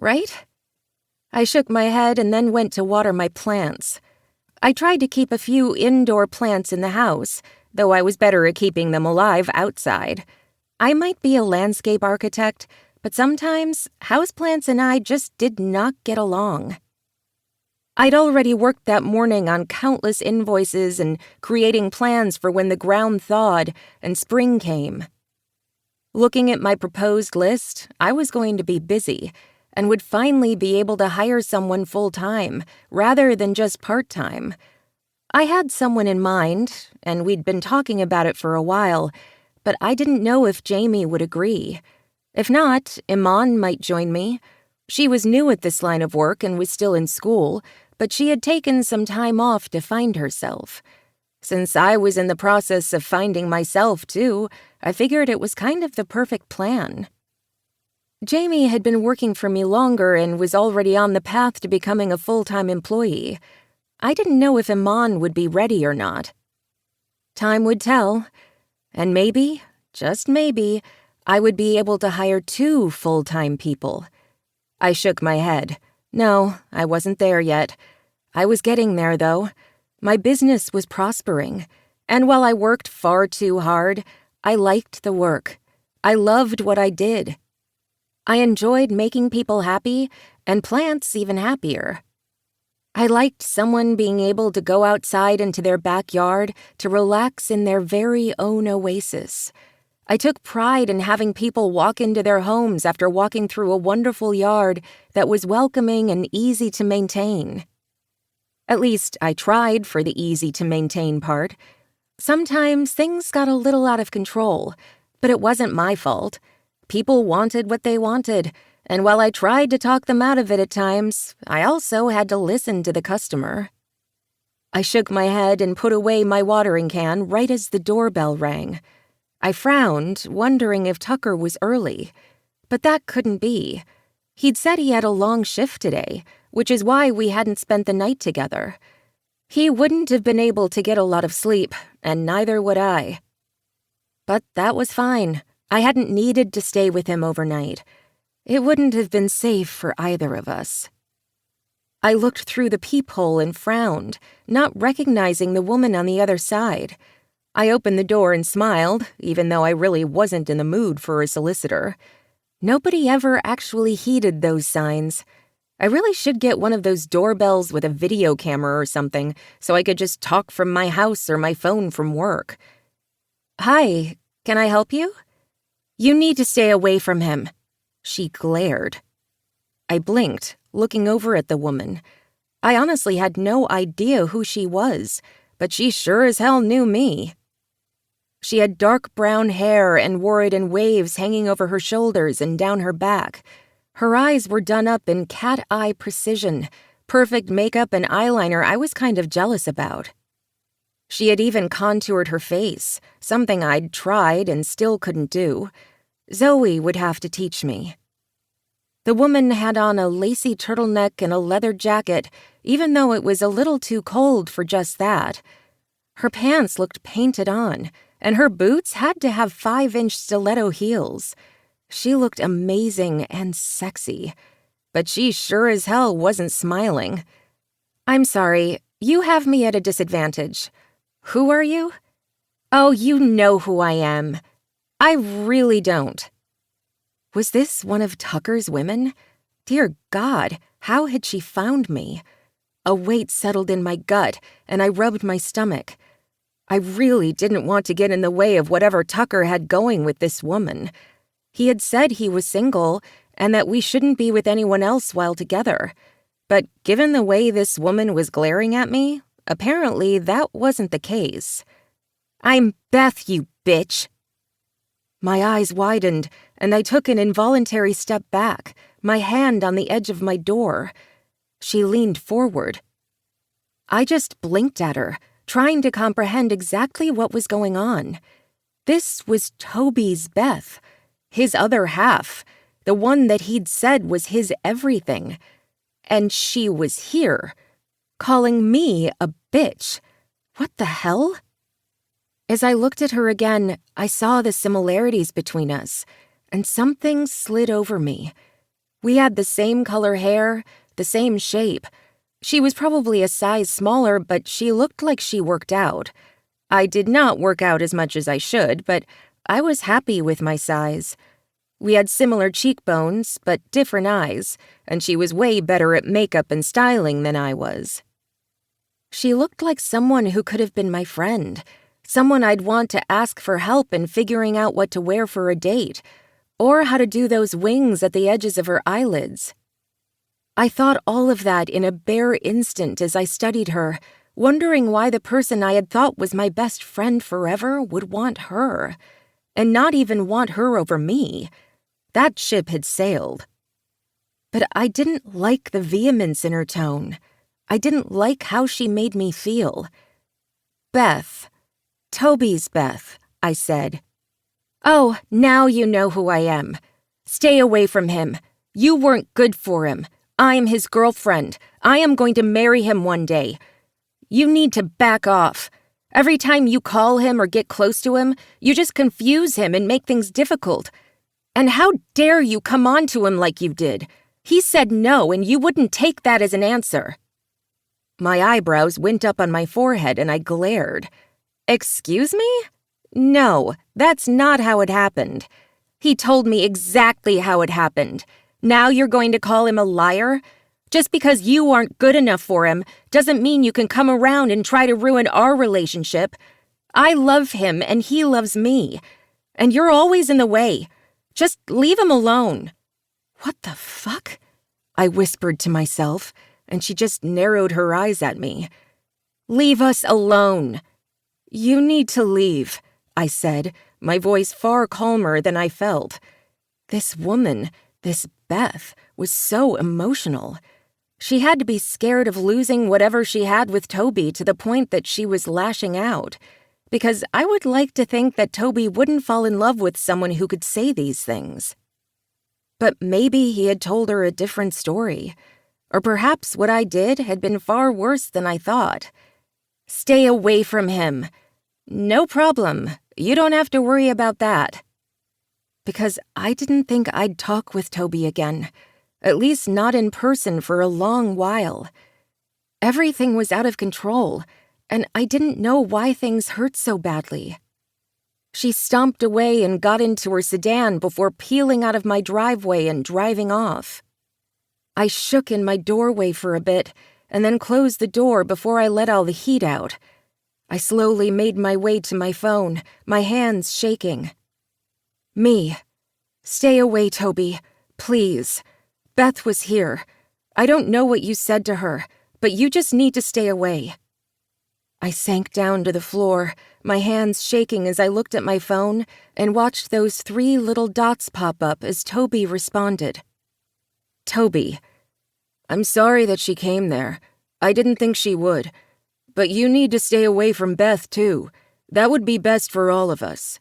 right? I shook my head and then went to water my plants. I tried to keep a few indoor plants in the house, though I was better at keeping them alive outside. I might be a landscape architect, but sometimes houseplants and I just did not get along. I'd already worked that morning on countless invoices and creating plans for when the ground thawed and spring came. Looking at my proposed list, I was going to be busy and would finally be able to hire someone full-time rather than just part-time. I had someone in mind, and we'd been talking about it for a while, but I didn't know if Jamie would agree. If not, Iman might join me. She was new at this line of work and was still in school, but she had taken some time off to find herself. Since I was in the process of finding myself, too, I figured it was kind of the perfect plan. Jamie had been working for me longer and was already on the path to becoming a full-time employee. I didn't know if Iman would be ready or not. Time would tell, and maybe, just maybe, I would be able to hire 2 full-time people. I shook my head. No, I wasn't there yet. I was getting there, though. My business was prospering, and while I worked far too hard, I liked the work. I loved what I did. I enjoyed making people happy, and plants even happier. I liked someone being able to go outside into their backyard to relax in their very own oasis. I took pride in having people walk into their homes after walking through a wonderful yard that was welcoming and easy to maintain. At least I tried for the easy-to-maintain part. Sometimes things got a little out of control, but it wasn't my fault. People wanted what they wanted, and while I tried to talk them out of it at times, I also had to listen to the customer. I shook my head and put away my watering can right as the doorbell rang. I frowned, wondering if Tucker was early, but that couldn't be. He'd said he had a long shift today, which is why we hadn't spent the night together. He wouldn't have been able to get a lot of sleep, and neither would I. But that was fine. I hadn't needed to stay with him overnight. It wouldn't have been safe for either of us. I looked through the peephole and frowned, not recognizing the woman on the other side. I opened the door and smiled, even though I really wasn't in the mood for a solicitor. Nobody ever actually heeded those signs. I really should get one of those doorbells with a video camera or something, so I could just talk from my house or my phone from work. "Hi, can I help you?" "You need to stay away from him." She glared. I blinked, looking over at the woman. I honestly had no idea who she was, but she sure as hell knew me. She had dark brown hair and wore it in waves hanging over her shoulders and down her back. Her eyes were done up in cat-eye precision, perfect makeup and eyeliner I was kind of jealous about. She had even contoured her face, something I'd tried and still couldn't do. Zoe would have to teach me. The woman had on a lacy turtleneck and a leather jacket, even though it was a little too cold for just that. Her pants looked painted on, and her boots had to have 5-inch stiletto heels. She looked amazing and sexy, but she sure as hell wasn't smiling. "I'm sorry, you have me at a disadvantage. Who are you?" "Oh, you know who I am." "I really don't." Was this one of Tucker's women? Dear God, how had she found me? A weight settled in my gut, and I rubbed my stomach. I really didn't want to get in the way of whatever Tucker had going with this woman. He had said he was single, and that we shouldn't be with anyone else while together. But given the way this woman was glaring at me, apparently that wasn't the case. "I'm Beth, you bitch." My eyes widened, and I took an involuntary step back, my hand on the edge of my door. She leaned forward. I just blinked at her, trying to comprehend exactly what was going on. This was Toby's Beth, his other half, the one that he'd said was his everything. And she was here, calling me a bitch. What the hell? As I looked at her again, I saw the similarities between us, and something slid over me. We had the same color hair, the same shape. She was probably a size smaller, but she looked like she worked out. I did not work out as much as I should, but I was happy with my size. We had similar cheekbones, but different eyes, and she was way better at makeup and styling than I was. She looked like someone who could have been my friend, someone I'd want to ask for help in figuring out what to wear for a date, or how to do those wings at the edges of her eyelids. I thought all of that in a bare instant as I studied her, wondering why the person I had thought was my best friend forever would want her, and not even want her over me. That ship had sailed. But I didn't like the vehemence in her tone. I didn't like how she made me feel. "Beth. Toby's Beth," I said. "Oh, now you know who I am. Stay away from him. You weren't good for him. I'm his girlfriend. I am going to marry him one day. You need to back off. Every time you call him or get close to him, you just confuse him and make things difficult. And how dare you come on to him like you did? He said no, and you wouldn't take that as an answer." My eyebrows went up on my forehead, and I glared. "Excuse me? No, that's not how it happened. He told me exactly how it happened. Now you're going to call him a liar? Just because you aren't good enough for him doesn't mean you can come around and try to ruin our relationship. I love him and he loves me. And you're always in the way. Just leave him alone." "What the fuck?" I whispered to myself, and she just narrowed her eyes at me. "Leave us alone." "You need to leave," I said, my voice far calmer than I felt. This woman, this Beth, was so emotional. She had to be scared of losing whatever she had with Toby to the point that she was lashing out, because I would like to think that Toby wouldn't fall in love with someone who could say these things. But maybe he had told her a different story. Or perhaps what I did had been far worse than I thought. "Stay away from him." "No problem. You don't have to worry about that." Because I didn't think I'd talk with Toby again, at least not in person for a long while. Everything was out of control, and I didn't know why things hurt so badly. She stomped away and got into her sedan before peeling out of my driveway and driving off. I shook in my doorway for a bit and then closed the door before I let all the heat out. I slowly made my way to my phone, my hands shaking. "Me. Stay away, Toby. Please. Beth was here. I don't know what you said to her, but you just need to stay away." I sank down to the floor, my hands shaking as I looked at my phone and watched those 3 little dots pop up as Toby responded. "Toby, I'm sorry that she came there. I didn't think she would. But you need to stay away from Beth, too. That would be best for all of us."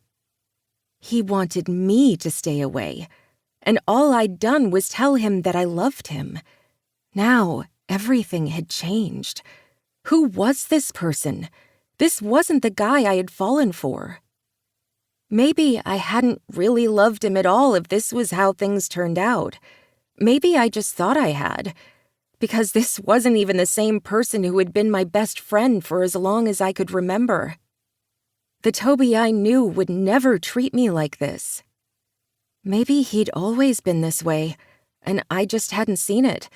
He wanted me to stay away, and all I'd done was tell him that I loved him. Now, everything had changed. Who was this person? This wasn't the guy I had fallen for. Maybe I hadn't really loved him at all if this was how things turned out. Maybe I just thought I had, because this wasn't even the same person who had been my best friend for as long as I could remember. The Toby I knew would never treat me like this. Maybe he'd always been this way, and I just hadn't seen it.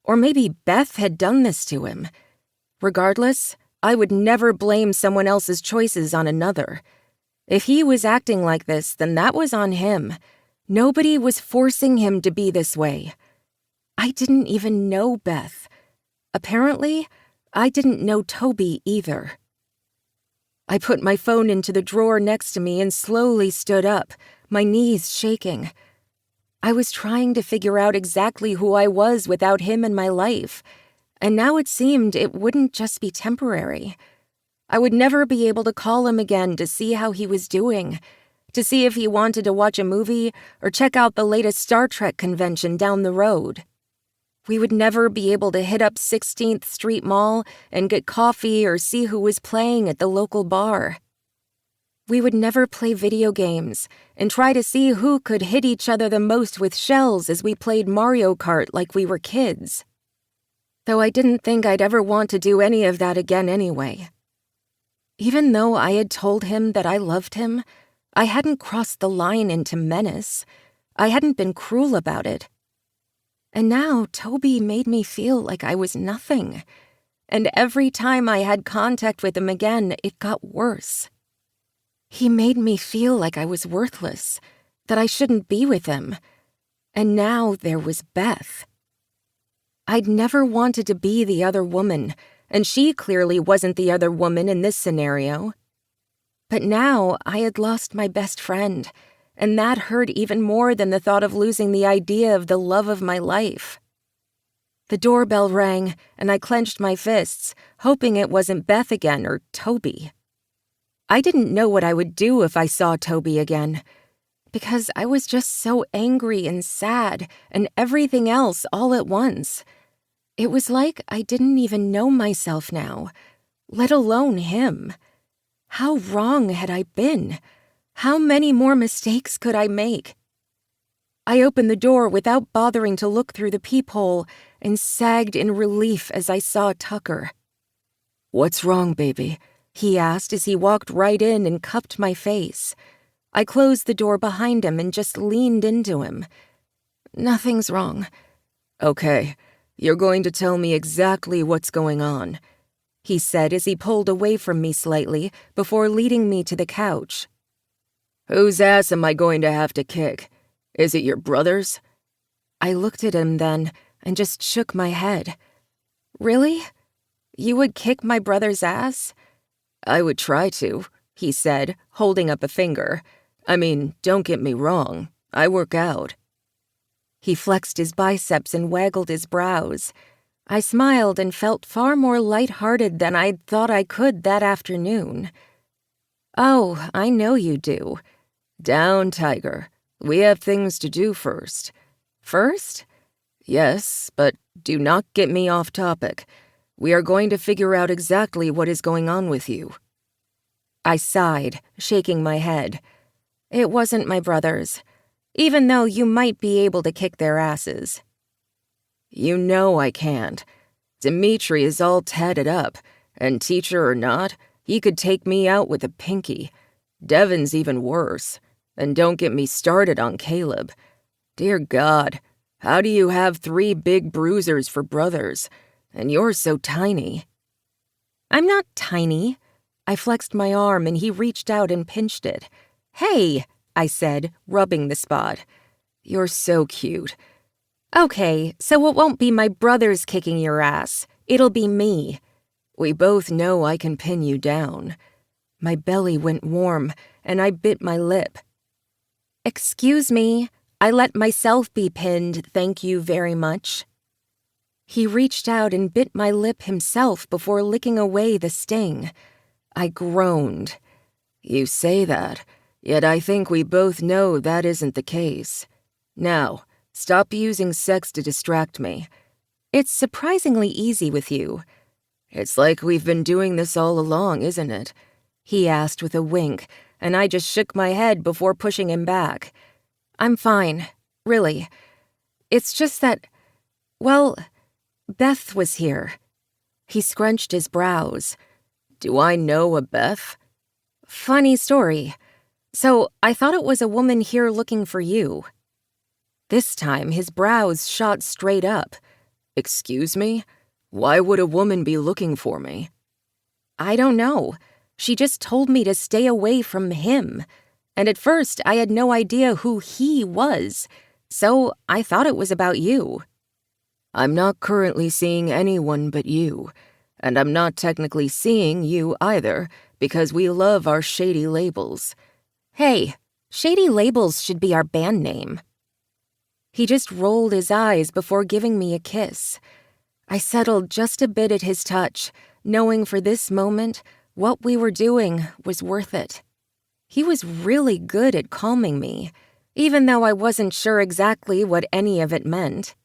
Or maybe Beth had done this to him. Regardless, I would never blame someone else's choices on another. If he was acting like this, then that was on him. Nobody was forcing him to be this way. I didn't even know Beth. Apparently, I didn't know Toby either. I put my phone into the drawer next to me and slowly stood up, my knees shaking. I was trying to figure out exactly who I was without him in my life, and now it seemed it wouldn't just be temporary. I would never be able to call him again to see how he was doing, to see if he wanted to watch a movie or check out the latest Star Trek convention down the road. We would never be able to hit up 16th Street Mall and get coffee or see who was playing at the local bar. We would never play video games and try to see who could hit each other the most with shells as we played Mario Kart like we were kids. Though I didn't think I'd ever want to do any of that again anyway. Even though I had told him that I loved him, I hadn't crossed the line into menace. I hadn't been cruel about it. And now Toby made me feel like I was nothing. And every time I had contact with him again, it got worse. He made me feel like I was worthless, that I shouldn't be with him. And now there was Beth. I'd never wanted to be the other woman, and she clearly wasn't the other woman in this scenario. But now I had lost my best friend, and that hurt even more than the thought of losing the idea of the love of my life. The doorbell rang, and I clenched my fists, hoping it wasn't Beth again or Toby. I didn't know what I would do if I saw Toby again, because I was just so angry and sad and everything else all at once. It was like I didn't even know myself now, let alone him. How wrong had I been? How many more mistakes could I make? I opened the door without bothering to look through the peephole and sagged in relief as I saw Tucker. "What's wrong, baby?" he asked as he walked right in and cupped my face. I closed the door behind him and just leaned into him. "Nothing's wrong." "Okay, you're going to tell me exactly what's going on," he said as he pulled away from me slightly before leading me to the couch. "Whose ass am I going to have to kick? Is it your brother's?" I looked at him then and just shook my head. "Really? You would kick my brother's ass?" "I would try to," he said, holding up a finger. "I mean, don't get me wrong. I work out." He flexed his biceps and waggled his brows. I smiled and felt far more lighthearted than I'd thought I could that afternoon. "Oh, I know you do. Down, Tiger. We have things to do first." First? Yes, but do not get me off topic. We are going to figure out exactly what is going on with you. I sighed, shaking my head. It wasn't my brothers, even though you might be able to kick their asses. You know I can't. Dimitri is all tatted up, and teacher or not, he could take me out with a pinky. Devin's even worse. And don't get me started on Caleb. Dear God, how do you have 3 big bruisers for brothers? And you're so tiny. I'm not tiny. I flexed my arm and he reached out and pinched it. Hey, I said, rubbing the spot. You're so cute. Okay, so it won't be my brothers kicking your ass. It'll be me. We both know I can pin you down. My belly went warm, and I bit my lip. Excuse me, I let myself be pinned, thank you very much. He reached out and bit my lip himself before licking away the sting. I groaned. You say that, yet I think we both know that isn't the case. Now, stop using sex to distract me. It's surprisingly easy with you. It's like we've been doing this all along, isn't it? He asked with a wink, and I just shook my head before pushing him back. I'm fine, really. It's just that, well, Beth was here. He scrunched his brows. Do I know a Beth? Funny story. So I thought it was a woman here looking for you. This time his brows shot straight up. Excuse me? Why would a woman be looking for me? I don't know. She just told me to stay away from him. And at first, I had no idea who he was. So I thought it was about you. I'm not currently seeing anyone but you. And I'm not technically seeing you either, because we love our shady labels. Hey, Shady Labels should be our band name. He just rolled his eyes before giving me a kiss. I settled just a bit at his touch, knowing for this moment, what we were doing was worth it. He was really good at calming me, even though I wasn't sure exactly what any of it meant.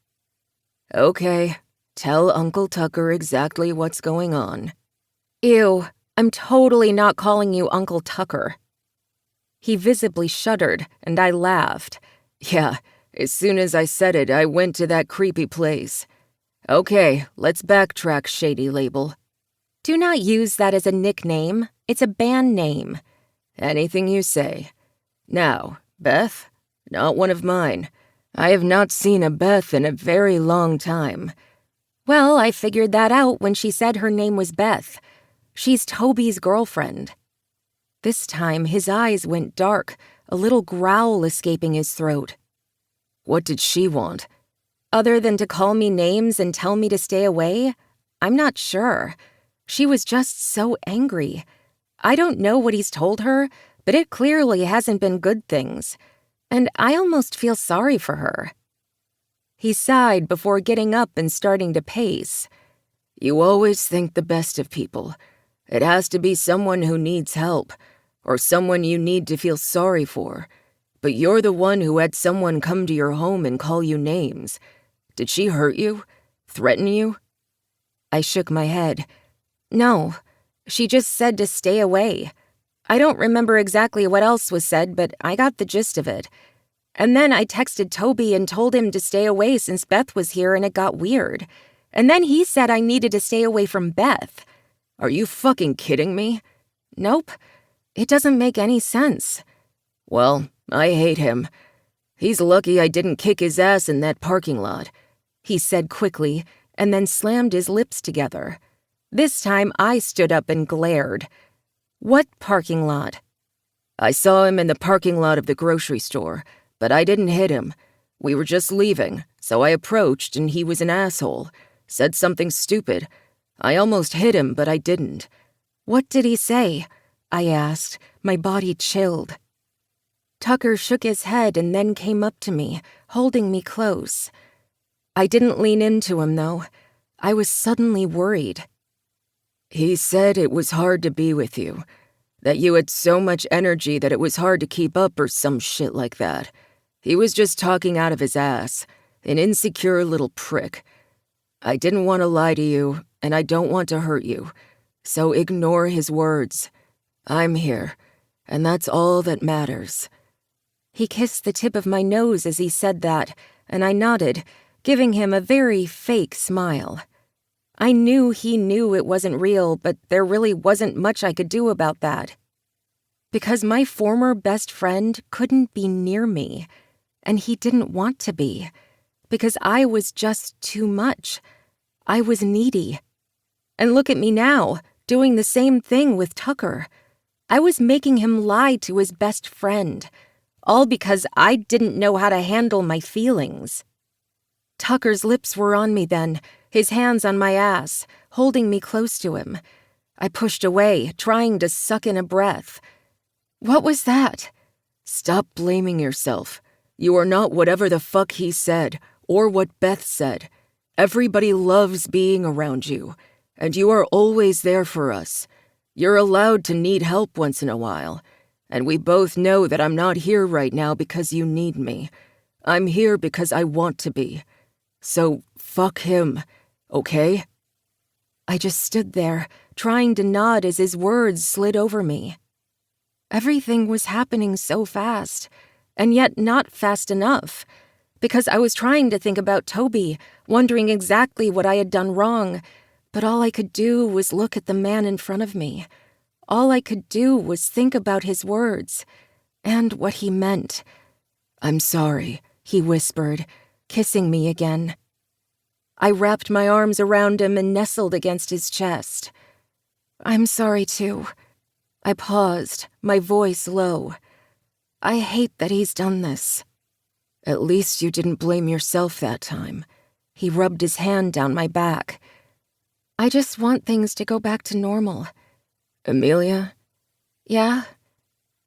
Okay, tell Uncle Tucker exactly what's going on. Ew, I'm totally not calling you Uncle Tucker. He visibly shuddered, and I laughed. Yeah, as soon as I said it, I went to that creepy place. Okay, let's backtrack, Shady Label. Do not use that as a nickname. It's a band name. Anything you say. Now, Beth? Not one of mine. I have not seen a Beth in a very long time. Well, I figured that out when she said her name was Beth. She's Toby's girlfriend. This time, his eyes went dark, a little growl escaping his throat. What did she want? Other than to call me names and tell me to stay away? I'm not sure. She was just so angry. I don't know what he's told her, but it clearly hasn't been good things. And I almost feel sorry for her. He sighed before getting up and starting to pace. You always think the best of people. It has to be someone who needs help, or someone you need to feel sorry for. But you're the one who had someone come to your home and call you names. Did she hurt you? Threaten you? I shook my head. No, she just said to stay away. I don't remember exactly what else was said, but I got the gist of it. And then I texted Toby and told him to stay away since Beth was here and it got weird. And then he said I needed to stay away from Beth. Are you fucking kidding me? Nope. It doesn't make any sense. Well, I hate him. He's lucky I didn't kick his ass in that parking lot, he said quickly, and then slammed his lips together. This time I stood up and glared. What parking lot? I saw him in the parking lot of the grocery store, but I didn't hit him. We were just leaving, so I approached and he was an asshole. Said something stupid. I almost hit him, but I didn't. What did he say? I asked, my body chilled. Tucker shook his head and then came up to me, holding me close. I didn't lean into him, though. I was suddenly worried. He said it was hard to be with you, that you had so much energy that it was hard to keep up or some shit like that. He was just talking out of his ass. an insecure little prick. I didn't want to lie to you, and I don't want to hurt you, so ignore his words. I'm here, and that's all that matters." He kissed the tip of my nose as he said that, and I nodded, giving him a very fake smile. I knew he knew it wasn't real, but there really wasn't much I could do about that. Because my former best friend couldn't be near me, and he didn't want to be, because I was just too much. I was needy. And look at me now, doing the same thing with Tucker. I was making him lie to his best friend, all because I didn't know how to handle my feelings. Tucker's lips were on me then, his hands on my ass, holding me close to him. I pushed away, trying to suck in a breath. What was that? Stop blaming yourself. You are not whatever the fuck he said, or what Beth said. Everybody loves being around you, and you are always there for us. You're allowed to need help once in a while, and we both know that I'm not here right now because you need me. I'm here because I want to be. So fuck him, okay? I just stood there, trying to nod as his words slid over me. Everything was happening so fast, and yet not fast enough, because I was trying to think about Toby, wondering exactly what I had done wrong, but all I could do was look at the man in front of me. All I could do was think about his words, and what he meant. "I'm sorry," he whispered, kissing me again. I wrapped my arms around him and nestled against his chest. "I'm sorry, too." I paused, my voice low. "I hate that he's done this." "At least you didn't blame yourself that time." He rubbed his hand down my back. "I just want things to go back to normal." "Amelia?" "Yeah?"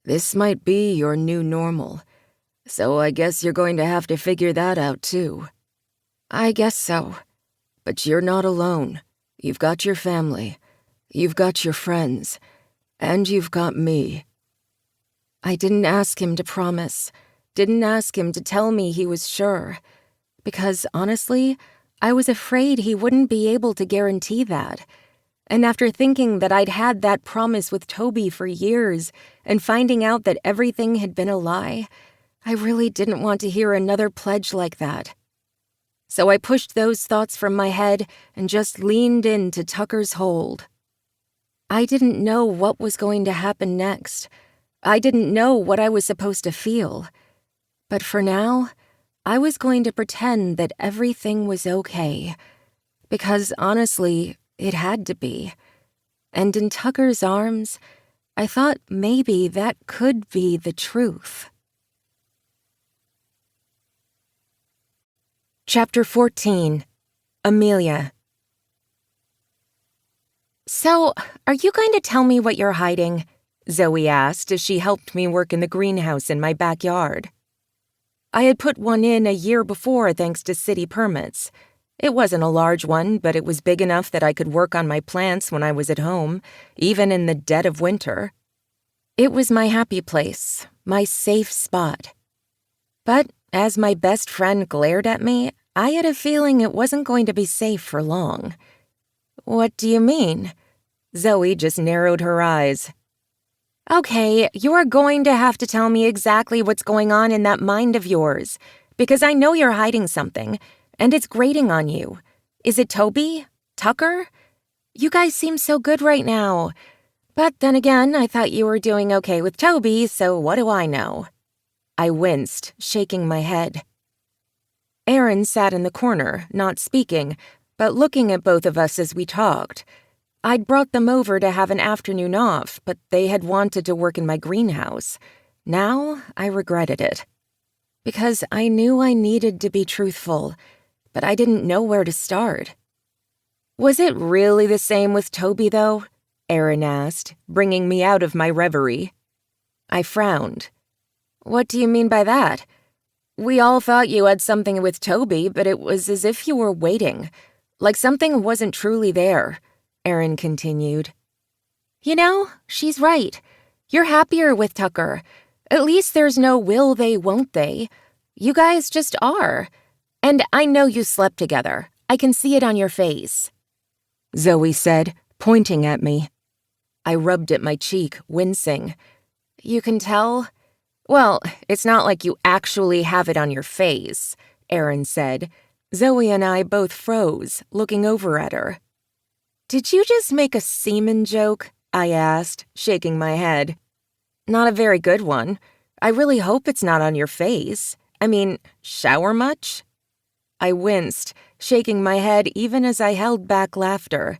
"This might be your new normal, so I guess you're going to have to figure that out too." "I guess so." "But you're not alone. You've got your family. You've got your friends. And you've got me." I didn't ask him to promise, didn't ask him to tell me he was sure, because honestly, I was afraid he wouldn't be able to guarantee that. And after thinking that I'd had that promise with Toby for years and finding out that everything had been a lie, I really didn't want to hear another pledge like that. So I pushed those thoughts from my head and just leaned into Tucker's hold. I didn't know what was going to happen next. I didn't know what I was supposed to feel. But for now, I was going to pretend that everything was okay. Because honestly, it had to be. And in Tucker's arms, I thought maybe that could be the truth. Chapter 14. Amelia. "So, are you going to tell me what you're hiding?" Zoe asked as she helped me work in the greenhouse in my backyard. I had put one in a year before thanks to city permits. It wasn't a large one, but it was big enough that I could work on my plants when I was at home, even in the dead of winter. It was my happy place, my safe spot. But as my best friend glared at me, I had a feeling it wasn't going to be safe for long. "What do you mean?" Zoe just narrowed her eyes. "Okay, you're going to have to tell me exactly what's going on in that mind of yours, because I know you're hiding something, and it's grating on you. Is it Toby? Tucker? You guys seem so good right now. But then again, I thought you were doing okay with Toby, so what do I know?" I winced, shaking my head. Aaron sat in the corner, not speaking, but looking at both of us as we talked. I'd brought them over to have an afternoon off, but they had wanted to work in my greenhouse. Now I regretted it. Because I knew I needed to be truthful, but I didn't know where to start. "Was it really the same with Toby, though?" Aaron asked, bringing me out of my reverie. I frowned. "What do you mean by that? We all thought you had something with Toby, but it was as if you were waiting, like something wasn't truly there," Aaron continued. "You know, she's right. You're happier with Tucker. At least there's no will they, won't they. You guys just are. And I know you slept together. I can see it on your face," Zoe said, pointing at me. I rubbed at my cheek, wincing. "You can tell?" "Well, it's not like you actually have it on your face," Aaron said. Zoe and I both froze, looking over at her. "Did you just make a semen joke?" I asked, shaking my head. "Not a very good one. I really hope it's not on your face. I mean, shower much?" I winced, shaking my head even as I held back laughter.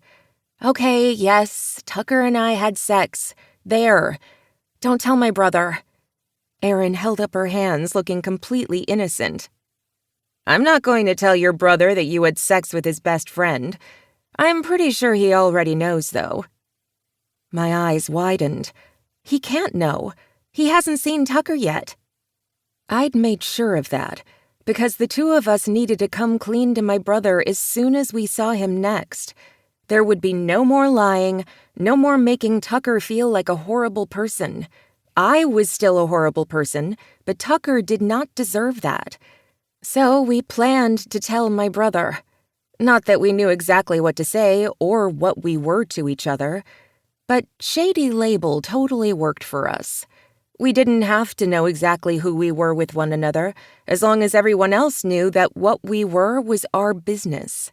"Okay, yes, Tucker and I had sex. There. Don't tell my brother." Erin held up her hands, looking completely innocent. "I'm not going to tell your brother that you had sex with his best friend. I'm pretty sure he already knows, though." My eyes widened. He can't know. He hasn't seen Tucker yet. I'd made sure of that, because the two of us needed to come clean to my brother as soon as we saw him next. There would be no more lying, no more making Tucker feel like a horrible person. I was still a horrible person, but Tucker did not deserve that. So we planned to tell my brother. Not that we knew exactly what to say or what we were to each other, but shady label totally worked for us. We didn't have to know exactly who we were with one another, as long as everyone else knew that what we were was our business.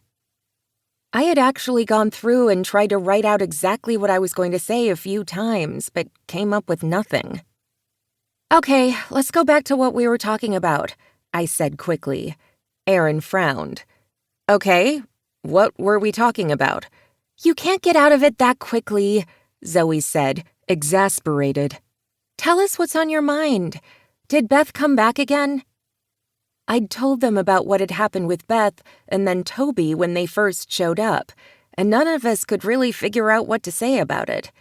I had actually gone through and tried to write out exactly what I was going to say a few times, but came up with nothing. "Okay, let's go back to what we were talking about," I said quickly. Aaron frowned. "Okay, what were we talking about?" "You can't get out of it that quickly," Zoe said, exasperated. "Tell us what's on your mind. Did Beth come back again?" I'd told them about what had happened with Beth and then Toby when they first showed up, and none of us could really figure out what to say about it.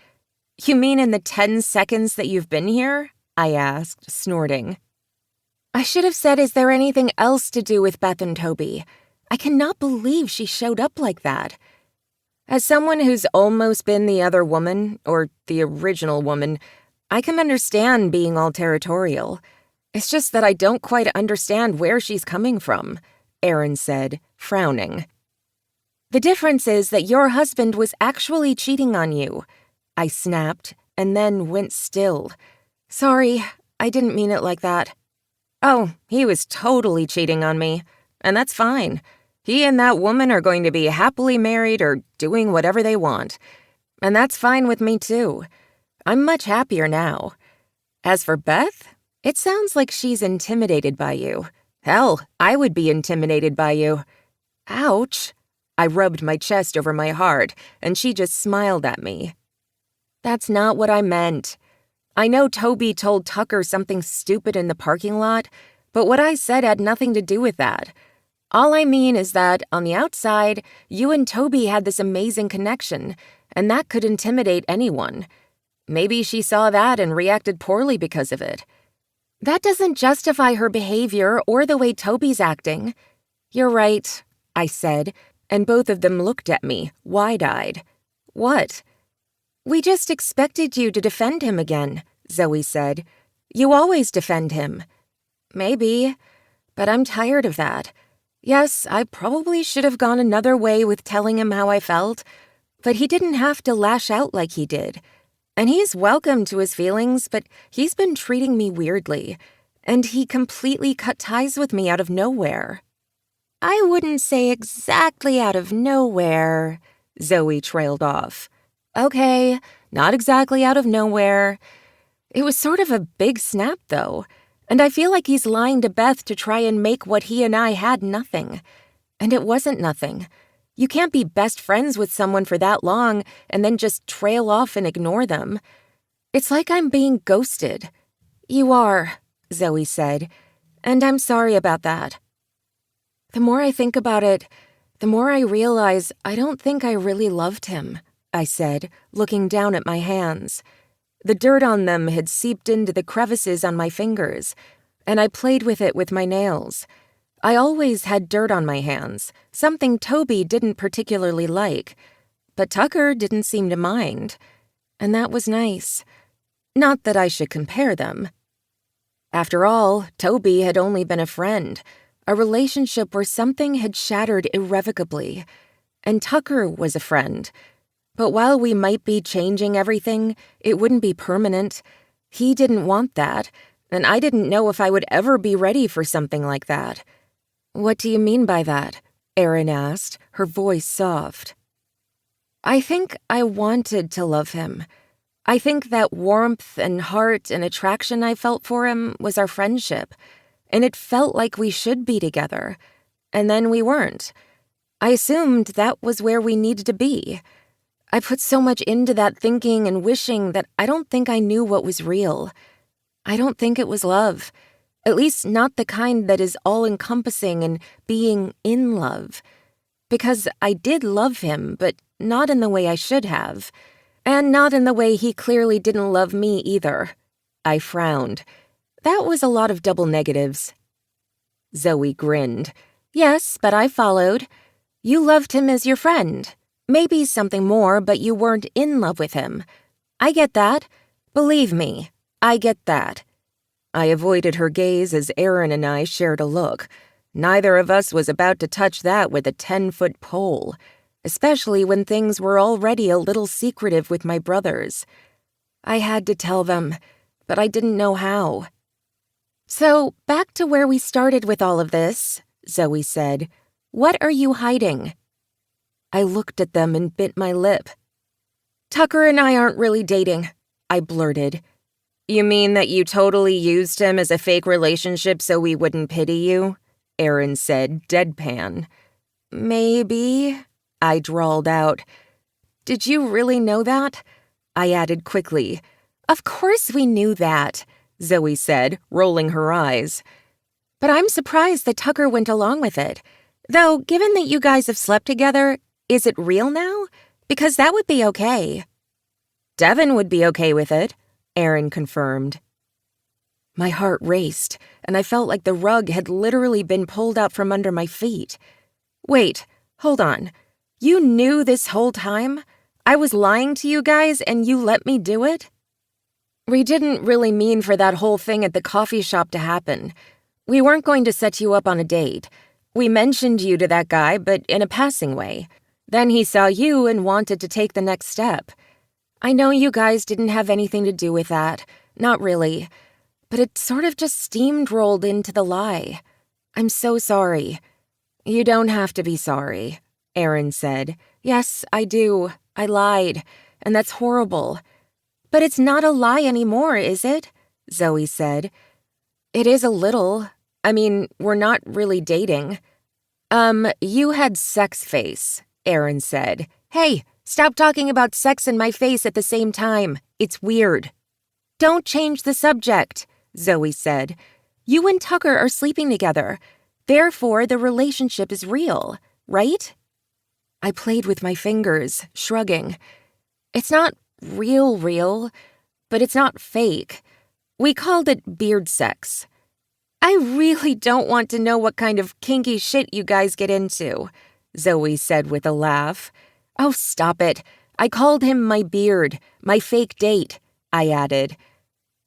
"You mean in the 10 seconds that you've been here?" I asked, snorting. I should have said, "Is there anything else to do with Beth and Toby?" I cannot believe she showed up like that. As someone who's almost been the other woman, or the original woman, I can understand being all territorial. It's just that I don't quite understand where she's coming from, Aaron said, frowning. "The difference is that your husband was actually cheating on you," I snapped, and then went still. "Sorry, I didn't mean it like that." "Oh, he was totally cheating on me, and that's fine. He and that woman are going to be happily married or doing whatever they want. And that's fine with me, too. I'm much happier now. As for Beth, it sounds like she's intimidated by you. Hell, I would be intimidated by you." "Ouch." I rubbed my chest over my heart, and she just smiled at me. "That's not what I meant. I know Toby told Tucker something stupid in the parking lot, but what I said had nothing to do with that. All I mean is that, on the outside, you and Toby had this amazing connection, and that could intimidate anyone. Maybe she saw that and reacted poorly because of it. That doesn't justify her behavior or the way Toby's acting." "You're right," I said, and both of them looked at me, wide-eyed. "What?" "We just expected you to defend him again," Zoe said. "You always defend him." "Maybe, but I'm tired of that. Yes, I probably should have gone another way with telling him how I felt, but he didn't have to lash out like he did. And he's welcome to his feelings, but he's been treating me weirdly, and he completely cut ties with me out of nowhere." "I wouldn't say exactly out of nowhere," Zoe trailed off. "Okay, not exactly out of nowhere. It was sort of a big snap, though, and I feel like he's lying to Beth to try and make what he and I had nothing. And it wasn't nothing. You can't be best friends with someone for that long and then just trail off and ignore them. It's like I'm being ghosted." "You are," Zoe said, "and I'm sorry about that." The more I think about it, the more I realize I don't think I really loved him, I said, looking down at my hands. The dirt on them had seeped into the crevices on my fingers, and I played with it with my nails. I always had dirt on my hands, something Toby didn't particularly like, but Tucker didn't seem to mind, and that was nice. Not that I should compare them. After all, Toby had only been a friend a relationship where something had shattered irrevocably. And Tucker was a friend. But while we might be changing everything, it wouldn't be permanent. He didn't want that, and I didn't know if I would ever be ready for something like that. "What do you mean by that?" Erin asked, her voice soft. "I think I wanted to love him. I think that warmth and heart and attraction I felt for him was our friendship, and it felt like we should be together. And then we weren't. I assumed that was where we needed to be. I put so much into that thinking and wishing that I don't think I knew what was real. I don't think it was love, at least not the kind that is all-encompassing and being in love. Because I did love him, but not in the way I should have. And not in the way he clearly didn't love me either." I frowned. That was a lot of double negatives. Zoe grinned. "Yes, but I followed. You loved him as your friend. Maybe something more, but you weren't in love with him. I get that. Believe me, I get that." I avoided her gaze as Erin and I shared a look. Neither of us was about to touch that with a 10-foot pole, especially when things were already a little secretive with my brothers. I had to tell them, but I didn't know how. "So, back to where we started with all of this," Zoe said. "What are you hiding?" I looked at them and bit my lip. "Tucker and I aren't really dating," I blurted. "You mean that you totally used him as a fake relationship so we wouldn't pity you?" Erin said, deadpan. "Maybe," I drawled out. "Did you really know that?" I added quickly. "Of course we knew that," Zoe said, rolling her eyes. "But I'm surprised that Tucker went along with it. Though, given that you guys have slept together, is it real now? Because that would be okay." "Devin would be okay with it," Erin confirmed. My heart raced, and I felt like the rug had literally been pulled out from under my feet. "Wait, hold on. You knew this whole time? I was lying to you guys and you let me do it?" "We didn't really mean for that whole thing at the coffee shop to happen. We weren't going to set you up on a date. We mentioned you to that guy, but in a passing way. Then he saw you and wanted to take the next step. I know you guys didn't have anything to do with that. Not really. But it sort of just steamrolled into the lie. I'm so sorry." "You don't have to be sorry," Erin said. "Yes, I do. I lied. And that's horrible." "But it's not a lie anymore, is it?" Zoe said. "It is a little. I mean, we're not really dating." You had sex face," Erin said. "Hey, stop talking about sex in my face at the same time. It's weird." "Don't change the subject," Zoe said. "You and Tucker are sleeping together. Therefore, the relationship is real, right?" I played with my fingers, shrugging. "It's not real, but it's not fake. We called it beard sex." "I really don't want to know what kind of kinky shit you guys get into," Zoe said with a laugh. "Oh, stop it. I called him my beard, my fake date," I added.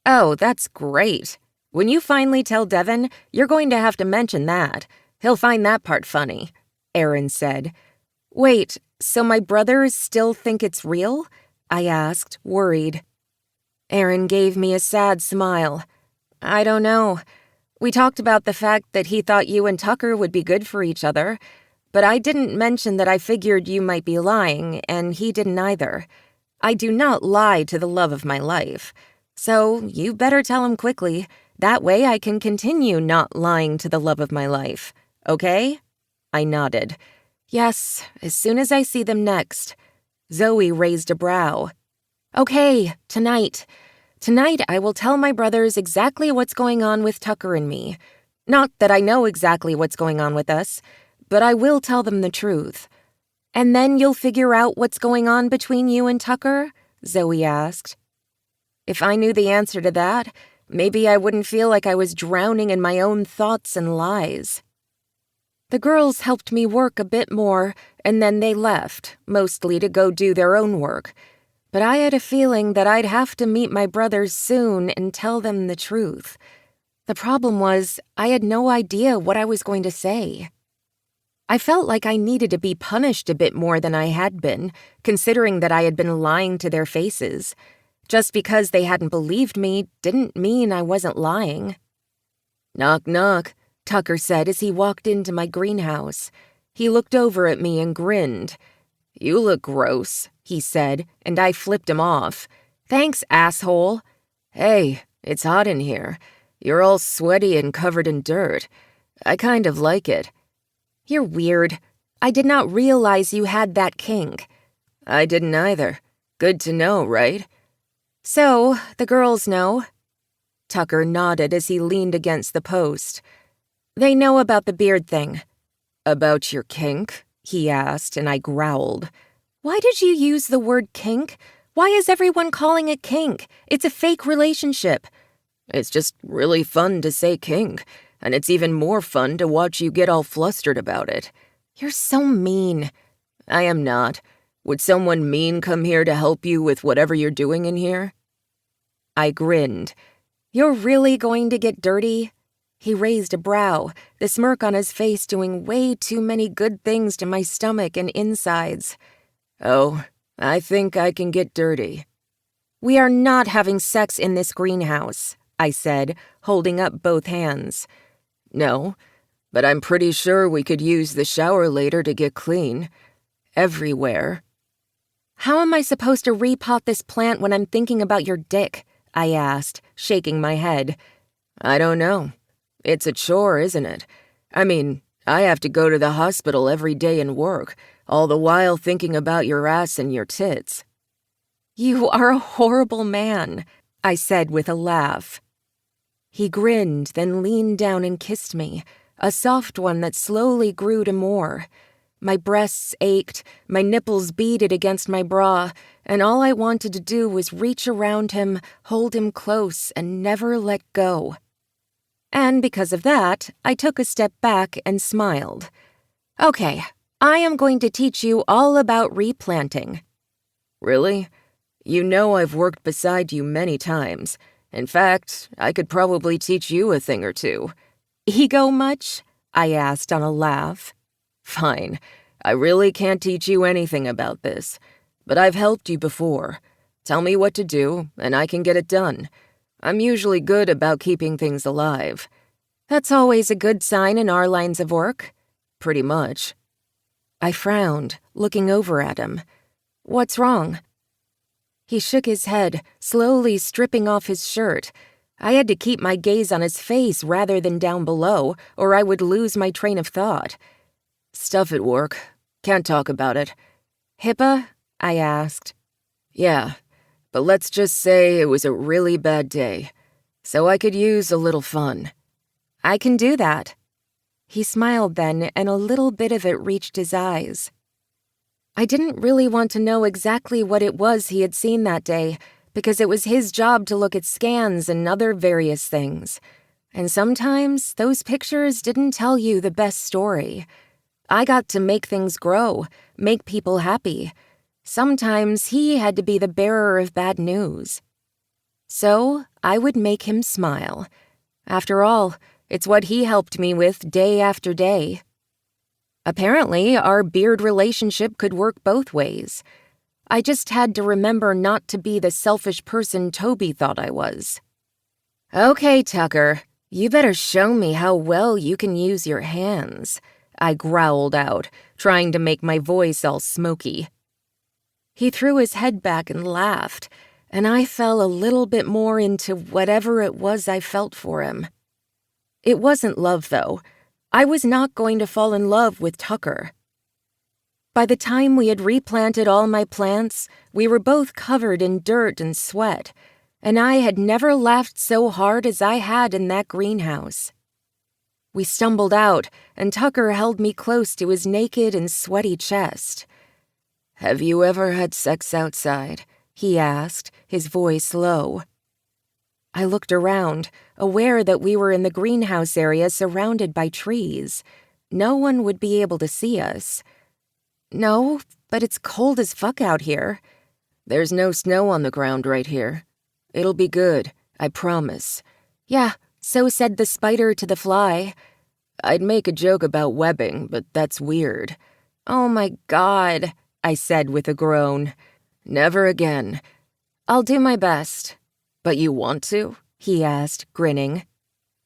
"Oh, that's great. When you finally tell Devin, you're going to have to mention that. He'll find that part funny," Erin said. "Wait, so my brothers still think it's real?" I asked, worried. Erin gave me a sad smile. "I don't know. We talked about the fact that he thought you and Tucker would be good for each other, but I didn't mention that I figured you might be lying, and he didn't either. I do not lie to the love of my life. So you better tell him quickly. That way I can continue not lying to the love of my life. Okay?" I nodded. "Yes, as soon as I see them next." Zoe raised a brow. "Okay, tonight. Tonight I will tell my brothers exactly what's going on with Tucker and me. Not that I know exactly what's going on with us, but I will tell them the truth." "And then you'll figure out what's going on between you and Tucker?" Zoe asked. If I knew the answer to that, maybe I wouldn't feel like I was drowning in my own thoughts and lies. The girls helped me work a bit more, and then they left, mostly to go do their own work. But I had a feeling that I'd have to meet my brothers soon and tell them the truth. The problem was, I had no idea what I was going to say. I felt like I needed to be punished a bit more than I had been, considering that I had been lying to their faces. Just because they hadn't believed me didn't mean I wasn't lying. Knock, knock, Tucker said as he walked into my greenhouse. He looked over at me and grinned. You look gross, he said, and I flipped him off. Thanks, asshole. Hey, it's hot in here. You're all sweaty and covered in dirt. I kind of like it. You're weird. I did not realize you had that kink. I didn't either. Good to know, right? So, the girls know? Tucker nodded as he leaned against the post. They know about the beard thing. About your kink? He asked, and I growled. Why did you use the word kink? Why is everyone calling it kink? It's a fake relationship. It's just really fun to say kink, and it's even more fun to watch you get all flustered about it. You're so mean. I am not. Would someone mean come here to help you with whatever you're doing in here? I grinned. You're really going to get dirty? He raised a brow, the smirk on his face doing way too many good things to my stomach and insides. Oh, I think I can get dirty. We are not having sex in this greenhouse, I said, holding up both hands. No, but I'm pretty sure we could use the shower later to get clean. Everywhere. How am I supposed to repot this plant when I'm thinking about your dick? I asked, shaking my head. I don't know. It's a chore, isn't it? I mean, I have to go to the hospital every day and work, all the while thinking about your ass and your tits. You are a horrible man, I said with a laugh. He grinned, then leaned down and kissed me, a soft one that slowly grew to more. My breasts ached, my nipples beaded against my bra, and all I wanted to do was reach around him, hold him close, and never let go. And because of that, I took a step back and smiled. Okay, I am going to teach you all about replanting. Really? You know I've worked beside you many times. In fact, I could probably teach you a thing or two. Ego much? I asked on a laugh. Fine. I really can't teach you anything about this. But I've helped you before. Tell me what to do, and I can get it done. I'm usually good about keeping things alive. That's always a good sign in our lines of work. Pretty much. I frowned, looking over at him. What's wrong? He shook his head, slowly stripping off his shirt. I had to keep my gaze on his face rather than down below, or I would lose my train of thought. Stuff at work. Can't talk about it. HIPAA? I asked. Yeah, but let's just say it was a really bad day, so I could use a little fun. I can do that. He smiled then, and a little bit of it reached his eyes. I didn't really want to know exactly what it was he had seen that day, because it was his job to look at scans and other various things. And sometimes those pictures didn't tell you the best story. I got to make things grow, make people happy. Sometimes he had to be the bearer of bad news. So I would make him smile. After all, it's what he helped me with day after day. Apparently, our beard relationship could work both ways. I just had to remember not to be the selfish person Toby thought I was. Okay, Tucker, you better show me how well you can use your hands, I growled out, trying to make my voice all smoky. He threw his head back and laughed, and I fell a little bit more into whatever it was I felt for him. It wasn't love, though. I was not going to fall in love with Tucker. By the time we had replanted all my plants, we were both covered in dirt and sweat, and I had never laughed so hard as I had in that greenhouse. We stumbled out, and Tucker held me close to his naked and sweaty chest. Have you ever had sex outside? He asked, his voice low. I looked around, aware that we were in the greenhouse area surrounded by trees. No one would be able to see us. No, but it's cold as fuck out here. There's no snow on the ground right here. It'll be good, I promise. Yeah, So said the spider to the fly. I'd make a joke about webbing, but that's weird. Oh my God, I said with a groan. Never again. I'll do my best. But you want to? He asked, grinning.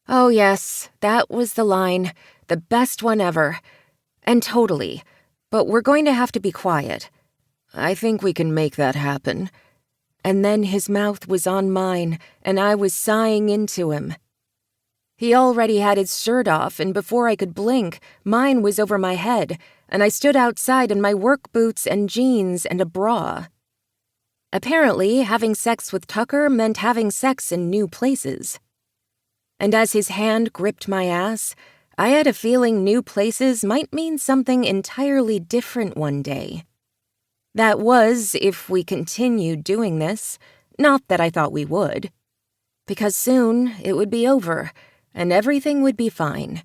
Oh yes, that was the line. The best one ever. And totally. But we're going to have to be quiet. I think we can make that happen. And then his mouth was on mine, and I was sighing into him. He already had his shirt off, and before I could blink, mine was over my head, and I stood outside in my work boots and jeans and a bra. Apparently, having sex with Tucker meant having sex in new places. And as his hand gripped my ass, I had a feeling new places might mean something entirely different one day. That was, if we continued doing this, not that I thought we would. Because soon it would be over, and everything would be fine.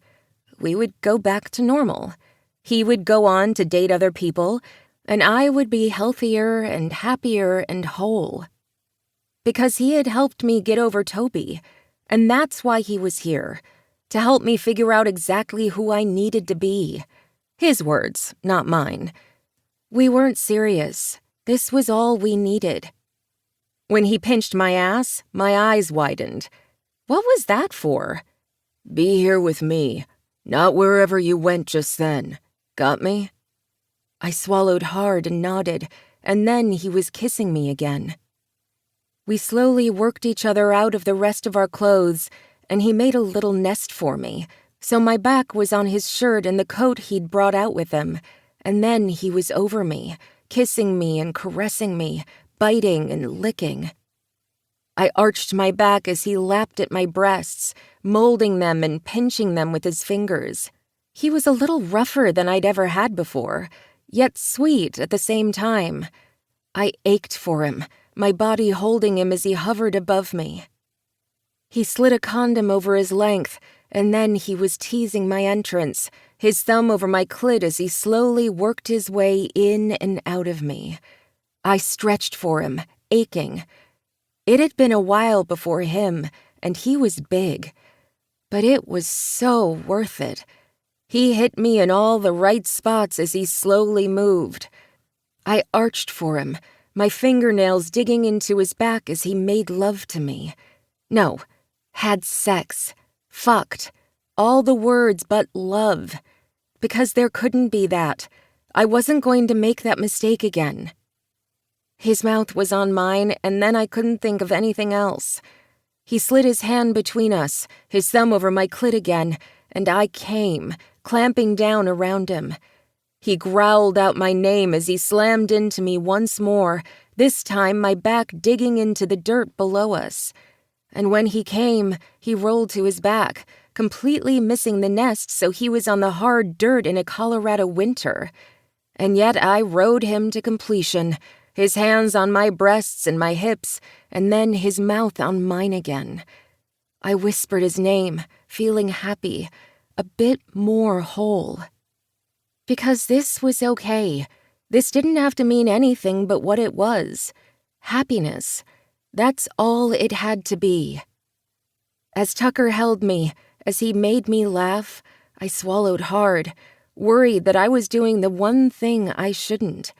We would go back to normal. He would go on to date other people, and I would be healthier and happier and whole. Because he had helped me get over Toby, and that's why he was here, to help me figure out exactly who I needed to be. His words, not mine. We weren't serious. This was all we needed. When he pinched my ass, my eyes widened. What was that for? Be here with me, not wherever you went just then. Got me? I swallowed hard and nodded, and then he was kissing me again. We slowly worked each other out of the rest of our clothes, and he made a little nest for me, so my back was on his shirt and the coat he'd brought out with him, and then he was over me, kissing me and caressing me, biting and licking. I arched my back as he lapped at my breasts, molding them and pinching them with his fingers. He was a little rougher than I'd ever had before, yet sweet at the same time. I ached for him, my body holding him as he hovered above me. He slid a condom over his length, and then he was teasing my entrance, his thumb over my clit as he slowly worked his way in and out of me. I stretched for him, aching. It had been a while before him, and he was big. But it was so worth it. He hit me in all the right spots as he slowly moved. I arched for him, my fingernails digging into his back as he made love to me. No, had sex, fucked, all the words but love. Because there couldn't be that. I wasn't going to make that mistake again. His mouth was on mine, and then I couldn't think of anything else. He slid his hand between us, his thumb over my clit again, and I came, clamping down around him. He growled out my name as he slammed into me once more, this time my back digging into the dirt below us. And when he came, he rolled to his back, completely missing the nest, so he was on the hard dirt in a Colorado winter. And yet I rode him to completion, his hands on my breasts and my hips, and then his mouth on mine again. I whispered his name, feeling happy, a bit more whole. Because this was okay. This didn't have to mean anything but what it was. Happiness. That's all it had to be. As Tucker held me, as he made me laugh, I swallowed hard, worried that I was doing the one thing I shouldn't.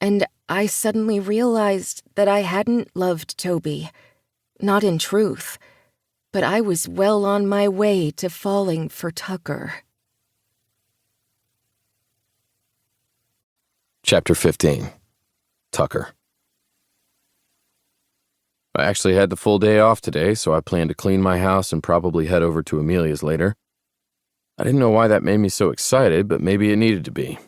And I suddenly realized that I hadn't loved Toby. Not in truth. But I was well on my way to falling for Tucker. Chapter 15. Tucker. I actually had the full day off today, so I planned to clean my house and probably head over to Amelia's later. I didn't know why that made me so excited, but maybe it needed to be.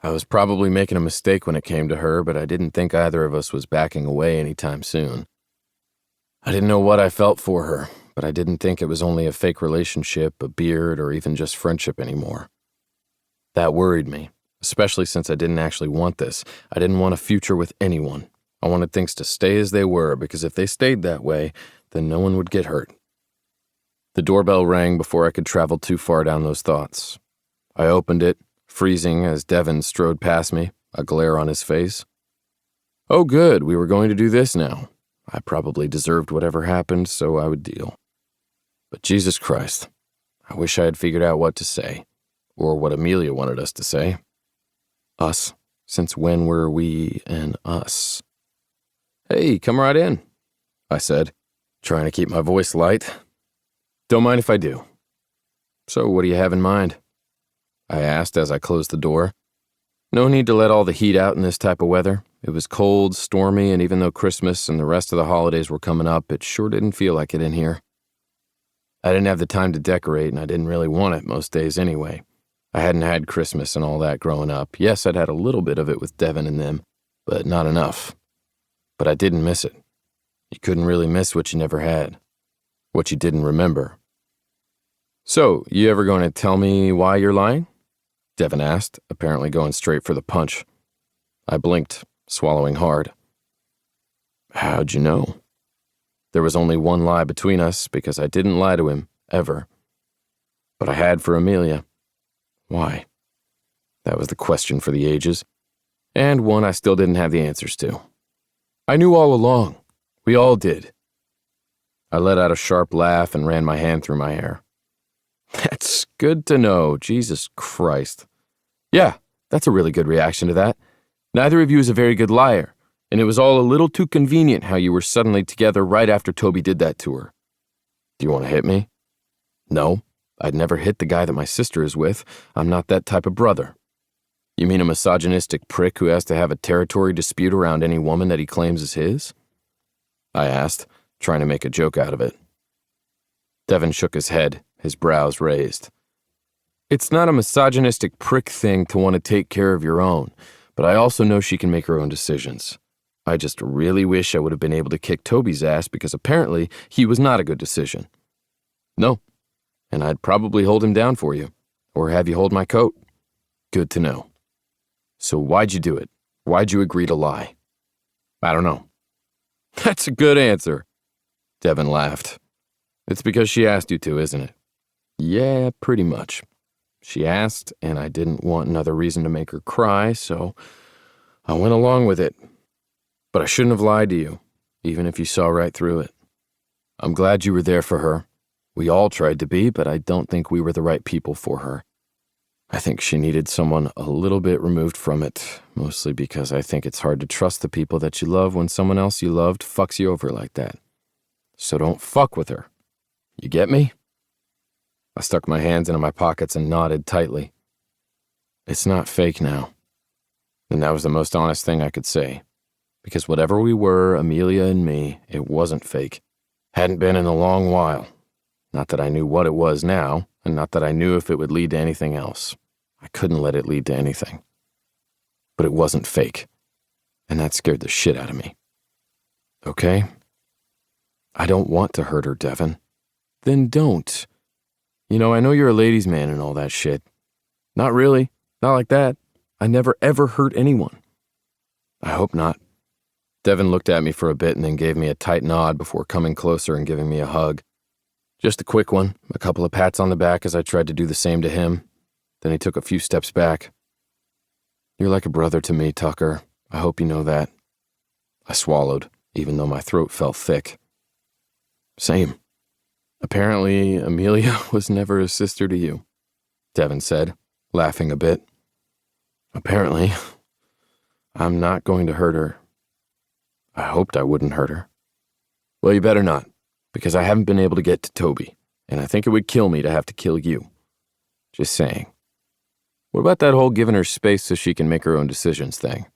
I was probably making a mistake when it came to her, but I didn't think either of us was backing away anytime soon. I didn't know what I felt for her, but I didn't think it was only a fake relationship, a beard, or even just friendship anymore. That worried me, especially since I didn't actually want this. I didn't want a future with anyone. I wanted things to stay as they were, because if they stayed that way, then no one would get hurt. The doorbell rang before I could travel too far down those thoughts. I opened it, freezing as Devin strode past me, a glare on his face. Oh good, we were going to do this now. I probably deserved whatever happened, so I would deal. But Jesus Christ, I wish I had figured out what to say, or what Amelia wanted us to say. Us? Since when were we an us? Hey, come right in, I said, trying to keep my voice light. Don't mind if I do. So what do you have in mind? I asked as I closed the door. No need to let all the heat out in this type of weather. It was cold, stormy, and even though Christmas and the rest of the holidays were coming up, it sure didn't feel like it in here. I didn't have the time to decorate, and I didn't really want it most days anyway. I hadn't had Christmas and all that growing up. Yes, I'd had a little bit of it with Devin and them, but not enough. But I didn't miss it. You couldn't really miss what you never had, what you didn't remember. So, you ever going to tell me why you're lying? Devin asked, apparently going straight for the punch. I blinked, swallowing hard. How'd you know? There was only one lie between us because I didn't lie to him, ever. But I had for Amelia. Why? That was the question for the ages, and one I still didn't have the answers to. I knew all along. We all did. I let out a sharp laugh and ran my hand through my hair. That's good to know, Jesus Christ. Yeah, that's a really good reaction to that. Neither of you is a very good liar, and it was all a little too convenient how you were suddenly together right after Toby did that to her. Do you want to hit me? No, I'd never hit the guy that my sister is with. I'm not that type of brother. You mean a misogynistic prick who has to have a territory dispute around any woman that he claims is his? I asked, trying to make a joke out of it. Devin shook his head, his brows raised. It's not a misogynistic prick thing to want to take care of your own, but I also know she can make her own decisions. I just really wish I would have been able to kick Toby's ass because apparently he was not a good decision. No, and I'd probably hold him down for you, or have you hold my coat. Good to know. So why'd you do it? Why'd you agree to lie? I don't know. That's a good answer. Devin laughed. It's because she asked you to, isn't it? Yeah, pretty much. She asked, and I didn't want another reason to make her cry, so I went along with it. But I shouldn't have lied to you, even if you saw right through it. I'm glad you were there for her. We all tried to be, but I don't think we were the right people for her. I think she needed someone a little bit removed from it, mostly because I think it's hard to trust the people that you love when someone else you loved fucks you over like that. So don't fuck with her. You get me? I stuck my hands into my pockets and nodded tightly. It's not fake now. And that was the most honest thing I could say. Because whatever we were, Amelia and me, it wasn't fake. Hadn't been in a long while. Not that I knew what it was now, and not that I knew if it would lead to anything else. I couldn't let it lead to anything. But it wasn't fake. And that scared the shit out of me. Okay? I don't want to hurt her, Devin. Then don't. You know, I know you're a ladies' man and all that shit. Not really. Not like that. I never ever hurt anyone. I hope not. Devin looked at me for a bit and then gave me a tight nod before coming closer and giving me a hug. Just a quick one, a couple of pats on the back as I tried to do the same to him. Then he took a few steps back. You're like a brother to me, Tucker. I hope you know that. I swallowed, even though my throat felt thick. Same. Apparently, Amelia was never a sister to you, Devin said, laughing a bit. Apparently, I'm not going to hurt her. I hoped I wouldn't hurt her. Well, you better not, because I haven't been able to get to Toby, and I think it would kill me to have to kill you. Just saying. What about that whole giving her space so she can make her own decisions thing?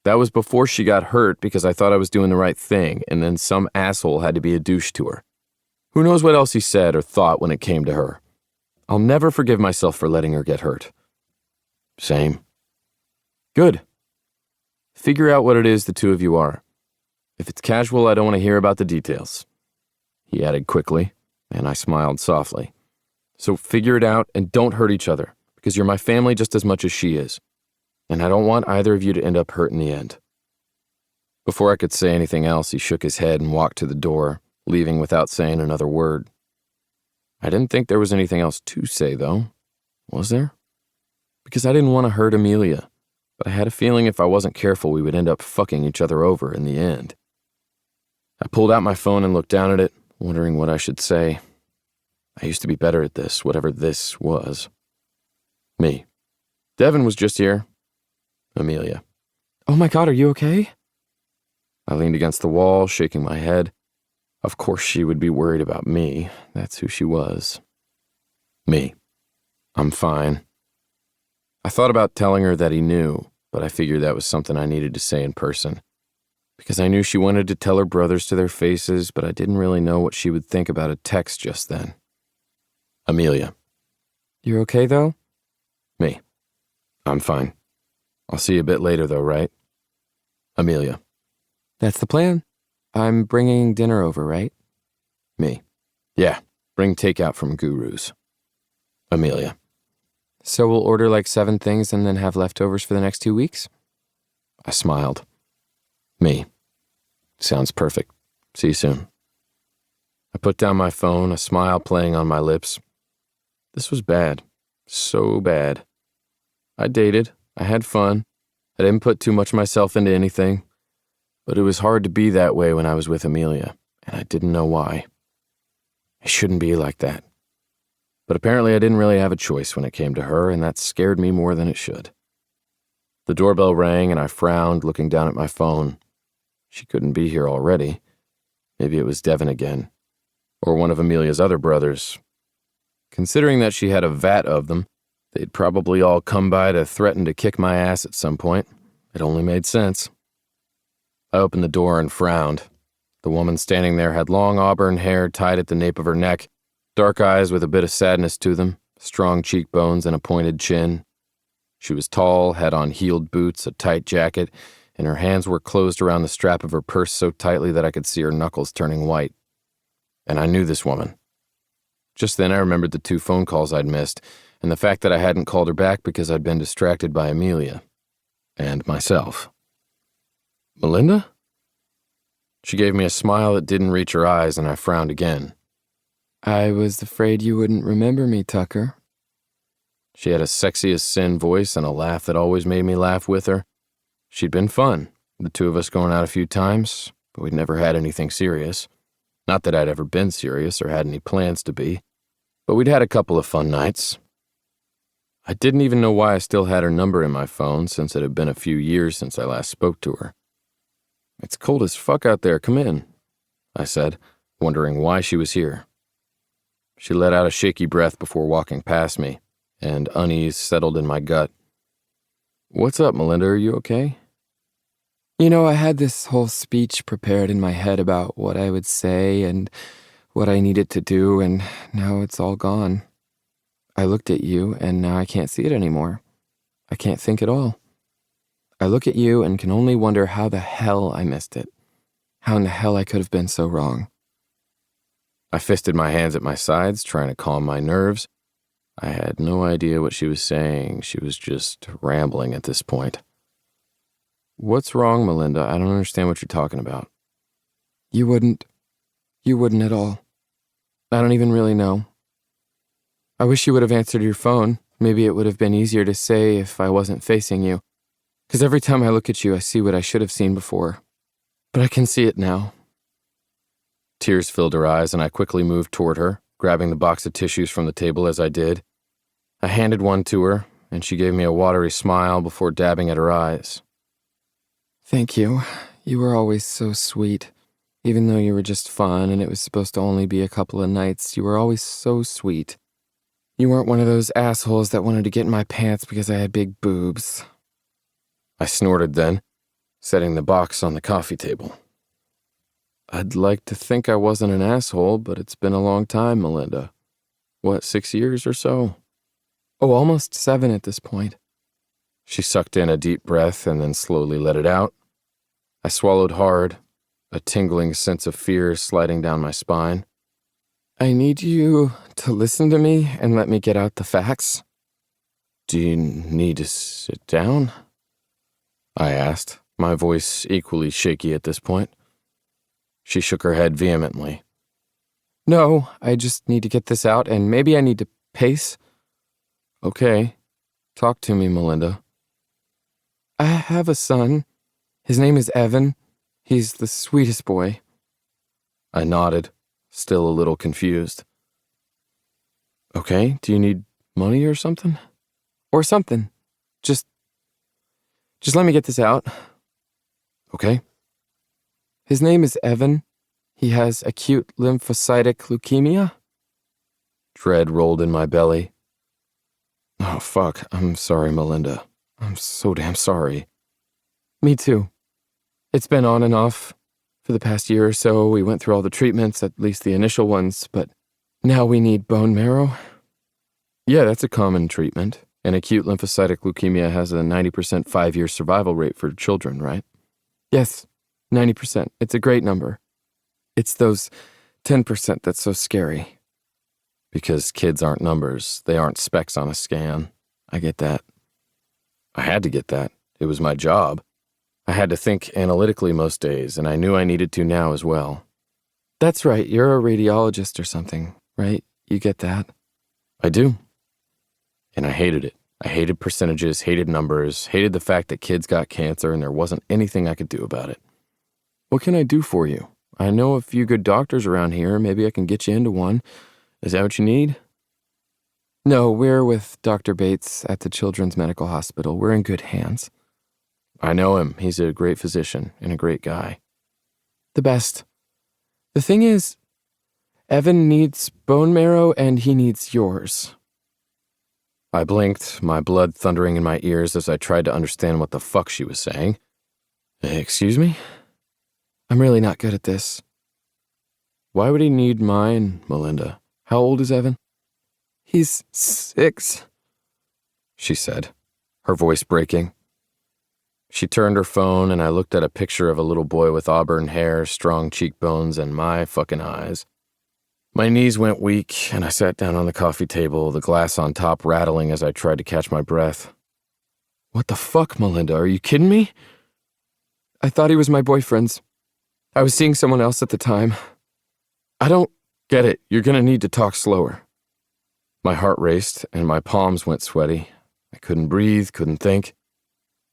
That was before she got hurt because I thought I was doing the right thing, and then some asshole had to be a douche to her. Who knows what else he said or thought when it came to her. I'll never forgive myself for letting her get hurt. Same. Good. Figure out what it is the two of you are. If it's casual, I don't want to hear about the details. He added quickly, and I smiled softly. So figure it out and don't hurt each other, because you're my family just as much as she is. And I don't want either of you to end up hurt in the end. Before I could say anything else, he shook his head and walked to the door, leaving without saying another word. I didn't think there was anything else to say, though. Was there? Because I didn't want to hurt Amelia, but I had a feeling if I wasn't careful, we would end up fucking each other over in the end. I pulled out my phone and looked down at it, wondering what I should say. I used to be better at this, whatever this was. Me. Devin was just here. Amelia. Oh my God, are you okay? I leaned against the wall, shaking my head. Of course she would be worried about me. That's who she was. Me. I'm fine. I thought about telling her that he knew, but I figured that was something I needed to say in person. Because I knew she wanted to tell her brothers to their faces, but I didn't really know what she would think about a text just then. Amelia. You're okay, though? Me. I'm fine. I'll see you a bit later, though, right? Amelia. That's the plan. I'm bringing dinner over, right? Me. Yeah, bring takeout from Guru's. Amelia. So we'll order like 7 things and then have leftovers for the next 2 weeks? I smiled. Me. Sounds perfect. See you soon. I put down my phone, a smile playing on my lips. This was bad. So bad. I dated. I had fun. I didn't put too much of myself into anything. But it was hard to be that way when I was with Amelia, and I didn't know why. It shouldn't be like that. But apparently I didn't really have a choice when it came to her, and that scared me more than it should. The doorbell rang, and I frowned, looking down at my phone. She couldn't be here already. Maybe it was Devin again. Or one of Amelia's other brothers. Considering that she had a vat of them, they'd probably all come by to threaten to kick my ass at some point. It only made sense. I opened the door and frowned. The woman standing there had long auburn hair tied at the nape of her neck, dark eyes with a bit of sadness to them, strong cheekbones and a pointed chin. She was tall, had on heeled boots, a tight jacket, and her hands were closed around the strap of her purse so tightly that I could see her knuckles turning white. And I knew this woman. Just then I remembered the 2 phone calls I'd missed, and the fact that I hadn't called her back because I'd been distracted by Amelia. And myself. Melinda? She gave me a smile that didn't reach her eyes, and I frowned again. I was afraid you wouldn't remember me, Tucker. She had a sexy as sin voice and a laugh that always made me laugh with her. She'd been fun, the 2 of us going out a few times, but we'd never had anything serious. Not that I'd ever been serious or had any plans to be, but we'd had a couple of fun nights. I didn't even know why I still had her number in my phone since it had been a few years since I last spoke to her. It's cold as fuck out there, come in, I said, wondering why she was here. She let out a shaky breath before walking past me, and unease settled in my gut. What's up, Melinda, are you okay? You know, I had this whole speech prepared in my head about what I would say and what I needed to do, and now it's all gone. I looked at you, and now I can't see it anymore. I can't think at all. I look at you and can only wonder how the hell I missed it. How in the hell I could have been so wrong. I fisted my hands at my sides, trying to calm my nerves. I had no idea what she was saying. She was just rambling at this point. What's wrong, Melinda? I don't understand what you're talking about. You wouldn't at all. I don't even really know. I wish you would have answered your phone. Maybe it would have been easier to say if I wasn't facing you. Because every time I look at you, I see what I should have seen before. But I can see it now. Tears filled her eyes, and I quickly moved toward her, grabbing the box of tissues from the table as I did. I handed one to her, and she gave me a watery smile before dabbing at her eyes. Thank you. You were always so sweet. Even though you were just fun and it was supposed to only be a couple of nights, you were always so sweet. You weren't one of those assholes that wanted to get in my pants because I had big boobs. I snorted then, setting the box on the coffee table. I'd like to think I wasn't an asshole, but it's been a long time, Melinda. What, 6 years or so? Oh, almost 7 at this point. She sucked in a deep breath and then slowly let it out. I swallowed hard, a tingling sense of fear sliding down my spine. I need you to listen to me and let me get out the facts. Do you need to sit down? I asked, my voice equally shaky at this point. She shook her head vehemently. No, I just need to get this out, and maybe I need to pace. Okay, talk to me, Melinda. I have a son. His name is Evan. He's the sweetest boy. I nodded, still a little confused. Okay, do you need money or something? Or something. Just let me get this out. Okay. His name is Evan. He has acute lymphocytic leukemia. Dread rolled in my belly. Oh, fuck. I'm sorry, Melinda. I'm so damn sorry. Me too. It's been on and off for the past year or so. We went through all the treatments, at least the initial ones, but now we need bone marrow. Yeah, that's a common treatment. And acute lymphocytic leukemia has a 90% 5-year survival rate for children, right? Yes, 90%. It's a great number. It's those 10% that's so scary. Because kids aren't numbers. They aren't specks on a scan. I get that. I had to get that. It was my job. I had to think analytically most days, and I knew I needed to now as well. That's right, you're a radiologist or something, right? You get that? I do. And I hated it. I hated percentages, hated numbers, hated the fact that kids got cancer and there wasn't anything I could do about it. What can I do for you? I know a few good doctors around here. Maybe I can get you into one. Is that what you need? No, we're with Dr. Bates at the Children's Medical Hospital. We're in good hands. I know him. He's a great physician and a great guy. The best. The thing is, Evan needs bone marrow and he needs yours. I blinked, my blood thundering in my ears as I tried to understand what the fuck she was saying. Excuse me? I'm really not good at this. Why would he need mine, Melinda? How old is Evan? He's 6, she said, her voice breaking. She turned her phone and I looked at a picture of a little boy with auburn hair, strong cheekbones, and my fucking eyes. My knees went weak and I sat down on the coffee table, the glass on top rattling as I tried to catch my breath. What the fuck, Melinda? Are you kidding me? I thought he was my boyfriend's. I was seeing someone else at the time. I don't get it. You're gonna need to talk slower. My heart raced and my palms went sweaty. I couldn't breathe, couldn't think.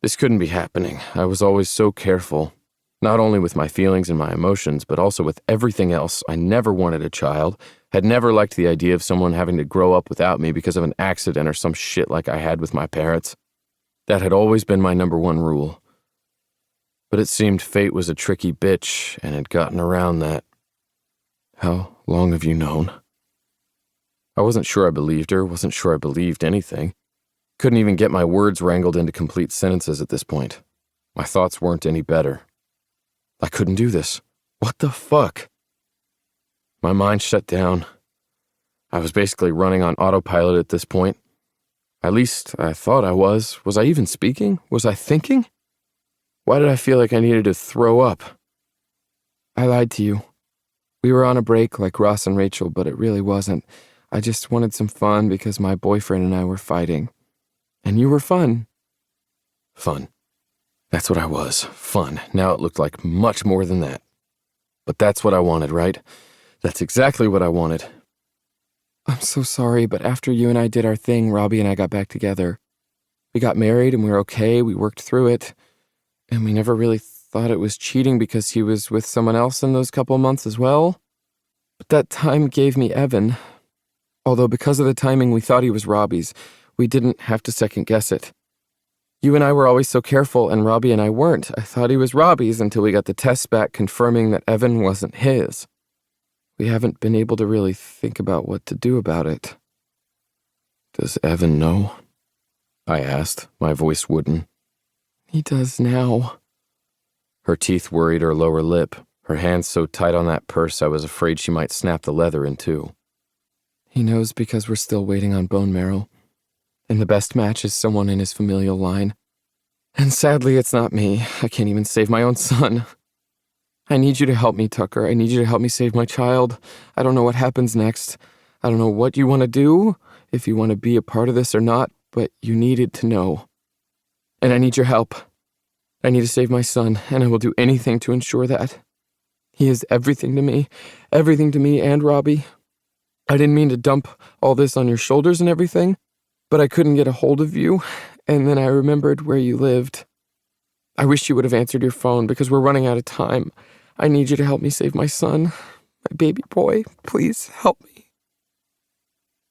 This couldn't be happening. I was always so careful, not only with my feelings and my emotions, but also with everything else. I never wanted a child, had never liked the idea of someone having to grow up without me because of an accident or some shit like I had with my parents. That had always been my number one rule. But it seemed fate was a tricky bitch and had gotten around that. How long have you known? I wasn't sure I believed her, wasn't sure I believed anything. Couldn't even get my words wrangled into complete sentences at this point. My thoughts weren't any better. I couldn't do this. What the fuck? My mind shut down. I was basically running on autopilot at this point. At least I thought I was. Was I even speaking? Was I thinking? Why did I feel like I needed to throw up? I lied to you. We were on a break like Ross and Rachel, but it really wasn't. I just wanted some fun because my boyfriend and I were fighting. And you were fun. Fun. That's what I was. Fun. Now it looked like much more than that. But that's what I wanted, right? That's exactly what I wanted. I'm so sorry, but after you and I did our thing, Robbie and I got back together. We got married and we were okay. We worked through it. And we never really thought it was cheating because he was with someone else in those couple months as well. But that time gave me Evan. Although because of the timing we thought he was Robbie's, we didn't have to second guess it. You and I were always so careful, and Robbie and I weren't. I thought he was Robbie's until we got the tests back confirming that Evan wasn't his. We haven't been able to really think about what to do about it. Does Evan know? I asked, my voice wooden. He does now. Her teeth worried her lower lip, her hands so tight on that purse I was afraid she might snap the leather in two. He knows because we're still waiting on bone marrow. And the best match is someone in his familial line. And sadly, it's not me. I can't even save my own son. I need you to help me, Tucker. I need you to help me save my child. I don't know what happens next. I don't know what you want to do, if you want to be a part of this or not, but you needed to know. And I need your help. I need to save my son, and I will do anything to ensure that. He is everything to me and Robbie. I didn't mean to dump all this on your shoulders and everything, but I couldn't get a hold of you, and then I remembered where you lived. I wish you would have answered your phone because we're running out of time. I need you to help me save my son, my baby boy. Please help me.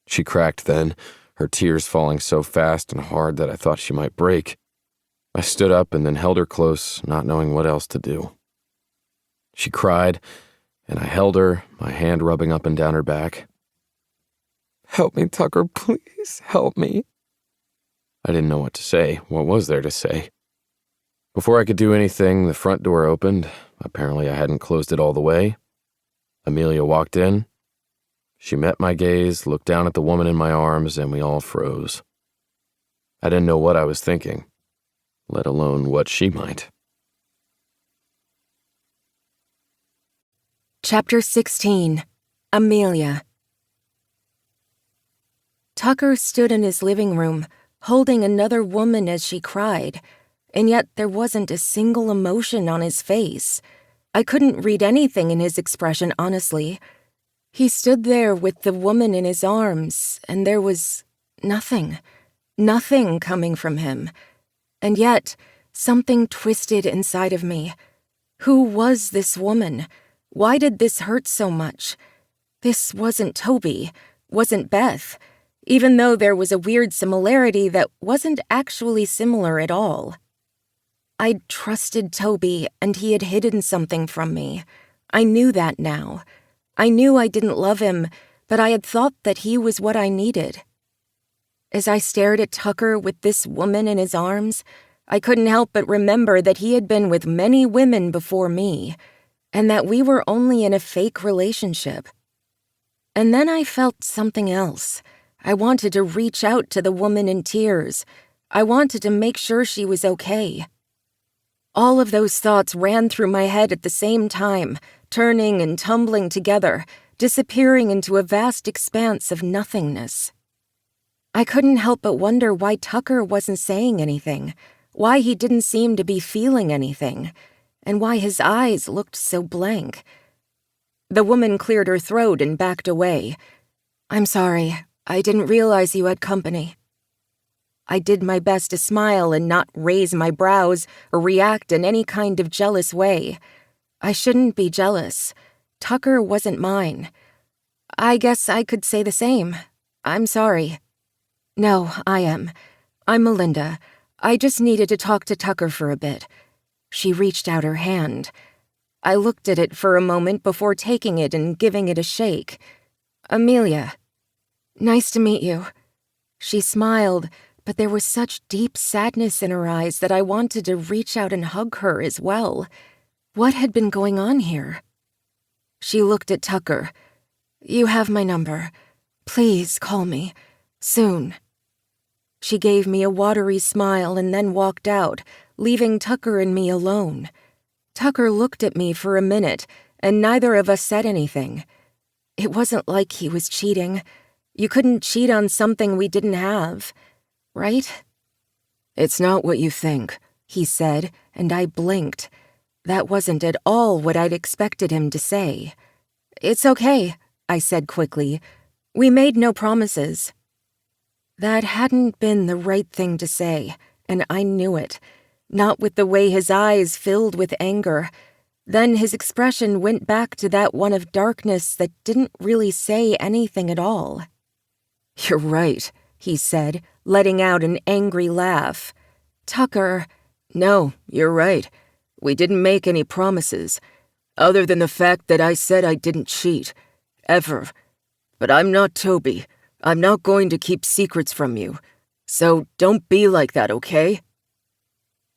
She cracked then, her tears falling so fast and hard that I thought she might break. I stood up and then held her close, not knowing what else to do. She cried, and I held her, my hand rubbing up and down her back. "Help me, Tucker, please, help me." I didn't know what to say. What was there to say? Before I could do anything, the front door opened. Apparently I hadn't closed it all the way. Amelia walked in. She met my gaze, looked down at the woman in my arms, and we all froze. I didn't know what I was thinking, let alone what she might. Chapter 16. Amelia. Tucker stood in his living room, holding another woman as she cried, and yet there wasn't a single emotion on his face. I couldn't read anything in his expression, honestly. He stood there with the woman in his arms, and there was nothing coming from him. And yet, something twisted inside of me. Who was this woman? Why did this hurt so much? This wasn't Toby, wasn't Beth, even though there was a weird similarity that wasn't actually similar at all. I'd trusted Toby, and he had hidden something from me. I knew that now. I knew I didn't love him, but I had thought that he was what I needed. As I stared at Tucker with this woman in his arms, I couldn't help but remember that he had been with many women before me, and that we were only in a fake relationship. And then I felt something else. I wanted to reach out to the woman in tears. I wanted to make sure she was okay. All of those thoughts ran through my head at the same time, turning and tumbling together, disappearing into a vast expanse of nothingness. I couldn't help but wonder why Tucker wasn't saying anything, why he didn't seem to be feeling anything, and why his eyes looked so blank. The woman cleared her throat and backed away. "I'm sorry. I didn't realize you had company." I did my best to smile and not raise my brows or react in any kind of jealous way. I shouldn't be jealous. Tucker wasn't mine. I guess I could say the same. "I'm sorry." "No, I am. I'm Melinda. I just needed to talk to Tucker for a bit." She reached out her hand. I looked at it for a moment before taking it and giving it a shake. "Amelia." "Nice to meet you." She smiled, but there was such deep sadness in her eyes that I wanted to reach out and hug her as well. What had been going on here? She looked at Tucker. "You have my number. Please call me. Soon." She gave me a watery smile and then walked out, leaving Tucker and me alone. Tucker looked at me for a minute, and neither of us said anything. It wasn't like he was cheating. You couldn't cheat on something we didn't have, right? "It's not what you think," he said, and I blinked. That wasn't at all what I'd expected him to say. "It's okay," I said quickly. "We made no promises." That hadn't been the right thing to say, and I knew it. Not with the way his eyes filled with anger. Then his expression went back to that one of darkness that didn't really say anything at all. "You're right," he said, letting out an angry laugh. "Tucker." "No, you're right. We didn't make any promises, other than the fact that I said I didn't cheat. Ever. But I'm not Toby. I'm not going to keep secrets from you. So don't be like that, okay?"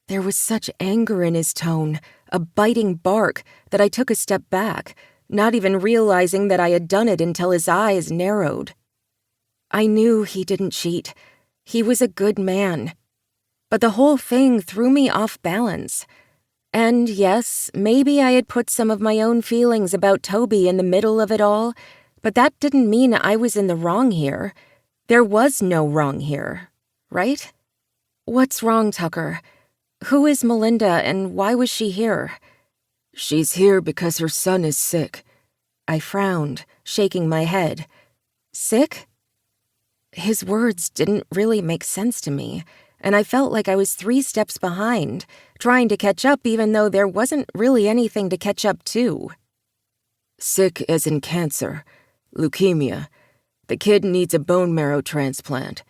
There was such anger in his tone, a biting bark, that I took a step back, not even realizing that I had done it until his eyes narrowed. I knew he didn't cheat. He was a good man. But the whole thing threw me off balance. And yes, maybe I had put some of my own feelings about Toby in the middle of it all, but that didn't mean I was in the wrong here. There was no wrong here, right? "What's wrong, Tucker? Who is Melinda, and why was she here?" "She's here because her son is sick." I frowned, shaking my head. "Sick?" His words didn't really make sense to me, and I felt like I was 3 steps behind, trying to catch up even though there wasn't really anything to catch up to. "Sick as in cancer, leukemia. The kid needs a bone marrow transplant.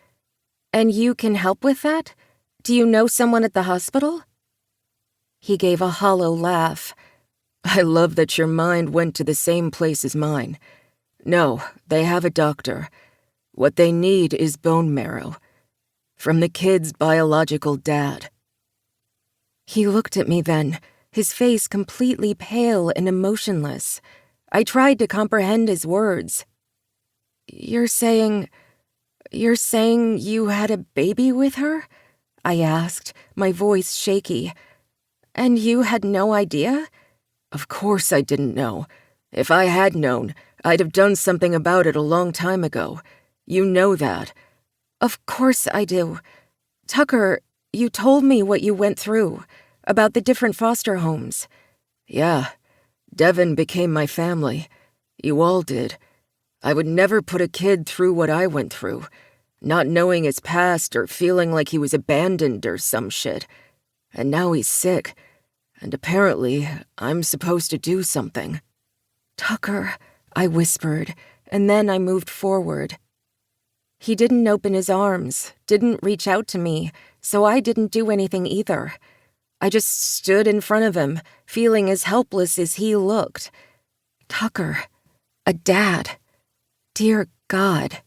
And you can help with that? Do you know someone at the hospital? He gave a hollow laugh. I love that your mind went to the same place as mine. No, they have a doctor. What they need is bone marrow. From the kid's biological dad. He looked at me then, his face completely pale and emotionless. I tried to comprehend his words. You're saying you had a baby with her? I asked, my voice shaky. And you had no idea? Of course I didn't know. If I had known, I'd have done something about it a long time ago. You know that. Of course I do. Tucker, you told me what you went through, about the different foster homes. Yeah, Devin became my family. You all did. I would never put a kid through what I went through, not knowing his past or feeling like he was abandoned or some shit. And now he's sick, and apparently I'm supposed to do something. Tucker, I whispered, and then I moved forward. He didn't open his arms, didn't reach out to me, so I didn't do anything either. I just stood in front of him, feeling as helpless as he looked. Tucker, a dad. Dear God.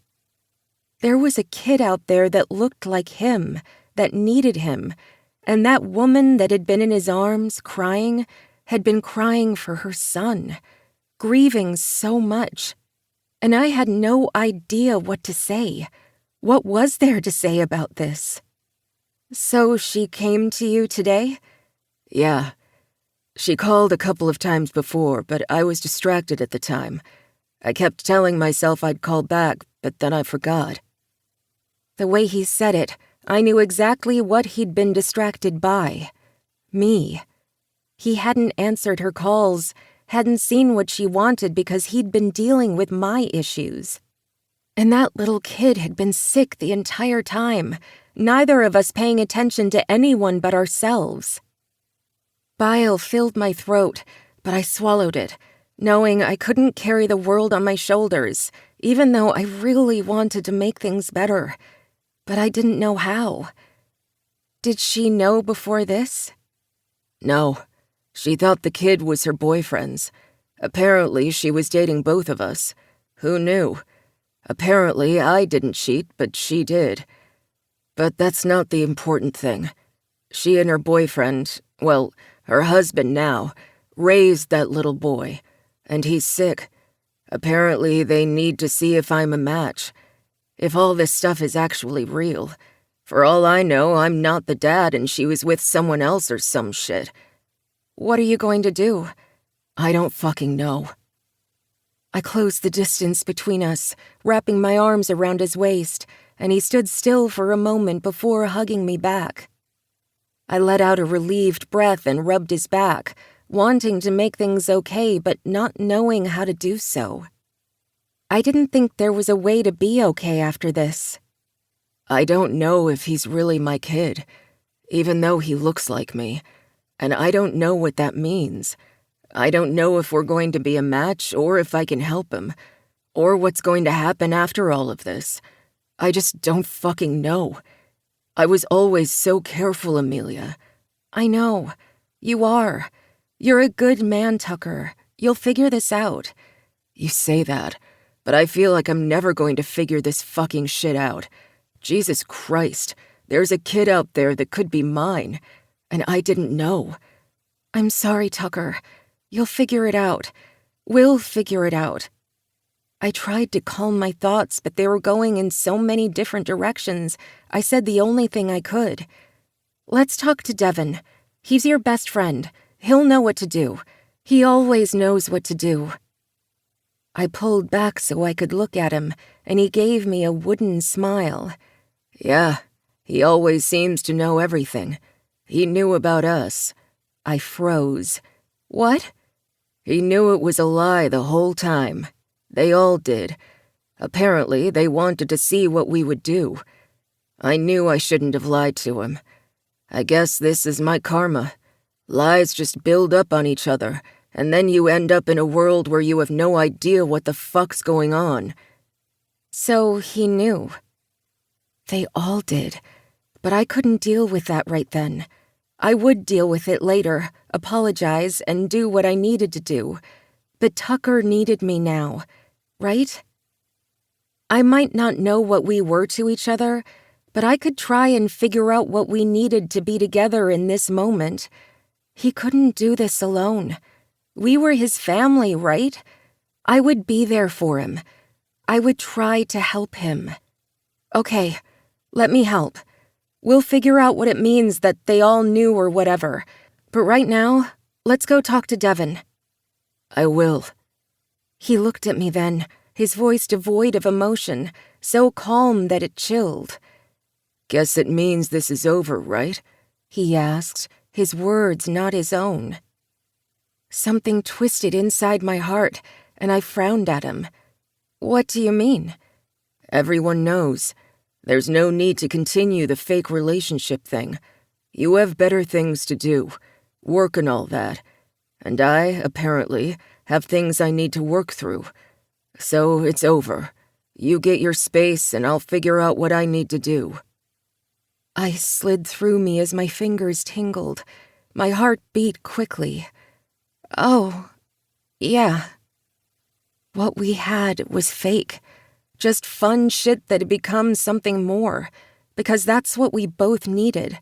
There was a kid out there that looked like him, that needed him, and that woman that had been in his arms, crying, had been crying for her son, grieving so much. And I had no idea what to say. What was there to say about this? So she came to you today? Yeah. She called a couple of times before, but I was distracted at the time. I kept telling myself I'd call back, but then I forgot. The way he said it, I knew exactly what he'd been distracted by. Me. He hadn't answered her calls, hadn't seen what she wanted because he'd been dealing with my issues. And that little kid had been sick the entire time, neither of us paying attention to anyone but ourselves. Bile filled my throat, but I swallowed it, knowing I couldn't carry the world on my shoulders, even though I really wanted to make things better. But I didn't know how. Did she know before this? No. She thought the kid was her boyfriend's. Apparently, she was dating both of us. Who knew? Apparently, I didn't cheat, but she did. But that's not the important thing. She and her boyfriend, well, her husband now, raised that little boy. And he's sick. Apparently, they need to see if I'm a match. If all this stuff is actually real. For all I know, I'm not the dad and she was with someone else or some shit. What are you going to do? I don't fucking know. I closed the distance between us, wrapping my arms around his waist, and he stood still for a moment before hugging me back. I let out a relieved breath and rubbed his back, wanting to make things okay but not knowing how to do so. I didn't think there was a way to be okay after this. I don't know if he's really my kid, even though he looks like me. And I don't know what that means. I don't know if we're going to be a match or if I can help him, or what's going to happen after all of this. I just don't fucking know. I was always so careful, Amelia. I know. You are. You're a good man, Tucker. You'll figure this out. You say that, but I feel like I'm never going to figure this fucking shit out. Jesus Christ, there's a kid out there that could be mine. And I didn't know. I'm sorry, Tucker. You'll figure it out. We'll figure it out. I tried to calm my thoughts, but they were going in so many different directions, I said the only thing I could. Let's talk to Devin. He's your best friend. He'll know what to do. He always knows what to do. I pulled back so I could look at him, and he gave me a wooden smile. Yeah, he always seems to know everything. He knew about us. I froze. What? He knew it was a lie the whole time. They all did. Apparently, they wanted to see what we would do. I knew I shouldn't have lied to him. I guess this is my karma. Lies just build up on each other, and then you end up in a world where you have no idea what the fuck's going on. So he knew. They all did, but I couldn't deal with that right then. I would deal with it later, apologize, and do what I needed to do. But Tucker needed me now, right? I might not know what we were to each other, but I could try and figure out what we needed to be together in this moment. He couldn't do this alone. We were his family, right? I would be there for him. I would try to help him. Okay, let me help. We'll figure out what it means that they all knew or whatever. But right now, let's go talk to Devin. I will. He looked at me then, his voice devoid of emotion, so calm that it chilled. Guess it means this is over, right? He asked, his words not his own. Something twisted inside my heart, and I frowned at him. What do you mean? Everyone knows. There's no need to continue the fake relationship thing. You have better things to do, work and all that. And I, apparently, have things I need to work through. So it's over. You get your space and I'll figure out what I need to do. Ice slid through me as my fingers tingled. My heart beat quickly. Oh, yeah. What we had was fake. Just fun shit that had become something more, because that's what we both needed.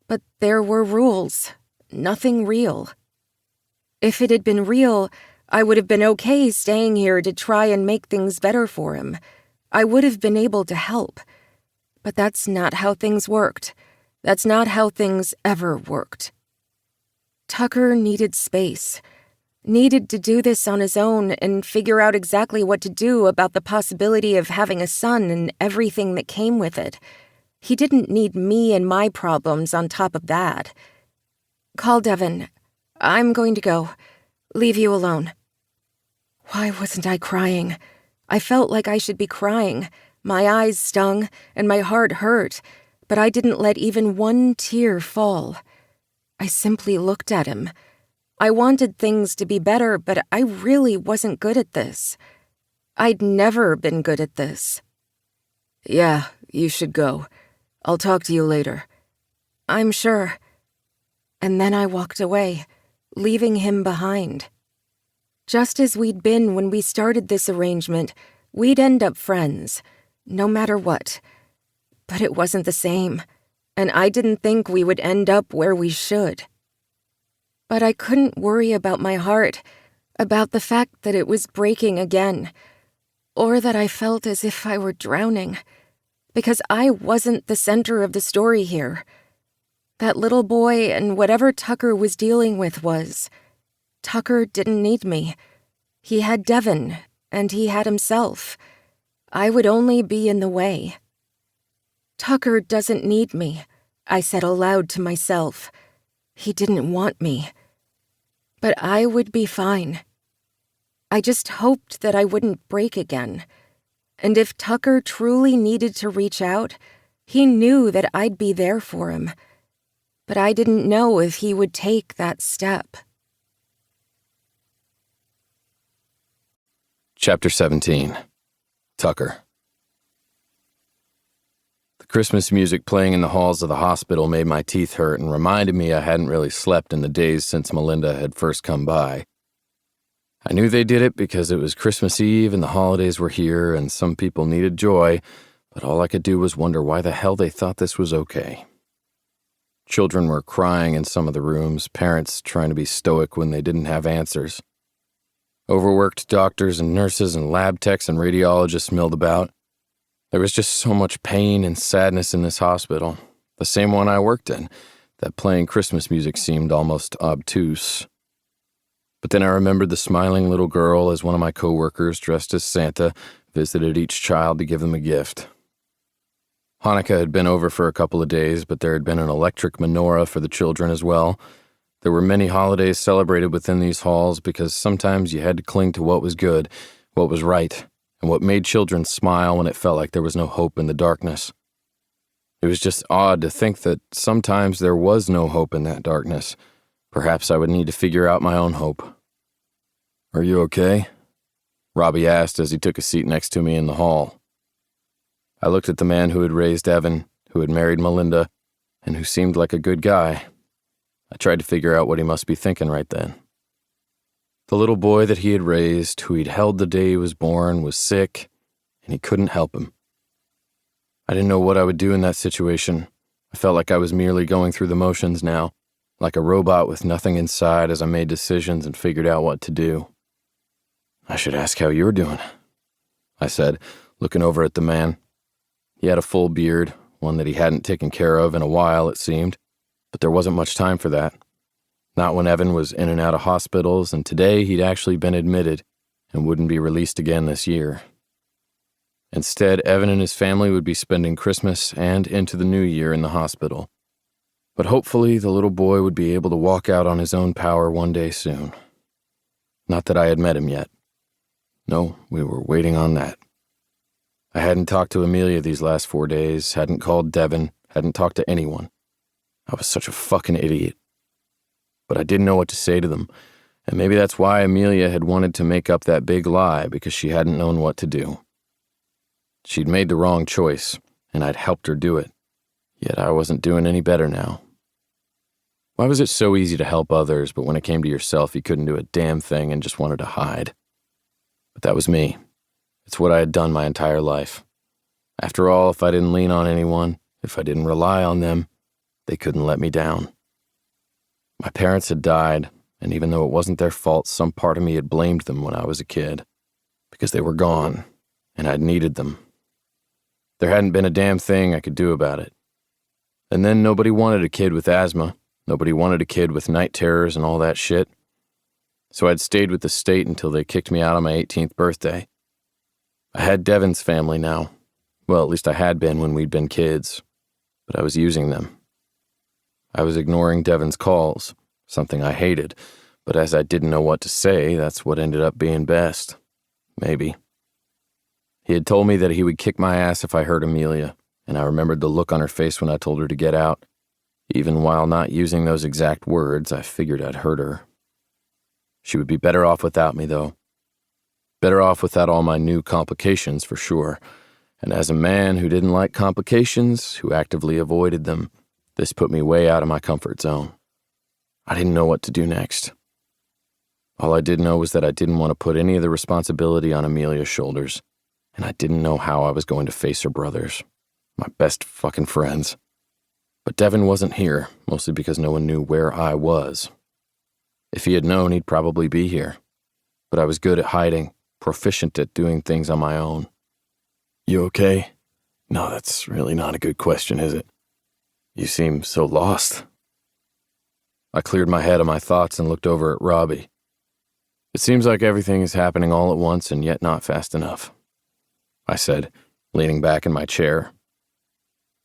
But there were rules, nothing real. If it had been real, I would have been okay staying here to try and make things better for him. I would have been able to help. But that's not how things worked. That's not how things ever worked. Tucker needed space. Needed to do this on his own and figure out exactly what to do about the possibility of having a son and everything that came with it. He didn't need me and my problems on top of that. Call Devin. I'm going to go. Leave you alone. Why wasn't I crying? I felt like I should be crying. My eyes stung and my heart hurt, but I didn't let even one tear fall. I simply looked at him. I wanted things to be better, but I really wasn't good at this. I'd never been good at this. Yeah, you should go. I'll talk to you later. I'm sure. And then I walked away, leaving him behind. Just as we'd been when we started this arrangement, we'd end up friends, no matter what. But it wasn't the same, and I didn't think we would end up where we should. But I couldn't worry about my heart, about the fact that it was breaking again, or that I felt as if I were drowning, because I wasn't the center of the story here. That little boy and whatever Tucker was dealing with was. Tucker didn't need me. He had Devin, and he had himself. I would only be in the way. Tucker doesn't need me, I said aloud to myself. He didn't want me. But I would be fine. I just hoped that I wouldn't break again. And if Tucker truly needed to reach out, he knew that I'd be there for him. But I didn't know if he would take that step. Chapter 17. Tucker. The Christmas music playing in the halls of the hospital made my teeth hurt and reminded me I hadn't really slept in the days since Melinda had first come by. I knew they did it because it was Christmas Eve and the holidays were here and some people needed joy, but all I could do was wonder why the hell they thought this was okay. Children were crying in some of the rooms, parents trying to be stoic when they didn't have answers. Overworked doctors and nurses and lab techs and radiologists milled about. There was just so much pain and sadness in this hospital, the same one I worked in, that playing Christmas music seemed almost obtuse. But then I remembered the smiling little girl as one of my coworkers, dressed as Santa, visited each child to give them a gift. Hanukkah had been over for a couple of days, but there had been an electric menorah for the children as well. There were many holidays celebrated within these halls because sometimes you had to cling to what was good, what was right, and what made children smile when it felt like there was no hope in the darkness. It was just odd to think that sometimes there was no hope in that darkness. Perhaps I would need to figure out my own hope. "Are you okay?" Robbie asked as he took a seat next to me in the hall. I looked at the man who had raised Evan, who had married Melinda, and who seemed like a good guy. I tried to figure out what he must be thinking right then. The little boy that he had raised, who he'd held the day he was born, was sick, and he couldn't help him. I didn't know what I would do in that situation. I felt like I was merely going through the motions now, like a robot with nothing inside as I made decisions and figured out what to do. "I should ask how you're doing," I said, looking over at the man. He had a full beard, one that he hadn't taken care of in a while, it seemed, but there wasn't much time for that. Not when Evan was in and out of hospitals, and today he'd actually been admitted and wouldn't be released again this year. Instead, Evan and his family would be spending Christmas and into the new year in the hospital. But hopefully the little boy would be able to walk out on his own power one day soon. Not that I had met him yet. No, we were waiting on that. I hadn't talked to Amelia these last 4 days, hadn't called Devin, hadn't talked to anyone. I was such a fucking idiot. But I didn't know what to say to them, and maybe that's why Amelia had wanted to make up that big lie, because she hadn't known what to do. She'd made the wrong choice, and I'd helped her do it, yet I wasn't doing any better now. Why was it so easy to help others, but when it came to yourself, you couldn't do a damn thing and just wanted to hide? But that was me. It's what I had done my entire life. After all, if I didn't lean on anyone, if I didn't rely on them, they couldn't let me down. My parents had died, and even though it wasn't their fault, some part of me had blamed them when I was a kid, because they were gone, and I'd needed them. There hadn't been a damn thing I could do about it. And then nobody wanted a kid with asthma, nobody wanted a kid with night terrors and all that shit. So I'd stayed with the state until they kicked me out on my 18th birthday. I had Devin's family now. Well, at least I had been when we'd been kids, but I was using them. I was ignoring Devin's calls, something I hated, but as I didn't know what to say, that's what ended up being best. Maybe. He had told me that he would kick my ass if I hurt Amelia, and I remembered the look on her face when I told her to get out. Even while not using those exact words, I figured I'd hurt her. She would be better off without me, though. Better off without all my new complications, for sure. And as a man who didn't like complications, who actively avoided them, this put me way out of my comfort zone. I didn't know what to do next. All I did know was that I didn't want to put any of the responsibility on Amelia's shoulders, and I didn't know how I was going to face her brothers, my best fucking friends. But Devin wasn't here, mostly because no one knew where I was. If he had known, he'd probably be here. But I was good at hiding, proficient at doing things on my own. "You okay?" "No, that's really not a good question, is it? You seem so lost." I cleared my head of my thoughts and looked over at Robbie. "It seems like everything is happening all at once and yet not fast enough," I said, leaning back in my chair.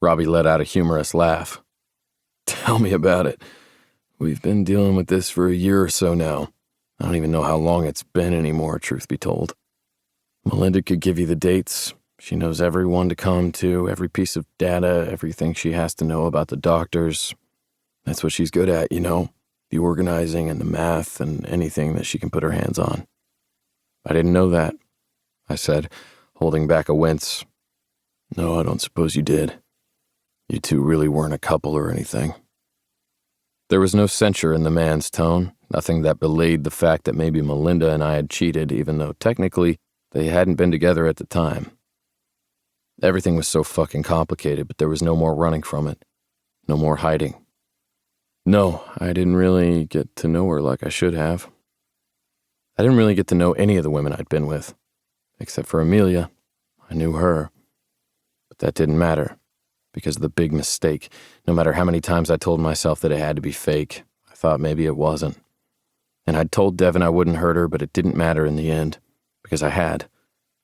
Robbie let out a humorous laugh. "Tell me about it. We've been dealing with this for a year or so now. I don't even know how long it's been anymore, truth be told. Melinda could give you the dates. She knows everyone to come to, every piece of data, everything she has to know about the doctors. That's what she's good at, you know, the organizing and the math and anything that she can put her hands on." "I didn't know that," I said, holding back a wince. "No, I don't suppose you did. You two really weren't a couple or anything." There was no censure in the man's tone, nothing that belayed the fact that maybe Melinda and I had cheated, even though technically they hadn't been together at the time. Everything was so fucking complicated, but there was no more running from it. No more hiding. No, I didn't really get to know her like I should have. I didn't really get to know any of the women I'd been with. Except for Amelia. I knew her. But that didn't matter. Because of the big mistake. No matter how many times I told myself that it had to be fake, I thought maybe it wasn't. And I'd told Devin I wouldn't hurt her, but it didn't matter in the end. Because I had.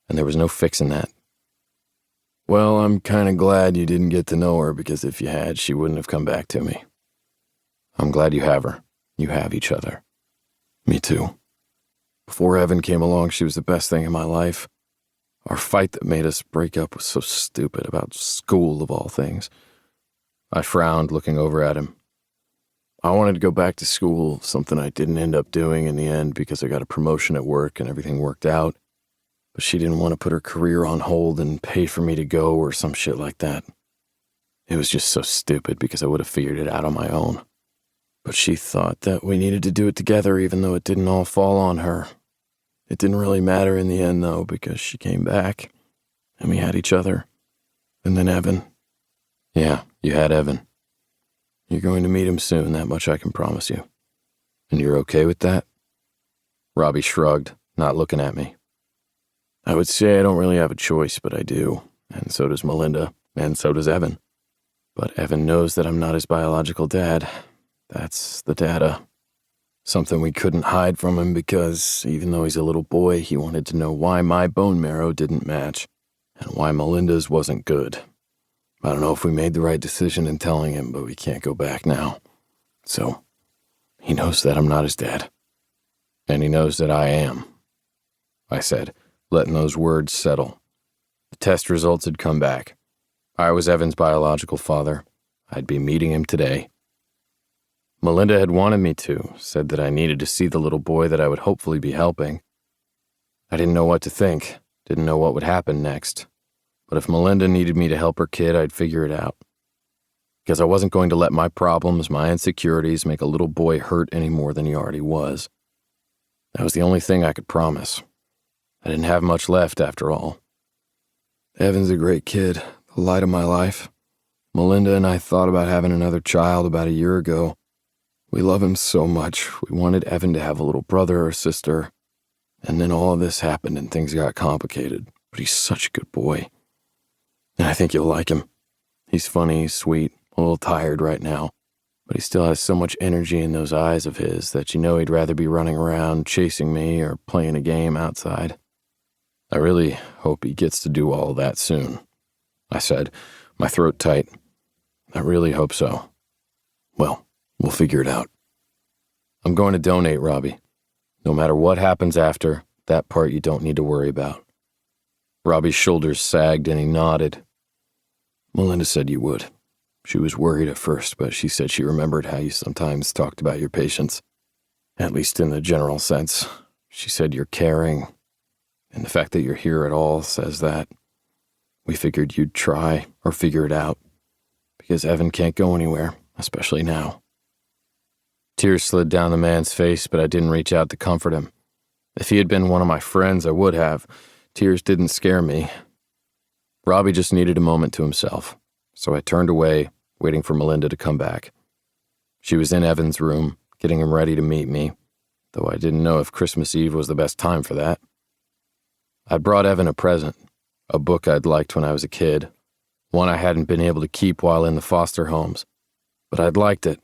And there was no fixing that. "Well, I'm kind of glad you didn't get to know her, because if you had, she wouldn't have come back to me." "I'm glad you have her. You have each other." "Me too. Before Evan came along, she was the best thing in my life. Our fight that made us break up was so stupid, about school of all things." I frowned, looking over at him. "I wanted to go back to school, something I didn't end up doing in the end because I got a promotion at work and everything worked out. but she didn't want to put her career on hold and pay for me to go or some shit like that. It was just so stupid because I would have figured it out on my own. But she thought that we needed to do it together even though it didn't all fall on her. It didn't really matter in the end though because she came back and we had each other. And then Evan. Yeah, you had Evan. You're going to meet him soon, that much I can promise you. And you're okay with that? Robbie shrugged, not looking at me. I would say I don't really have a choice, but I do. And so does Melinda, and so does Evan. But Evan knows that I'm not his biological dad. That's the data. Something we couldn't hide from him because, even though he's a little boy, he wanted to know why my bone marrow didn't match, and why Melinda's wasn't good. I don't know if we made the right decision in telling him, but we can't go back now. So, he knows that I'm not his dad. And he knows that I am, I said, letting those words settle. The test results had come back. I was Evan's biological father. I'd be meeting him today. Melinda had wanted me to, said that I needed to see the little boy that I would hopefully be helping. I didn't know what to think, didn't know what would happen next. But if Melinda needed me to help her kid, I'd figure it out. Because I wasn't going to let my problems, my insecurities, make a little boy hurt any more than he already was. That was the only thing I could promise. I didn't have much left after all. Evan's a great kid, the light of my life. Melinda and I thought about having another child about a year ago. We love him so much. We wanted Evan to have a little brother or sister. And then all of this happened and things got complicated. But he's such a good boy. And I think you'll like him. He's funny, he's sweet, a little tired right now. But he still has so much energy in those eyes of his that you know he'd rather be running around chasing me or playing a game outside. I really hope he gets to do all that soon, I said, my throat tight. I really hope so. Well, we'll figure it out. I'm going to donate, Robbie. No matter what happens after, that part you don't need to worry about. Robbie's shoulders sagged and he nodded. Melinda said you would. She was worried at first, but she said she remembered how you sometimes talked about your patients. At least in the general sense. She said you're caring. And the fact that you're here at all says that. We figured you'd try or figure it out. Because Evan can't go anywhere, especially now. Tears slid down the man's face, but I didn't reach out to comfort him. If he had been one of my friends, I would have. Tears didn't scare me. Robbie just needed a moment to himself, so I turned away, waiting for Melinda to come back. She was in Evan's room, getting him ready to meet me, though I didn't know if Christmas Eve was the best time for that. I brought Evan a present, a book I'd liked when I was a kid, one I hadn't been able to keep while in the foster homes, but I'd liked it.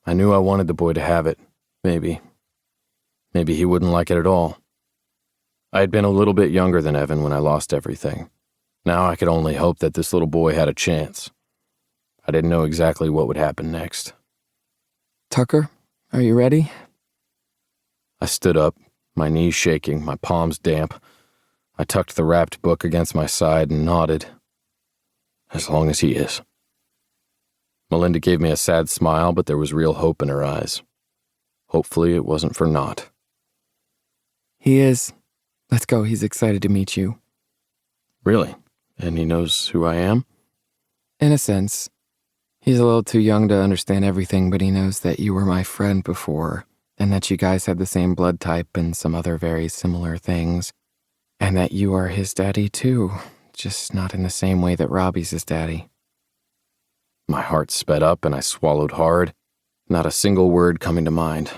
I knew I wanted the boy to have it, maybe. Maybe he wouldn't like it at all. I had been a little bit younger than Evan when I lost everything. Now I could only hope that this little boy had a chance. I didn't know exactly what would happen next. Tucker, are you ready? I stood up, my knees shaking, my palms damp. I tucked the wrapped book against my side and nodded. As long as he is. Melinda gave me a sad smile, but there was real hope in her eyes. Hopefully it wasn't for naught. He is. Let's go, he's excited to meet you. Really? And he knows who I am? In a sense. He's a little too young to understand everything, but he knows that you were my friend before, and that you guys had the same blood type and some other very similar things, and that you are his daddy too, just not in the same way that Robbie's his daddy. My heart sped up and I swallowed hard, not a single word coming to mind,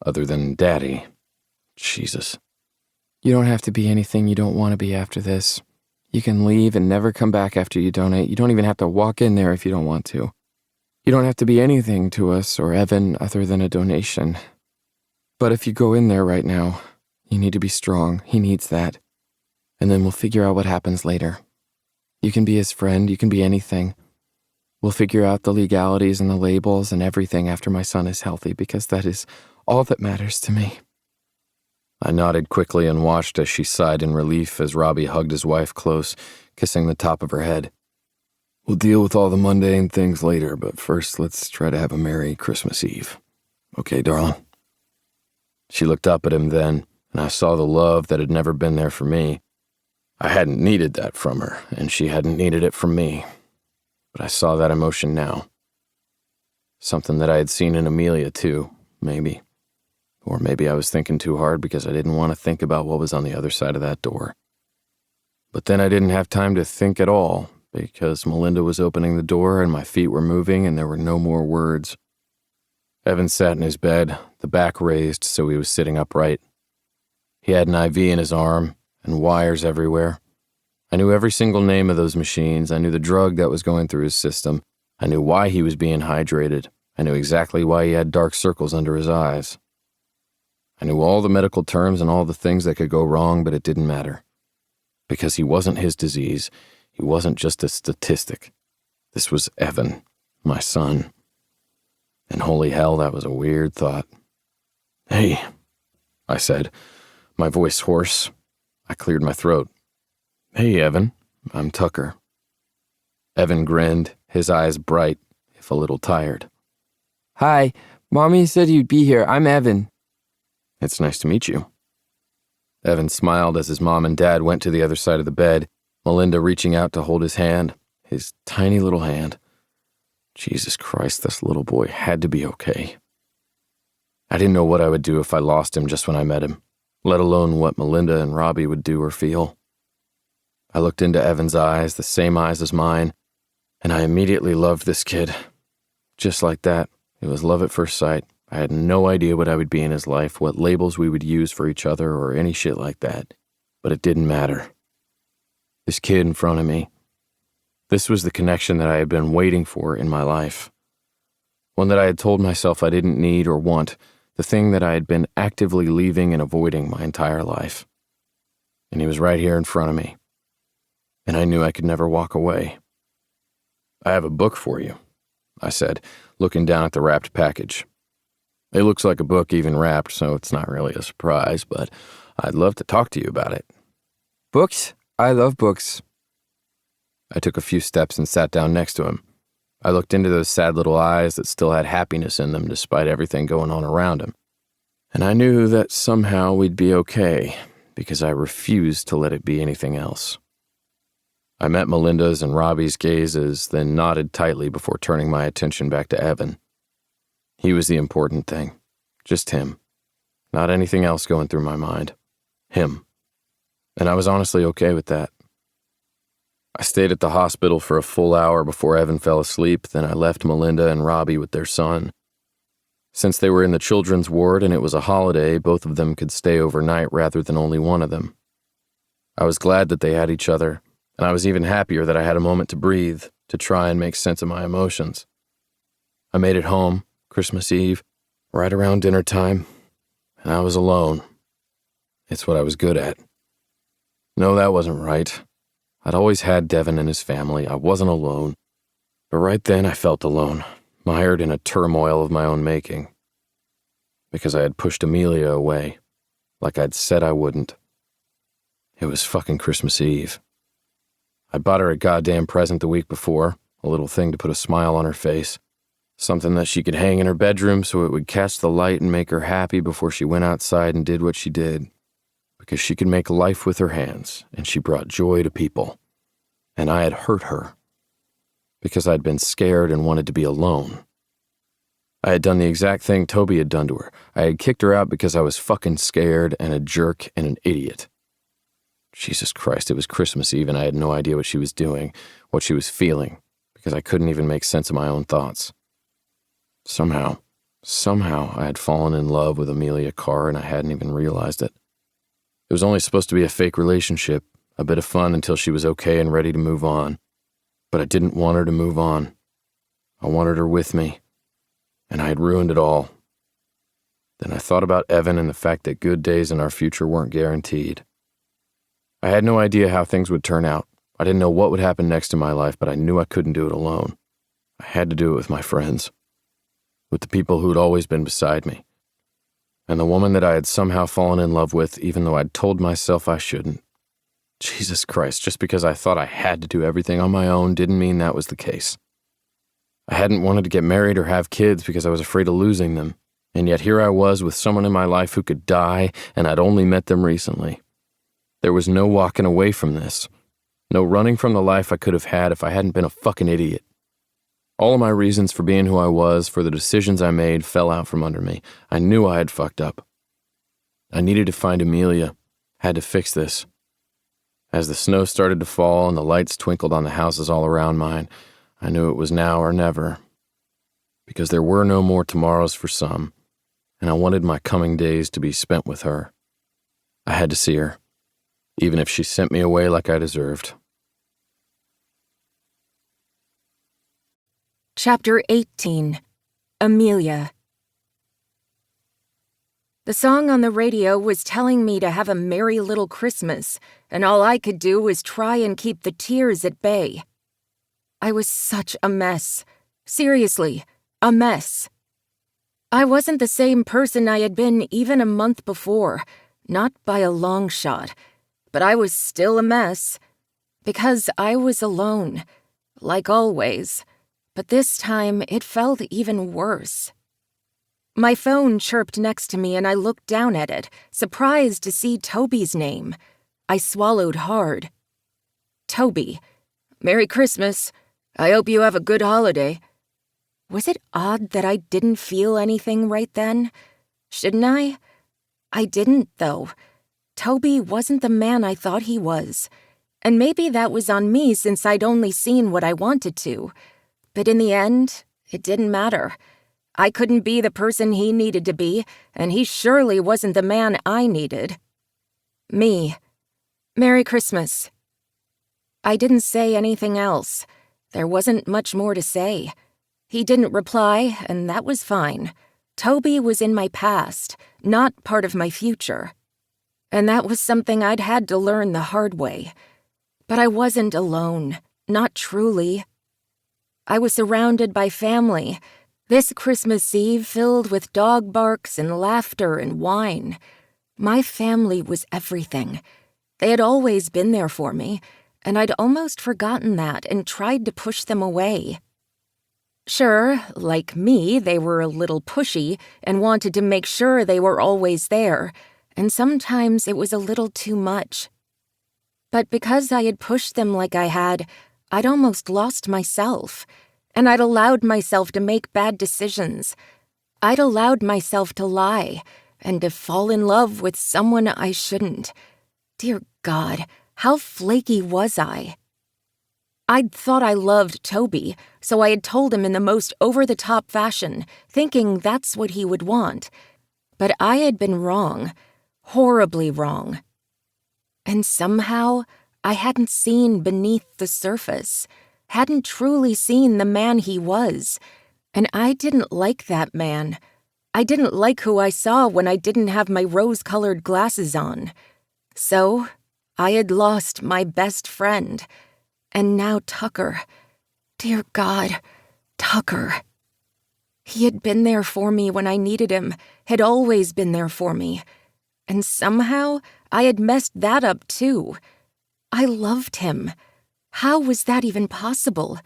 other than daddy. Jesus. You don't have to be anything you don't want to be after this. You can leave and never come back after you donate. You don't even have to walk in there if you don't want to. You don't have to be anything to us or Evan other than a donation. But if you go in there right now, you need to be strong. He needs that. And then we'll figure out what happens later. You can be his friend. You can be anything. We'll figure out the legalities and the labels and everything after my son is healthy, because that is all that matters to me. I nodded quickly and watched as she sighed in relief as Robbie hugged his wife close, kissing the top of her head. We'll deal with all the mundane things later, but first let's try to have a Merry Christmas Eve. Okay, darling? She looked up at him then, and I saw the love that had never been there for me. I hadn't needed that from her, and she hadn't needed it from me. But I saw that emotion now. Something that I had seen in Amelia, too, maybe. Or maybe I was thinking too hard because I didn't want to think about what was on the other side of that door. But then I didn't have time to think at all, because Melinda was opening the door and my feet were moving and there were no more words. Evan sat in his bed, the back raised so he was sitting upright. He had an IV in his arm and wires everywhere. I knew every single name of those machines. I knew the drug that was going through his system. I knew why he was being hydrated. I knew exactly why he had dark circles under his eyes. I knew all the medical terms and all the things that could go wrong, but it didn't matter. Because he wasn't his disease. He wasn't just a statistic. This was Evan, my son. And holy hell, that was a weird thought. "Hey," I said, my voice hoarse. I cleared my throat. "Hey, Evan, I'm Tucker." Evan grinned, his eyes bright, if a little tired. "Hi, Mommy said you'd be here. I'm Evan." "It's nice to meet you." Evan smiled as his mom and dad went to the other side of the bed, Melinda reaching out to hold his hand, his tiny little hand. Jesus Christ, this little boy had to be okay. I didn't know what I would do if I lost him just when I met him, let alone what Melinda and Robbie would do or feel. I looked into Evan's eyes, the same eyes as mine, and I immediately loved this kid. Just like that, it was love at first sight. I had no idea what I would be in his life, what labels we would use for each other or any shit like that, but it didn't matter. This kid in front of me, this was the connection that I had been waiting for in my life. One that I had told myself I didn't need or want, the thing that I had been actively leaving and avoiding my entire life. And he was right here in front of me. And I knew I could never walk away. "I have a book for you," I said, looking down at the wrapped package. "It looks like a book even wrapped, so it's not really a surprise, but I'd love to talk to you about it." "Books? I love books." I took a few steps and sat down next to him. I looked into those sad little eyes that still had happiness in them despite everything going on around him. And I knew that somehow we'd be okay, because I refused to let it be anything else. I met Melinda's and Robbie's gazes, then nodded tightly before turning my attention back to Evan. He was the important thing. Just him. Not anything else going through my mind. Him. And I was honestly okay with that. I stayed at the hospital for a full hour before Evan fell asleep, then I left Melinda and Robbie with their son. Since they were in the children's ward and it was a holiday, both of them could stay overnight rather than only one of them. I was glad that they had each other, and I was even happier that I had a moment to breathe, to try and make sense of my emotions. I made it home, Christmas Eve, right around dinner time, and I was alone. It's what I was good at. No, that wasn't right. I'd always had Devin and his family. I wasn't alone. But right then I felt alone, mired in a turmoil of my own making. Because I had pushed Amelia away, like I'd said I wouldn't. It was fucking Christmas Eve. I bought her a goddamn present the week before, a little thing to put a smile on her face. Something that she could hang in her bedroom so it would catch the light and make her happy before she went outside and did what she did. Because she could make life with her hands, and she brought joy to people. And I had hurt her. Because I'd been scared and wanted to be alone. I had done the exact thing Toby had done to her. I had kicked her out because I was fucking scared and a jerk and an idiot. Jesus Christ, it was Christmas Eve and I had no idea what she was doing, what she was feeling, because I couldn't even make sense of my own thoughts. Somehow I had fallen in love with Amelia Carr and I hadn't even realized it. It was only supposed to be a fake relationship, a bit of fun until she was okay and ready to move on. But I didn't want her to move on. I wanted her with me, and I had ruined it all. Then I thought about Evan and the fact that good days in our future weren't guaranteed. I had no idea how things would turn out. I didn't know what would happen next in my life, but I knew I couldn't do it alone. I had to do it with my friends, with the people who'd always been beside me. And the woman that I had somehow fallen in love with, even though I'd told myself I shouldn't. Jesus Christ, just because I thought I had to do everything on my own didn't mean that was the case. I hadn't wanted to get married or have kids because I was afraid of losing them, And yet here I was with someone in my life who could die, and I'd only met them recently. There was no walking away from this. No running from the life I could have had if I hadn't been a fucking idiot. All of my reasons for being who I was, for the decisions I made, fell out from under me. I knew I had fucked up. I needed to find Amelia. Had to fix this. As the snow started to fall and the lights twinkled on the houses all around mine, I knew it was now or never. Because there were no more tomorrows for some, and I wanted my coming days to be spent with her. I had to see her, even if she sent me away like I deserved. Chapter 18. Amelia. The song on the radio was telling me to have a merry little Christmas, and all I could do was try and keep the tears at bay. I was such a mess. Seriously, a mess. I wasn't the same person I had been even a month before, not by a long shot, but I was still a mess. Because I was alone, like always, but this time it felt even worse. My phone chirped next to me and I looked down at it, surprised to see Toby's name. I swallowed hard. Toby. Merry Christmas. I hope you have a good holiday. Was it odd that I didn't feel anything right then? Shouldn't I? I didn't, though. Toby wasn't the man I thought he was. And maybe that was on me since I'd only seen what I wanted to. But in the end, it didn't matter. I couldn't be the person he needed to be, and he surely wasn't the man I needed. Me. Merry Christmas. I didn't say anything else. There wasn't much more to say. He didn't reply, and that was fine. Toby was in my past, not part of my future. And that was something I'd had to learn the hard way. But I wasn't alone, not truly. I was surrounded by family, this Christmas Eve filled with dog barks and laughter and wine. My family was everything. They had always been there for me, and I'd almost forgotten that and tried to push them away. Sure, like me, they were a little pushy and wanted to make sure they were always there, and sometimes it was a little too much. But because I had pushed them like I had, I'd almost lost myself. And I'd allowed myself to make bad decisions. I'd allowed myself to lie and to fall in love with someone I shouldn't. Dear God, how flaky was I? I'd thought I loved Toby, so I had told him in the most over-the-top fashion, thinking that's what he would want. But I had been wrong, horribly wrong. And somehow, I hadn't seen beneath the surface. Hadn't truly seen the man he was, and I didn't like that man. I didn't like who I saw when I didn't have my rose-colored glasses on. So, I had lost my best friend. And now Tucker. Dear God, Tucker. He had been there for me when I needed him, had always been there for me. And somehow, I had messed that up too. I loved him. How was that even possible?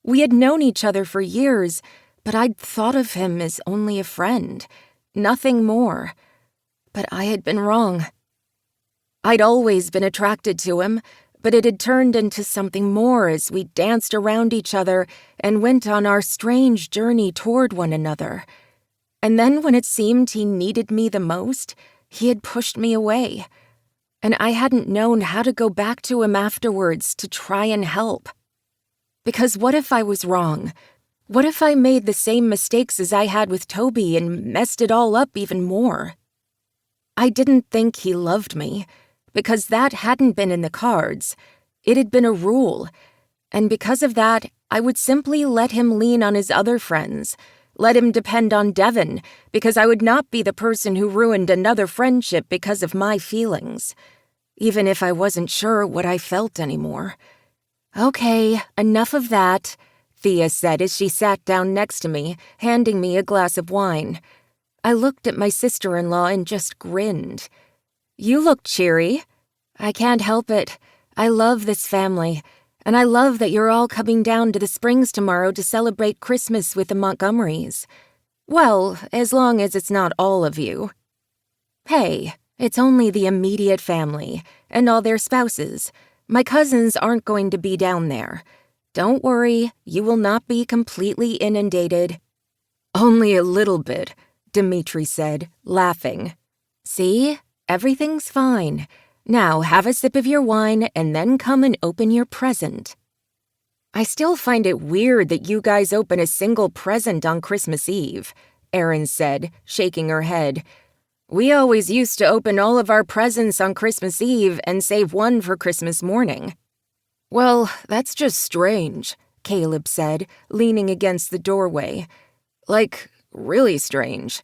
We had known each other for years, but I'd thought of him as only a friend, nothing more. But I had been wrong. I'd always been attracted to him, but it had turned into something more as we danced around each other and went on our strange journey toward one another. And then when it seemed he needed me the most, he had pushed me away. And I hadn't known how to go back to him afterwards to try and help. Because what if I was wrong? What if I made the same mistakes as I had with Toby and messed it all up even more? I didn't think he loved me, because that hadn't been in the cards. It had been a rule. And because of that, I would simply let him lean on his other friends, let him depend on Devin, because I would not be the person who ruined another friendship because of my feelings. Even if I wasn't sure what I felt anymore. Okay, enough of that, Thea said as she sat down next to me, handing me a glass of wine. I looked at my sister-in-law and just grinned. You look cheery. I can't help it. I love this family, and I love that you're all coming down to the Springs tomorrow to celebrate Christmas with the Montgomerys. Well, as long as it's not all of you. Hey, it's only the immediate family, and all their spouses. My cousins aren't going to be down there. Don't worry, you will not be completely inundated. Only a little bit, Dimitri said, laughing. See? Everything's fine. Now have a sip of your wine and then come and open your present. I still find it weird that you guys open a single present on Christmas Eve, Erin said, shaking her head. We always used to open all of our presents on Christmas Eve and save one for Christmas morning. Well, that's just strange, Caleb said, leaning against the doorway. Like, really strange.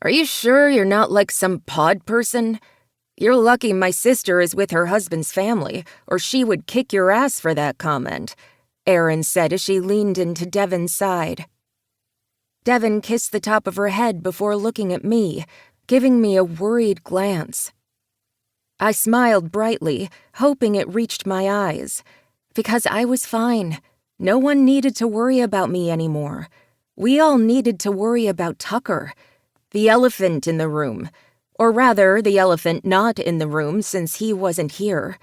Are you sure you're not like some pod person? You're lucky my sister is with her husband's family, or she would kick your ass for that comment, Erin said as she leaned into Devon's side. Devon kissed the top of her head before looking at me, giving me a worried glance. I smiled brightly, hoping it reached my eyes. Because I was fine. No one needed to worry about me anymore. We all needed to worry about Tucker, the elephant in the room. Or rather, the elephant not in the room since he wasn't here.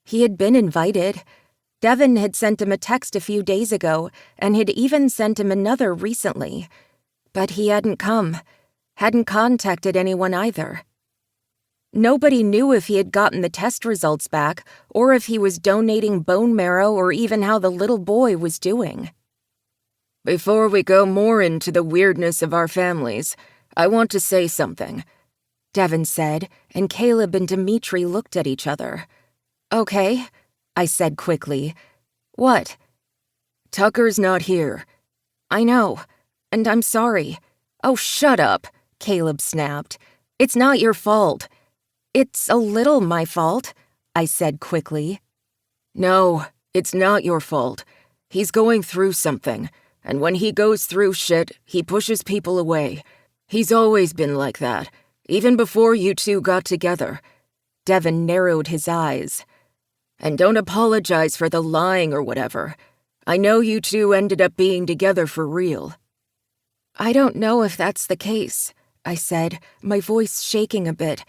He had been invited. Devon had sent him a text a few days ago and had even sent him another recently. But he hadn't come. Hadn't contacted anyone either. Nobody knew if he had gotten the test results back or if he was donating bone marrow or even how the little boy was doing. Before we go more into the weirdness of our families, I want to say something, Devon said, and Caleb and Dimitri looked at each other. Okay, I said quickly. What? Tucker's not here. I know, and I'm sorry. Oh, shut up, Caleb snapped. It's not your fault. It's a little my fault, I said quickly. No, it's not your fault. He's going through something, and when he goes through shit, he pushes people away. He's always been like that, even before you two got together. Devon narrowed his eyes. And don't apologize for the lying or whatever. I know you two ended up being together for real. I don't know if that's the case, I said, my voice shaking a bit.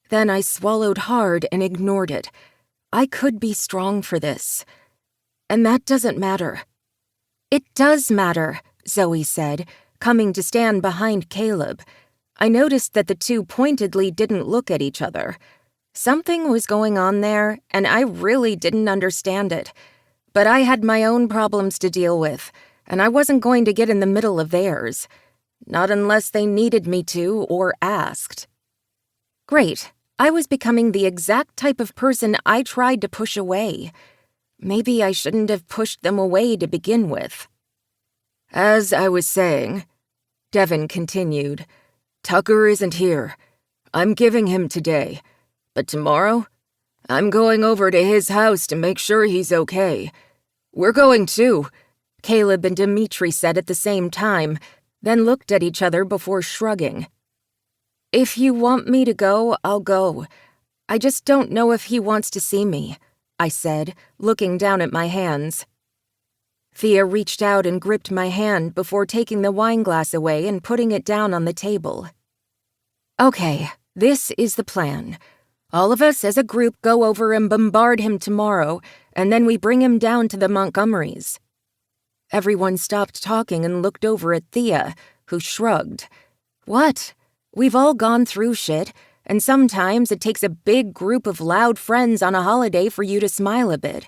Then I swallowed hard and ignored it. I could be strong for this. And that doesn't matter. It does matter, Zoe said, coming to stand behind Caleb. I noticed that the two pointedly didn't look at each other. Something was going on there, and I really didn't understand it. But I had my own problems to deal with, and I wasn't going to get in the middle of theirs. Not unless they needed me to or asked. Great. I was becoming the exact type of person I tried to push away. Maybe I shouldn't have pushed them away to begin with. As I was saying, Devon continued, Tucker isn't here. I'm giving him today. But tomorrow, I'm going over to his house to make sure he's okay. We're going too, Caleb and Dimitri said at the same time, then looked at each other before shrugging. If you want me to go, I'll go. I just don't know if he wants to see me, I said, looking down at my hands. Thea reached out and gripped my hand before taking the wine glass away and putting it down on the table. Okay, this is the plan. All of us as a group go over and bombard him tomorrow, and then we bring him down to the Montgomerys. Everyone stopped talking and looked over at Thea, who shrugged. What? We've all gone through shit, and sometimes it takes a big group of loud friends on a holiday for you to smile a bit.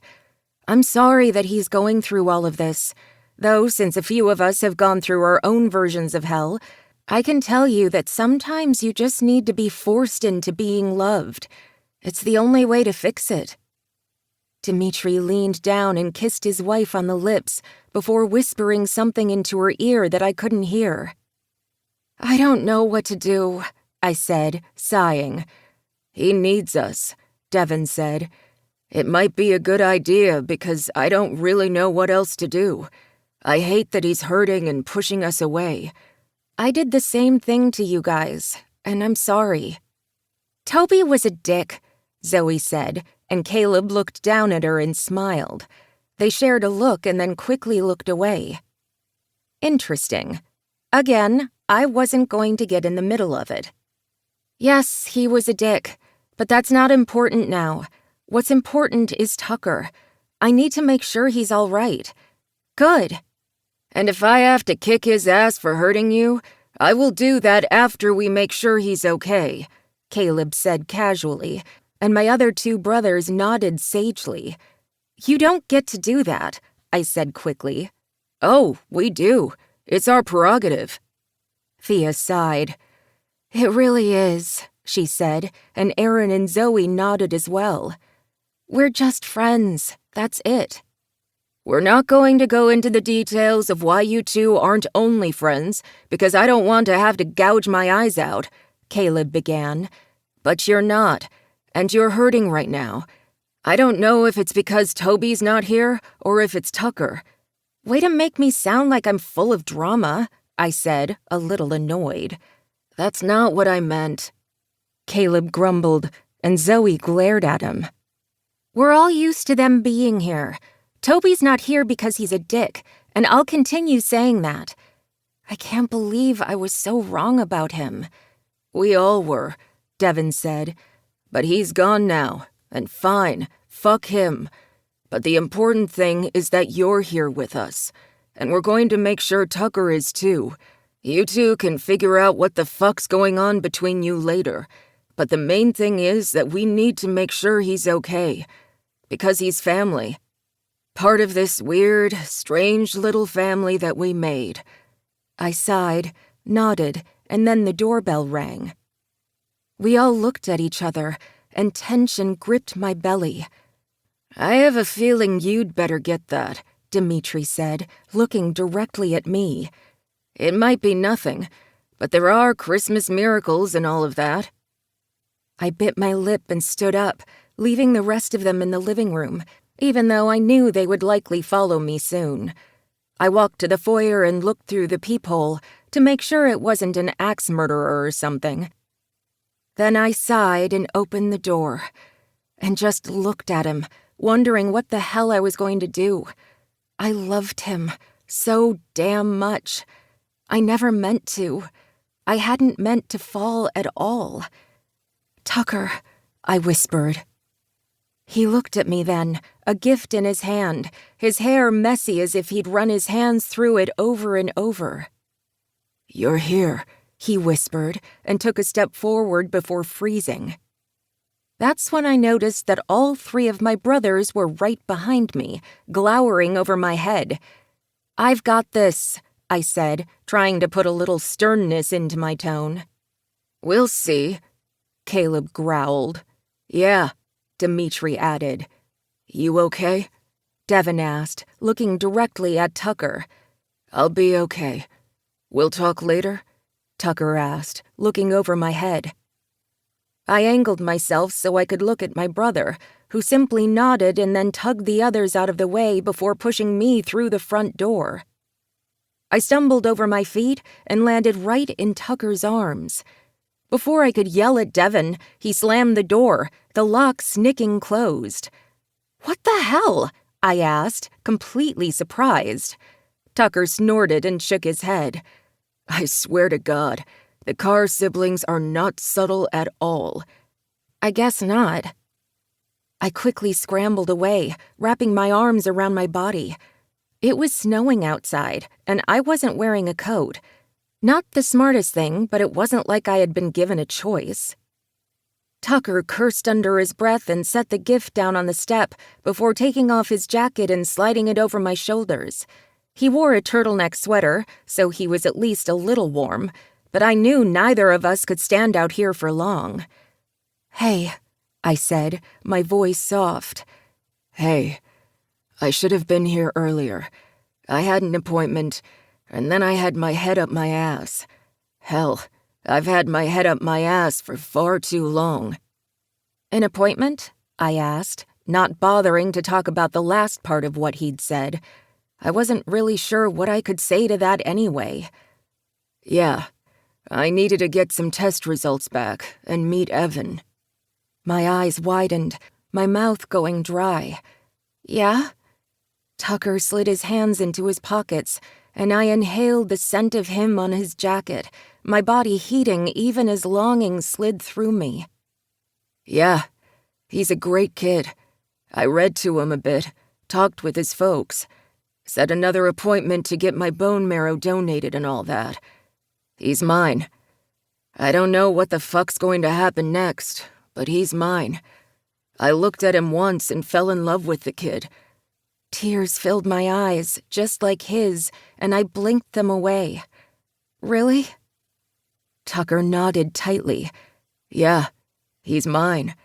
I'm sorry that he's going through all of this, though since a few of us have gone through our own versions of hell, I can tell you that sometimes you just need to be forced into being loved. It's the only way to fix it. Dimitri leaned down and kissed his wife on the lips before whispering something into her ear that I couldn't hear. I don't know what to do, I said, sighing. He needs us, Devon said. It might be a good idea because I don't really know what else to do. I hate that he's hurting and pushing us away. I did the same thing to you guys, and I'm sorry. Toby was a dick, Zoe said, and Caleb looked down at her and smiled. They shared a look and then quickly looked away. Interesting. Again, I wasn't going to get in the middle of it. Yes, he was a dick, but that's not important now. What's important is Tucker. I need to make sure he's all right. Good. And if I have to kick his ass for hurting you, I will do that after we make sure he's okay, Caleb said casually, and my other 2 brothers nodded sagely. You don't get to do that, I said quickly. Oh, we do. It's our prerogative. Thea sighed. It really is, she said, and Aaron and Zoe nodded as well. We're just friends, that's it. We're not going to go into the details of why you 2 aren't only friends, because I don't want to have to gouge my eyes out, Caleb began. But you're not, and you're hurting right now. I don't know if it's because Toby's not here or if it's Tucker. Way to make me sound like I'm full of drama, I said, a little annoyed. That's not what I meant. Caleb grumbled, and Zoe glared at him. We're all used to them being here. Toby's not here because he's a dick, and I'll continue saying that. I can't believe I was so wrong about him. We all were, Devin said. But he's gone now, and fine, fuck him. But the important thing is that you're here with us, and we're going to make sure Tucker is too. You 2 can figure out what the fuck's going on between you later, but the main thing is that we need to make sure he's okay, because he's family. Part of this weird, strange little family that we made. I sighed, nodded, and then the doorbell rang. We all looked at each other, and tension gripped my belly. I have a feeling you'd better get that, Dimitri said, looking directly at me. It might be nothing, but there are Christmas miracles and all of that. I bit my lip and stood up, leaving the rest of them in the living room, even though I knew they would likely follow me soon. I walked to the foyer and looked through the peephole to make sure it wasn't an axe murderer or something. Then I sighed and opened the door, and just looked at him, wondering what the hell I was going to do. I loved him so damn much. I never meant to. I hadn't meant to fall at all. Tucker, I whispered. He looked at me then, a gift in his hand, his hair messy as if he'd run his hands through it over and over. You're here, he whispered, and took a step forward before freezing. That's when I noticed that all 3 of my brothers were right behind me, glowering over my head. I've got this, I said, trying to put a little sternness into my tone. We'll see, Caleb growled. Yeah, Dimitri added. You okay? Devin asked, looking directly at Tucker. I'll be okay. We'll talk later? Tucker asked, looking over my head. I angled myself so I could look at my brother, who simply nodded and then tugged the others out of the way before pushing me through the front door. I stumbled over my feet and landed right in Tucker's arms. Before I could yell at Devin, he slammed the door, the lock snicking closed. What the hell? I asked, completely surprised. Tucker snorted and shook his head. I swear to God, the Carr siblings are not subtle at all. I guess not. I quickly scrambled away, wrapping my arms around my body. It was snowing outside, and I wasn't wearing a coat. Not the smartest thing, but it wasn't like I had been given a choice. Tucker cursed under his breath and set the gift down on the step before taking off his jacket and sliding it over my shoulders. He wore a turtleneck sweater, so he was at least a little warm, but I knew neither of us could stand out here for long. Hey, I said, my voice soft. Hey, I should have been here earlier. I had an appointment, and then I had my head up my ass. Hell, I've had my head up my ass for far too long. An appointment? I asked, not bothering to talk about the last part of what he'd said. I wasn't really sure what I could say to that anyway. Yeah, I needed to get some test results back and meet Evan. My eyes widened, my mouth going dry. Yeah? Tucker slid his hands into his pockets, and I inhaled the scent of him on his jacket, my body heating even as longing slid through me. Yeah, he's a great kid. I read to him a bit, talked with his folks, set another appointment to get my bone marrow donated and all that. He's mine. I don't know what the fuck's going to happen next, but he's mine. I looked at him once and fell in love with the kid. Tears filled my eyes, just like his, and I blinked them away. Really? Tucker nodded tightly. Yeah, he's mine.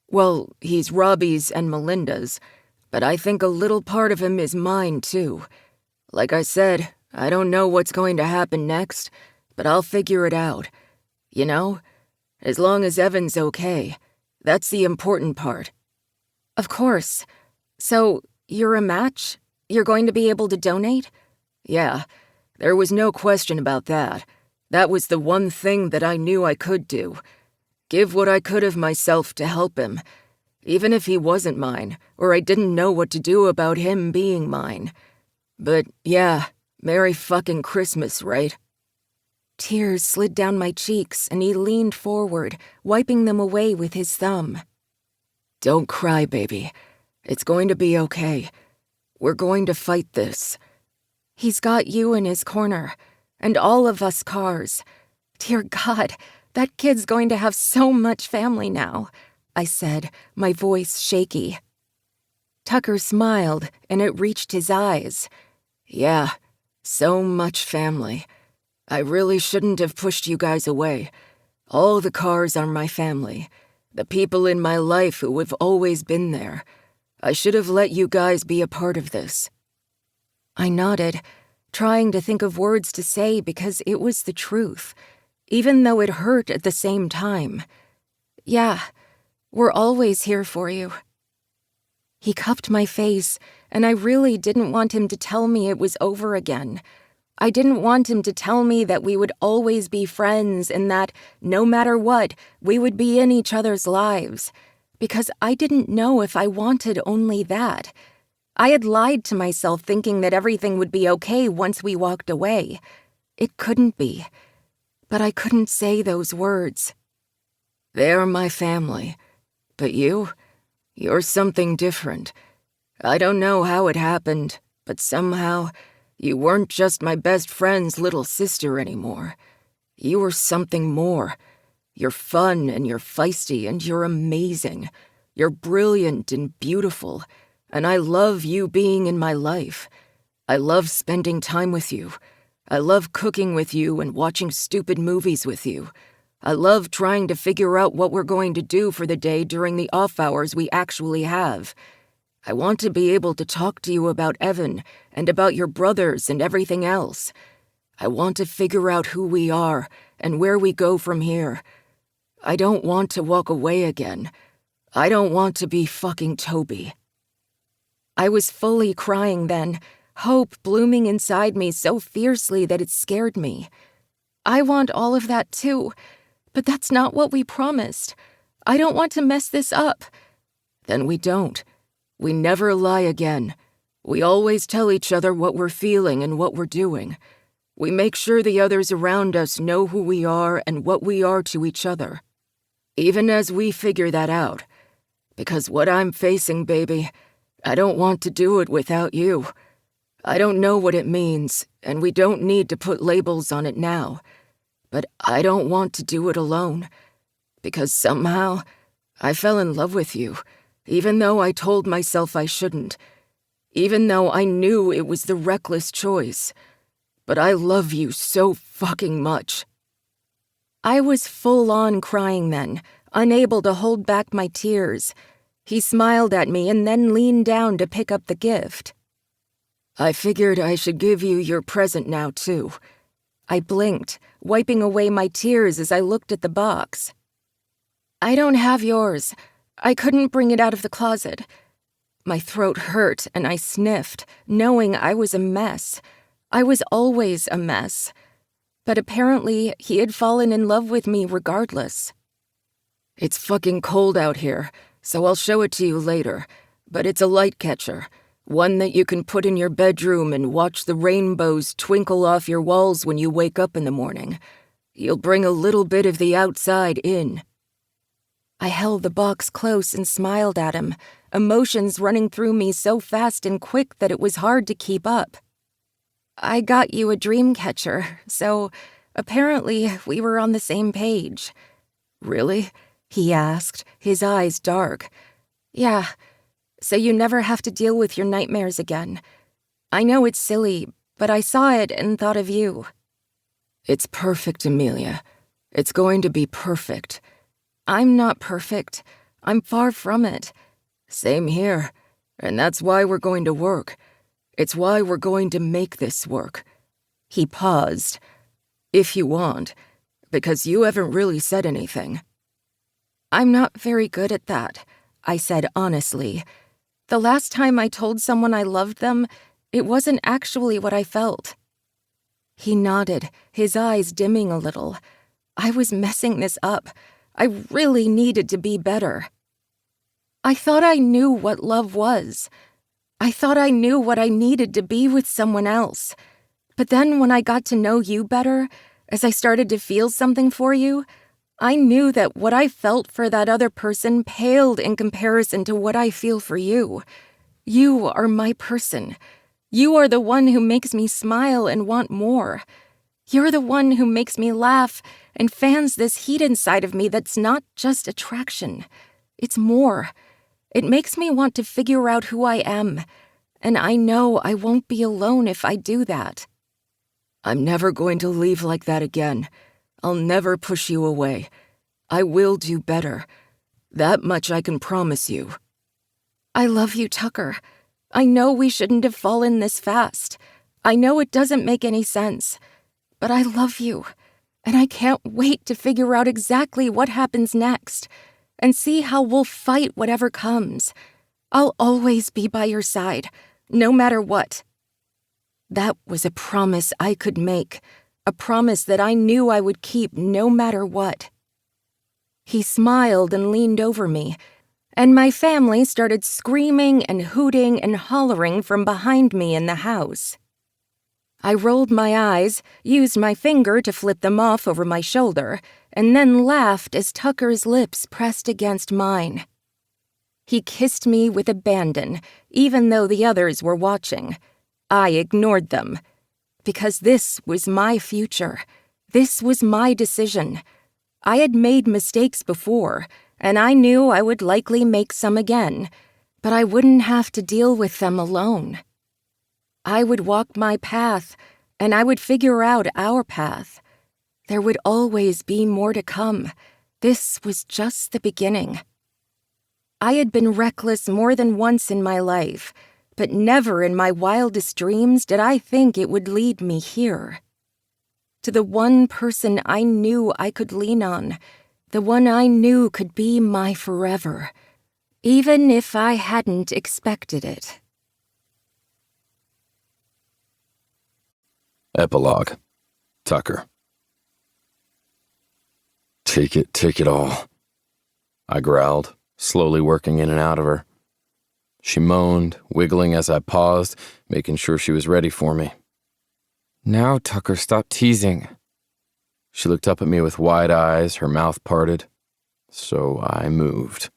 Well, he's Robbie's and Melinda's, but I think a little part of him is mine, too. Like I said, I don't know what's going to happen next, but I'll figure it out. You know? As long as Evan's okay. That's the important part. Of course. So, you're a match? You're going to be able to donate? Yeah, there was no question about that. That was the one thing that I knew I could do. Give what I could of myself to help him. Even if he wasn't mine, or I didn't know what to do about him being mine. But yeah, Merry fucking Christmas, right? Tears slid down my cheeks, and he leaned forward, wiping them away with his thumb. Don't cry, baby. It's going to be okay. We're going to fight this. He's got you in his corner, and all of us cars. Dear God, that kid's going to have so much family now, I said, my voice shaky. Tucker smiled, and it reached his eyes. Yeah, so much family. I really shouldn't have pushed you guys away. All the cars are my family. The people in my life who have always been there. I should have let you guys be a part of this. I nodded, trying to think of words to say because it was the truth, even though it hurt at the same time. Yeah, we're always here for you. He cupped my face, and I really didn't want him to tell me it was over again. I didn't want him to tell me that we would always be friends and that, no matter what, we would be in each other's lives, because I didn't know if I wanted only that. I had lied to myself thinking that everything would be okay once we walked away. It couldn't be, but I couldn't say those words. They're my family, but you're something different. I don't know how it happened, but somehow you weren't just my best friend's little sister anymore. You were something more. You're fun and you're feisty and you're amazing. You're brilliant and beautiful, and I love you being in my life. I love spending time with you. I love cooking with you and watching stupid movies with you. I love trying to figure out what we're going to do for the day during the off hours we actually have. I want to be able to talk to you about Evan and about your brothers and everything else. I want to figure out who we are and where we go from here. I don't want to walk away again. I don't want to be fucking Toby. I was fully crying then, hope blooming inside me so fiercely that it scared me. I want all of that too, but that's not what we promised. I don't want to mess this up. Then we don't. We never lie again. We always tell each other what we're feeling and what we're doing. We make sure the others around us know who we are and what we are to each other. Even as we figure that out. Because what I'm facing, baby, I don't want to do it without you. I don't know what it means, and we don't need to put labels on it now. But I don't want to do it alone. Because somehow, I fell in love with you. Even though I told myself I shouldn't. Even though I knew it was the reckless choice. But I love you so fucking much. I was full-on crying then, unable to hold back my tears. He smiled at me and then leaned down to pick up the gift. I figured I should give you your present now, too. I blinked, wiping away my tears as I looked at the box. I don't have yours. I couldn't bring it out of the closet. My throat hurt and I sniffed, knowing I was a mess. I was always a mess. But apparently, he had fallen in love with me regardless. It's fucking cold out here, so I'll show it to you later, but it's a light catcher. One that you can put in your bedroom and watch the rainbows twinkle off your walls when you wake up in the morning. You'll bring a little bit of the outside in." I held the box close and smiled at him, emotions running through me so fast and quick that it was hard to keep up. "I got you a dream catcher, so apparently we were on the same page." "Really?" he asked, his eyes dark. "Yeah, so you never have to deal with your nightmares again. I know it's silly, but I saw it and thought of you." "It's perfect, Amelia. It's going to be perfect." "I'm not perfect. I'm far from it." "Same here. And that's why we're going to work. It's why we're going to make this work." He paused. "If you want, because you haven't really said anything." "I'm not very good at that," I said honestly. "The last time I told someone I loved them, it wasn't actually what I felt." He nodded, his eyes dimming a little. I was messing this up. I really needed to be better. I thought I knew what love was. I thought I knew what I needed to be with someone else. But then when I got to know you better, as I started to feel something for you, I knew that what I felt for that other person paled in comparison to what I feel for you. You are my person. You are the one who makes me smile and want more. You're the one who makes me laugh and fans this heat inside of me that's not just attraction. It's more. It makes me want to figure out who I am, and I know I won't be alone if I do that." "I'm never going to leave like that again. I'll never push you away. I will do better. That much I can promise you." "I love you, Tucker. I know we shouldn't have fallen this fast. I know it doesn't make any sense. But I love you, and I can't wait to figure out exactly what happens next and see how we'll fight whatever comes. I'll always be by your side, no matter what." That was a promise I could make, a promise that I knew I would keep no matter what. He smiled and leaned over me, and my family started screaming and hooting and hollering from behind me in the house. I rolled my eyes, used my finger to flip them off over my shoulder, and then laughed as Tucker's lips pressed against mine. He kissed me with abandon, even though the others were watching. I ignored them, because this was my future. This was my decision. I had made mistakes before, and I knew I would likely make some again, but I wouldn't have to deal with them alone. I would walk my path, and I would figure out our path. There would always be more to come. This was just the beginning. I had been reckless more than once in my life, but never in my wildest dreams did I think it would lead me here. To the one person I knew I could lean on, the one I knew could be my forever, even if I hadn't expected it. Epilogue. Tucker. Take it all. I growled, slowly working in and out of her. She moaned, wiggling as I paused, making sure she was ready for me. "Now, Tucker, stop teasing." She looked up at me with wide eyes, her mouth parted. So I moved.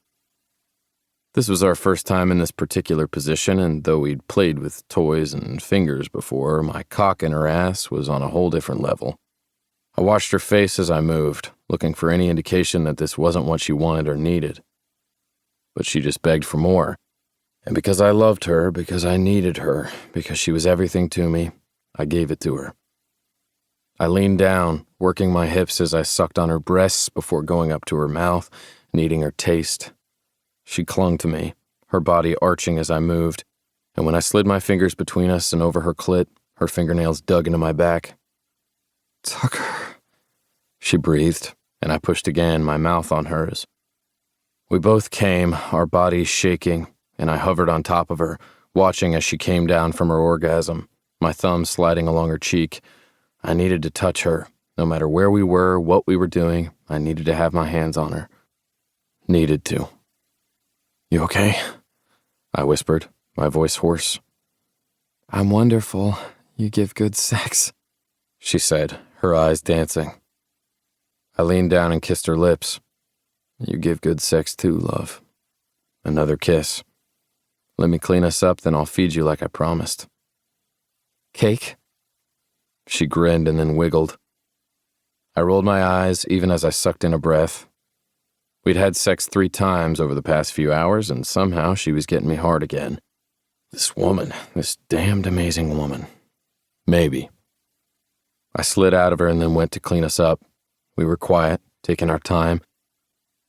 This was our first time in this particular position, and though we'd played with toys and fingers before, my cock in her ass was on a whole different level. I watched her face as I moved, looking for any indication that this wasn't what she wanted or needed. But she just begged for more. And because I loved her, because I needed her, because she was everything to me, I gave it to her. I leaned down, working my hips as I sucked on her breasts before going up to her mouth, needing her taste. She clung to me, her body arching as I moved, and when I slid my fingers between us and over her clit, her fingernails dug into my back. "Tucker," she breathed, and I pushed again, my mouth on hers. We both came, our bodies shaking, and I hovered on top of her, watching as she came down from her orgasm, my thumb sliding along her cheek. I needed to touch her. No matter where we were, what we were doing, I needed to have my hands on her. Needed to. "You okay?" I whispered, my voice hoarse. I'm wonderful. You give good sex, she said, her eyes dancing. I leaned down and kissed her lips. You give good sex too, love. Another kiss. Let me clean us up, then I'll feed you like I promised. Cake? She grinned and then wiggled. I rolled my eyes even as I sucked in a breath. We'd had sex 3 times over the past few hours, and somehow she was getting me hard again. This woman, this damned amazing woman. Maybe. I slid out of her and then went to clean us up. We were quiet, taking our time.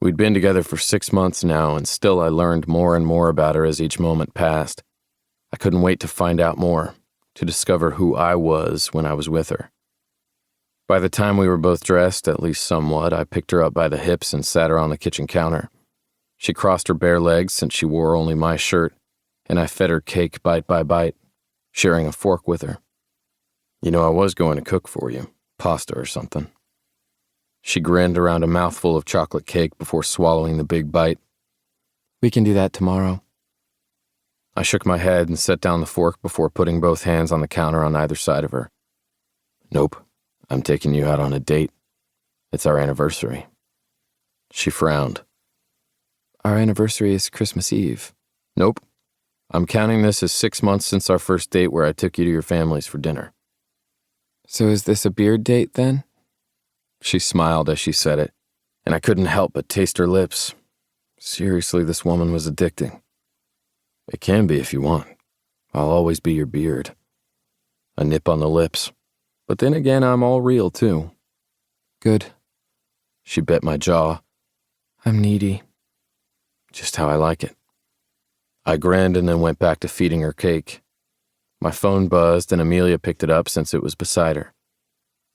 We'd been together for 6 months now, and still I learned more and more about her as each moment passed. I couldn't wait to find out more, to discover who I was when I was with her. By the time we were both dressed, at least somewhat, I picked her up by the hips and sat her on the kitchen counter. She crossed her bare legs since she wore only my shirt, and I fed her cake bite by bite, sharing a fork with her. You know, I was going to cook for you, pasta or something. She grinned around a mouthful of chocolate cake before swallowing the big bite. We can do that tomorrow. I shook my head and set down the fork before putting both hands on the counter on either side of her. Nope, I'm taking you out on a date. It's our anniversary. She frowned. Our anniversary is Christmas Eve. Nope. I'm counting this as 6 months since our first date where I took you to your family's for dinner. So is this a beard date then? She smiled as she said it, and I couldn't help but taste her lips. Seriously, this woman was addicting. It can be if you want. I'll always be your beard. A nip on the lips. But then again, I'm all real too. Good. She bit my jaw. I'm needy. Just how I like it. I grinned and then went back to feeding her cake. My phone buzzed and Amelia picked it up since it was beside her.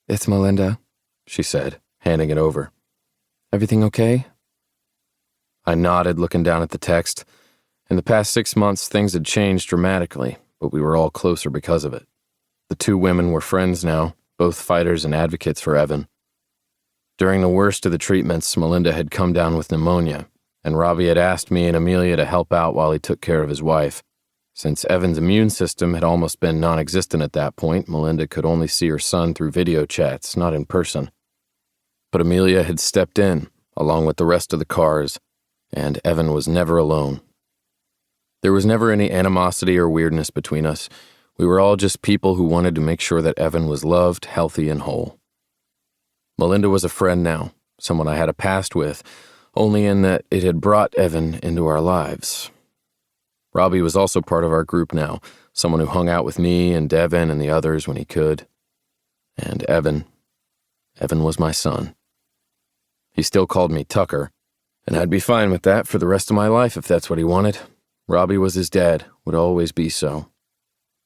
It's Melinda, she said, handing it over. Everything okay? I nodded, looking down at the text. In the past 6 months, things had changed dramatically, but we were all closer because of it. The 2 women were friends now, both fighters and advocates for Evan. During the worst of the treatments, Melinda had come down with pneumonia, and Robbie had asked me and Amelia to help out while he took care of his wife. Since Evan's immune system had almost been non-existent at that point, Melinda could only see her son through video chats, not in person. But Amelia had stepped in, along with the rest of the cars, and Evan was never alone. There was never any animosity or weirdness between us. We were all just people who wanted to make sure that Evan was loved, healthy, and whole. Melinda was a friend now, someone I had a past with, only in that it had brought Evan into our lives. Robbie was also part of our group now, someone who hung out with me and Devin and the others when he could. And Evan was my son. He still called me Tucker, and I'd be fine with that for the rest of my life if that's what he wanted. Robbie was his dad, would always be so.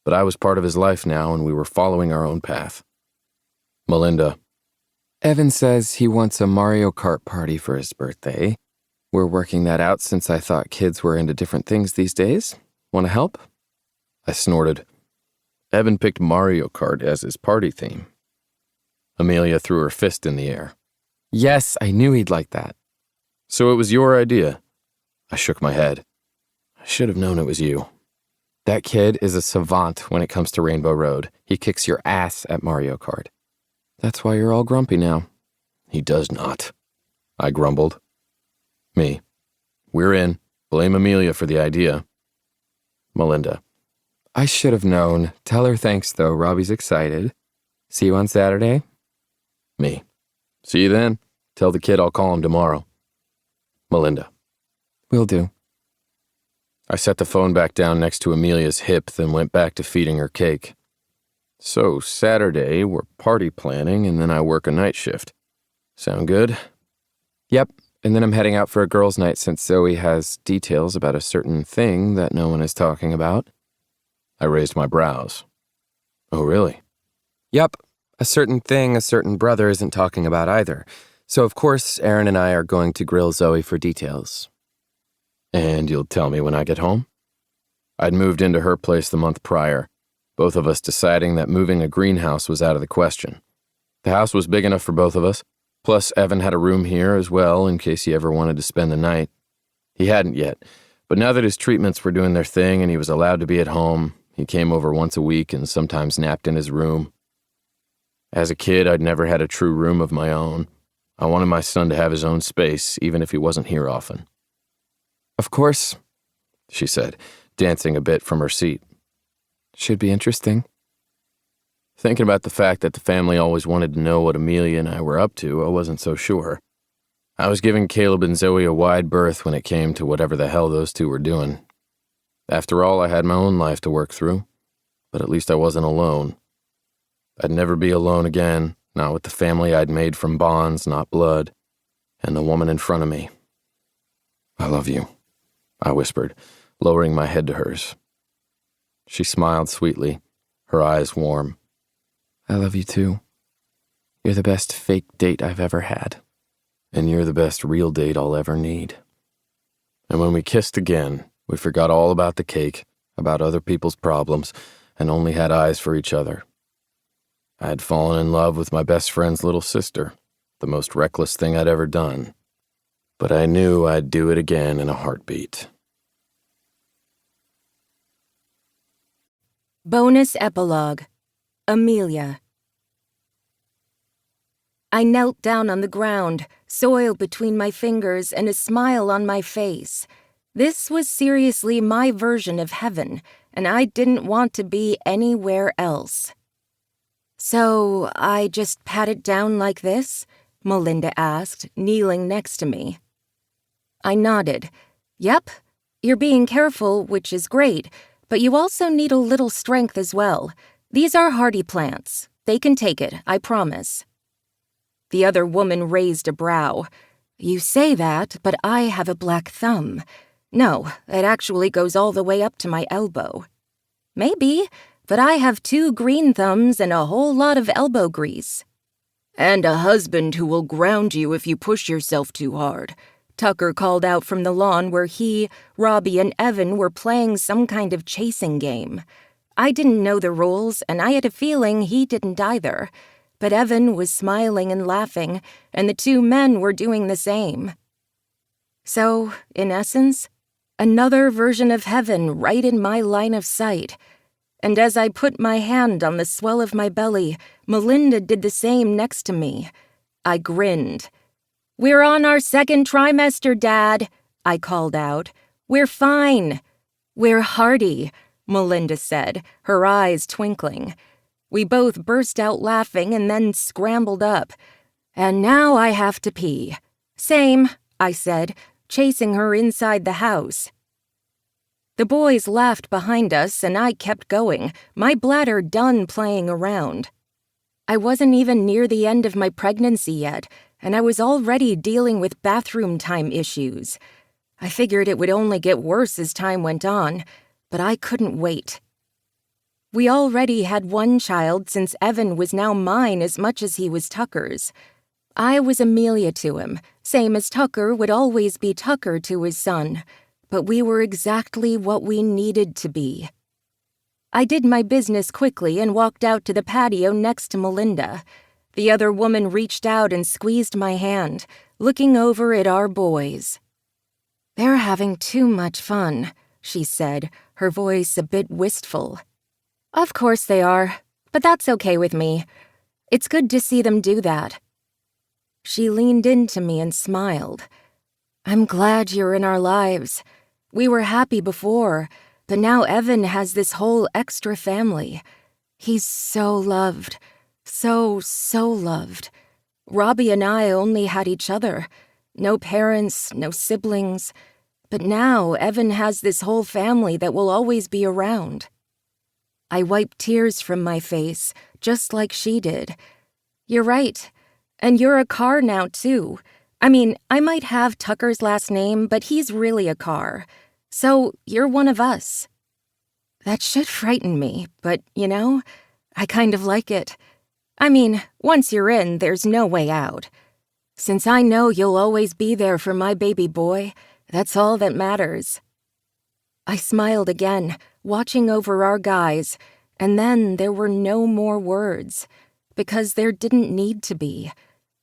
But I was part of his life now, and we were following our own path. Melinda. Evan says he wants a Mario Kart party for his birthday. We're working that out since I thought kids were into different things these days. Want to help? I snorted. Evan picked Mario Kart as his party theme. Amelia threw her fist in the air. Yes, I knew he'd like that. So it was your idea? I shook my head. I should have known it was you. That kid is a savant when it comes to Rainbow Road. He kicks your ass at Mario Kart. That's why you're all grumpy now. He does not, I grumbled. Me. We're in. Blame Amelia for the idea. Melinda. I should have known. Tell her thanks, though. Robbie's excited. See you on Saturday? Me. See you then. Tell the kid I'll call him tomorrow. Melinda. Will do. I set the phone back down next to Amelia's hip, then went back to feeding her cake. So, Saturday, we're party planning, and then I work a night shift. Sound good? Yep, and then I'm heading out for a girls' night since Zoe has details about a certain thing that no one is talking about. I raised my brows. Oh, really? Yep, a certain thing a certain brother isn't talking about either. So, of course, Aaron and I are going to grill Zoe for details. And you'll tell me when I get home? I'd moved into her place the month prior, both of us deciding that moving a greenhouse was out of the question. The house was big enough for both of us, plus Evan had a room here as well in case he ever wanted to spend the night. He hadn't yet, But now that his treatments were doing their thing and he was allowed to be at home, he came over once a week and sometimes napped in his room. As a kid, I'd never had a true room of my own. I wanted my son to have his own space, even if he wasn't here often. Of course, she said, dancing a bit from her seat. Should be interesting. Thinking about the fact that the family always wanted to know what Amelia and I were up to, I wasn't so sure. I was giving Caleb and Zoe a wide berth when it came to whatever the hell those two were doing. After all, I had my own life to work through, but at least I wasn't alone. I'd never be alone again, not with the family I'd made from bonds, not blood, and the woman in front of me. I love you, I whispered, lowering my head to hers. She smiled sweetly, her eyes warm. I love you too. You're the best fake date I've ever had. And you're the best real date I'll ever need. And when we kissed again, we forgot all about the cake, about other people's problems, and only had eyes for each other. I had fallen in love with my best friend's little sister, the most reckless thing I'd ever done. But I knew I'd do it again in a heartbeat. Bonus epilogue. Amelia. I knelt down on the ground, soil between my fingers and a smile on my face. This was seriously my version of heaven, and I didn't want to be anywhere else. So I just pat it down like this? Melinda asked, kneeling next to me. I nodded. Yep, you're being careful, which is great, but you also need a little strength as well. These are hardy plants. They can take it, I promise. The other woman raised a brow. You say that, but I have a black thumb. No, it actually goes all the way up to my elbow. Maybe, but I have 2 green thumbs and a whole lot of elbow grease. And a husband who will ground you if you push yourself too hard. Tucker called out from the lawn where he, Robbie, and Evan were playing some kind of chasing game. I didn't know the rules, and I had a feeling he didn't either. But Evan was smiling and laughing, and the 2 men were doing the same. So, in essence, another version of heaven right in my line of sight. And as I put my hand on the swell of my belly, Melinda did the same next to me. I grinned. "We're on our 2nd trimester, Dad," I called out. "We're fine." "We're hardy," Melinda said, her eyes twinkling. We both burst out laughing and then scrambled up. "And now I have to pee." "Same," I said, chasing her inside the house. The boys laughed behind us and I kept going, my bladder done playing around. I wasn't even near the end of my pregnancy yet, and I was already dealing with bathroom time issues. I figured it would only get worse as time went on, but I couldn't wait. We already had 1 child since Evan was now mine as much as he was Tucker's. I was Amelia to him, same as Tucker would always be Tucker to his son, but we were exactly what we needed to be. I did my business quickly and walked out to the patio next to Melinda. The other woman reached out and squeezed my hand, looking over at our boys. "They're having too much fun," she said, her voice a bit wistful. "Of course they are, but that's okay with me. It's good to see them do that." She leaned into me and smiled. "I'm glad you're in our lives. We were happy before, but now Evan has this whole extra family. He's so loved. So loved. Robbie and I only had each other. No parents, no siblings. But now Evan has this whole family that will always be around." I wiped tears from my face, just like she did. "You're right. And you're a car now, too. I mean, I might have Tucker's last name, but he's really a car. So you're one of us." That should frighten me, but, I kind of like it. I mean, once you're in, there's no way out. Since I know you'll always be there for my baby boy, that's all that matters. I smiled again, watching over our guys, and then there were no more words, because there didn't need to be.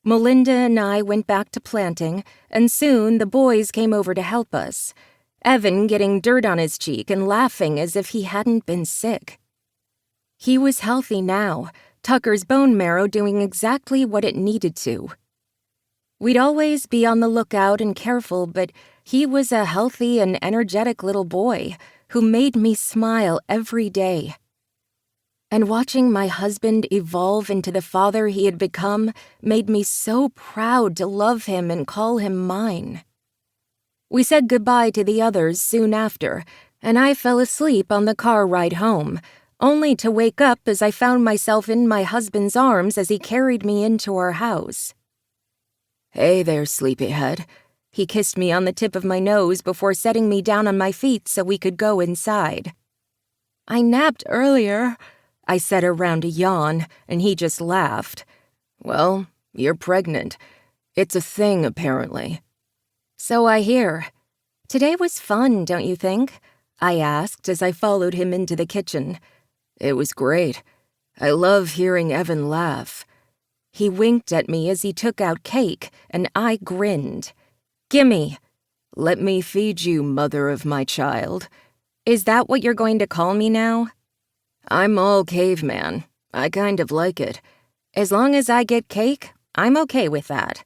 Melinda and I went back to planting, and soon the boys came over to help us. Evan getting dirt on his cheek and laughing as if he hadn't been sick. He was healthy now, Tucker's bone marrow doing exactly what it needed to. We'd always be on the lookout and careful, but he was a healthy and energetic little boy who made me smile every day. And watching my husband evolve into the father he had become made me so proud to love him and call him mine. We said goodbye to the others soon after, and I fell asleep on the car ride home, only to wake up as I found myself in my husband's arms as he carried me into our house. Hey there, sleepyhead. He kissed me on the tip of my nose before setting me down on my feet so we could go inside. I napped earlier, I said around a yawn, and he just laughed. Well, you're pregnant. It's a thing, apparently. So I hear. Today was fun, don't you think? I asked as I followed him into the kitchen. It was great. I love hearing Evan laugh. He winked at me as he took out cake, and I grinned. Gimme. Let me feed you, mother of my child. Is that what you're going to call me now? I'm all caveman. I kind of like it. As long as I get cake, I'm okay with that.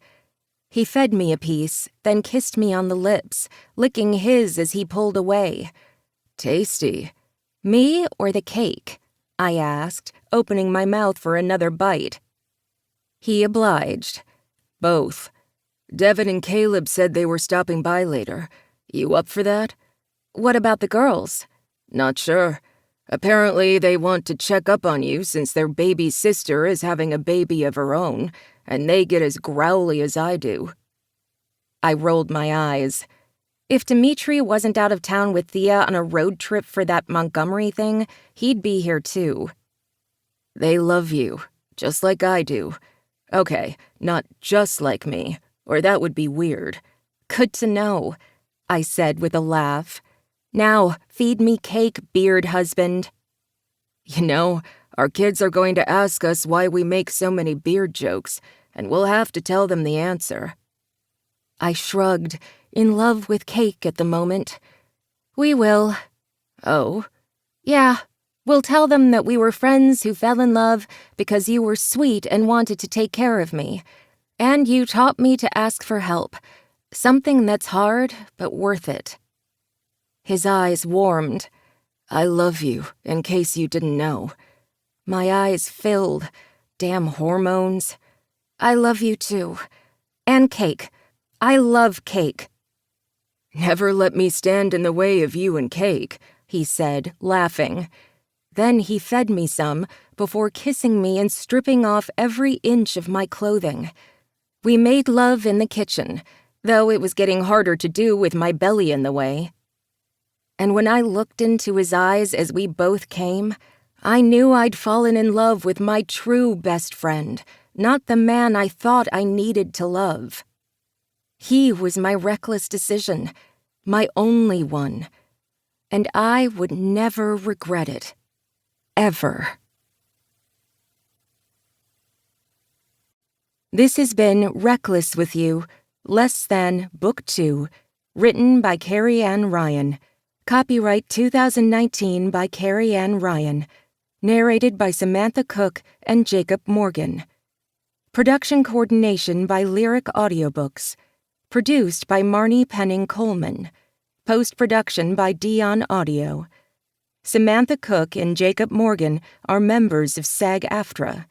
He fed me a piece, then kissed me on the lips, licking his as he pulled away. Tasty. Me or the cake? I asked, opening my mouth for another bite. He obliged. Both. Devin and Caleb said they were stopping by later. You up for that? What about the girls? Not sure. Apparently they want to check up on you since their baby sister is having a baby of her own, and they get as growly as I do. I rolled my eyes. If Dimitri wasn't out of town with Thea on a road trip for that Montgomery thing, he'd be here too. They love you, just like I do. Okay, not just like me, or that would be weird. Good to know, I said with a laugh. Now, feed me cake, beard husband. You know, our kids are going to ask us why we make so many beard jokes, and we'll have to tell them the answer. I shrugged, in love with cake at the moment. We will. Oh? Yeah, we'll tell them that we were friends who fell in love because you were sweet and wanted to take care of me. And you taught me to ask for help. Something that's hard, but worth it. His eyes warmed. I love you, in case you didn't know. My eyes filled. Damn hormones. I love you too. And cake. I love cake. Never let me stand in the way of you and cake, he said, laughing. Then he fed me some before kissing me and stripping off every inch of my clothing. We made love in the kitchen, though it was getting harder to do with my belly in the way. And when I looked into his eyes as we both came, I knew I'd fallen in love with my true best friend, not the man I thought I needed to love. He was my reckless decision, my only one, and I would never regret it. Ever. This has been Reckless with You, Less Than Book 2, written by Carrie Ann Ryan. Copyright 2019 by Carrie Ann Ryan. Narrated by Samantha Cook and Jacob Morgan. Production coordination by Lyric Audiobooks. Produced by Marnie Penning Coleman. Post-production by Dion Audio. Samantha Cook and Jacob Morgan are members of SAG-AFTRA.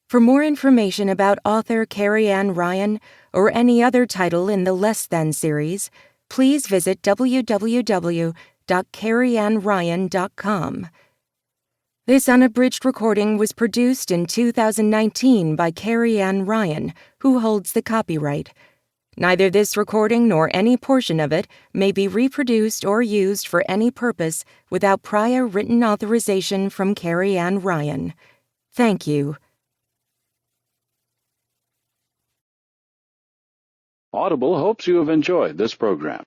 For more information about author Carrie Ann Ryan or any other title in the Less Than series, please visit www.carrieannryan.com. This unabridged recording was produced in 2019 by Carrie Ann Ryan, who holds the copyright. Neither this recording nor any portion of it may be reproduced or used for any purpose without prior written authorization from Carrie Ann Ryan. Thank you. Audible hopes you have enjoyed this program.